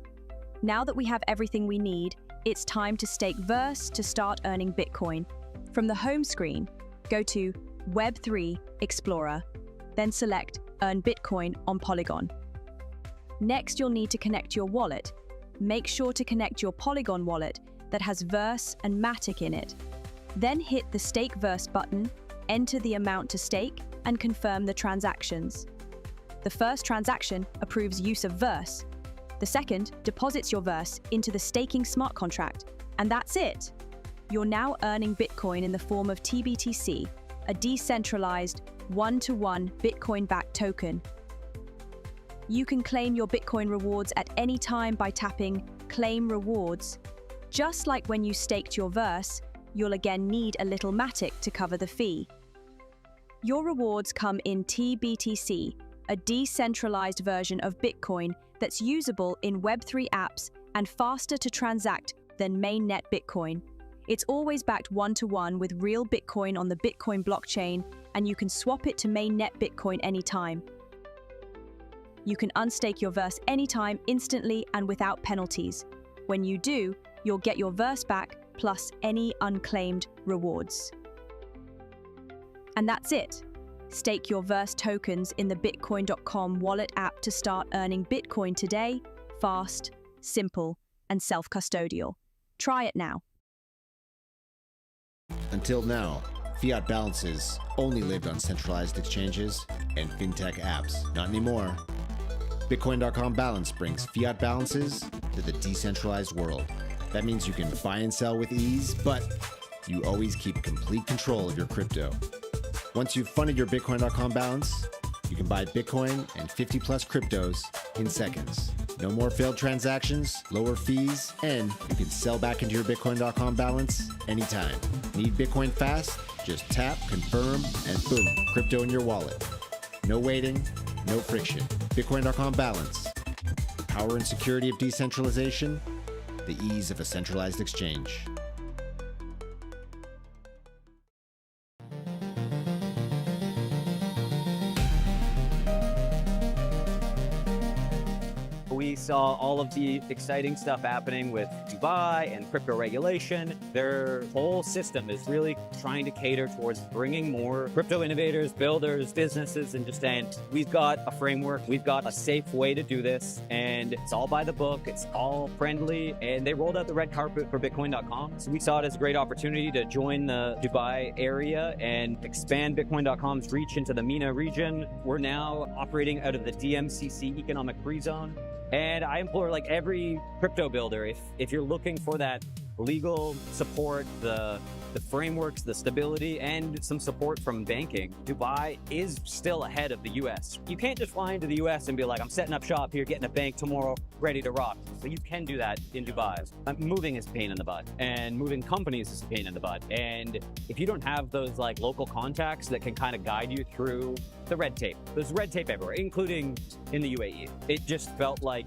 Now that we have everything we need, it's time to stake Verse to start earning Bitcoin. From the home screen, go to Web3 Explorer, then select Earn Bitcoin on Polygon. Next, you'll need to connect your wallet. Make sure to connect your Polygon wallet that has Verse and Matic in it. Then hit the Stake Verse button, enter the amount to stake, and confirm the transactions. The first transaction approves use of Verse. The second deposits your Verse into the staking smart contract. And that's it! You're now earning Bitcoin in the form of TBTC, a decentralized, one-to-one Bitcoin-backed token. You can claim your Bitcoin rewards at any time by tapping Claim Rewards. Just like when you staked your Verse, you'll again need a little Matic to cover the fee. Your rewards come in TBTC, a decentralized version of Bitcoin that's usable in Web3 apps and faster to transact than mainnet Bitcoin. It's always backed one-to-one with real Bitcoin on the Bitcoin blockchain, and you can swap it to mainnet Bitcoin anytime. You can unstake your Verse anytime, instantly, and without penalties. When you do, you'll get your Verse back, plus any unclaimed rewards. And that's it. Stake your Verse tokens in the Bitcoin.com wallet app to start earning Bitcoin today, fast, simple, and self-custodial. Try it now. Until now, Fiat balances only lived on centralized exchanges and fintech apps. Not anymore. Bitcoin.com balance brings fiat balances to the decentralized world. That means you can buy and sell with ease, but you always keep complete control of your crypto. Once you've funded your Bitcoin.com balance, you can buy Bitcoin and 50 plus cryptos in seconds. No more failed transactions, lower fees, and you can sell back into your Bitcoin.com balance anytime. Need Bitcoin fast? Just tap, confirm, and boom, crypto in your wallet. No waiting, no friction. Bitcoin.com balance. Power and security of decentralization, the ease of a centralized exchange. We saw all of the exciting stuff happening with Dubai and crypto regulation. Their whole system is really trying to cater towards bringing more crypto innovators, builders, businesses, and just saying, we've got a framework, we've got a safe way to do this, and it's all by the book, it's all friendly, and they rolled out the red carpet for Bitcoin.com. So we saw it as a great opportunity to join the Dubai area and expand Bitcoin.com's reach into the Mena region. We're now operating out of the DMCC economic free zone. And I implore like every crypto builder, if you're looking for that legal support, the frameworks, the stability, and some support from banking, Dubai is still ahead of the US. You can't just fly into the US and be like, I'm setting up shop here, getting a bank tomorrow, ready to rock. But you can do that in Dubai. Moving is a pain in the butt, and moving companies is a pain in the butt. And if you don't have those like local contacts that can kind of guide you through the red tape, there's red tape everywhere, including in the UAE. It just felt like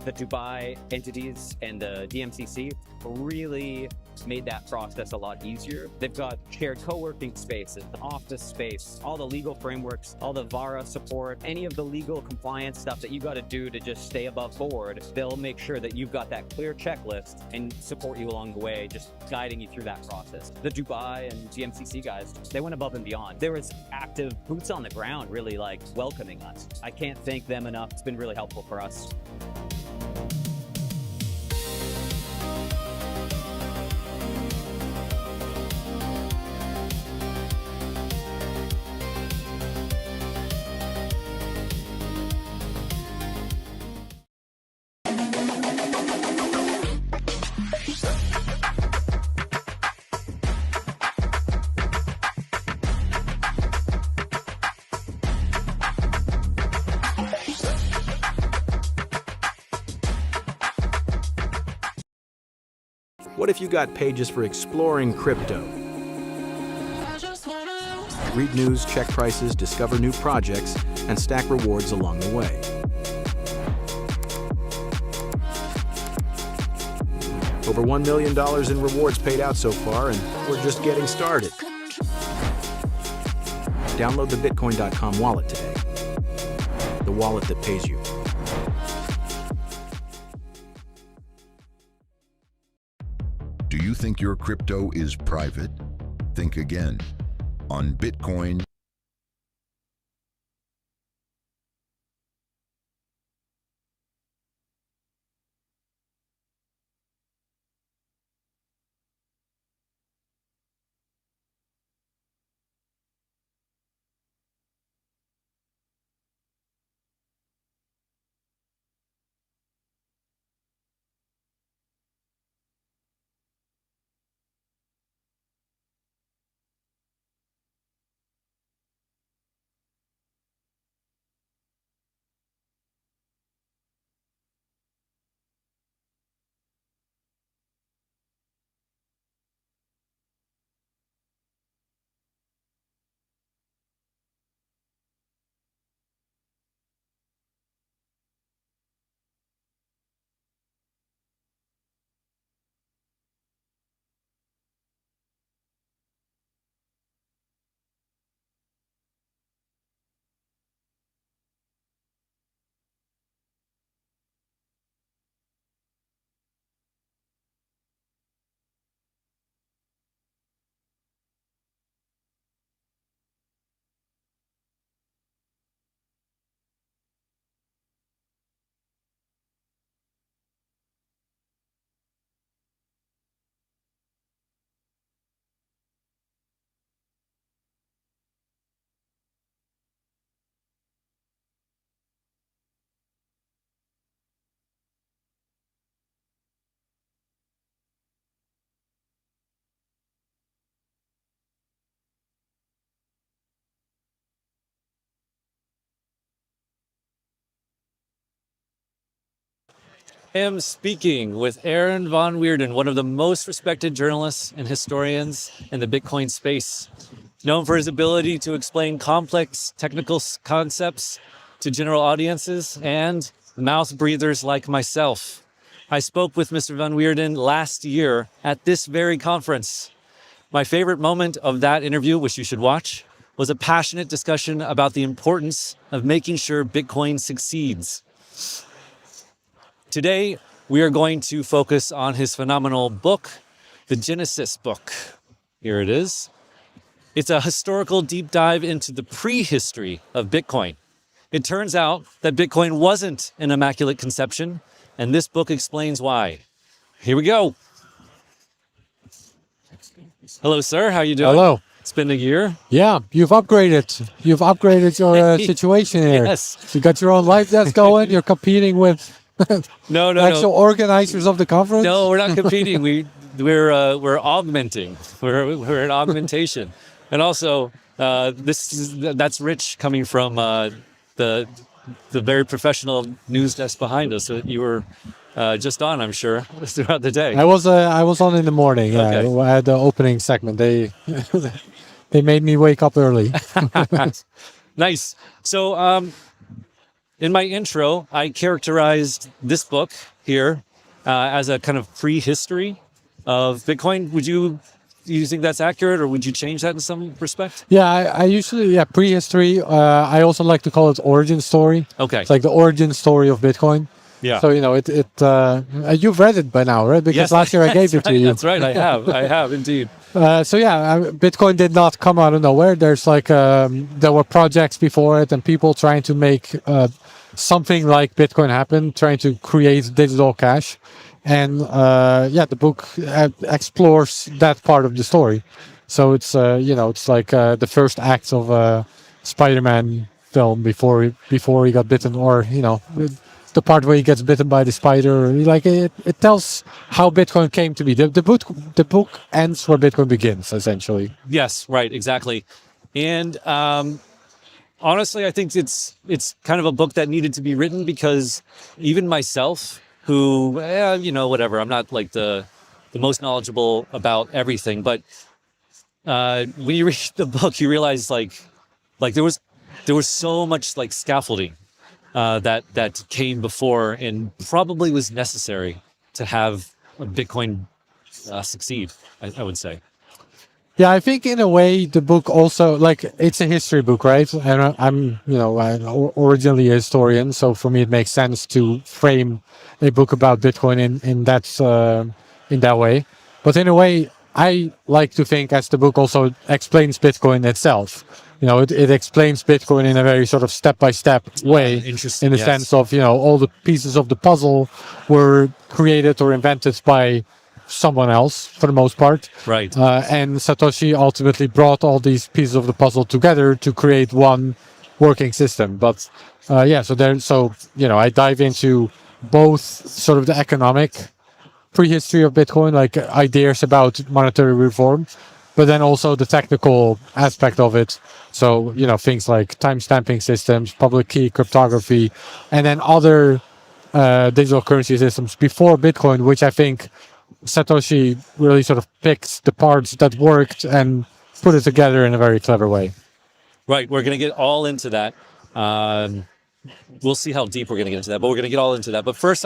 the Dubai entities and the DMCC really made that process a lot easier. They've got shared co-working spaces, office space, all the legal frameworks, all the VARA support, any of the legal compliance stuff that you got to do to just stay above board. They'll make sure that you've got that clear checklist and support you along the way, just guiding you through that process. The Dubai and DMCC guys, they went above and beyond. There was active boots on the ground really like welcoming us. I can't thank them enough. It's been really helpful for us. What if you got pages for exploring crypto? Read news, check prices, discover new projects, and stack rewards along the way. Over $1 million in rewards paid out so far, and we're just getting started. Download the Bitcoin.com wallet today. The wallet that pays you. Do you think your crypto is private? Think again. On Bitcoin. I am speaking with Aaron von Weerden, one of the most respected journalists and historians in the Bitcoin space, known for his ability to explain complex technical concepts to general audiences and mouth breathers like myself. I spoke with Mr. von Weerden last year at this very conference. My favorite moment of that interview, which you should watch, was a passionate discussion about the importance of making sure Bitcoin succeeds. Today, we are going to focus on his phenomenal book, the Genesis book. Here it is. It's a historical deep dive into the prehistory of Bitcoin. It turns out that Bitcoin wasn't an immaculate conception, and this book explains why. Here we go. Hello, sir. How are you doing? Hello. It's been a year. Yeah, you've upgraded. You've upgraded your situation here. Yes. You got your own live desk going. You're competing with No. actual organizers of the conference. No, we're not competing. We're augmenting. We're an augmentation, and also that's Rich coming from the very professional news desk behind us. So you were just on, I'm sure, throughout the day. I was on in the morning. Yeah, Okay. I had the opening segment. They they made me wake up early. Nice. So in my intro, I characterized this book here as a kind of prehistory of Bitcoin. Do you think that's accurate, or would you change that in some respect? Yeah, I usually prehistory. I also like to call it origin story. Okay. It's like the origin story of Bitcoin. Yeah. So you've read it by now, right? Because Yes, last year I gave it to you. That's right. I have indeed. Bitcoin did not come out of nowhere. There's there were projects before it and people trying to make something like Bitcoin happen, trying to create digital cash. And the book explores that part of the story. So it's it's like the first act of a Spider-Man film before he got bitten, or the part where he gets bitten by the spider. Like it tells how Bitcoin came to be. The book ends where Bitcoin begins, essentially. Yes, right, exactly. And honestly, I think it's kind of a book that needed to be written, because even myself, who, whatever, I'm not like the most knowledgeable about everything, but when you read the book, you realize like there was so much like scaffolding that came before and probably was necessary to have Bitcoin succeed, I would say. Yeah, I think in a way the book also, like, it's a history book, right? And I'm originally a historian, so for me it makes sense to frame a book about Bitcoin in that way. But in a way, I like to think as the book also explains Bitcoin itself. It explains Bitcoin in a very sort of step-by-step way, Interesting, in the yes. sense of, all the pieces of the puzzle were created or invented by someone else for the most part. Right. And Satoshi ultimately brought all these pieces of the puzzle together to create one working system. But I dive into both sort of the economic prehistory of Bitcoin, like ideas about monetary reform, but then also the technical aspect of it. So, things like timestamping systems, public key cryptography, and then other digital currency systems before Bitcoin, which I think Satoshi really sort of picked the parts that worked and put it together in a very clever way. Right. We're going to get all into that. We'll see how deep we're going to get into that, but we're going to get all into that. But first,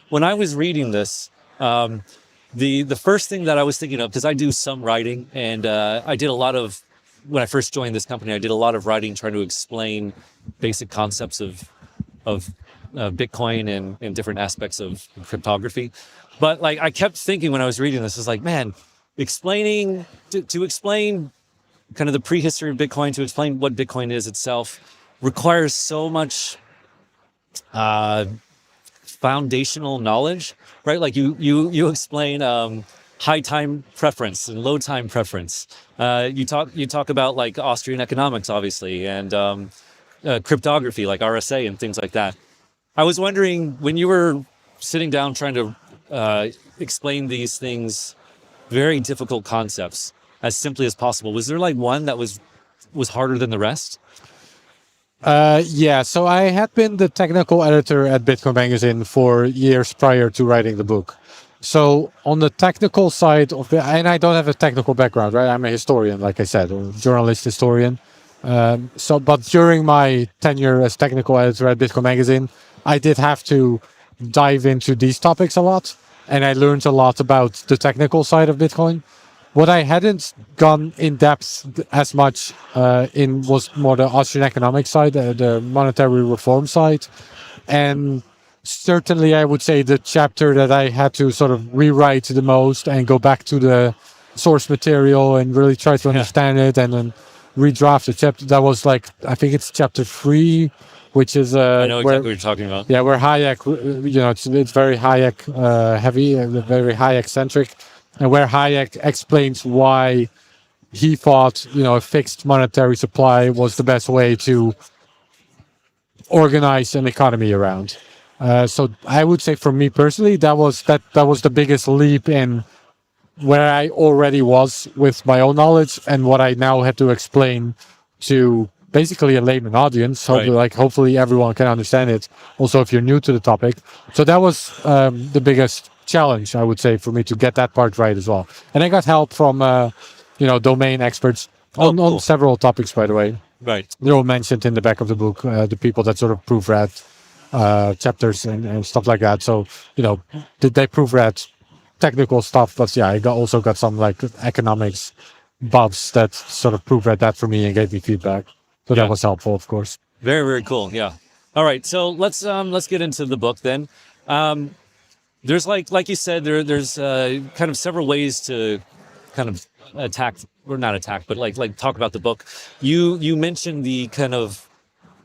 when I was reading this, the first thing that I was thinking of, because I do some writing, and I did a lot of, when I first joined this company, I did a lot of writing trying to explain basic concepts of Bitcoin and different aspects of cryptography. But like, I kept thinking when I was reading this, is like, man, explaining to explain kind of the prehistory of Bitcoin, to explain what Bitcoin is itself, requires so much foundational knowledge, right? Like you explain high time preference and low time preference. You talk about like Austrian economics, obviously, and cryptography, like RSA and things like that. I was wondering, when you were sitting down trying to explain these things, very difficult concepts, as simply as possible, was there like one that was harder than the rest? Yeah, so I had been the technical editor at Bitcoin Magazine for years prior to writing the book. So on the technical side of the, and I don't have a technical background, right? I'm a historian, like I said, or journalist historian. But during my tenure as technical editor at Bitcoin Magazine, I did have to dive into these topics a lot, and I learned a lot about the technical side of Bitcoin. What I hadn't gone in depth as much in was more the Austrian economic side, the monetary reform side. And certainly, I would say the chapter that I had to sort of rewrite the most and go back to the source material and really try to understand it and then redraft the chapter. That was like, I think it's chapter 3, which is I know exactly what you're talking about. yeah, where Hayek, it's very Hayek heavy, very Hayek centric, and where Hayek explains why he thought, a fixed monetary supply was the best way to organize an economy around. So I would say, for me personally, that was the biggest leap in where I already was with my own knowledge and what I now had to explain to basically a layman audience. Hopefully everyone can understand it. Also, if you're new to the topic. So that was the biggest challenge, I would say, for me to get that part right as well. And I got help from, domain experts on several topics, by the way. Right. They're all mentioned in the back of the book, the people that sort of proofread chapters and stuff like that. So, did they proofread technical stuff? But yeah, I also got some like economics buffs that sort of proofread that for me and gave me feedback. So that was helpful, of course. Very, very cool. Yeah. All right. So let's get into the book then. There's like you said, there's kind of several ways to kind of attack, or not attack, but like talk about the book. You mentioned the kind of,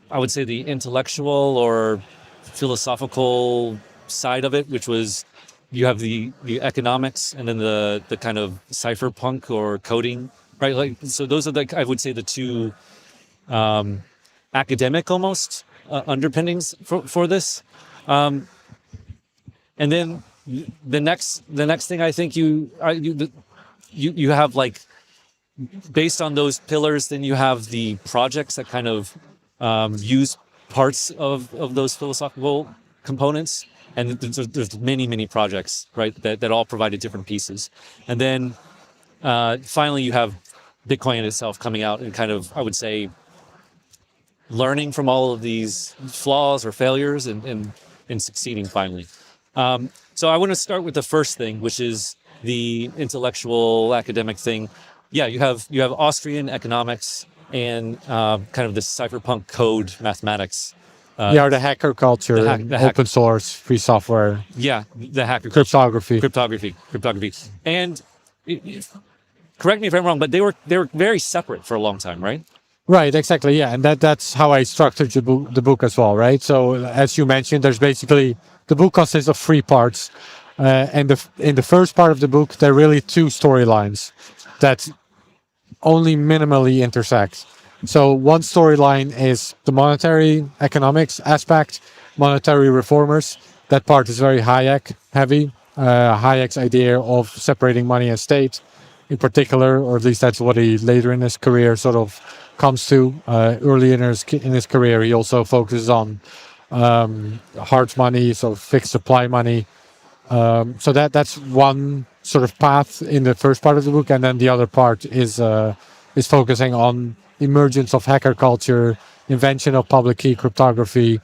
I would say, the intellectual or philosophical side of it, which was you have the economics and then the kind of cypherpunk or coding, right? Like, so those are I would say the two academic almost underpinnings for this. And then the next thing I think you have, like, based on those pillars, then you have the projects that kind of use parts of those philosophical components. And there's many projects, right, that all provided different pieces. And then finally you have Bitcoin itself coming out and kind of, I would say, learning from all of these flaws or failures and succeeding finally. So I want to start with the first thing, which is the intellectual academic thing. Yeah, you have Austrian economics and kind of this cypherpunk code mathematics. The hacker culture, open source, free software. Yeah, the hacker cryptography. And correct me if I'm wrong, but they were very separate for a long time, right? Right, exactly. Yeah, and that's how I structured the book as well, right? So as you mentioned, there's basically, the book consists of 3 parts, and in the first part of the book, there are really 2 storylines that only minimally intersect. So one storyline is the monetary economics aspect, monetary reformers. That part is very Hayek heavy. Hayek's idea of separating money and state in particular, or at least that's what he later in his career sort of comes to. Early in his career, he also focuses on hard money, so fixed supply money. So that's one sort of path in the first part of the book, and then the other part is focusing on emergence of hacker culture, invention of public key cryptography,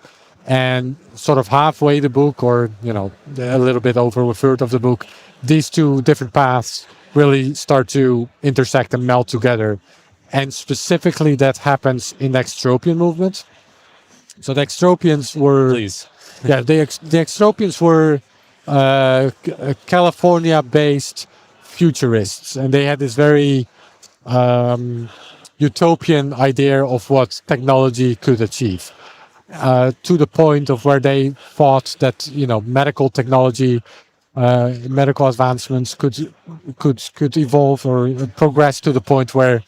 and sort of halfway the book, or a little bit over a third of the book, these 2 different paths really start to intersect and meld together. And specifically that happens in the extropian movement. So the extropians were... Please. Yeah, the extropians were California-based futurists, and they had this very utopian idea of what technology could achieve, to the point of where they thought that medical technology, medical advancements could evolve or progress to the point where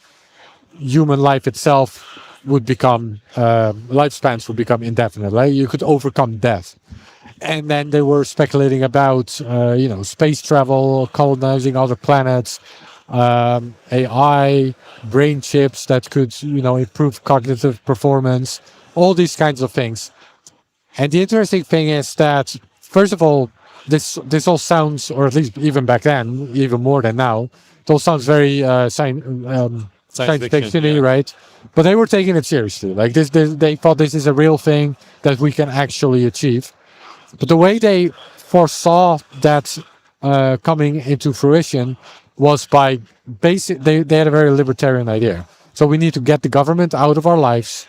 human life itself would become lifespans would become indefinite. Right? You could overcome death. And then they were speculating about space travel, colonizing other planets, AI, brain chips that could, improve cognitive performance, all these kinds of things. And the interesting thing is that, first of all, this all sounds, or at least even back then, even more than now, it all sounds very science fiction-y, right? But they were taking it seriously. Like they thought this is a real thing that we can actually achieve. But the way they foresaw that coming into fruition was by they had a very libertarian idea. So we need to get the government out of our lives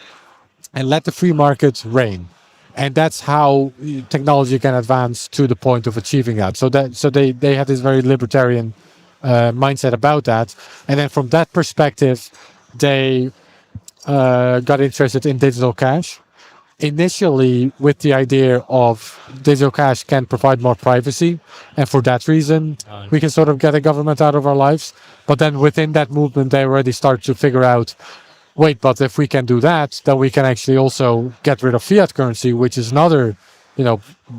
and let the free market reign. And that's how technology can advance to the point of achieving that. So they had this very libertarian mindset about that. And then from that perspective, they got interested in digital cash. Initially, with the idea of digital cash can provide more privacy, and for that reason, we can sort of get a government out of our lives. But then within that movement, they already start to figure out, wait, but if we can do that, then we can actually also get rid of fiat currency, which is another,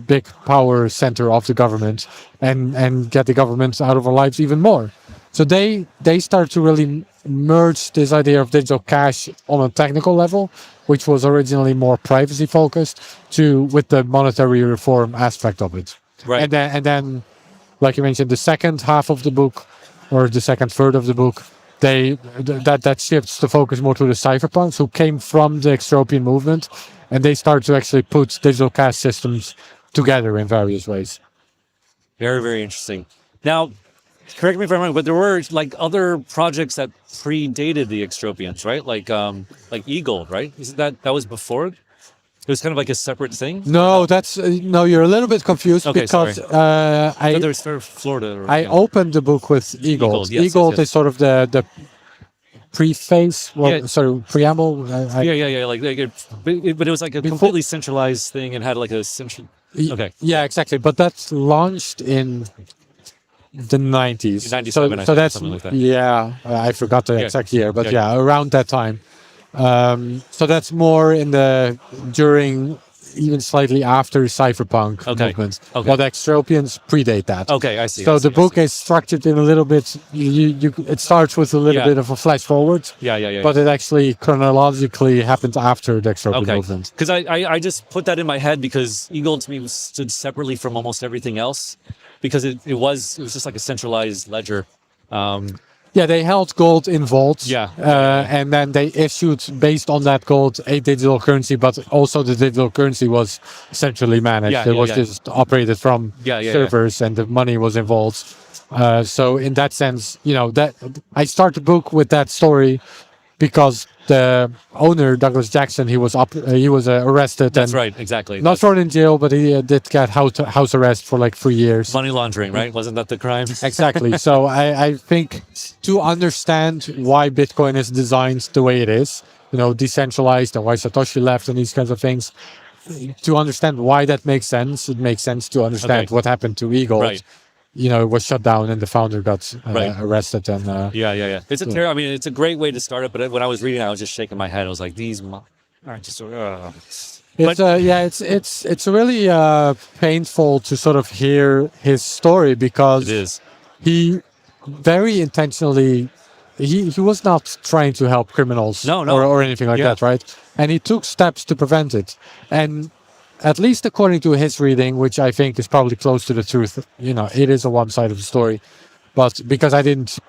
big power center of the government, and get the government out of our lives even more. So they start to really merge this idea of digital cash on a technical level, which was originally more privacy focused, with the monetary reform aspect of it. Right. And then, like you mentioned, the second half of the book, or the second third of the book, that shifts the focus more to the cypherpunks who came from the extropian movement, and they start to actually put digital cash systems together in various ways. Very, very interesting. Now, correct me if I'm wrong, but there were like other projects that predated the extropians, right? Like eGold, right? Isn't that was before? It was kind of like a separate thing. No, no. You're a little bit confused because there's Florida. I opened the book with eGold. eGold is sort of the preface, preamble. But it was like a completely centralized thing and had like a central. Okay. Yeah, exactly. But that's launched in the 90s. 97, so that's something like that. Yeah, I forgot the exact year, but around that time. So that's more during, even slightly after cypherpunk movement. Okay. But extropians predate that. Okay, I see. So the book is structured in a little bit. It starts with a little bit of a flash forward. Yeah. But it actually chronologically happened after the extropian movement. Because I just put that in my head because eGold to me stood separately from almost everything else, because it was just like a centralized ledger. Yeah, they held gold in vaults. Yeah. And then they issued, based on that gold, a digital currency, but also the digital currency was centrally managed. It was just operated from servers, and the money was in vaults. So in that sense, that I start the book with that story because the owner, Douglas Jackson, he was arrested. That's right, exactly. Not thrown in jail, but he did get house arrest for like 3 years. Money laundering, right? Wasn't that the crime? Exactly. So I think to understand why Bitcoin is designed the way it is, decentralized, and why Satoshi left and these kinds of things, to understand why that makes sense, it makes sense to understand what happened to eGold. Right. It was shut down and the founder got arrested. And It's it's a great way to start it. But when I was reading, I was just shaking my head. I was like, these are just. It's really painful to sort of hear his story, because it is. He very intentionally, he was not trying to help criminals or anything like that, right? And he took steps to prevent it. And at least according to his reading, which I think is probably close to the truth, it is a one side of the story. But because I didn't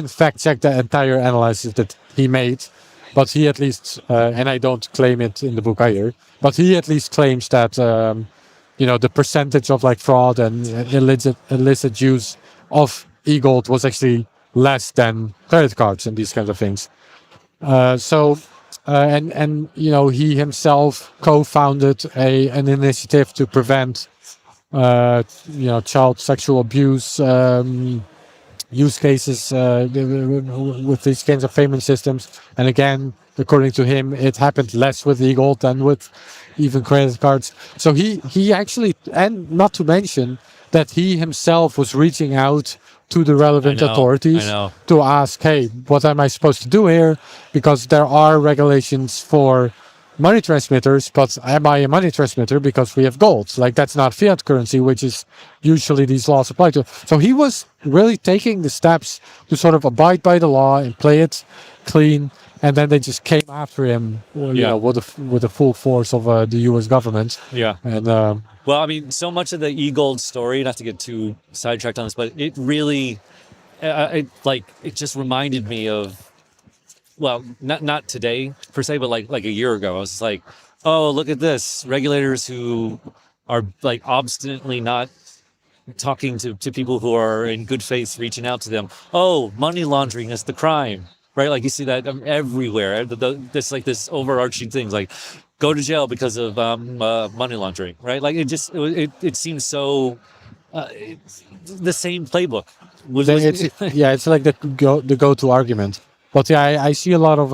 fact check the entire analysis that he made, but he at least, and I don't claim it in the book either, but he at least claims that, the percentage of like fraud and illicit use of eGold was actually less than credit cards and these kinds of things. He himself co-founded an initiative to prevent, child sexual abuse use cases with these kinds of payment systems. And again, according to him, it happened less with eGold than with even credit cards. So he actually, and not to mention that he himself was reaching out to the relevant authorities to ask, hey, what am I supposed to do here? Because there are regulations for money transmitters, but am I a money transmitter because we have gold? Like, that's not fiat currency, which is usually these laws apply to. So he was really taking the steps to sort of abide by the law and play it clean. And then they just came after him, with the full force of the U.S. government. Yeah. And well, I mean, so much of the e-gold story, not to get too sidetracked on this, but it really, it just reminded me of, well, not today per se, but like a year ago. I was like, oh, look at this. Regulators who are like obstinately not talking to people who are in good faith, reaching out to them. Oh, money laundering is the crime, right? Like you see that everywhere. This overarching things like go to jail because of money laundering, right? Like it seems so the same playbook. It's like the go-to argument. But yeah, I see a lot of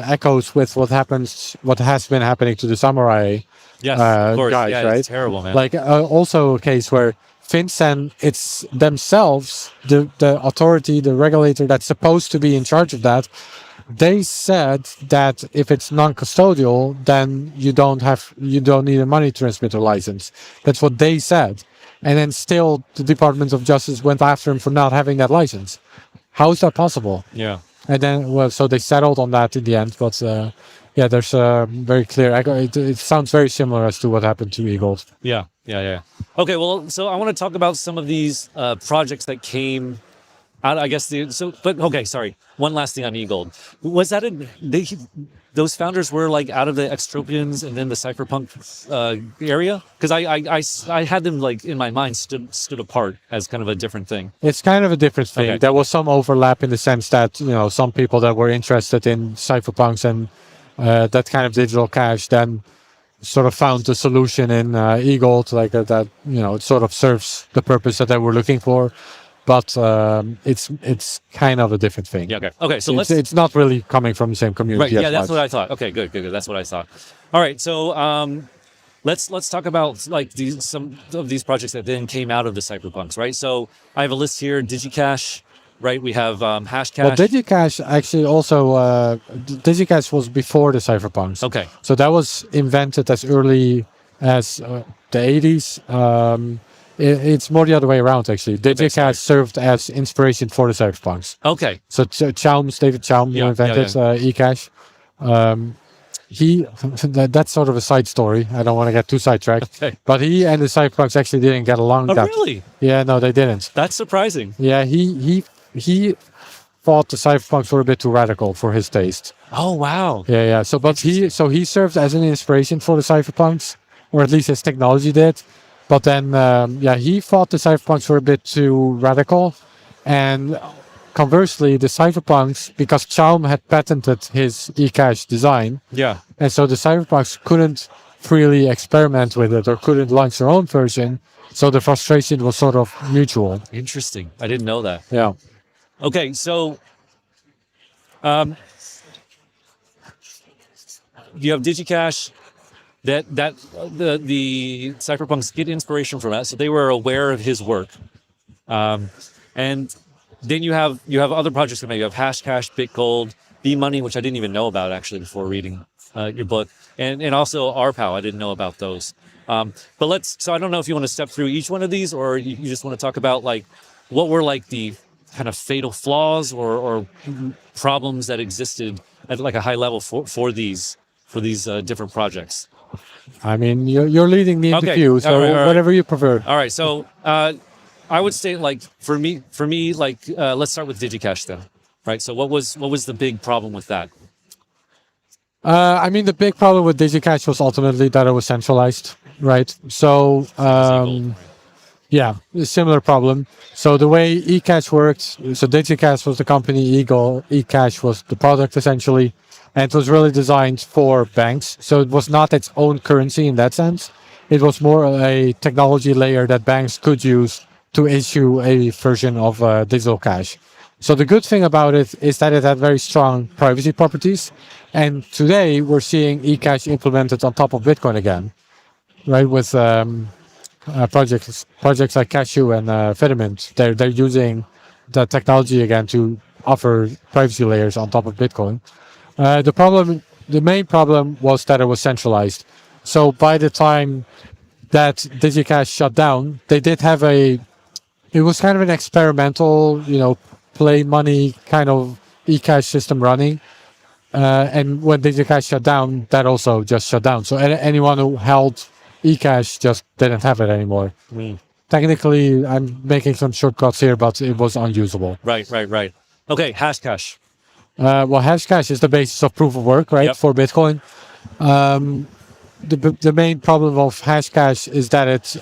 echoes with what has been happening to the samurai of course. guys, Yeah, right? it's terrible, man. Like also a case where FinCEN, it's themselves, the authority, the regulator that's supposed to be in charge of that. They said that if it's non-custodial, then you don't need a money transmitter license. That's what they said. And then still the Department of Justice went after him for not having that license. How is that possible? Yeah. And then, so they settled on that in the end. But there's a very clear echo. It sounds very similar as to what happened to eGold. Yeah. Okay, well, so I want to talk about some of these projects that came out, I guess. One last thing on eGold. Was that those founders were like out of the extropians and then the cypherpunk area? Because I had them like in my mind stood apart as kind of a different thing. It's kind of a different thing. Okay. There was some overlap in the sense that some people that were interested in cypherpunks and that kind of digital cash then sort of found the solution in eGold, like that it sort of serves the purpose that they were looking for. But it's kind of a different thing. Yeah. Okay. So it's not really coming from the same community. Right. Yeah, as that's much. what I thought. Okay. Good. That's what I thought. All right. So let's talk about like some of these projects that then came out of the cypherpunks. Right. So I have a list here. DigiCash. Right. We have Hashcash. Well, DigiCash actually also DigiCash was before the cypherpunks. Okay. So that was invented as early as the 80s. It's more the other way around, actually. DigiCash served as inspiration for the cypherpunks. Okay. So David Chaum, who invented eCash, that's sort of a side story. I don't want to get too sidetracked. Okay. But he and the cypherpunks actually didn't get along. Oh, really? Yeah, no, they didn't. That's surprising. Yeah, he thought the cypherpunks were a bit too radical for his taste. Oh, wow. Yeah. So he served as an inspiration for the cypherpunks, or at least his technology did. But then, he thought the cypherpunks were a bit too radical. And conversely, the cypherpunks, because Chaum had patented his eCash design, and so the cypherpunks couldn't freely experiment with it or couldn't launch their own version. So the frustration was sort of mutual. Interesting. I didn't know that. Yeah. Okay, so you have DigiCash. That the cypherpunks get inspiration from that, so they were aware of his work, and then you have other projects that maybe you have Hashcash, BitGold, B-Money, which I didn't even know about actually before reading your book, and also RPow. I didn't know about those. But so I don't know if you want to step through each one of these, or you just want to talk about like what were like the kind of fatal flaws or problems that existed at like a high level for these different projects. I mean, you're leading the interview, so all right. whatever you prefer. All right, so I would say like for me, like let's start with DigiCash then, right? So what was the big problem with that? I mean, the big problem with DigiCash was ultimately that it was centralized, right? So yeah, a similar problem. So the way eCash worked, so DigiCash was the company, eCash was the product essentially. And it was really designed for banks. So it was not its own currency in that sense. It was more a technology layer that banks could use to issue a version of digital cash. So the good thing about it is that it had very strong privacy properties. And today we're seeing eCash implemented on top of Bitcoin again, right? With projects like Cashew and Fedimint. They're using the technology again to offer privacy layers on top of Bitcoin. The problem the main problem was that it was centralized. So by the time that DigiCash shut down, they did have it was kind of an experimental, play money kind of eCash system running. And when DigiCash shut down, that also just shut down. So anyone who held eCash just didn't have it anymore. Technically, I'm making some shortcuts here, but it was unusable. Right. Okay, Hashcash. Well, Hashcash is the basis of proof of work, right, for Bitcoin. The main problem of Hashcash is that it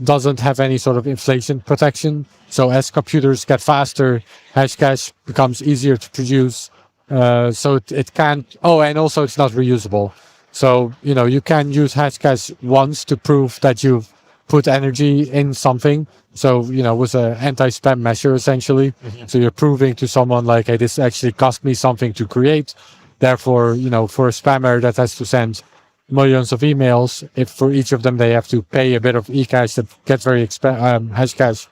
doesn't have any sort of inflation protection. So as computers get faster, Hashcash becomes easier to produce. So it can't. Oh, and also it's not reusable. So you can use Hashcash once to prove that you've put energy in something. So with an anti-spam measure essentially. So you're proving to someone like, hey, this actually cost me something to create. Therefore, for a spammer that has to send millions of emails, if for each of them they have to pay a bit of eCash, that gets very Hashcash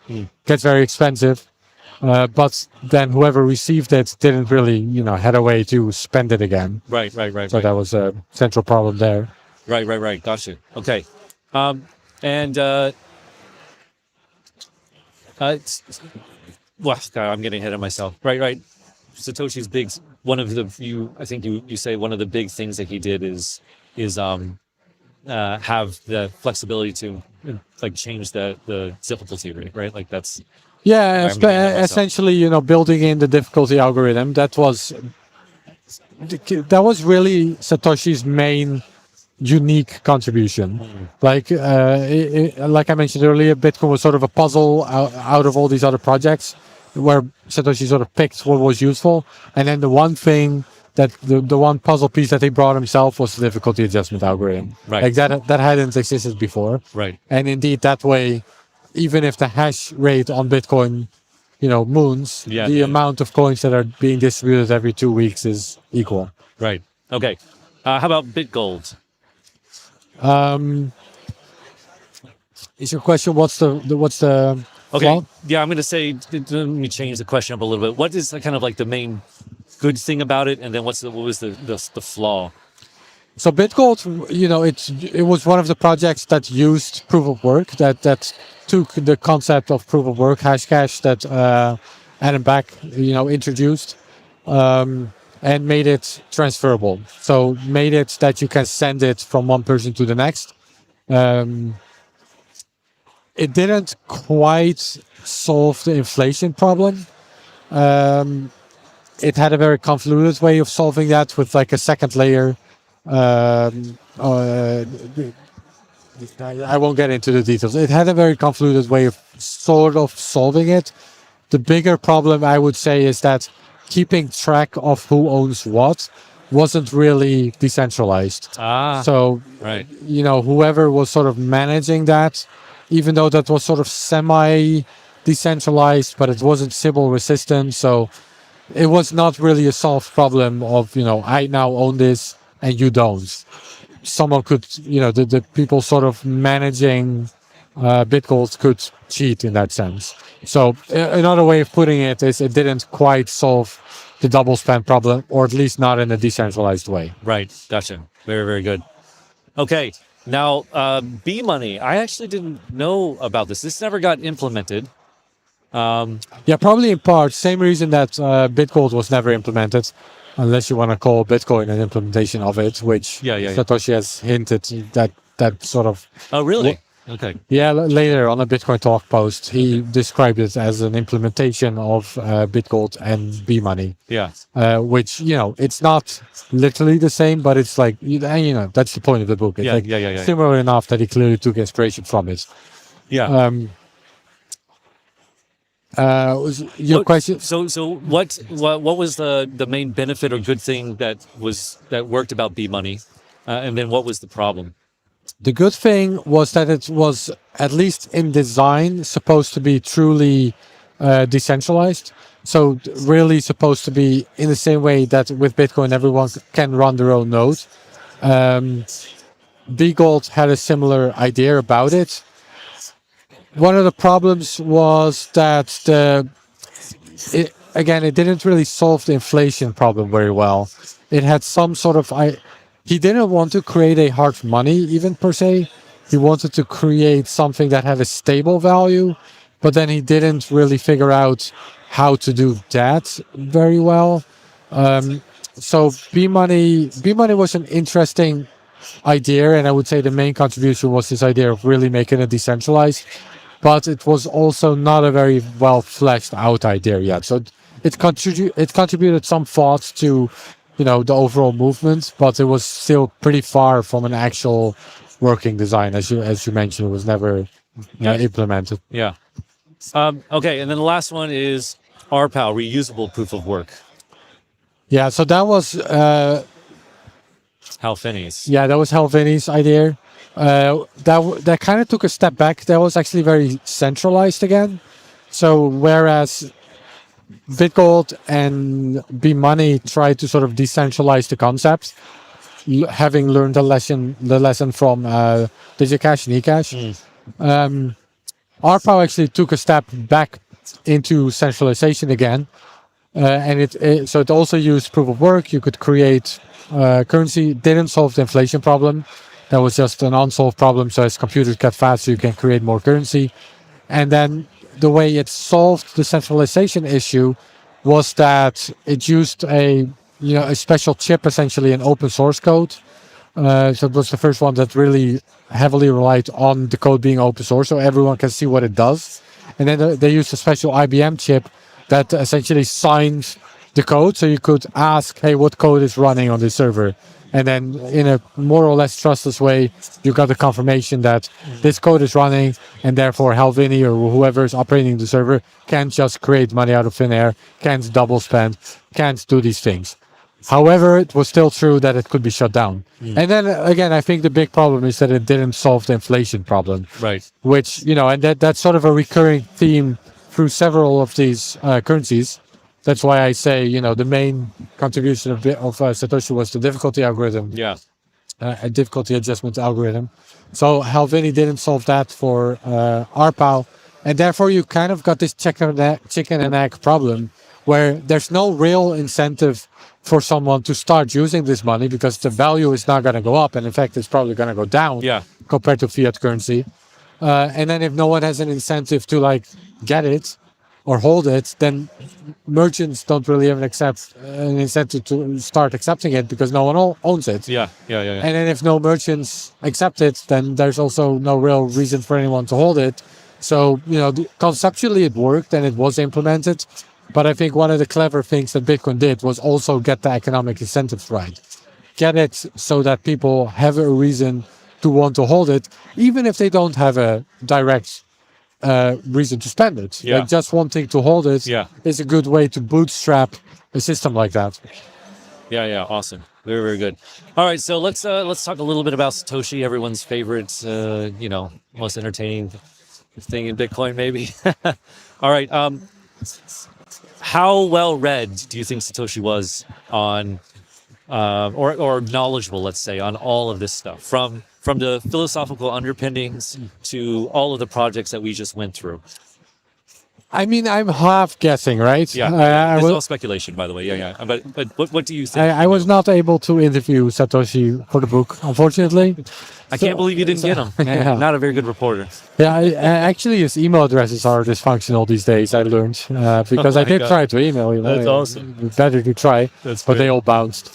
gets very expensive. But then whoever received it didn't really, had a way to spend it again. Right. So that was a central problem there. Right. Gotcha. Okay. Well, God, I'm getting ahead of myself. Right. Satoshi's one of the I think you say one of the big things that he did is have the flexibility to change the difficulty rate, right? Like that's essentially, building in the difficulty algorithm. That was really Satoshi's main unique contribution. Like I mentioned earlier, Bitcoin was sort of a puzzle out of all these other projects, where Satoshi sort of picked what was useful, and then the one thing that the one puzzle piece that he brought himself was the difficulty adjustment algorithm. Right. Like that hadn't existed before. Right. And indeed, that way, even if the hash rate on Bitcoin, moons, the amount of coins that are being distributed every 2 weeks is equal. Right. Okay. How about BitGold? Is your question what's the Okay. flaw? Yeah, I'm going to say, let me change the question up a little bit. What is kind of like the main good thing about it, and then what was the flaw? So BitGold, it was one of the projects that used proof of work, that took the concept of proof of work, Hashcash, that Adam Back, introduced, and made it transferable. So made it that you can send it from one person to the next. It didn't quite solve the inflation problem. It had a very convoluted way of solving that with like a second layer. I won't get into the details. It had a very convoluted way of sort of solving it. The bigger problem, I would say, is that keeping track of who owns what wasn't really decentralized. So, right. Whoever was sort of managing that, even though that was sort of semi-decentralized, but it wasn't Sybil resistant. So it was not really a solved problem of, I now own this and you don't. Someone could, the people sort of managing BitGold could cheat in that sense. So another way of putting it is it didn't quite solve the double spend problem, or at least not in a decentralized way. Right. Gotcha. Very, very good. Okay. Now, B-Money, I actually didn't know about this. This never got implemented. Yeah, probably in part. Same reason that BitGold was never implemented, unless you want to call Bitcoin an implementation of it, which Satoshi has hinted that sort of... Oh, really? Okay. Yeah, later on a Bitcoin Talk post, he described it as an implementation of BitGold and B-Money. Yeah. Which, it's not literally the same, but it's like, that's the point of the book. It's similar enough that he clearly took inspiration from it. Yeah. Your question. So what was the main benefit or good thing that worked about B-Money, and then what was the problem? The good thing was that it was, at least in design, supposed to be truly decentralized. So really supposed to be in the same way that with Bitcoin everyone can run their own node. BGold had a similar idea about it. One of the problems was that again, it didn't really solve the inflation problem very well. It had some sort of he didn't want to create a hard money even per se. He wanted to create something that had a stable value, but then he didn't really figure out how to do that very well. So B-Money was an interesting idea, and I would say the main contribution was this idea of really making it decentralized, but it was also not a very well fleshed out idea yet. So it contributed some thoughts to, the overall movement, but it was still pretty far from an actual working design. As you mentioned, it was never implemented. Yeah. Okay, and then the last one is RPAL, reusable proof of work. Yeah, so that was Hal Finney's. Yeah, that was Hal Finney's idea. That kind of took a step back. That was actually very centralized again. So whereas Bitgold and B-Money tried to sort of decentralize the concept, having learned the lesson from DigiCash and eCash, RPAL actually took a step back into centralization again. And so it also used proof of work. You could create currency. Didn't solve the inflation problem. That was just an unsolved problem. So as computers get faster, you can create more currency. And then the way it solved the centralization issue was that it used a special chip, essentially an open source code. So it was the first one that really heavily relied on the code being open source, so everyone can see what it does. And then they used a special IBM chip that essentially signs the code, so you could ask, hey, what code is running on this server? And then in a more or less trustless way, you got the confirmation that this code is running, and therefore Hal Finney or whoever is operating the server can't just create money out of thin air, can't double spend, can't do these things. However, it was still true that it could be shut down. And then again, I think the big problem is that it didn't solve the inflation problem. Right. Which, and that's sort of a recurring theme through several of these currencies. That's why I say, the main contribution of Satoshi was the difficulty algorithm. Yeah. A difficulty adjustment algorithm. So Hal Finney didn't solve that for RPAL. And therefore you kind of got this chicken and egg problem where there's no real incentive for someone to start using this money because the value is not going to go up. And in fact, it's probably going to go down compared to fiat currency. And then if no one has an incentive to get it or hold it, then merchants don't really have an incentive to start accepting it because no one owns it. Yeah. And then if no merchants accept it, then there's also no real reason for anyone to hold it. So, conceptually it worked and it was implemented. But I think one of the clever things that Bitcoin did was also get the economic incentives right. Get it so that people have a reason to want to hold it, even if they don't have a direct reason to spend it. Yeah. Just wanting to hold it is a good way to bootstrap a system like that. Yeah, awesome. Very, very good. All right, so let's talk a little bit about Satoshi, everyone's favorite, most entertaining thing in Bitcoin, maybe. All right. How well read do you think Satoshi was on, or knowledgeable, let's say, on all of this stuff, from the philosophical underpinnings to all of the projects that we just went through? I mean, I'm half guessing, right? Yeah, it's all speculation, by the way. Yeah. But what do you think? I was not able to interview Satoshi for the book, unfortunately. I can't believe you didn't get him. Yeah. Not a very good reporter. Yeah, actually, his email addresses are dysfunctional these days, I learned, because I did try to email you. That's awesome. Better to try, but they all bounced.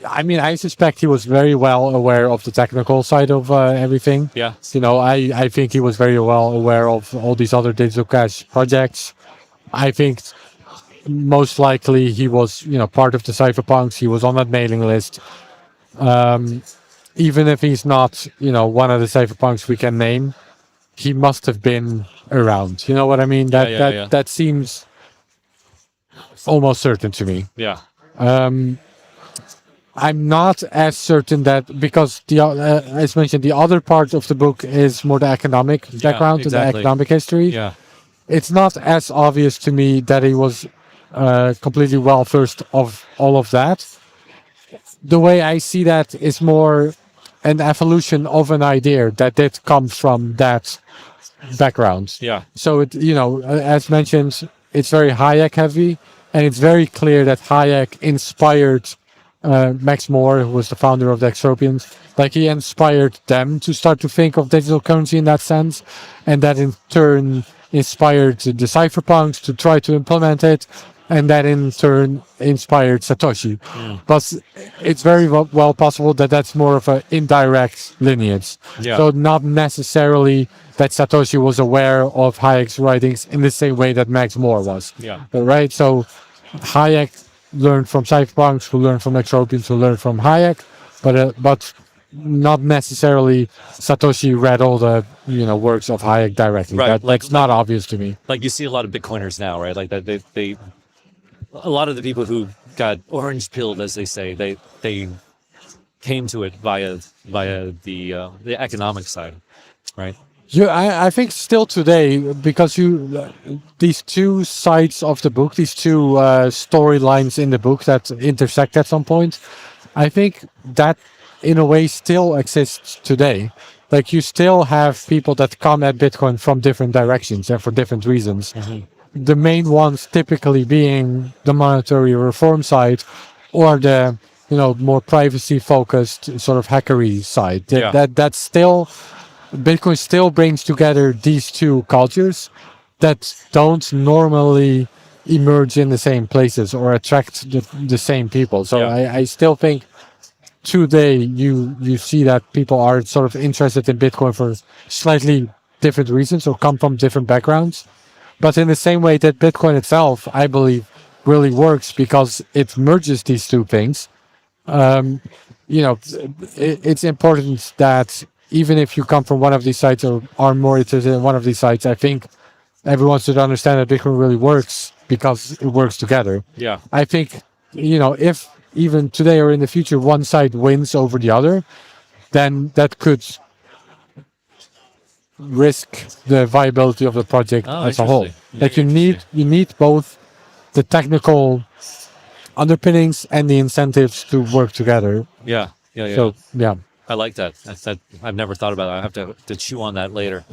I mean, I suspect he was very well aware of the technical side of everything. Yeah. I think he was very well aware of all these other digital cash projects. I think most likely he was, part of the cypherpunks. He was on that mailing list. Even if he's not, one of the cypherpunks we can name, he must have been around. You know what I mean? That seems almost certain to me. Yeah. I'm not as certain that because as mentioned, the other part of the book is more the economic background and the economic history. Yeah. It's not as obvious to me that he was completely well versed of all of that. The way I see that is more an evolution of an idea that did come from that background. Yeah. So it, as mentioned, it's very Hayek heavy, and it's very clear that Hayek inspired Max Moore, who was the founder of the Extropians. Like, he inspired them to start to think of digital currency in that sense, and that in turn inspired the cypherpunks to try to implement it, and that in turn inspired Satoshi. But it's very well possible that that's more of an indirect lineage. Yeah. So not necessarily that Satoshi was aware of Hayek's writings in the same way that Max Moore was. Yeah. Right? So Hayek learned from cypherpunks, who learned from Extropians, who learned from Hayek, but not necessarily Satoshi read all the works of Hayek directly. Right. That's not obvious to me. Like, you see a lot of Bitcoiners now, right? Like that they a lot of the people who got orange pilled, as they say, they came to it via the economic side, right? Yeah, I think still today, because these two sides of the book, these two storylines in the book that intersect at some point, I think that in a way still exists today. Like, you still have people that come at Bitcoin from different directions and for different reasons. The main ones typically being the monetary reform side, or the more privacy focused sort of hackery side. That's still, Bitcoin still brings together these two cultures that don't normally emerge in the same places or attract the same people. So I still think today you see that people are sort of interested in Bitcoin for slightly different reasons or come from different backgrounds. But in the same way that Bitcoin itself, I believe, really works because it merges these two things. It's important that even if you come from one of these sites or are more interested in one of these sites, I think everyone should understand that Bitcoin really works because it works together. Yeah. I think, if even today or in the future one side wins over the other, then that could risk the viability of the project as a whole. Like, you need both the technical underpinnings and the incentives to work together. Yeah. So yeah, I like that. I've never thought about it. I have to chew on that later.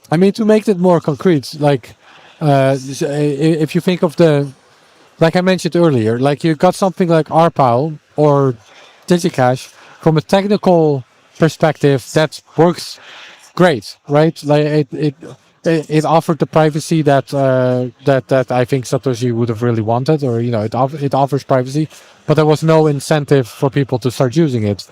I mean, to make it more concrete, like if you think of like I mentioned earlier, like you got something like RPAL or DigiCash, from a technical perspective, that works great, right? Like it offered the privacy that I think Satoshi would have really wanted, or it offers privacy, but there was no incentive for people to start using it.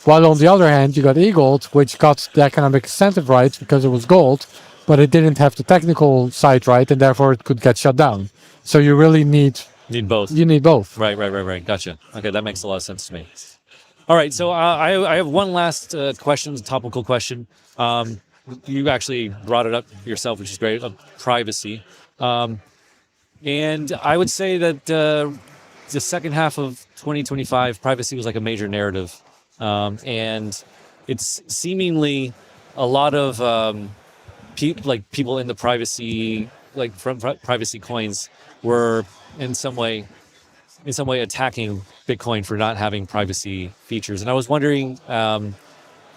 While on the other hand, you got eGold, which got the economic incentive right because it was gold, but it didn't have the technical side right, and therefore it could get shut down. So you really need both. You need both. Right. Gotcha. Okay, that makes a lot of sense to me. All right, so I have one last question, topical question. You actually brought it up yourself, which is great, of privacy. And I would say that the second half of 2025, privacy was like a major narrative. And it's seemingly a lot of people in the privacy, like from privacy coins, were in some way attacking Bitcoin for not having privacy features. And I was wondering,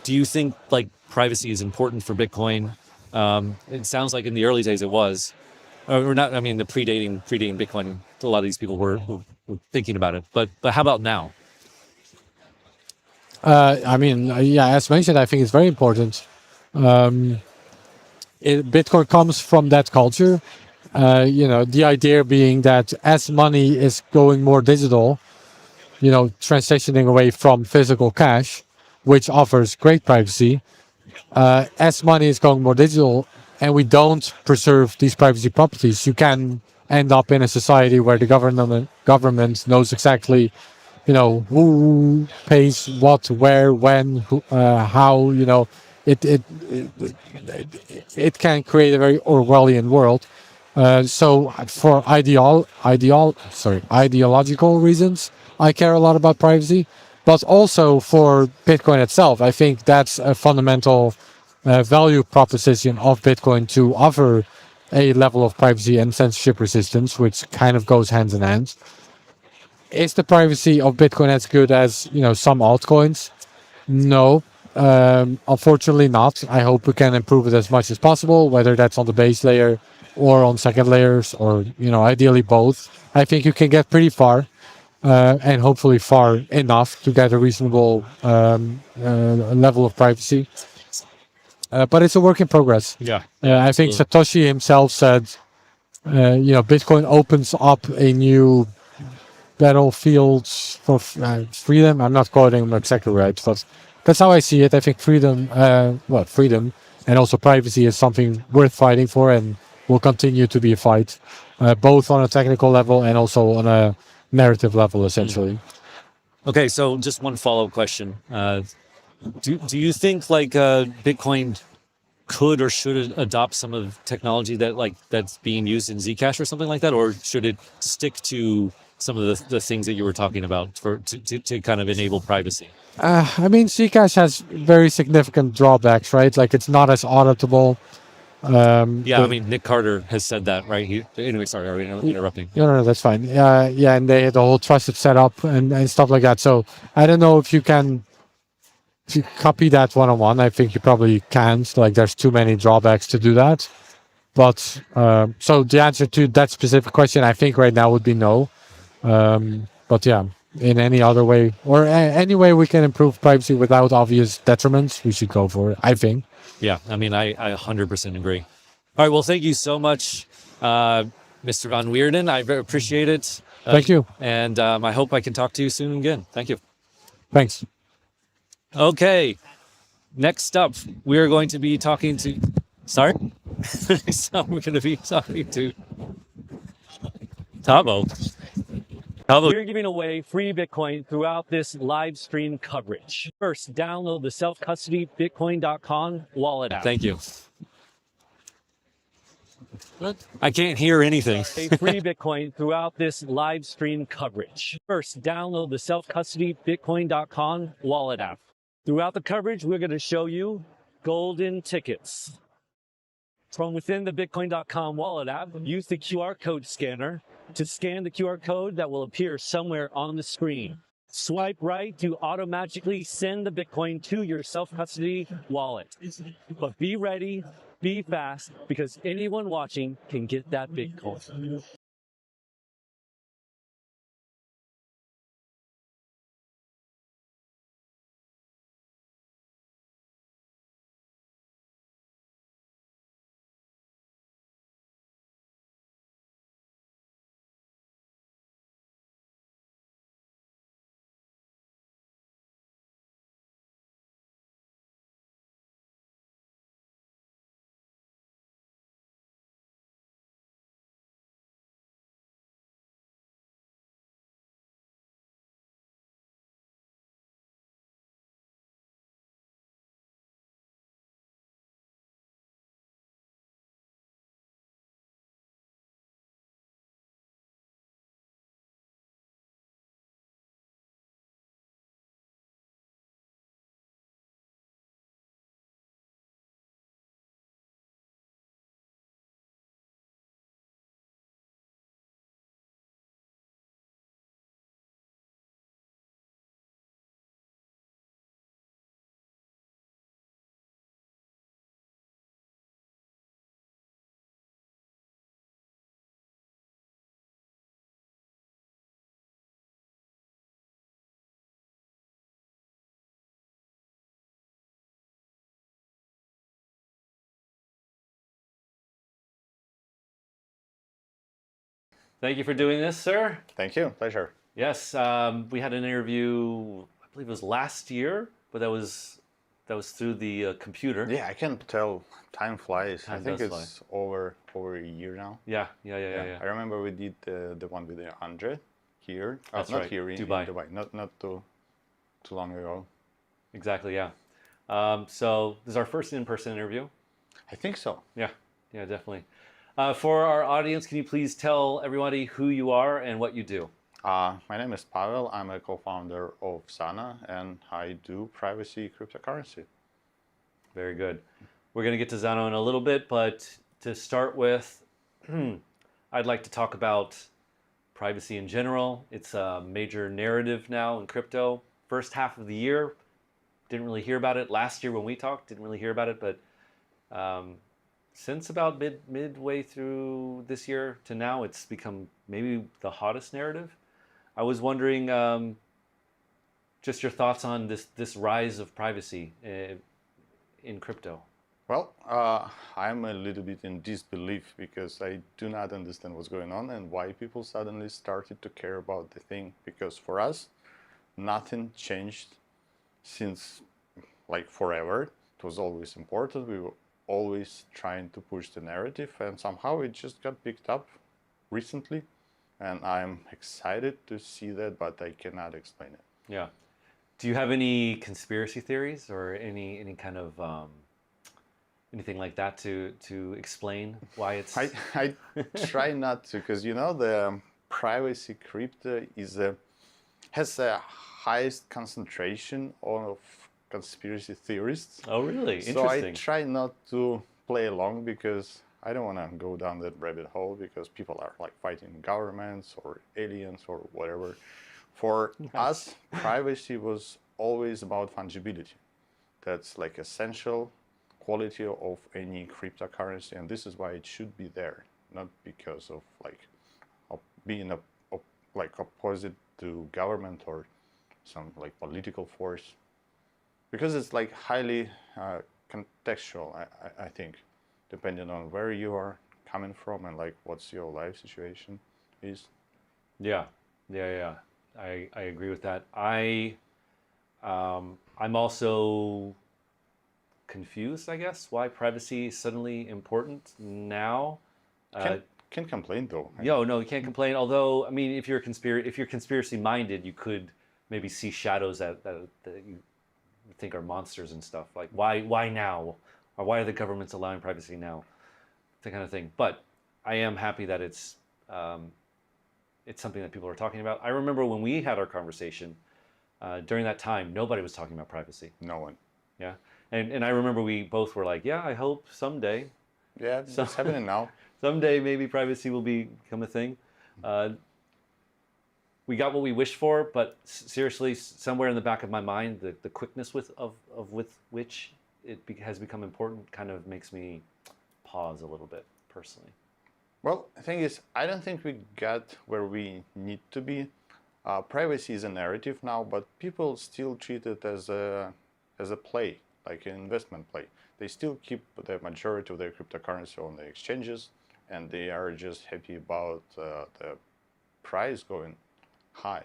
do you think like privacy is important for Bitcoin? It sounds like in the early days it was, or not. I mean, the predating Bitcoin, a lot of these people were thinking about it. But how about now? I mean, as mentioned, I think it's very important. Bitcoin comes from that culture. The idea being that as money is going more digital, transitioning away from physical cash, which offers great privacy, as money is going more digital and we don't preserve these privacy properties, you can end up in a society where the government knows exactly, who pays what, where, when, how, it can create a very Orwellian world. So for ideological reasons, I care a lot about privacy, but also for Bitcoin itself. I think that's a fundamental value proposition of Bitcoin, to offer a level of privacy and censorship resistance, which kind of goes hand in hand. Is the privacy of Bitcoin as good as some altcoins? No, Unfortunately not. I hope we can improve it as much as possible, whether that's on the base layer or on second layers, or ideally both. I think you can get pretty far, and hopefully far enough to get a reasonable level of privacy. But it's a work in progress. Yeah. I think Satoshi himself said, Bitcoin opens up a new battlefield for freedom. I'm not quoting him exactly right, but that's how I see it. I think freedom, freedom and also privacy is something worth fighting for, and will continue to be a fight, both on a technical level and also on a narrative level, essentially. Okay, so just one follow-up question. Do you think Bitcoin could or should adopt some of the technology that's being used in Zcash or something like that, or should it stick to some of the things that you were talking about to kind of enable privacy? I mean, Zcash has very significant drawbacks, right? Like, it's not as auditable. I mean, Nick Carter has said that, right? Anyway, sorry, are we interrupting? No, that's fine. Yeah, and they had the whole trusted setup and stuff like that. So I don't know if you copy that one-on-one. I think you probably can't. Like, there's too many drawbacks to do that. But so the answer to that specific question, I think right now would be no. But yeah, in any other way or any way we can improve privacy without obvious detriments, we should go for it, I think. Yeah, I mean, I 100% agree. All right, well, thank you so much, Mr. Van Weerden. I very appreciate it. Thank you. And I hope I can talk to you soon again. Thank you. Thanks. Okay, next up, we're going to be talking to... Sorry? So we're going to be talking to Tavo. We're giving away free Bitcoin throughout this live stream coverage. First, download the self-custody Bitcoin.com wallet app. Thank you. I can't hear anything. Free Bitcoin throughout this live stream coverage. First, download the self-custody Bitcoin.com wallet app. Throughout the coverage, we're going to show you golden tickets. From within the Bitcoin.com wallet app, use the QR code scanner to scan the QR code that will appear somewhere on the screen. Swipe right to automatically send the Bitcoin to your self-custody wallet. But be ready, be fast, because anyone watching can get that Bitcoin. Thank you for doing this, sir. Thank you. Pleasure. Yes, we had an interview, I believe it was last year, but that was through the computer. Yeah, I can tell time flies. Time I think does it's over a year now. Yeah. I remember we did the one with Andre here. That's not right. here in Dubai. Not too long ago. Exactly, yeah. So this is our first in-person interview. I think so. Yeah, definitely. For our audience, can you please tell everybody who you are and what you do? My name is Pavel. I'm a co-founder of Sana, and I do privacy cryptocurrency. Very good. We're going to get to Zano in a little bit, but to start with, I'd like to talk about privacy in general. It's a major narrative now in crypto. First half of the year, didn't really hear about it last year when we talked. Didn't really hear about it, but since about midway through this year to now, it's become maybe the hottest narrative. I was wondering, just your thoughts on this rise of privacy in crypto. Well, I'm a little bit in disbelief because I do not understand what's going on and why people suddenly started to care about the thing. Because for us, nothing changed since like forever. It was always important. We were always trying to push the narrative, and somehow it just got picked up recently. And I'm excited to see that, but I cannot explain it. Yeah. Do you have any conspiracy theories or any kind of anything like that to explain why it's? I try not to, because you know the privacy crypto has the highest concentration of conspiracy theorists. Oh, really? So I Interesting. try not to play along because I don't want to go down that rabbit hole because people are like fighting governments or aliens or whatever. For us, privacy was always about fungibility. That's like essential quality of any cryptocurrency, and this is why it should be there, not because of like being like opposite to government or some like political force, because it's like highly contextual. I think, depending on where you are coming from and like what's your life situation is. Yeah. I agree with that. I'm also confused, I guess, why privacy is suddenly important now. Can't complain though. No, you can't complain. Although, I mean, if you're conspiracy minded, you could maybe see shadows that you think are monsters and stuff. Like why now, or why are the governments allowing privacy now? That kind of thing. But I am happy that it's something that people are talking about. I remember when we had our conversation during that time, nobody was talking about privacy. No one. Yeah, and I remember we both were like, yeah, I hope someday. Yeah, it's happening now. Someday maybe privacy will become a thing. We got what we wished for, but seriously, somewhere in the back of my mind, the quickness with which it has become important kind of makes me pause a little bit personally. Well, the thing is, I don't think we got where we need to be. Privacy is a narrative now, but people still treat it as a play, like an investment play. They still keep the majority of their cryptocurrency on the exchanges, and they are just happy about the price going high.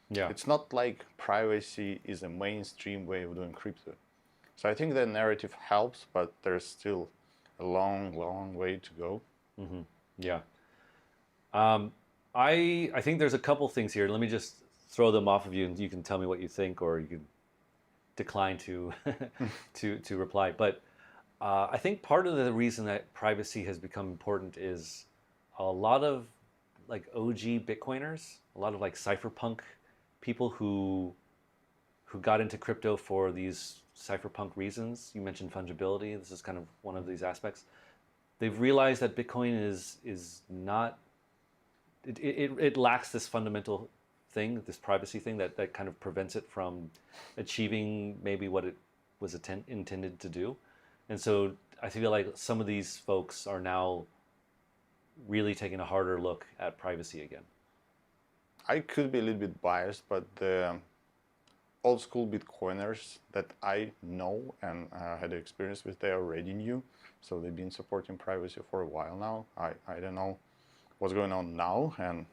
Yeah. It's not like privacy is a mainstream way of doing crypto. So I think the narrative helps, but there's still a long way to go. Mm-hmm. Yeah. I think there's a couple things here. Let me just throw them off of you, and you can tell me what you think, or you can decline to to reply. But I think part of the reason that privacy has become important is a lot of like OG Bitcoiners, a lot of like cypherpunk people who got into crypto for these cypherpunk reasons. You mentioned fungibility. This is kind of one of these aspects. They've realized that Bitcoin is not, it lacks this fundamental thing, this privacy thing that kind of prevents it from achieving maybe what it was intended to do. And so I feel like some of these folks are now really taking a harder look at privacy again. I could be a little bit biased, but the old school Bitcoiners that I know and had experience with, they already knew. So they've been supporting privacy for a while now. I don't know what's going on now, and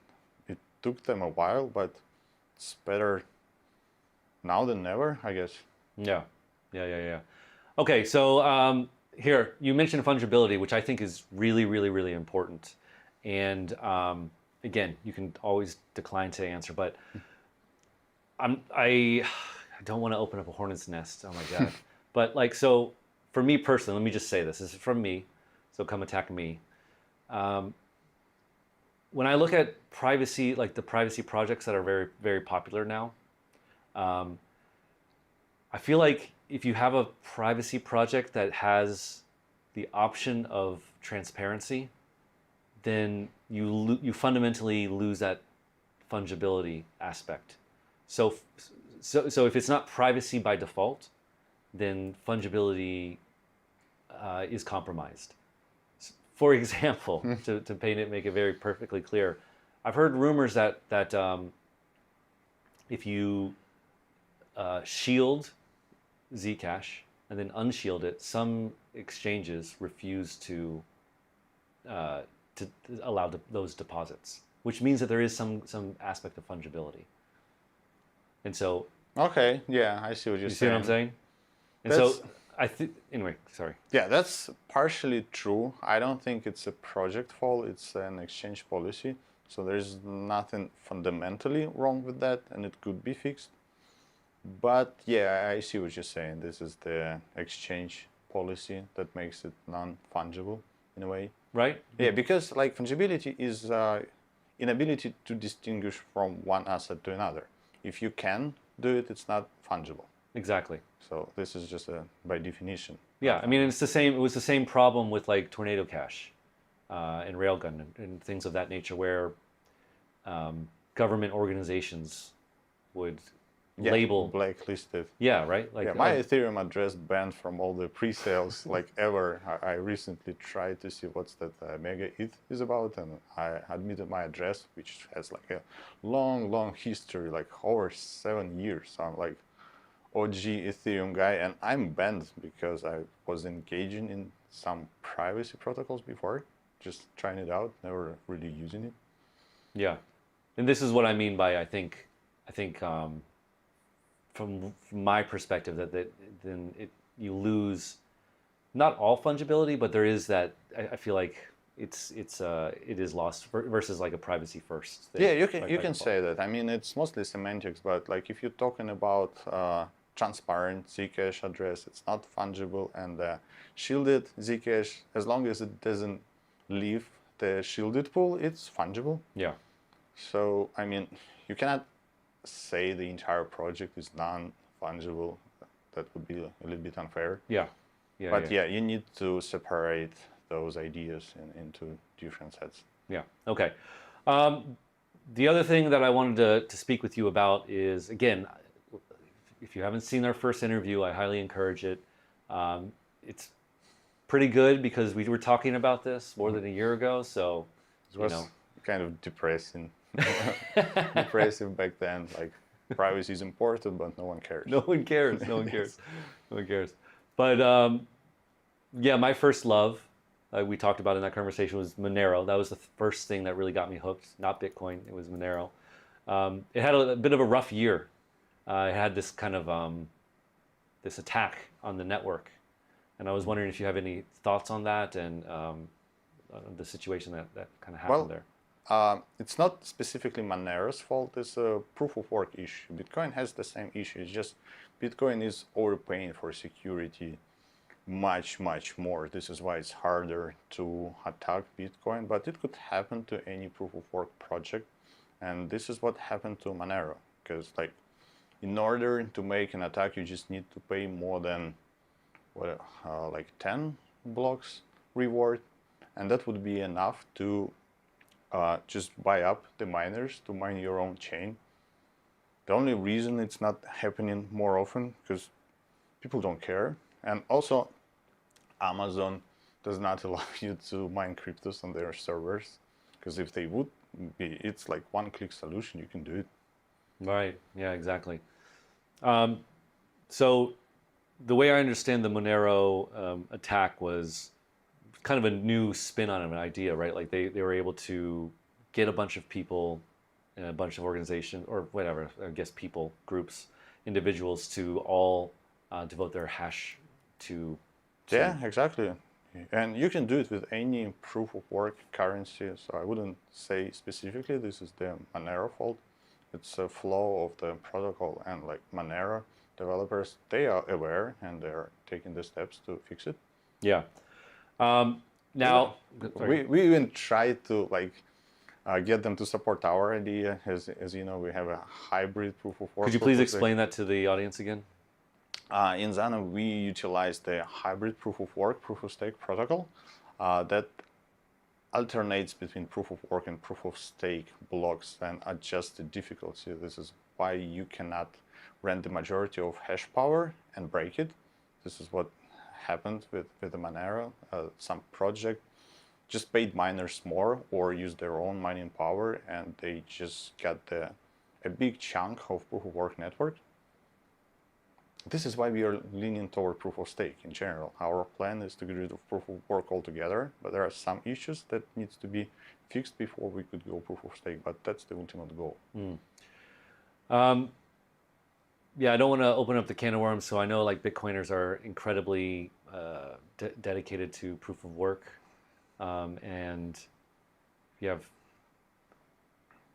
it took them a while, but it's better now than never, I guess. Yeah. Okay, so here, you mentioned fungibility, which I think is really important. And again, you can always decline to answer, but I don't want to open up a hornet's nest. Oh my God. But like, so for me personally, let me just say this is from me, so come attack me. When I look at privacy, like the privacy projects that are very popular now, I feel like if you have a privacy project that has the option of transparency, then you fundamentally lose that fungibility aspect. So if it's not privacy by default, then fungibility is compromised. For example, to make it very perfectly clear, I've heard rumors that if you shield Zcash and then unshield it, some exchanges refuse to allow those deposits, which means that there is some aspect of fungibility. And so, okay, yeah, I see what you're saying. You see what I'm saying? And That's, so I think anyway. Sorry. Yeah, that's partially true. I don't think it's a project fault. It's an exchange policy. So there's nothing fundamentally wrong with that, and it could be fixed. But yeah, I see what you're saying. This is the exchange policy that makes it non-fungible in a way. Right? Yeah, because like fungibility is inability to distinguish from one asset to another. If you can do it, it's not fungible. Exactly. So this is just by definition. Yeah, I mean, it's the same. It was the same problem with like Tornado Cash and Railgun and things of that nature, where government organizations would label blacklisted. Yeah, right. Like yeah, my Ethereum address banned from all the pre-sales like ever. I recently tried to see what's that Mega ETH is about, and I admitted my address, which has like a long history, like over 7 years. So I'm like OG Ethereum guy, and I'm banned because I was engaging in some privacy protocols before, just trying it out, never really using it. Yeah, and this is what I mean by I think from my perspective that then you lose not all fungibility, but there is that I feel like it is lost versus like a privacy first thing. Yeah, you can say that. I mean, it's mostly semantics, but like if you're talking about transparent Zcash address, it's not fungible, and shielded Zcash, as long as it doesn't leave the shielded pool, it's fungible. Yeah. So I mean, you cannot say the entire project is non-fungible. That would be a little bit unfair. Yeah. But yeah, you need to separate those ideas into different sets. Yeah. Okay. The other thing that I wanted to speak with you about is, again, if you haven't seen our first interview, I highly encourage it. It's pretty good because we were talking about this more than a year ago. So it was kind of depressing. Depressive back then. Like privacy is important, but no one cares. No one cares. No one cares. No one cares. But yeah, my first love, we talked about in that conversation, was Monero. That was the first thing that really got me hooked. Not Bitcoin. It was Monero. It had a bit of a rough year. It had this kind of this attack on the network, and I was wondering if you have any thoughts on that and the situation that kind of happened there. It's not specifically Monero's fault. It's a proof of work issue. Bitcoin has the same issue. It's just Bitcoin is overpaying for security much more. This is why it's harder to attack Bitcoin, but it could happen to any proof of work project. And this is what happened to Monero, because like in order to make an attack, you just need to pay more than like 10 blocks reward, and that would be enough to just buy up the miners to mine your own chain. The only reason it's not happening more often because people don't care, and also Amazon does not allow you to mine cryptos on their servers, because if they would be, it's like one-click solution, you can do it. Right. Yeah. Exactly. So the way I understand the Monero attack was kind of a new spin on an idea, right? Like they were able to get a bunch of people and a bunch of organizations or whatever, I guess people, groups, individuals to all devote their hash to. Yeah, exactly. And you can do it with any proof of work currency. So I wouldn't say specifically this is the Monero fault. It's a flaw of the protocol, and like Monero developers, they are aware and they're taking the steps to fix it. Yeah. Now, we even tried to like get them to support our idea. As you know, we have a hybrid proof of work. Could you please explain that to the audience again? In Zana, we utilize the hybrid proof of work, proof of stake protocol that alternates between proof of work and proof of stake blocks and adjusts the difficulty. This is why you cannot rent the majority of hash power and break it. This is what happened with the Monero. Some project just paid miners more or used their own mining power, and they just got a big chunk of proof of work network. This is why we are leaning toward proof of stake in general. Our plan is to get rid of proof of work altogether, but there are some issues that needs to be fixed before we could go proof of stake, but that's the ultimate goal. Yeah, I don't want to open up the can of worms, so I know like Bitcoiners are incredibly dedicated to proof of work, and you have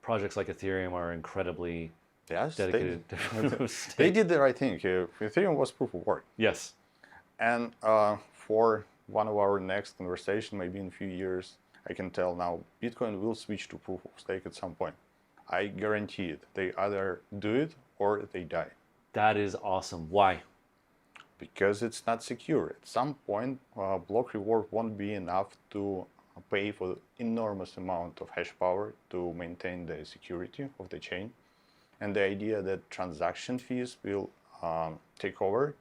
projects like Ethereum are incredibly dedicated to proof of stake. They did the right thing. Ethereum was proof of work. Yes. And for one of our next conversation, maybe in a few years, I can tell now Bitcoin will switch to proof of stake at some point. I guarantee it. They either do it or they die. That is awesome. Why? Because it's not secure. At some point, block reward won't be enough to pay for the enormous amount of hash power to maintain the security of the chain. And the idea that transaction fees will take over,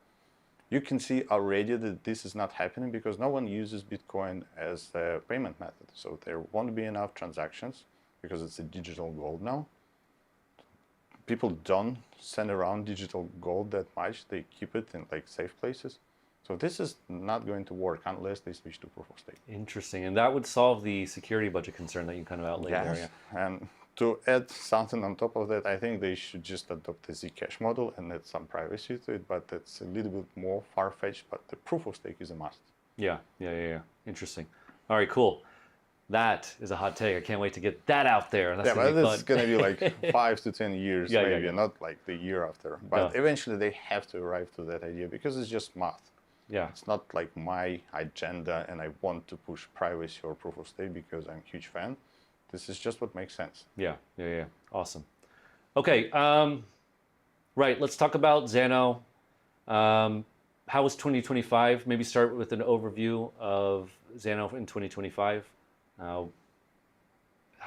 you can see already that this is not happening because no one uses Bitcoin as a payment method. So there won't be enough transactions because it's a digital gold now. People don't send around digital gold that much. They keep it in like safe places. So this is not going to work unless they switch to proof of stake. Interesting. And that would solve the security budget concern that you kind of outlaid there. Yeah. And to add something on top of that, I think they should just adopt the Zcash model and add some privacy to it, but that's a little bit more far-fetched, but the proof of stake is a must. Yeah. Interesting. All right, cool. That is a hot take. I can't wait to get that out there. That's but it's going to be like 5 to 10 years, maybe, not like the year after. But eventually they have to arrive to that idea because it's just math. Yeah. It's not like my agenda and I want to push privacy or proof of stake because I'm a huge fan. This is just what makes sense. Yeah. Awesome. Okay. Right. Let's talk about Xano. How was 2025? Maybe start with an overview of Xano in 2025. How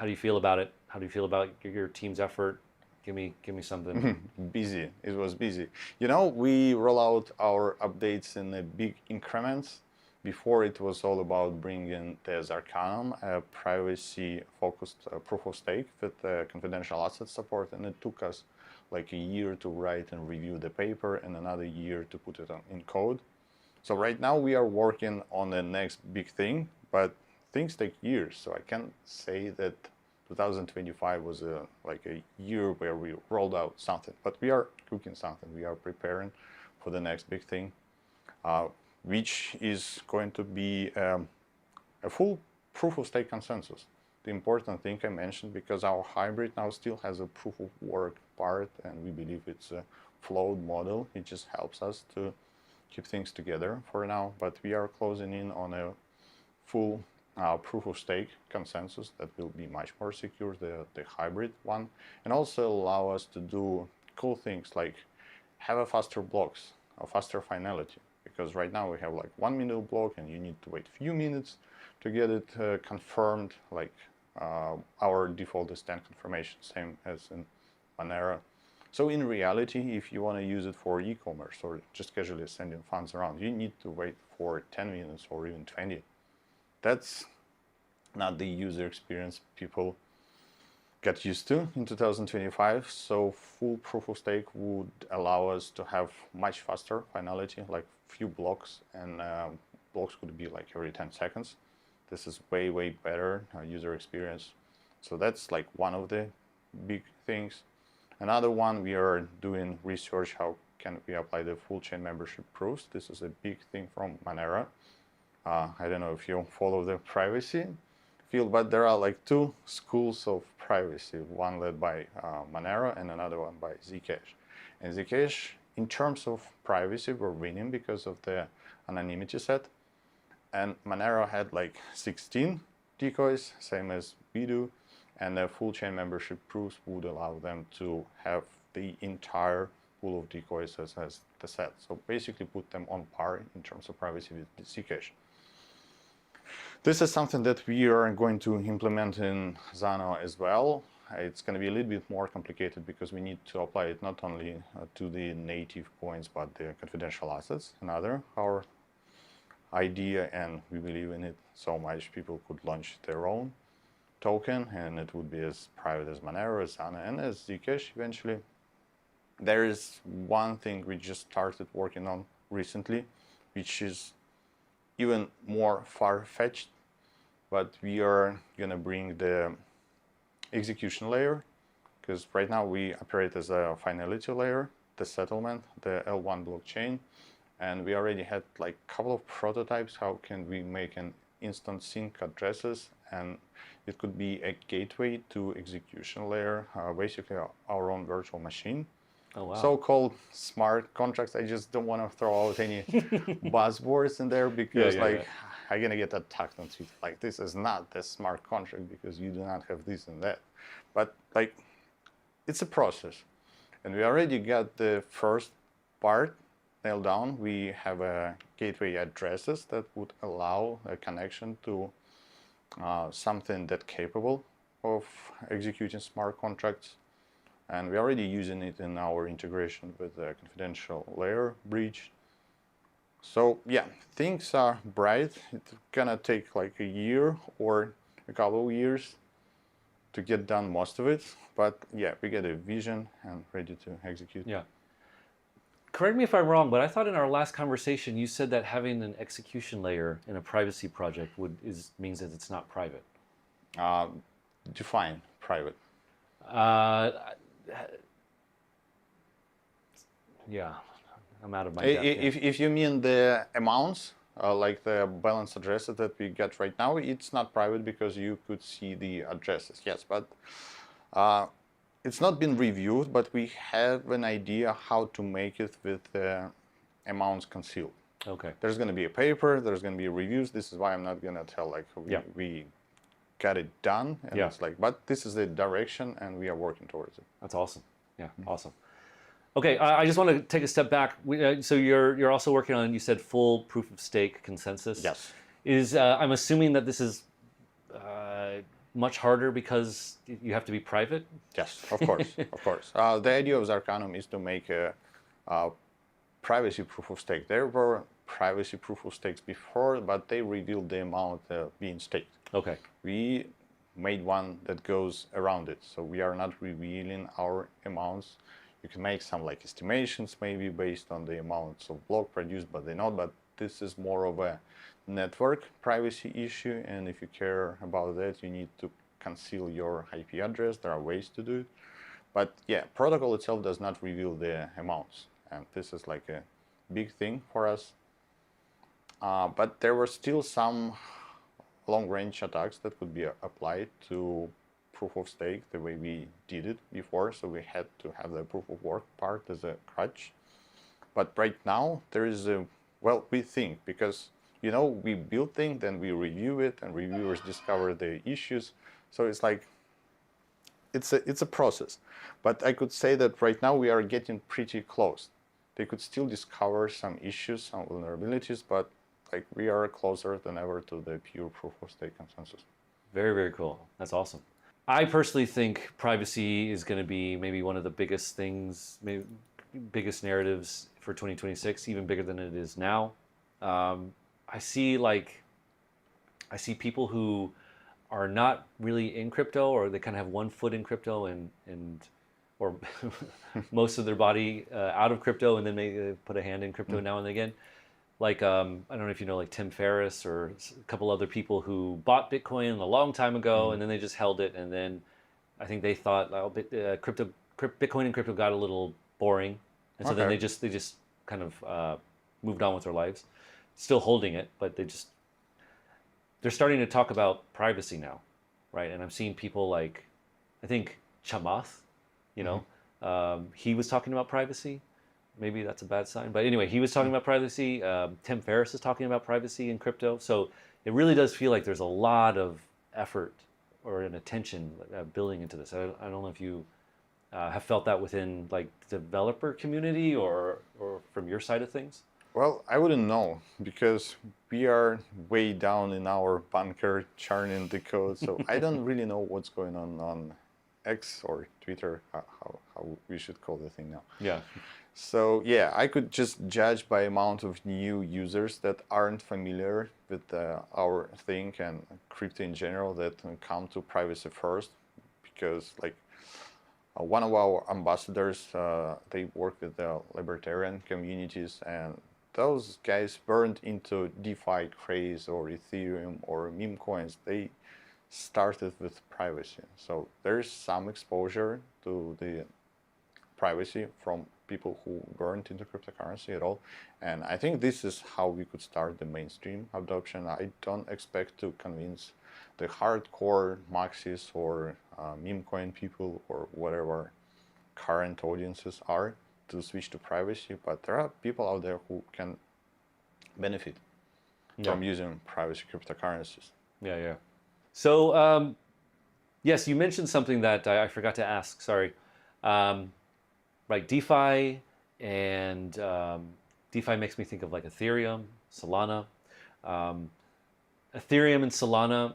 do you feel about it? How do you feel about your team's effort? Give me something. Busy. It was busy. You know, we roll out our updates in a big increments. Before it was all about bringing the Zarkanum, a privacy-focused proof of stake with confidential asset support, and it took us like a year to write and review the paper and another year to put it in code. So right now we are working on the next big thing, but things take years. So I can't say that 2025 was like a year where we rolled out something, but we are cooking something. We are preparing for the next big thing. Which is going to be a full proof of stake consensus. The important thing I mentioned, because our hybrid now still has a proof of work part, and we believe it's a flowed model. It just helps us to keep things together for now, but we are closing in on a full proof of stake consensus that will be much more secure, the hybrid one, and also allow us to do cool things like have a faster blocks, a faster finality. Because right now we have like 1 minute block and you need to wait a few minutes to get it confirmed, like our default is 10 confirmation, same as in Monero. So in reality, if you want to use it for e-commerce or just casually sending funds around, you need to wait for 10 minutes or even 20. That's not the user experience people got used to in 2025. So full proof of stake would allow us to have much faster finality, like few blocks, and blocks could be like every 10 seconds. This is way better user experience. So that's like one of the big things. Another one, we are doing research, how can we apply the full chain membership proofs. This is a big thing from Monero. I don't know if you follow the privacy field, but there are like two schools of privacy, one led by Monero and another one by Zcash. And Zcash, in terms of privacy, we're winning because of the anonymity set. And Monero had like 16 decoys, same as we do, and the full chain membership proofs would allow them to have the entire pool of decoys as the set. So basically put them on par in terms of privacy with Zcash. This is something that we are going to implement in Xano as well. it's going to be a little bit more complicated because we need to apply it not only to the native coins, but the confidential assets. Another, our idea, and we believe in it so much, people could launch their own token, and it would be as private as Monero, as Ana, and as Zcash eventually. There is one thing we just started working on recently, which is even more far-fetched, but we are gonna bring the execution layer, because right now we operate as a finality layer, the settlement, the L1 blockchain, and we already had like a couple of prototypes. How can we make an instant sync addresses, and it could be a gateway to execution layer, basically our own virtual machine. Oh, wow. So-called smart contracts. I just don't want to throw out any buzzwords in there because I'm gonna get attacked on Twitter. Like, this is not the smart contract because you do not have this and that. But like, it's a process, and we already got the first part nailed down. We have a gateway addresses that would allow a connection to something that's capable of executing smart contracts. And we're already using it in our integration with the confidential layer bridge. So yeah, things are bright. It's gonna take like a year or a couple of years to get done most of it. But yeah, we get a vision and ready to execute. Yeah. Correct me if I'm wrong, but I thought in our last conversation you said that having an execution layer in a privacy project means that it's not private. Define private. Yeah, I'm out of my depth. If you mean the amounts, like the balance addresses that we get right now, it's not private because you could see the addresses. Yes, but it's not been reviewed, but we have an idea how to make it with the amounts concealed. Okay. There's going to be a paper, there's going to be reviews. This is why I'm not going to tell like we got it done. And it's like, but this is the direction and we are working towards it. That's awesome. Yeah, awesome. Okay, I just want to take a step back. So you're also working on, you said, full proof of stake consensus. Yes. I'm assuming that this is much harder because you have to be private? Yes, of course, of course. The idea of Zarcanum is to make a privacy proof of stake. There were privacy proof of stakes before, but they revealed the amount being staked. Okay. We made one that goes around it, so we are not revealing our amounts. You can make some like estimations maybe based on the amounts of block produced, but they're not. But this is more of a network privacy issue, and if you care about that, you need to conceal your IP address. There are ways to do it. But yeah, protocol itself does not reveal the amounts, and this is like a big thing for us. But there were still some long-range attacks that could be applied to proof of stake the way we did it before, so we had to have the proof of work part as a crutch. But right now there is a, well, we think, because you know, we build things, then we review it, and reviewers discover the issues. So it's like, it's a process. But I could say that right now we are getting pretty close. They could still discover some issues, some vulnerabilities, but like we are closer than ever to the pure proof of stake consensus. Very, very cool. That's awesome. I personally think privacy is going to be maybe one of the biggest things, maybe biggest narratives for 2026, even bigger than it is now. I see people who are not really in crypto, or they kind of have one foot in crypto or most of their body out of crypto, and then maybe put a hand in crypto now and again. Like, I don't know if you know, like Tim Ferriss or a couple other people who bought Bitcoin a long time ago, and then they just held it, and then I think they thought, oh, Bitcoin and crypto got a little boring, and so then they just kind of moved on with their lives, still holding it, but they're starting to talk about privacy now, right? And I'm seeing people like, I think Chamath, you know, he was talking about privacy. Maybe that's a bad sign. But anyway, he was talking about privacy. Tim Ferriss is talking about privacy in crypto. So it really does feel like there's a lot of effort or an attention building into this. I don't know if you have felt that within like the developer community or from your side of things. Well, I wouldn't know, because we are way down in our bunker churning the code. So I don't really know what's going on X or Twitter, how we should call the thing now. Yeah. So yeah, I could just judge by amount of new users that aren't familiar with our thing and crypto in general, that come to privacy first, because like one of our ambassadors, they work with the libertarian communities, and those guys burned into DeFi craze or Ethereum or meme coins. They started with privacy. So there's some exposure to the privacy from people who weren't into cryptocurrency at all. And I think this is how we could start the mainstream adoption. I don't expect to convince the hardcore maxis or meme coin people or whatever current audiences are to switch to privacy, but there are people out there who can benefit from using privacy cryptocurrencies. Yeah. So, yes, you mentioned something that I forgot to ask. Sorry. Right, DeFi, and DeFi makes me think of like Ethereum, Solana. Ethereum and Solana,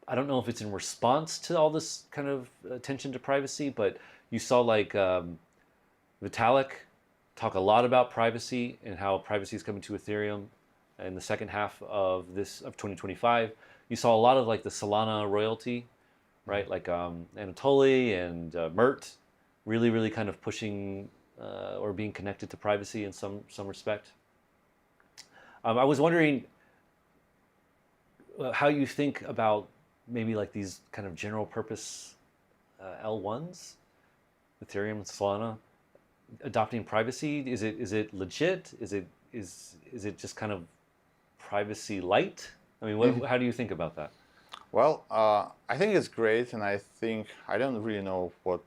I don't know if it's in response to all this kind of attention to privacy, but you saw like Vitalik talk a lot about privacy and how privacy is coming to Ethereum in the second half of 2025. You saw a lot of like the Solana royalty, right? Like Anatoly and Mert really kind of pushing or being connected to privacy in some respect. I was wondering how you think about maybe like these kind of general purpose L1s, Ethereum and Solana, adopting privacy. Is it legit? Is it just kind of privacy light? I mean, how do you think about that? Well, I think it's great, and I don't really know what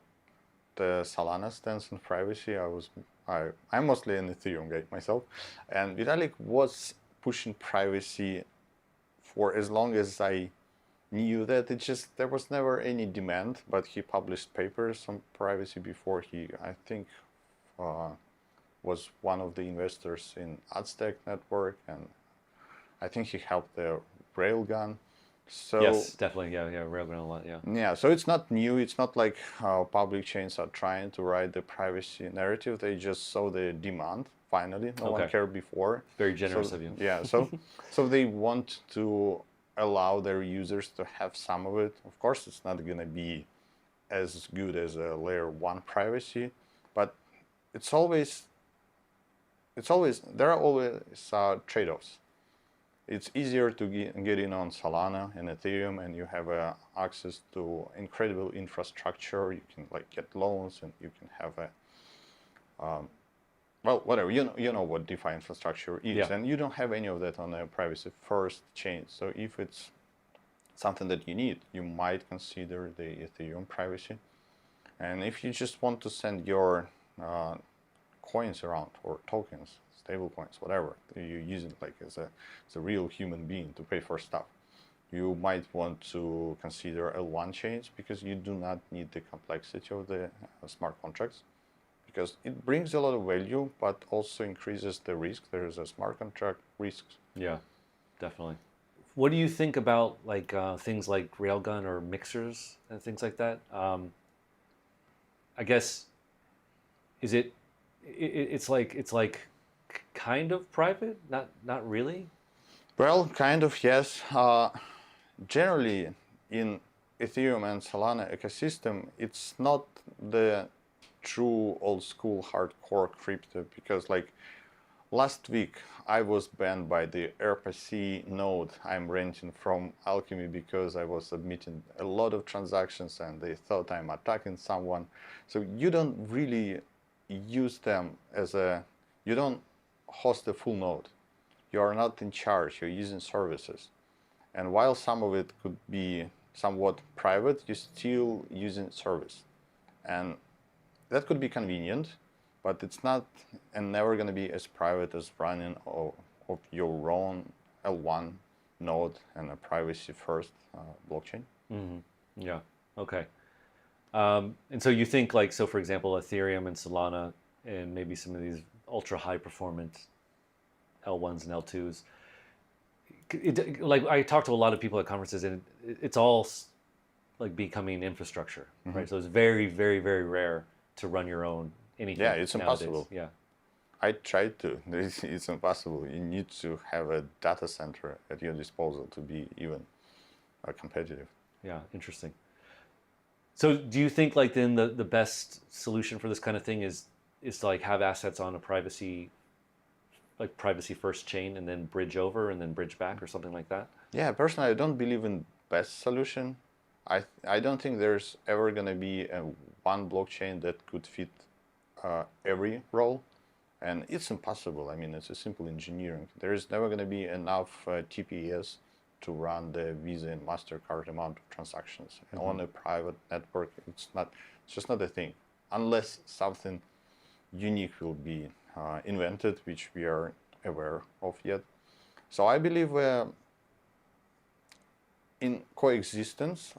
the Solana stance on privacy. I'm mostly an Ethereum guy myself, and Vitalik was pushing privacy for as long as I knew that. There was never any demand, but he published papers on privacy before he, I think, was one of the investors in Aztec network, and I think he helped the Railgun. So yes, definitely, yeah, Railgun a lot, yeah. Yeah, so it's not new. It's not like how public chains are trying to write the privacy narrative. They just saw the demand. Finally, no one cared before. Very generous of you. Yeah, so they want to allow their users to have some of it. Of course, it's not going to be as good as a layer 1 privacy, but there are always trade-offs. It's easier to get in on Solana and Ethereum, and you have access to incredible infrastructure. You can like get loans, and you can have well, whatever, you know what DeFi infrastructure is, and you don't have any of that on a privacy first chain. So if it's something that you need, you might consider the Ethereum privacy. And if you just want to send your coins around, or tokens, stable coins, whatever, you use it like as a real human being to pay for stuff, you might want to consider L1 chains, because you do not need the complexity of the smart contracts, because it brings a lot of value, but also increases the risk. There is a smart contract risks. Yeah, definitely. What do you think about like things like Railgun or mixers and things like that? I guess it's like kind of private, not really. Well, kind of, yes. Generally, in Ethereum and Solana ecosystem, it's not the true old school hardcore crypto, because like last week I was banned by the RPC node I'm renting from Alchemy, because I was submitting a lot of transactions and they thought I'm attacking someone. So you don't really use them you don't host the full node. You are not in charge, you're using services. And while some of it could be somewhat private, you're still using service. And that could be convenient, but it's not and never going to be as private as running of your own L1 node and a privacy first blockchain. Mm-hmm. Yeah, okay. And so you think like, so for example, Ethereum and Solana and maybe some of these ultra high performance L1s and L2s, like I talk to a lot of people at conferences, and it's all like becoming infrastructure, Mhm. right? So it's very, very, very rare to run your own anything. Yeah, it's nowadays. impossible. Yeah. I tried to. It's impossible. You need to have a data center at your disposal to be even competitive. Yeah, interesting. So do you think like then the best solution for this kind of thing is to like have assets on a privacy first chain and then bridge over and then bridge back or something like that? Yeah, personally, I don't believe in best solution. I don't think there's ever going to be one blockchain that could fit every role, and it's impossible. I mean, it's a simple engineering. There is never going to be enough TPS to run the Visa and MasterCard amount of transactions on a private network. It's just not a thing, unless something unique will be invented, which we are aware of yet. So I believe in coexistence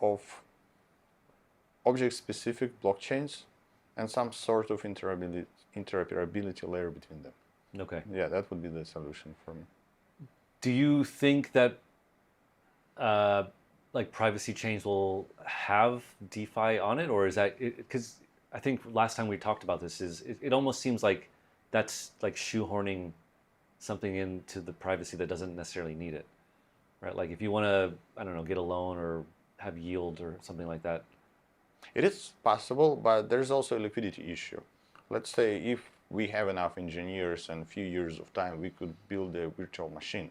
of object-specific blockchains and some sort of interoperability layer between them. Okay. Yeah, that would be the solution for me. Do you think that like privacy chains will have DeFi on it, or is that because I think last time we talked about this it almost seems like that's like shoehorning something into the privacy that doesn't necessarily need it, right? Like if you want to, I don't know, get a loan or have yield or something like that. It is possible, but there's also a liquidity issue. Let's say if we have enough engineers and a few years of time, we could build a virtual machine.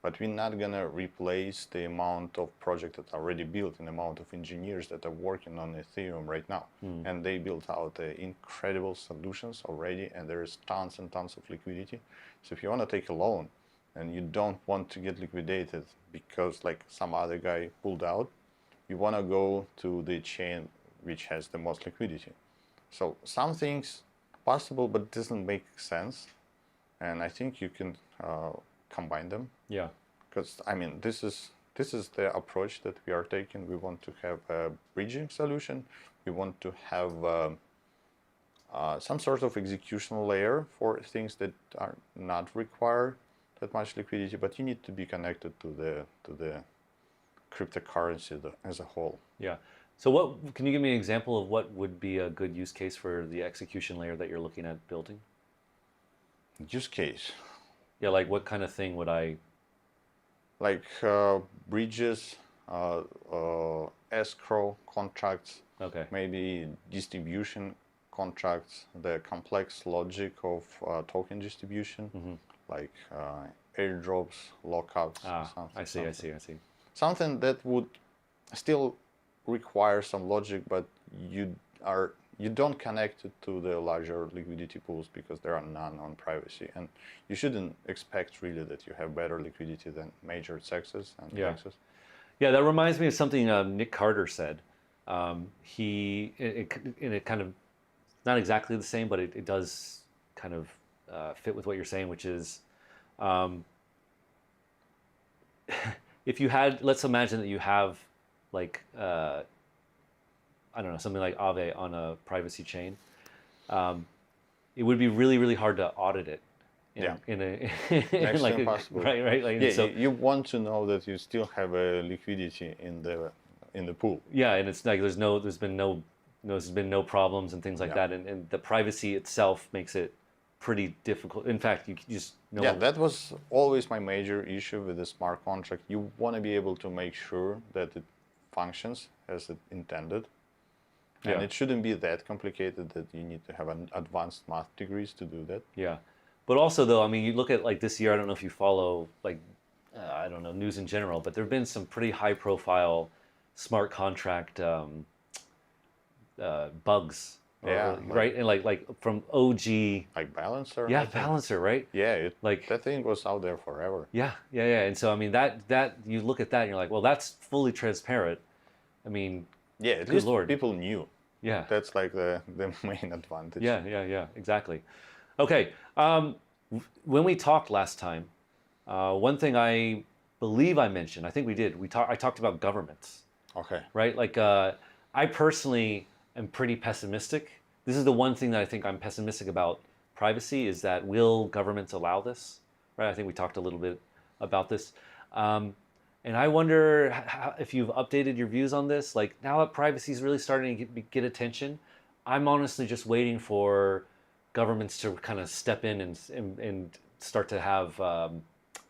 But we're not going to replace the amount of projects that are already built and the amount of engineers that are working on Ethereum right now. And they built out incredible solutions already, and there's tons and tons of liquidity. So if you want to take a loan and you don't want to get liquidated because like some other guy pulled out, you want to go to the chain which has the most liquidity. So some things possible, but it doesn't make sense. And I think you can combine them. Yeah. Because I mean, this is the approach that we are taking. We want to have a bridging solution. We want to have some sort of execution layer for things that are not require that much liquidity, but you need to be connected to the cryptocurrency as a whole. Yeah. So what can you give me an example of what would be a good use case for the execution layer that you're looking at building? Use case. Yeah, like what kind of thing would I? Like bridges, escrow contracts, okay, maybe distribution contracts, the complex logic of token distribution, like airdrops, lockups. I see. Something that would still require some logic, but you don't connect it to the larger liquidity pools because there are none on privacy, and you shouldn't expect really that you have better liquidity than major CEXs and DEXs. Yeah, that reminds me of something Nick Carter said. It kind of not exactly the same, but it does kind of fit with what you're saying, which is if you had, let's imagine that you have like I don't know, something like Aave on a privacy chain, it would be really, really hard to audit it. Next to impossible. Right. Like, yeah, so, you want to know that you still have a liquidity in the pool. Yeah, and it's like there's been no problems and things like that, and the privacy itself makes it pretty difficult. In fact, you just know. Yeah, that was always my major issue with the smart contract. You want to be able to make sure that it functions as it intended. And it shouldn't be that complicated that you need to have an advanced math degrees to do that. Yeah. But also, though, I mean, you look at like this year, I don't know if you follow like, I don't know, news in general, but there have been some pretty high profile smart contract bugs. Right? And like from OG. Like Balancer? Yeah, Balancer, right? Yeah, that thing was out there forever. Yeah. And so, I mean, that you look at that and you're like, well, that's fully transparent. I mean, yeah, at least people knew. Yeah. That's like the main advantage. Yeah, exactly. Okay, when we talked last time, one thing I believe I mentioned, I think we did, I talked about governments. Okay. Right? Like, I personally am pretty pessimistic. This is the one thing that I think I'm pessimistic about privacy is that will governments allow this? Right? I think we talked a little bit about this. And I wonder if you've updated your views on this. Like now that privacy is really starting to get attention, I'm honestly just waiting for governments to kind of step in and start to have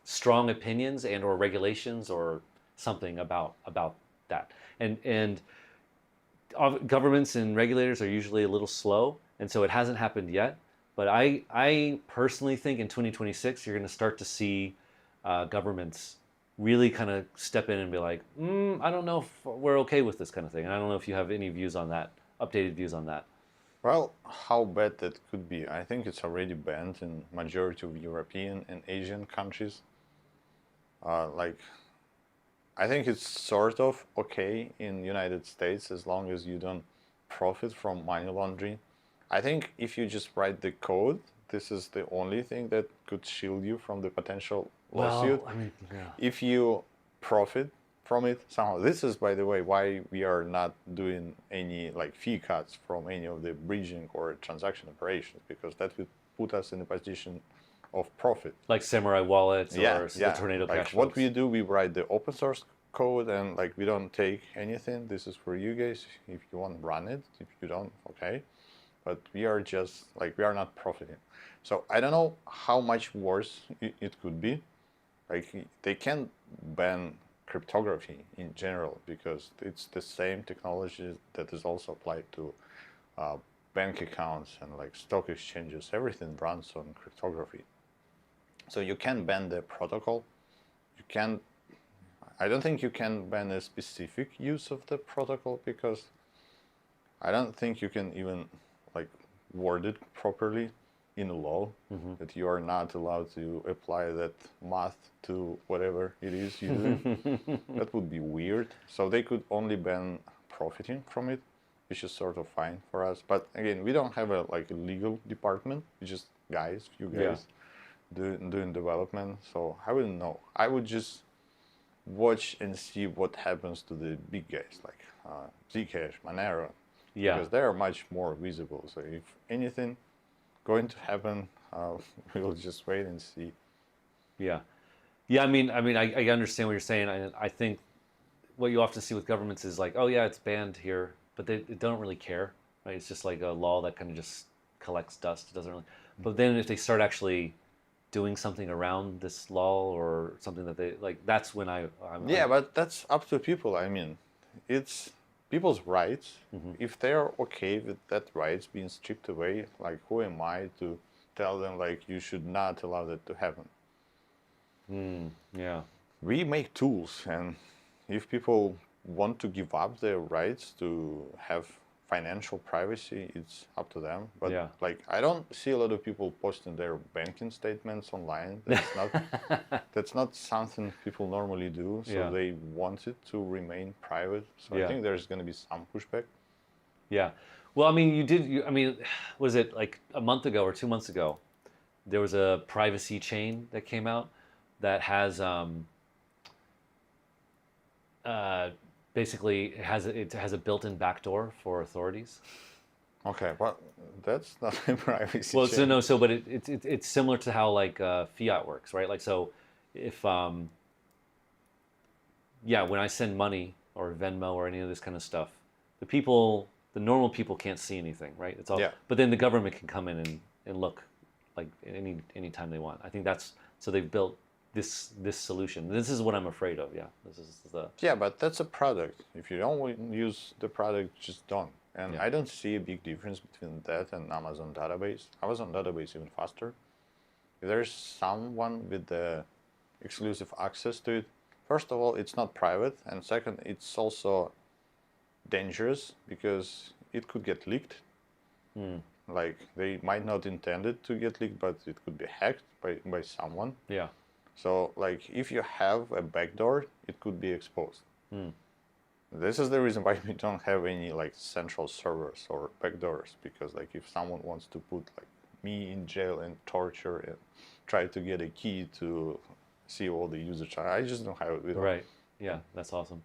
strong opinions and or regulations or something about that. And governments and regulators are usually a little slow, and so it hasn't happened yet. But I personally think in 2026 you're going to start to see governments really kind of step in and be like, I don't know if we're okay with this kind of thing. And I don't know if you have any views on that, updated views on that. Well, how bad that could be? I think it's already banned in majority of European and Asian countries. I think it's sort of okay in United States as long as you don't profit from money laundering. I think if you just write the code, this is the only thing that could shield you from the potential lawsuit. Well, I mean, yeah. If you profit from it somehow. This is, by the way, why we are not doing any like fee cuts from any of the bridging or transaction operations, because that would put us in a position of profit. Like Samurai Wallets or the Tornado like Cash. What we do, we write the open source code and like we don't take anything. This is for you guys. If you want, run it. If you don't, okay. But we are just like, we are not profiting. So I don't know how much worse it could be. Like they can ban cryptography in general because it's the same technology that is also applied to bank accounts and like stock exchanges. Everything runs on cryptography. So you can ban the protocol. You can, I don't think you can ban a specific use of the protocol because I don't think you can even like word it properly in law that you are not allowed to apply that math to whatever it is you do. That would be weird. So they could only ban profiting from it, which is sort of fine for us. But again, we don't have a like a legal department. We're just guys, few guys doing development. So I wouldn't know. I would just watch and see what happens to the big guys like Zcash, Monero, because they are much more visible. So if anything going to happen, we'll just wait and see. Yeah. I mean, I understand what you're saying. I think what you often see with governments is like, oh yeah, it's banned here, but they don't really care, right? It's just like a law that kind of just collects dust. It doesn't really. But then if they start actually doing something around this law or something that they like, that's when I'm but that's up to people. I mean, it's people's rights. If they are okay with that rights being stripped away, like who am I to tell them like you should not allow that to happen? We make tools, and if people want to give up their rights to have financial privacy, it's up to them. But like I don't see a lot of people posting their banking statements online. That's not something people normally do. So they want it to remain private. So I think there's going to be some pushback. Yeah. Well, I mean, was it like a month ago or 2 months ago? There was a privacy chain that came out that has basically it has a built-in backdoor for authorities. Okay, well, that's not a privacy. Well, chain. but it's similar to how like fiat works, right? Like so, if when I send money or Venmo or any of this kind of stuff, the normal people can't see anything, right? It's all. But then the government can come in and look, like any time they want. I think that's so they've built this solution. This is what I'm afraid of. This is the. Yeah, but that's a product. If you don't use the product, just don't. And I don't see a big difference between that and Amazon database. Amazon database even faster. If there's someone with the exclusive access to it, first of all, it's not private, and second, it's also dangerous because it could get leaked. Like they might not intend it to get leaked, but it could be hacked by someone. So like if you have a backdoor, it could be exposed. This is the reason why we don't have any like central servers or backdoors, because like if someone wants to put like me in jail and torture and try to get a key to see all the users, I just don't have it. Right. Yeah, that's awesome.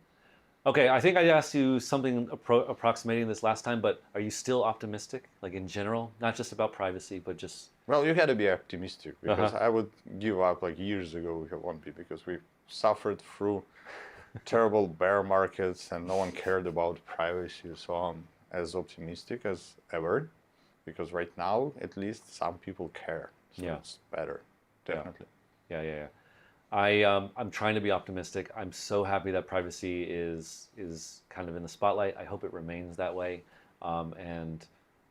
Okay, I think I asked you something approximating this last time, but are you still optimistic, like in general, not just about privacy, but just? Well, you had to be optimistic because I would give up like years ago with 1P because we suffered through terrible bear markets and no one cared about privacy. So I'm as optimistic as ever because right now, at least, some people care. So it's better, definitely. Yeah. I'm trying to be optimistic. I'm so happy that privacy is kind of in the spotlight. I hope it remains that way. And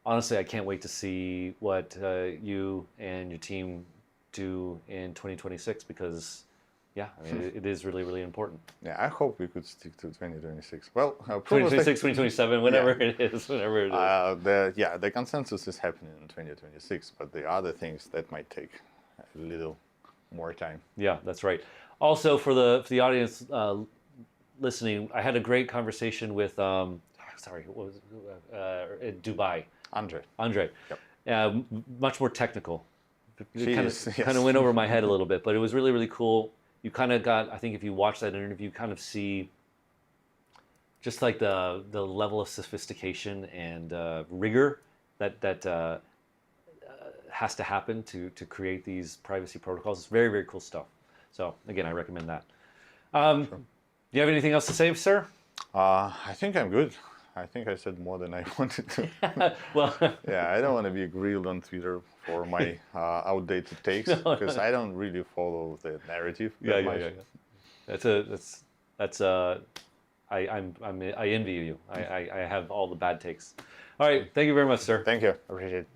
honestly, I can't wait to see what you and your team do in 2026 because, I mean, it is really, really important. Yeah, I hope we could stick to 2026. Well, 2026, 2027, whenever it is, whenever it is. The consensus is happening in 2026, but the other things that might take a little more time. Yeah, that's right. Also, for the audience listening, I had a great conversation with what was it? In Dubai. Andre. Yep. Much more technical. It kind of went over my head a little bit, but it was really, really cool. You kind of got, I think if you watch that interview, you kind of see just like the level of sophistication and rigor that has to happen to create these privacy protocols. It's very, very cool stuff. So again, I recommend that. Do you have anything else to say, sir? I think I'm good. I think I said more than I wanted to. Well, I don't want to be grilled on Twitter for my outdated takes because I don't really follow the narrative. Yeah. I envy you. I have all the bad takes. All right, thank you very much, sir. Thank you. Appreciate it.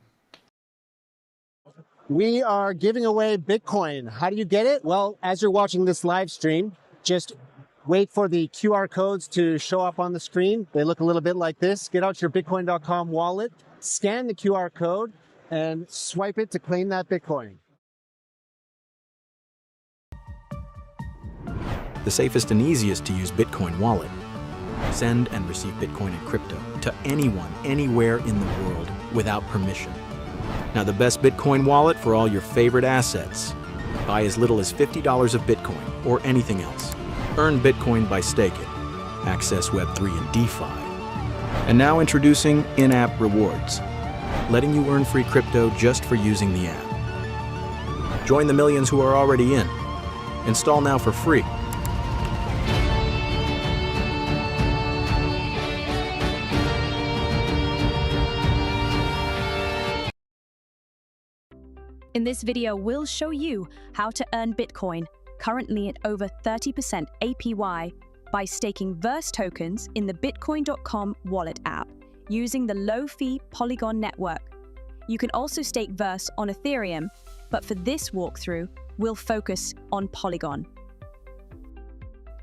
We are giving away Bitcoin. How do you get it? Well, as you're watching this live stream, just wait for the QR codes to show up on the screen. They look a little bit like this. Get out your Bitcoin.com wallet, scan the QR code, and swipe it to claim that Bitcoin. The safest and easiest to use Bitcoin wallet. Send and receive Bitcoin and crypto to anyone, anywhere in the world without permission. Now the best Bitcoin wallet for all your favorite assets. Buy as little as $50 of Bitcoin or anything else. Earn Bitcoin by staking. Access Web3 and DeFi. And now introducing in-app rewards, letting you earn free crypto just for using the app. Join the millions who are already in. Install now for free. In this video, we'll show you how to earn Bitcoin, currently at over 30% APY, by staking Verse tokens in the Bitcoin.com wallet app using the low-fee Polygon network. You can also stake Verse on Ethereum, but for this walkthrough, we'll focus on Polygon.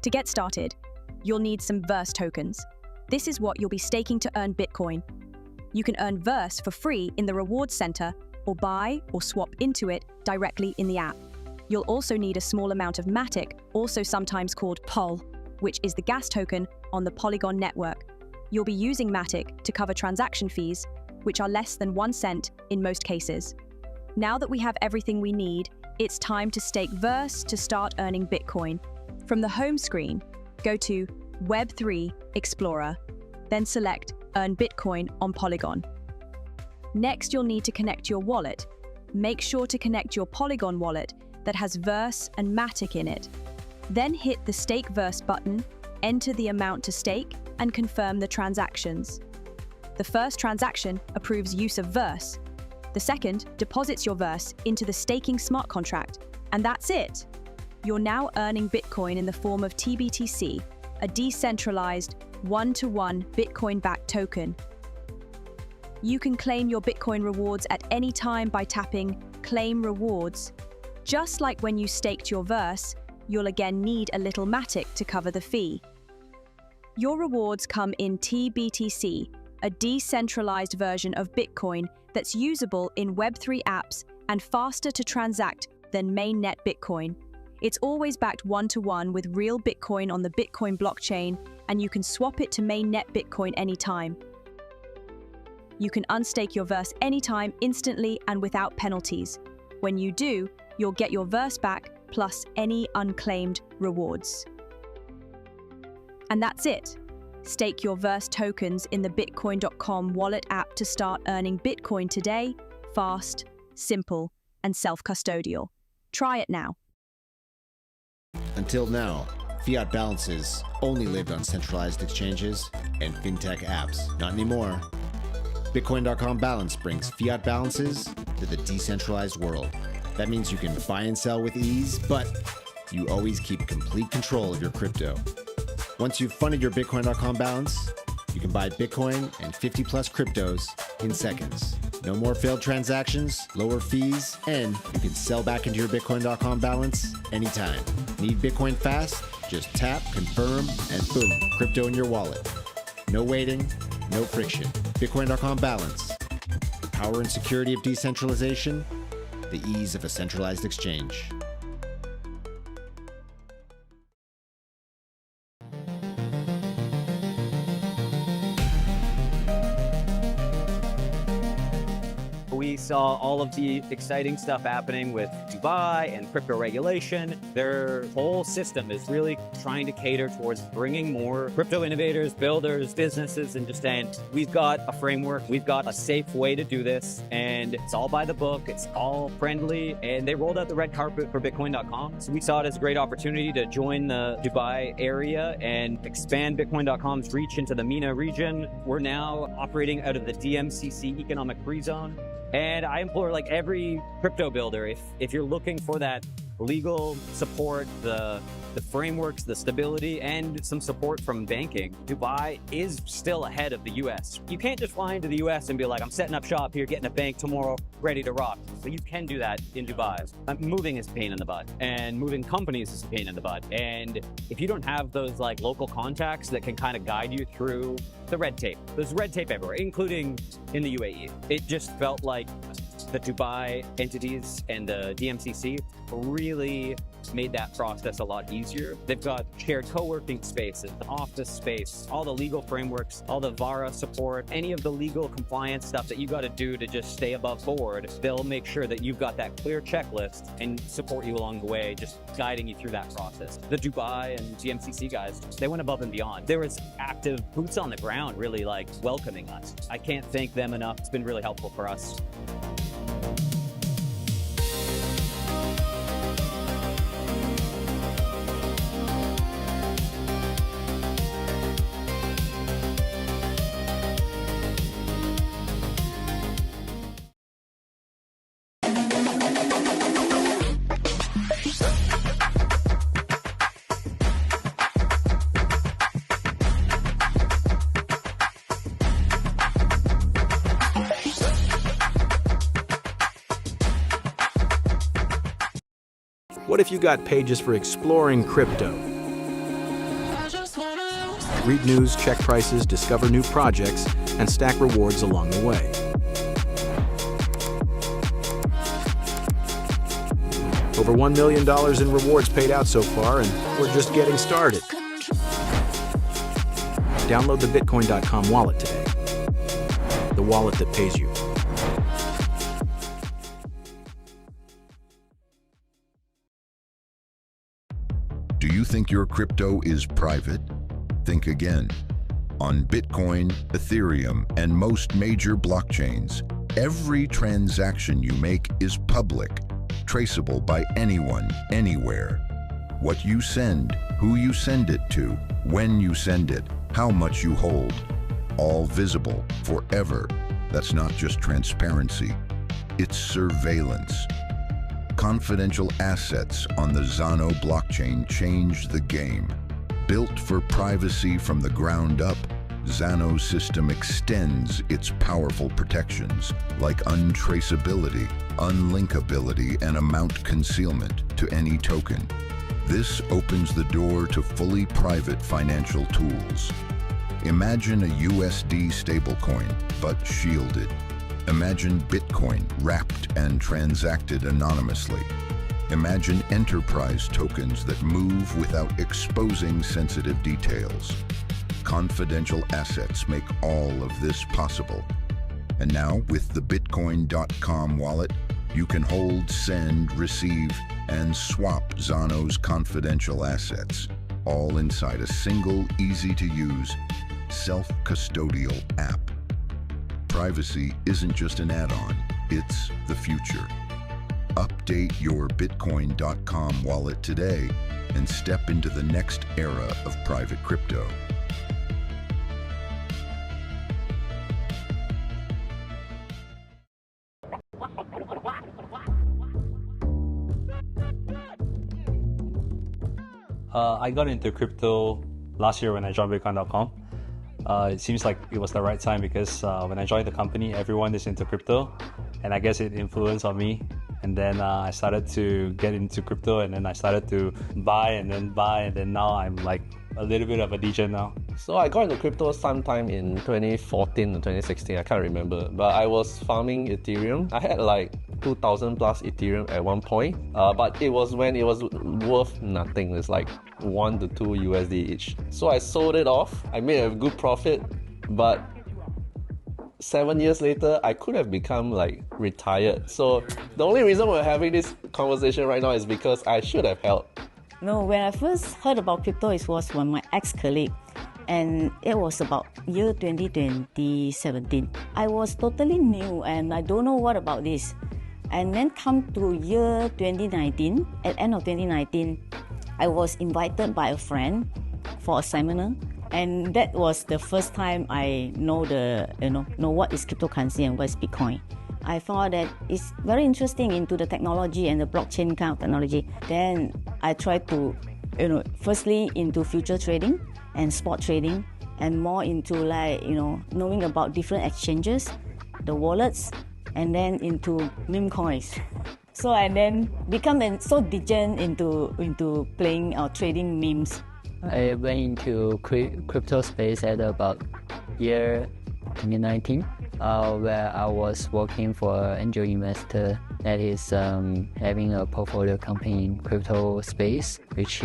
To get started, you'll need some Verse tokens. This is what you'll be staking to earn Bitcoin. You can earn Verse for free in the Rewards Center or buy or swap into it directly in the app. You'll also need a small amount of Matic, also sometimes called POL, which is the gas token on the Polygon network. You'll be using Matic to cover transaction fees, which are less than 1 cent in most cases. Now that we have everything we need, it's time to stake Verse to start earning Bitcoin. From the home screen, go to Web3 Explorer, then select Earn Bitcoin on Polygon. Next, you'll need to connect your wallet. Make sure to connect your Polygon wallet that has Verse and Matic in it. Then hit the Stake Verse button, enter the amount to stake, and confirm the transactions. The first transaction approves use of Verse. The second deposits your Verse into the staking smart contract. And that's it! You're now earning Bitcoin in the form of TBTC, a decentralized, one-to-one Bitcoin-backed token. You can claim your Bitcoin rewards at any time by tapping Claim Rewards. Just like when you staked your Verse, you'll again need a little Matic to cover the fee. Your rewards come in TBTC, a decentralized version of Bitcoin that's usable in Web3 apps and faster to transact than mainnet Bitcoin. It's always backed one-to-one with real Bitcoin on the Bitcoin blockchain, and you can swap it to mainnet Bitcoin anytime. You can unstake your Verse anytime, instantly, and without penalties. When you do, you'll get your Verse back, plus any unclaimed rewards. And that's it. Stake your Verse tokens in the Bitcoin.com wallet app to start earning Bitcoin today, fast, simple, and self-custodial. Try it now. Until now, fiat balances only lived on centralized exchanges and fintech apps. Not anymore. Bitcoin.com Balance brings fiat balances to the decentralized world. That means you can buy and sell with ease, but you always keep complete control of your crypto. Once you've funded your Bitcoin.com balance, you can buy Bitcoin and 50 plus cryptos in seconds. No more failed transactions, lower fees, and you can sell back into your Bitcoin.com balance anytime. Need Bitcoin fast? Just tap, confirm, and boom, crypto in your wallet. No waiting, no friction. Bitcoin.com balance. The power and security of decentralization, the ease of a centralized exchange. We saw all of the exciting stuff happening with Dubai and crypto regulation. Their whole system is really trying to cater towards bringing more crypto innovators, builders, businesses, and just saying, we've got a framework, we've got a safe way to do this, and it's all by the book, it's all friendly, and they rolled out the red carpet for Bitcoin.com. So we saw it as a great opportunity to join the Dubai area and expand Bitcoin.com's reach into the Mena region. We're now operating out of the DMCC economic free zone. And I implore like every crypto builder, if you're looking for that legal support, the frameworks, the stability, and some support from banking, Dubai is still ahead of the US. You can't just fly into the US and be like, I'm setting up shop here, getting a bank tomorrow, ready to rock. So you can do that in Dubai. Moving is a pain in the butt, and moving companies is a pain in the butt. And if you don't have those like local contacts that can kind of guide you through the red tape, there's red tape everywhere, including in the UAE. It just felt like the Dubai entities and the DMCC really made that process a lot easier. They've got shared co-working spaces, office space, all the legal frameworks, all the VARA support, any of the legal compliance stuff that you got to do to just stay above board. They'll make sure that you've got that clear checklist and support you along the way, just guiding you through that process. The Dubai and DMCC guys, they went above and beyond. There was active boots on the ground really like welcoming us. I can't thank them enough. It's been really helpful for us. What if you got pages for exploring crypto? Read news, check prices, discover new projects, and stack rewards along the way. Over $1 million in rewards paid out so far, and we're just getting started. Download the Bitcoin.com wallet today. The wallet that pays you. Do you think your crypto is private? Think again. On Bitcoin, Ethereum, and most major blockchains, every transaction you make is public, traceable by anyone, anywhere. What you send, who you send it to, when you send it, how much you hold. All visible, forever. That's not just transparency, it's surveillance. Confidential assets on the Zano blockchain changed the game. Built for privacy from the ground up, Zano's system extends its powerful protections like untraceability, unlinkability, and amount concealment to any token. This opens the door to fully private financial tools. Imagine a USD stablecoin, but shielded. Imagine Bitcoin wrapped and transacted anonymously. Imagine enterprise tokens that move without exposing sensitive details. Confidential assets make all of this possible. And now, with the Bitcoin.com wallet, you can hold, send, receive, and swap Zano's confidential assets, all inside a single, easy-to-use, self-custodial app. Privacy isn't just an add-on, it's the future. Update your Bitcoin.com wallet today and step into the next era of private crypto. I got into crypto last year when I joined Bitcoin.com. It seems like it was the right time because when I joined the company, everyone is into crypto, and I guess it influenced on me. And then I started to get into crypto, and then I started to buy, and then now I'm like a little bit of a DJ now. So I got into crypto sometime in 2014 or 2016, I can't remember. But I was farming Ethereum. I had like 2,000 plus Ethereum at one point. But it was when it was worth nothing. It's like 1 to 2 USD each. So I sold it off. I made a good profit. But 7 years later, I could have become like retired. So the only reason we're having this conversation right now is because I should have held. No, when I first heard about crypto, it was from my ex-colleague, and it was about year 2017. I was totally new and I don't know what about this. And then come to year 2019, at end of 2019, I was invited by a friend for a seminar, and that was the first time I know what is cryptocurrency and what is Bitcoin. I found that it's very interesting into the technology and the blockchain kind of technology. Then I tried to, firstly into future trading and spot trading, and more into knowing about different exchanges, the wallets, and then into meme coins. So I then become so degen into playing or trading memes. I went into crypto space at about year 2019, where I was working for an angel investor that is having a portfolio company in crypto space, which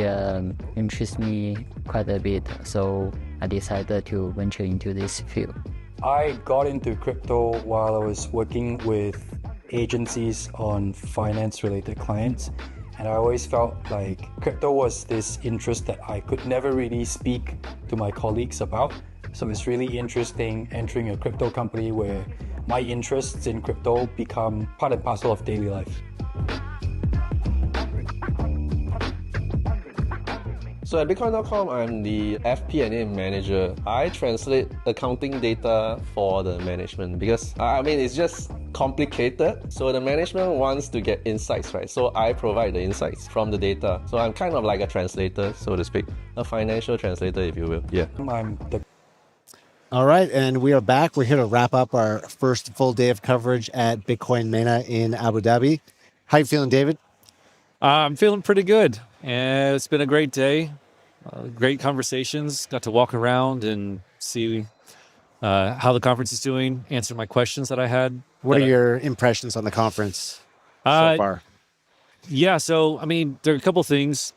interests me quite a bit. So I decided to venture into this field. I got into crypto while I was working with agencies on finance-related clients, and I always felt like crypto was this interest that I could never really speak to my colleagues about. So it's really interesting entering a crypto company where my interests in crypto become part and parcel of daily life. So at Bitcoin.com, I'm the FP&A manager. I translate accounting data for the management because, it's just complicated. So the management wants to get insights, right? So I provide the insights from the data. So I'm kind of like a translator, so to speak. A financial translator, if you will. Yeah. All right, and we are back. We're here to wrap up our first full day of coverage at Bitcoin Mena in Abu Dhabi. How you feeling, David? I'm feeling pretty good. And it's been a great day. Great conversations. Got to walk around and see how the conference is doing, answer my questions that I had. What are your impressions on the conference so far? Yeah, so, there are a couple things.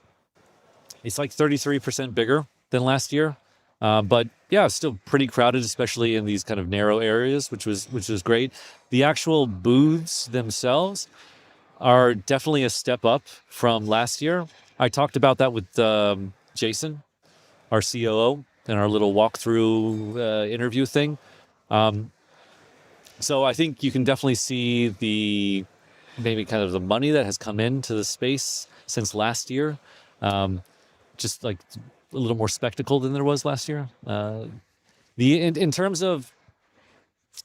It's like 33% bigger than last year. But yeah, it's still pretty crowded, especially in these kind of narrow areas, which was great. The actual booths themselves are definitely a step up from last year. I talked about that with Jason, our COO, in our little walkthrough interview thing. So I think you can definitely see maybe kind of the money that has come into the space since last year. Just like a little more spectacle than there was last year. In terms of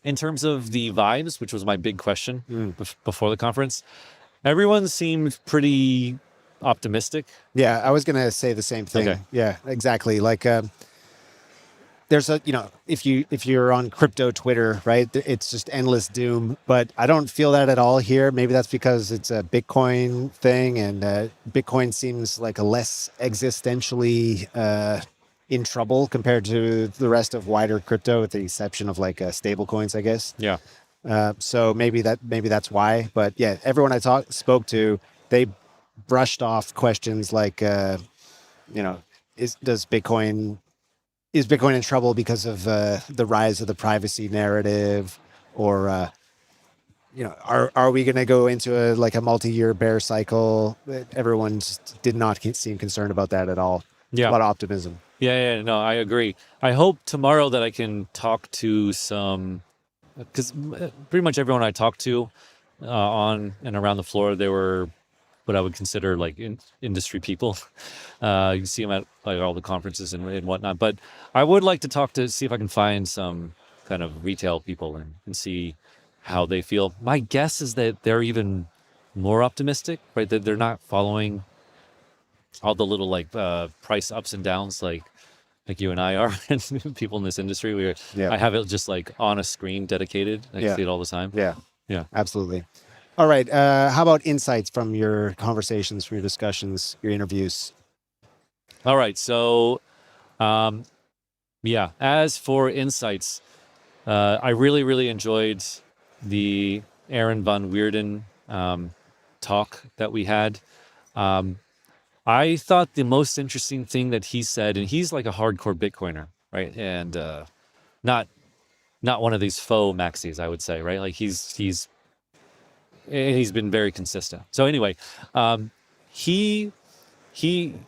the vibes, which was my big question before the conference, everyone seemed pretty optimistic. Yeah, I was going to say the same thing. Okay. Yeah, exactly. Like there's if you're on crypto Twitter, right, it's just endless doom, but I don't feel that at all here. Maybe that's because it's a Bitcoin thing, and Bitcoin seems like a less existentially in trouble compared to the rest of wider crypto, with the exception of like stable coins, I guess. Yeah. So maybe that's why. But yeah, everyone I spoke to, they brushed off questions like, is Bitcoin in trouble because of the rise of the privacy narrative, or are we going to go into a multi-year bear cycle? Everyone just did not seem concerned about that at all. Yeah. A lot of optimism. Yeah, no, I agree. I hope tomorrow that I can talk to some, because pretty much everyone I talked to on and around the floor, they were what I would consider like industry people. You see them at like all the conferences and whatnot. But I would like to see if I can find some kind of retail people and see how they feel. My guess is that they're even more optimistic, right? That they're not following all the little like price ups and downs like you and I are, and people in this industry. I have it just like on a screen dedicated. I see it all the time. Yeah, absolutely. All right. How about insights from your conversations, from your discussions, your interviews? All right. So, as for insights, I really, really enjoyed the Aaron von Weerden talk that we had. I thought the most interesting thing that he said, and he's like a hardcore Bitcoiner, right? And not one of these faux maxis, I would say, right? Like he's been very consistent. So anyway, I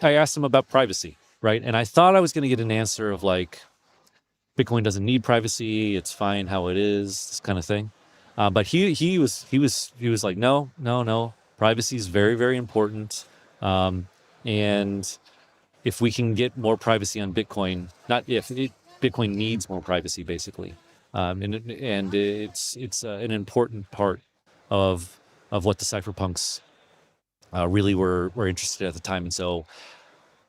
asked him about privacy, right? And I thought I was going to get an answer of like, Bitcoin doesn't need privacy. It's fine how it is, this kind of thing. But he was like, no. Privacy is very, very important. And if we can get more privacy on Bitcoin, Bitcoin needs more privacy, basically. And it's an important part of what the cypherpunks really were interested at the time. And so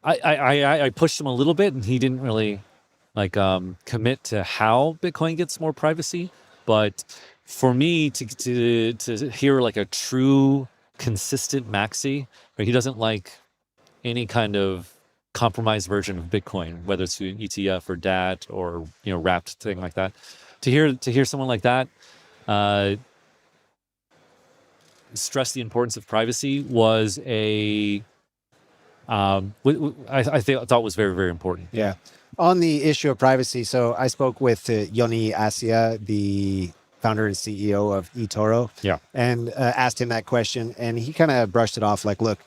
I pushed him a little bit, and he didn't really commit to how Bitcoin gets more privacy. But for me to hear like a true consistent maxi, right, he doesn't like any kind of compromised version of Bitcoin, whether it's an ETF or DAT or wrapped thing like that. To hear someone like that stress the importance of privacy was I thought was very, very important. Yeah. On the issue of privacy, so I spoke with Yoni Asia, the founder and CEO of eToro, and asked him that question, and he kind of brushed it off like, look,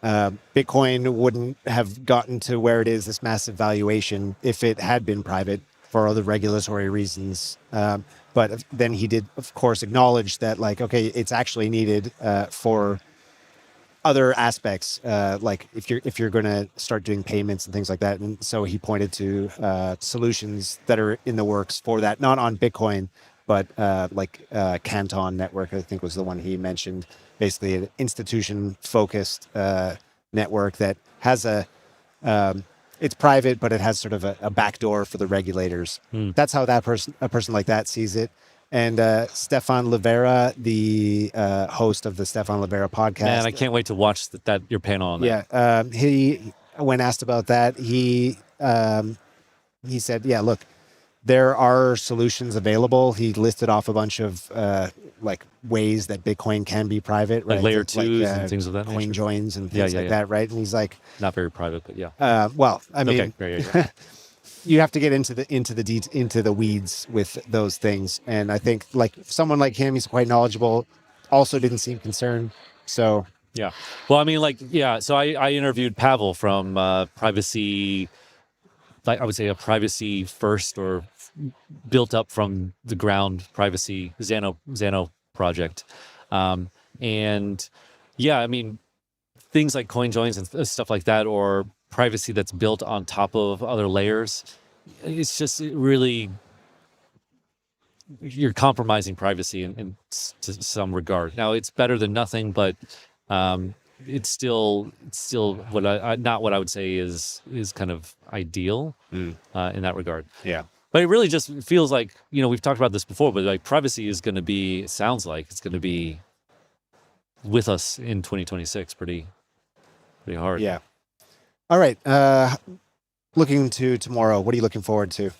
Bitcoin wouldn't have gotten to where it is, this massive valuation, if it had been private for other regulatory reasons. But then he did, of course, acknowledge that, like, okay, it's actually needed for other aspects, like if you're going to start doing payments and things like that. And so he pointed to solutions that are in the works for that, not on Bitcoin, but like Canton Network, I think was the one he mentioned. Basically, an institution-focused network that has it's private, but it has sort of a backdoor for the regulators. That's how a person like that sees it. And Stefan Livera, the host of the Stefan Livera podcast. Man, I can't wait to watch your panel on that. Yeah, he, when asked about that, he said, yeah, look, there are solutions available. He listed off a bunch of like ways that Bitcoin can be private, right? Like layer twos and things of that nature. Coin joins and things like that, right? And he's like, not very private, but yeah. Well, I mean, okay. You have to get into the weeds with those things, and I think like someone like him, he's quite knowledgeable. Also, didn't seem concerned. So yeah. Well, I mean, So I interviewed Pavel from privacy. I would say a privacy first or built up from the ground privacy Xano project. And yeah, I mean, things like coin joins and stuff like that, or privacy that's built on top of other layers, it's just really, you're compromising privacy in to some regard. Now it's better than nothing, but it's still what I not what I would say is kind of ideal in that regard. Yeah. But it really just feels like, we've talked about this before, but like privacy is going to be, it sounds like it's going to be with us in 2026 pretty hard. Yeah. All right. Looking to tomorrow, what are you looking forward to?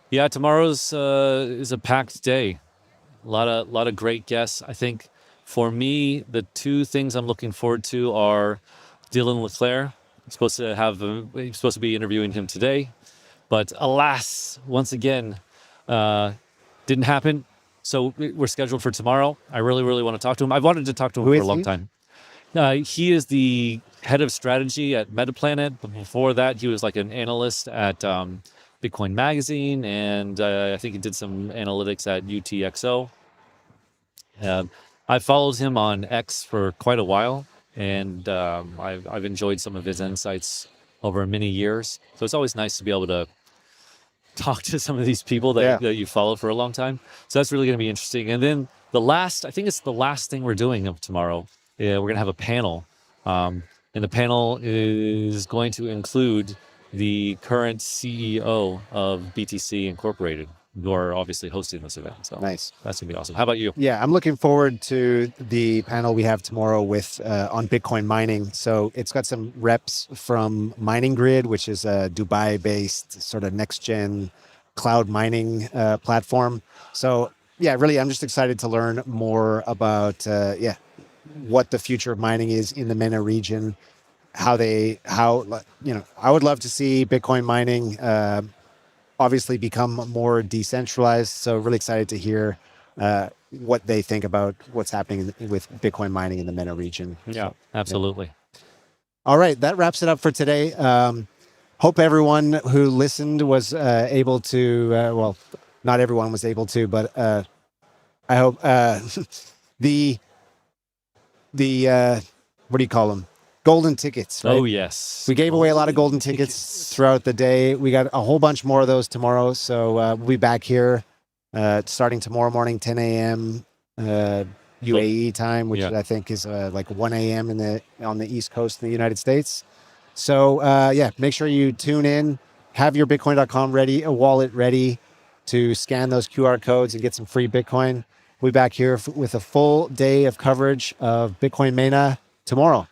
Yeah, tomorrow's is a packed day. A lot of great guests. I think for me, the two things I'm looking forward to are Dylan LeClaire. I'm supposed to be interviewing him today, but alas, once again, didn't happen. So we're scheduled for tomorrow. I really, really want to talk to him. I've wanted to talk to him for a long time. He is the head of strategy at Metaplanet. But before that, he was like an analyst at Bitcoin Magazine, and I think he did some analytics at UTXO. I followed him on X for quite a while, and I've enjoyed some of his insights over many years. So it's always nice to be able to talk to some of these people that you follow for a long time. So that's really going to be interesting. And then I think it's the last thing we're doing tomorrow. We're going to have a panel. And the panel is going to include the current CEO of BTC Incorporated, who are obviously hosting this event. So nice. That's going to be awesome. How about you? Yeah, I'm looking forward to the panel we have tomorrow with on Bitcoin mining. So it's got some reps from Mining Grid, which is a Dubai-based sort of next-gen cloud mining platform. So yeah, really, I'm just excited to learn more about what the future of mining is in the MENA region. I would love to see Bitcoin mining obviously become more decentralized. So really excited to hear what they think about what's happening with Bitcoin mining in the MENA region. Yeah, absolutely. Yeah. All right, that wraps it up for today. Hope everyone who listened was able to, well, not everyone was able to, but I hope the what do you call them? Golden tickets, right? Oh, yes. We gave away a lot of golden tickets throughout the day. We got a whole bunch more of those tomorrow. So we'll be back here starting tomorrow morning, 10 a.m. UAE time, which I think is like 1 a.m. on the East Coast in the United States. So make sure you tune in, have your Bitcoin.com ready, a wallet ready to scan those QR codes and get some free Bitcoin. We'll be back here with a full day of coverage of Bitcoin Mena tomorrow.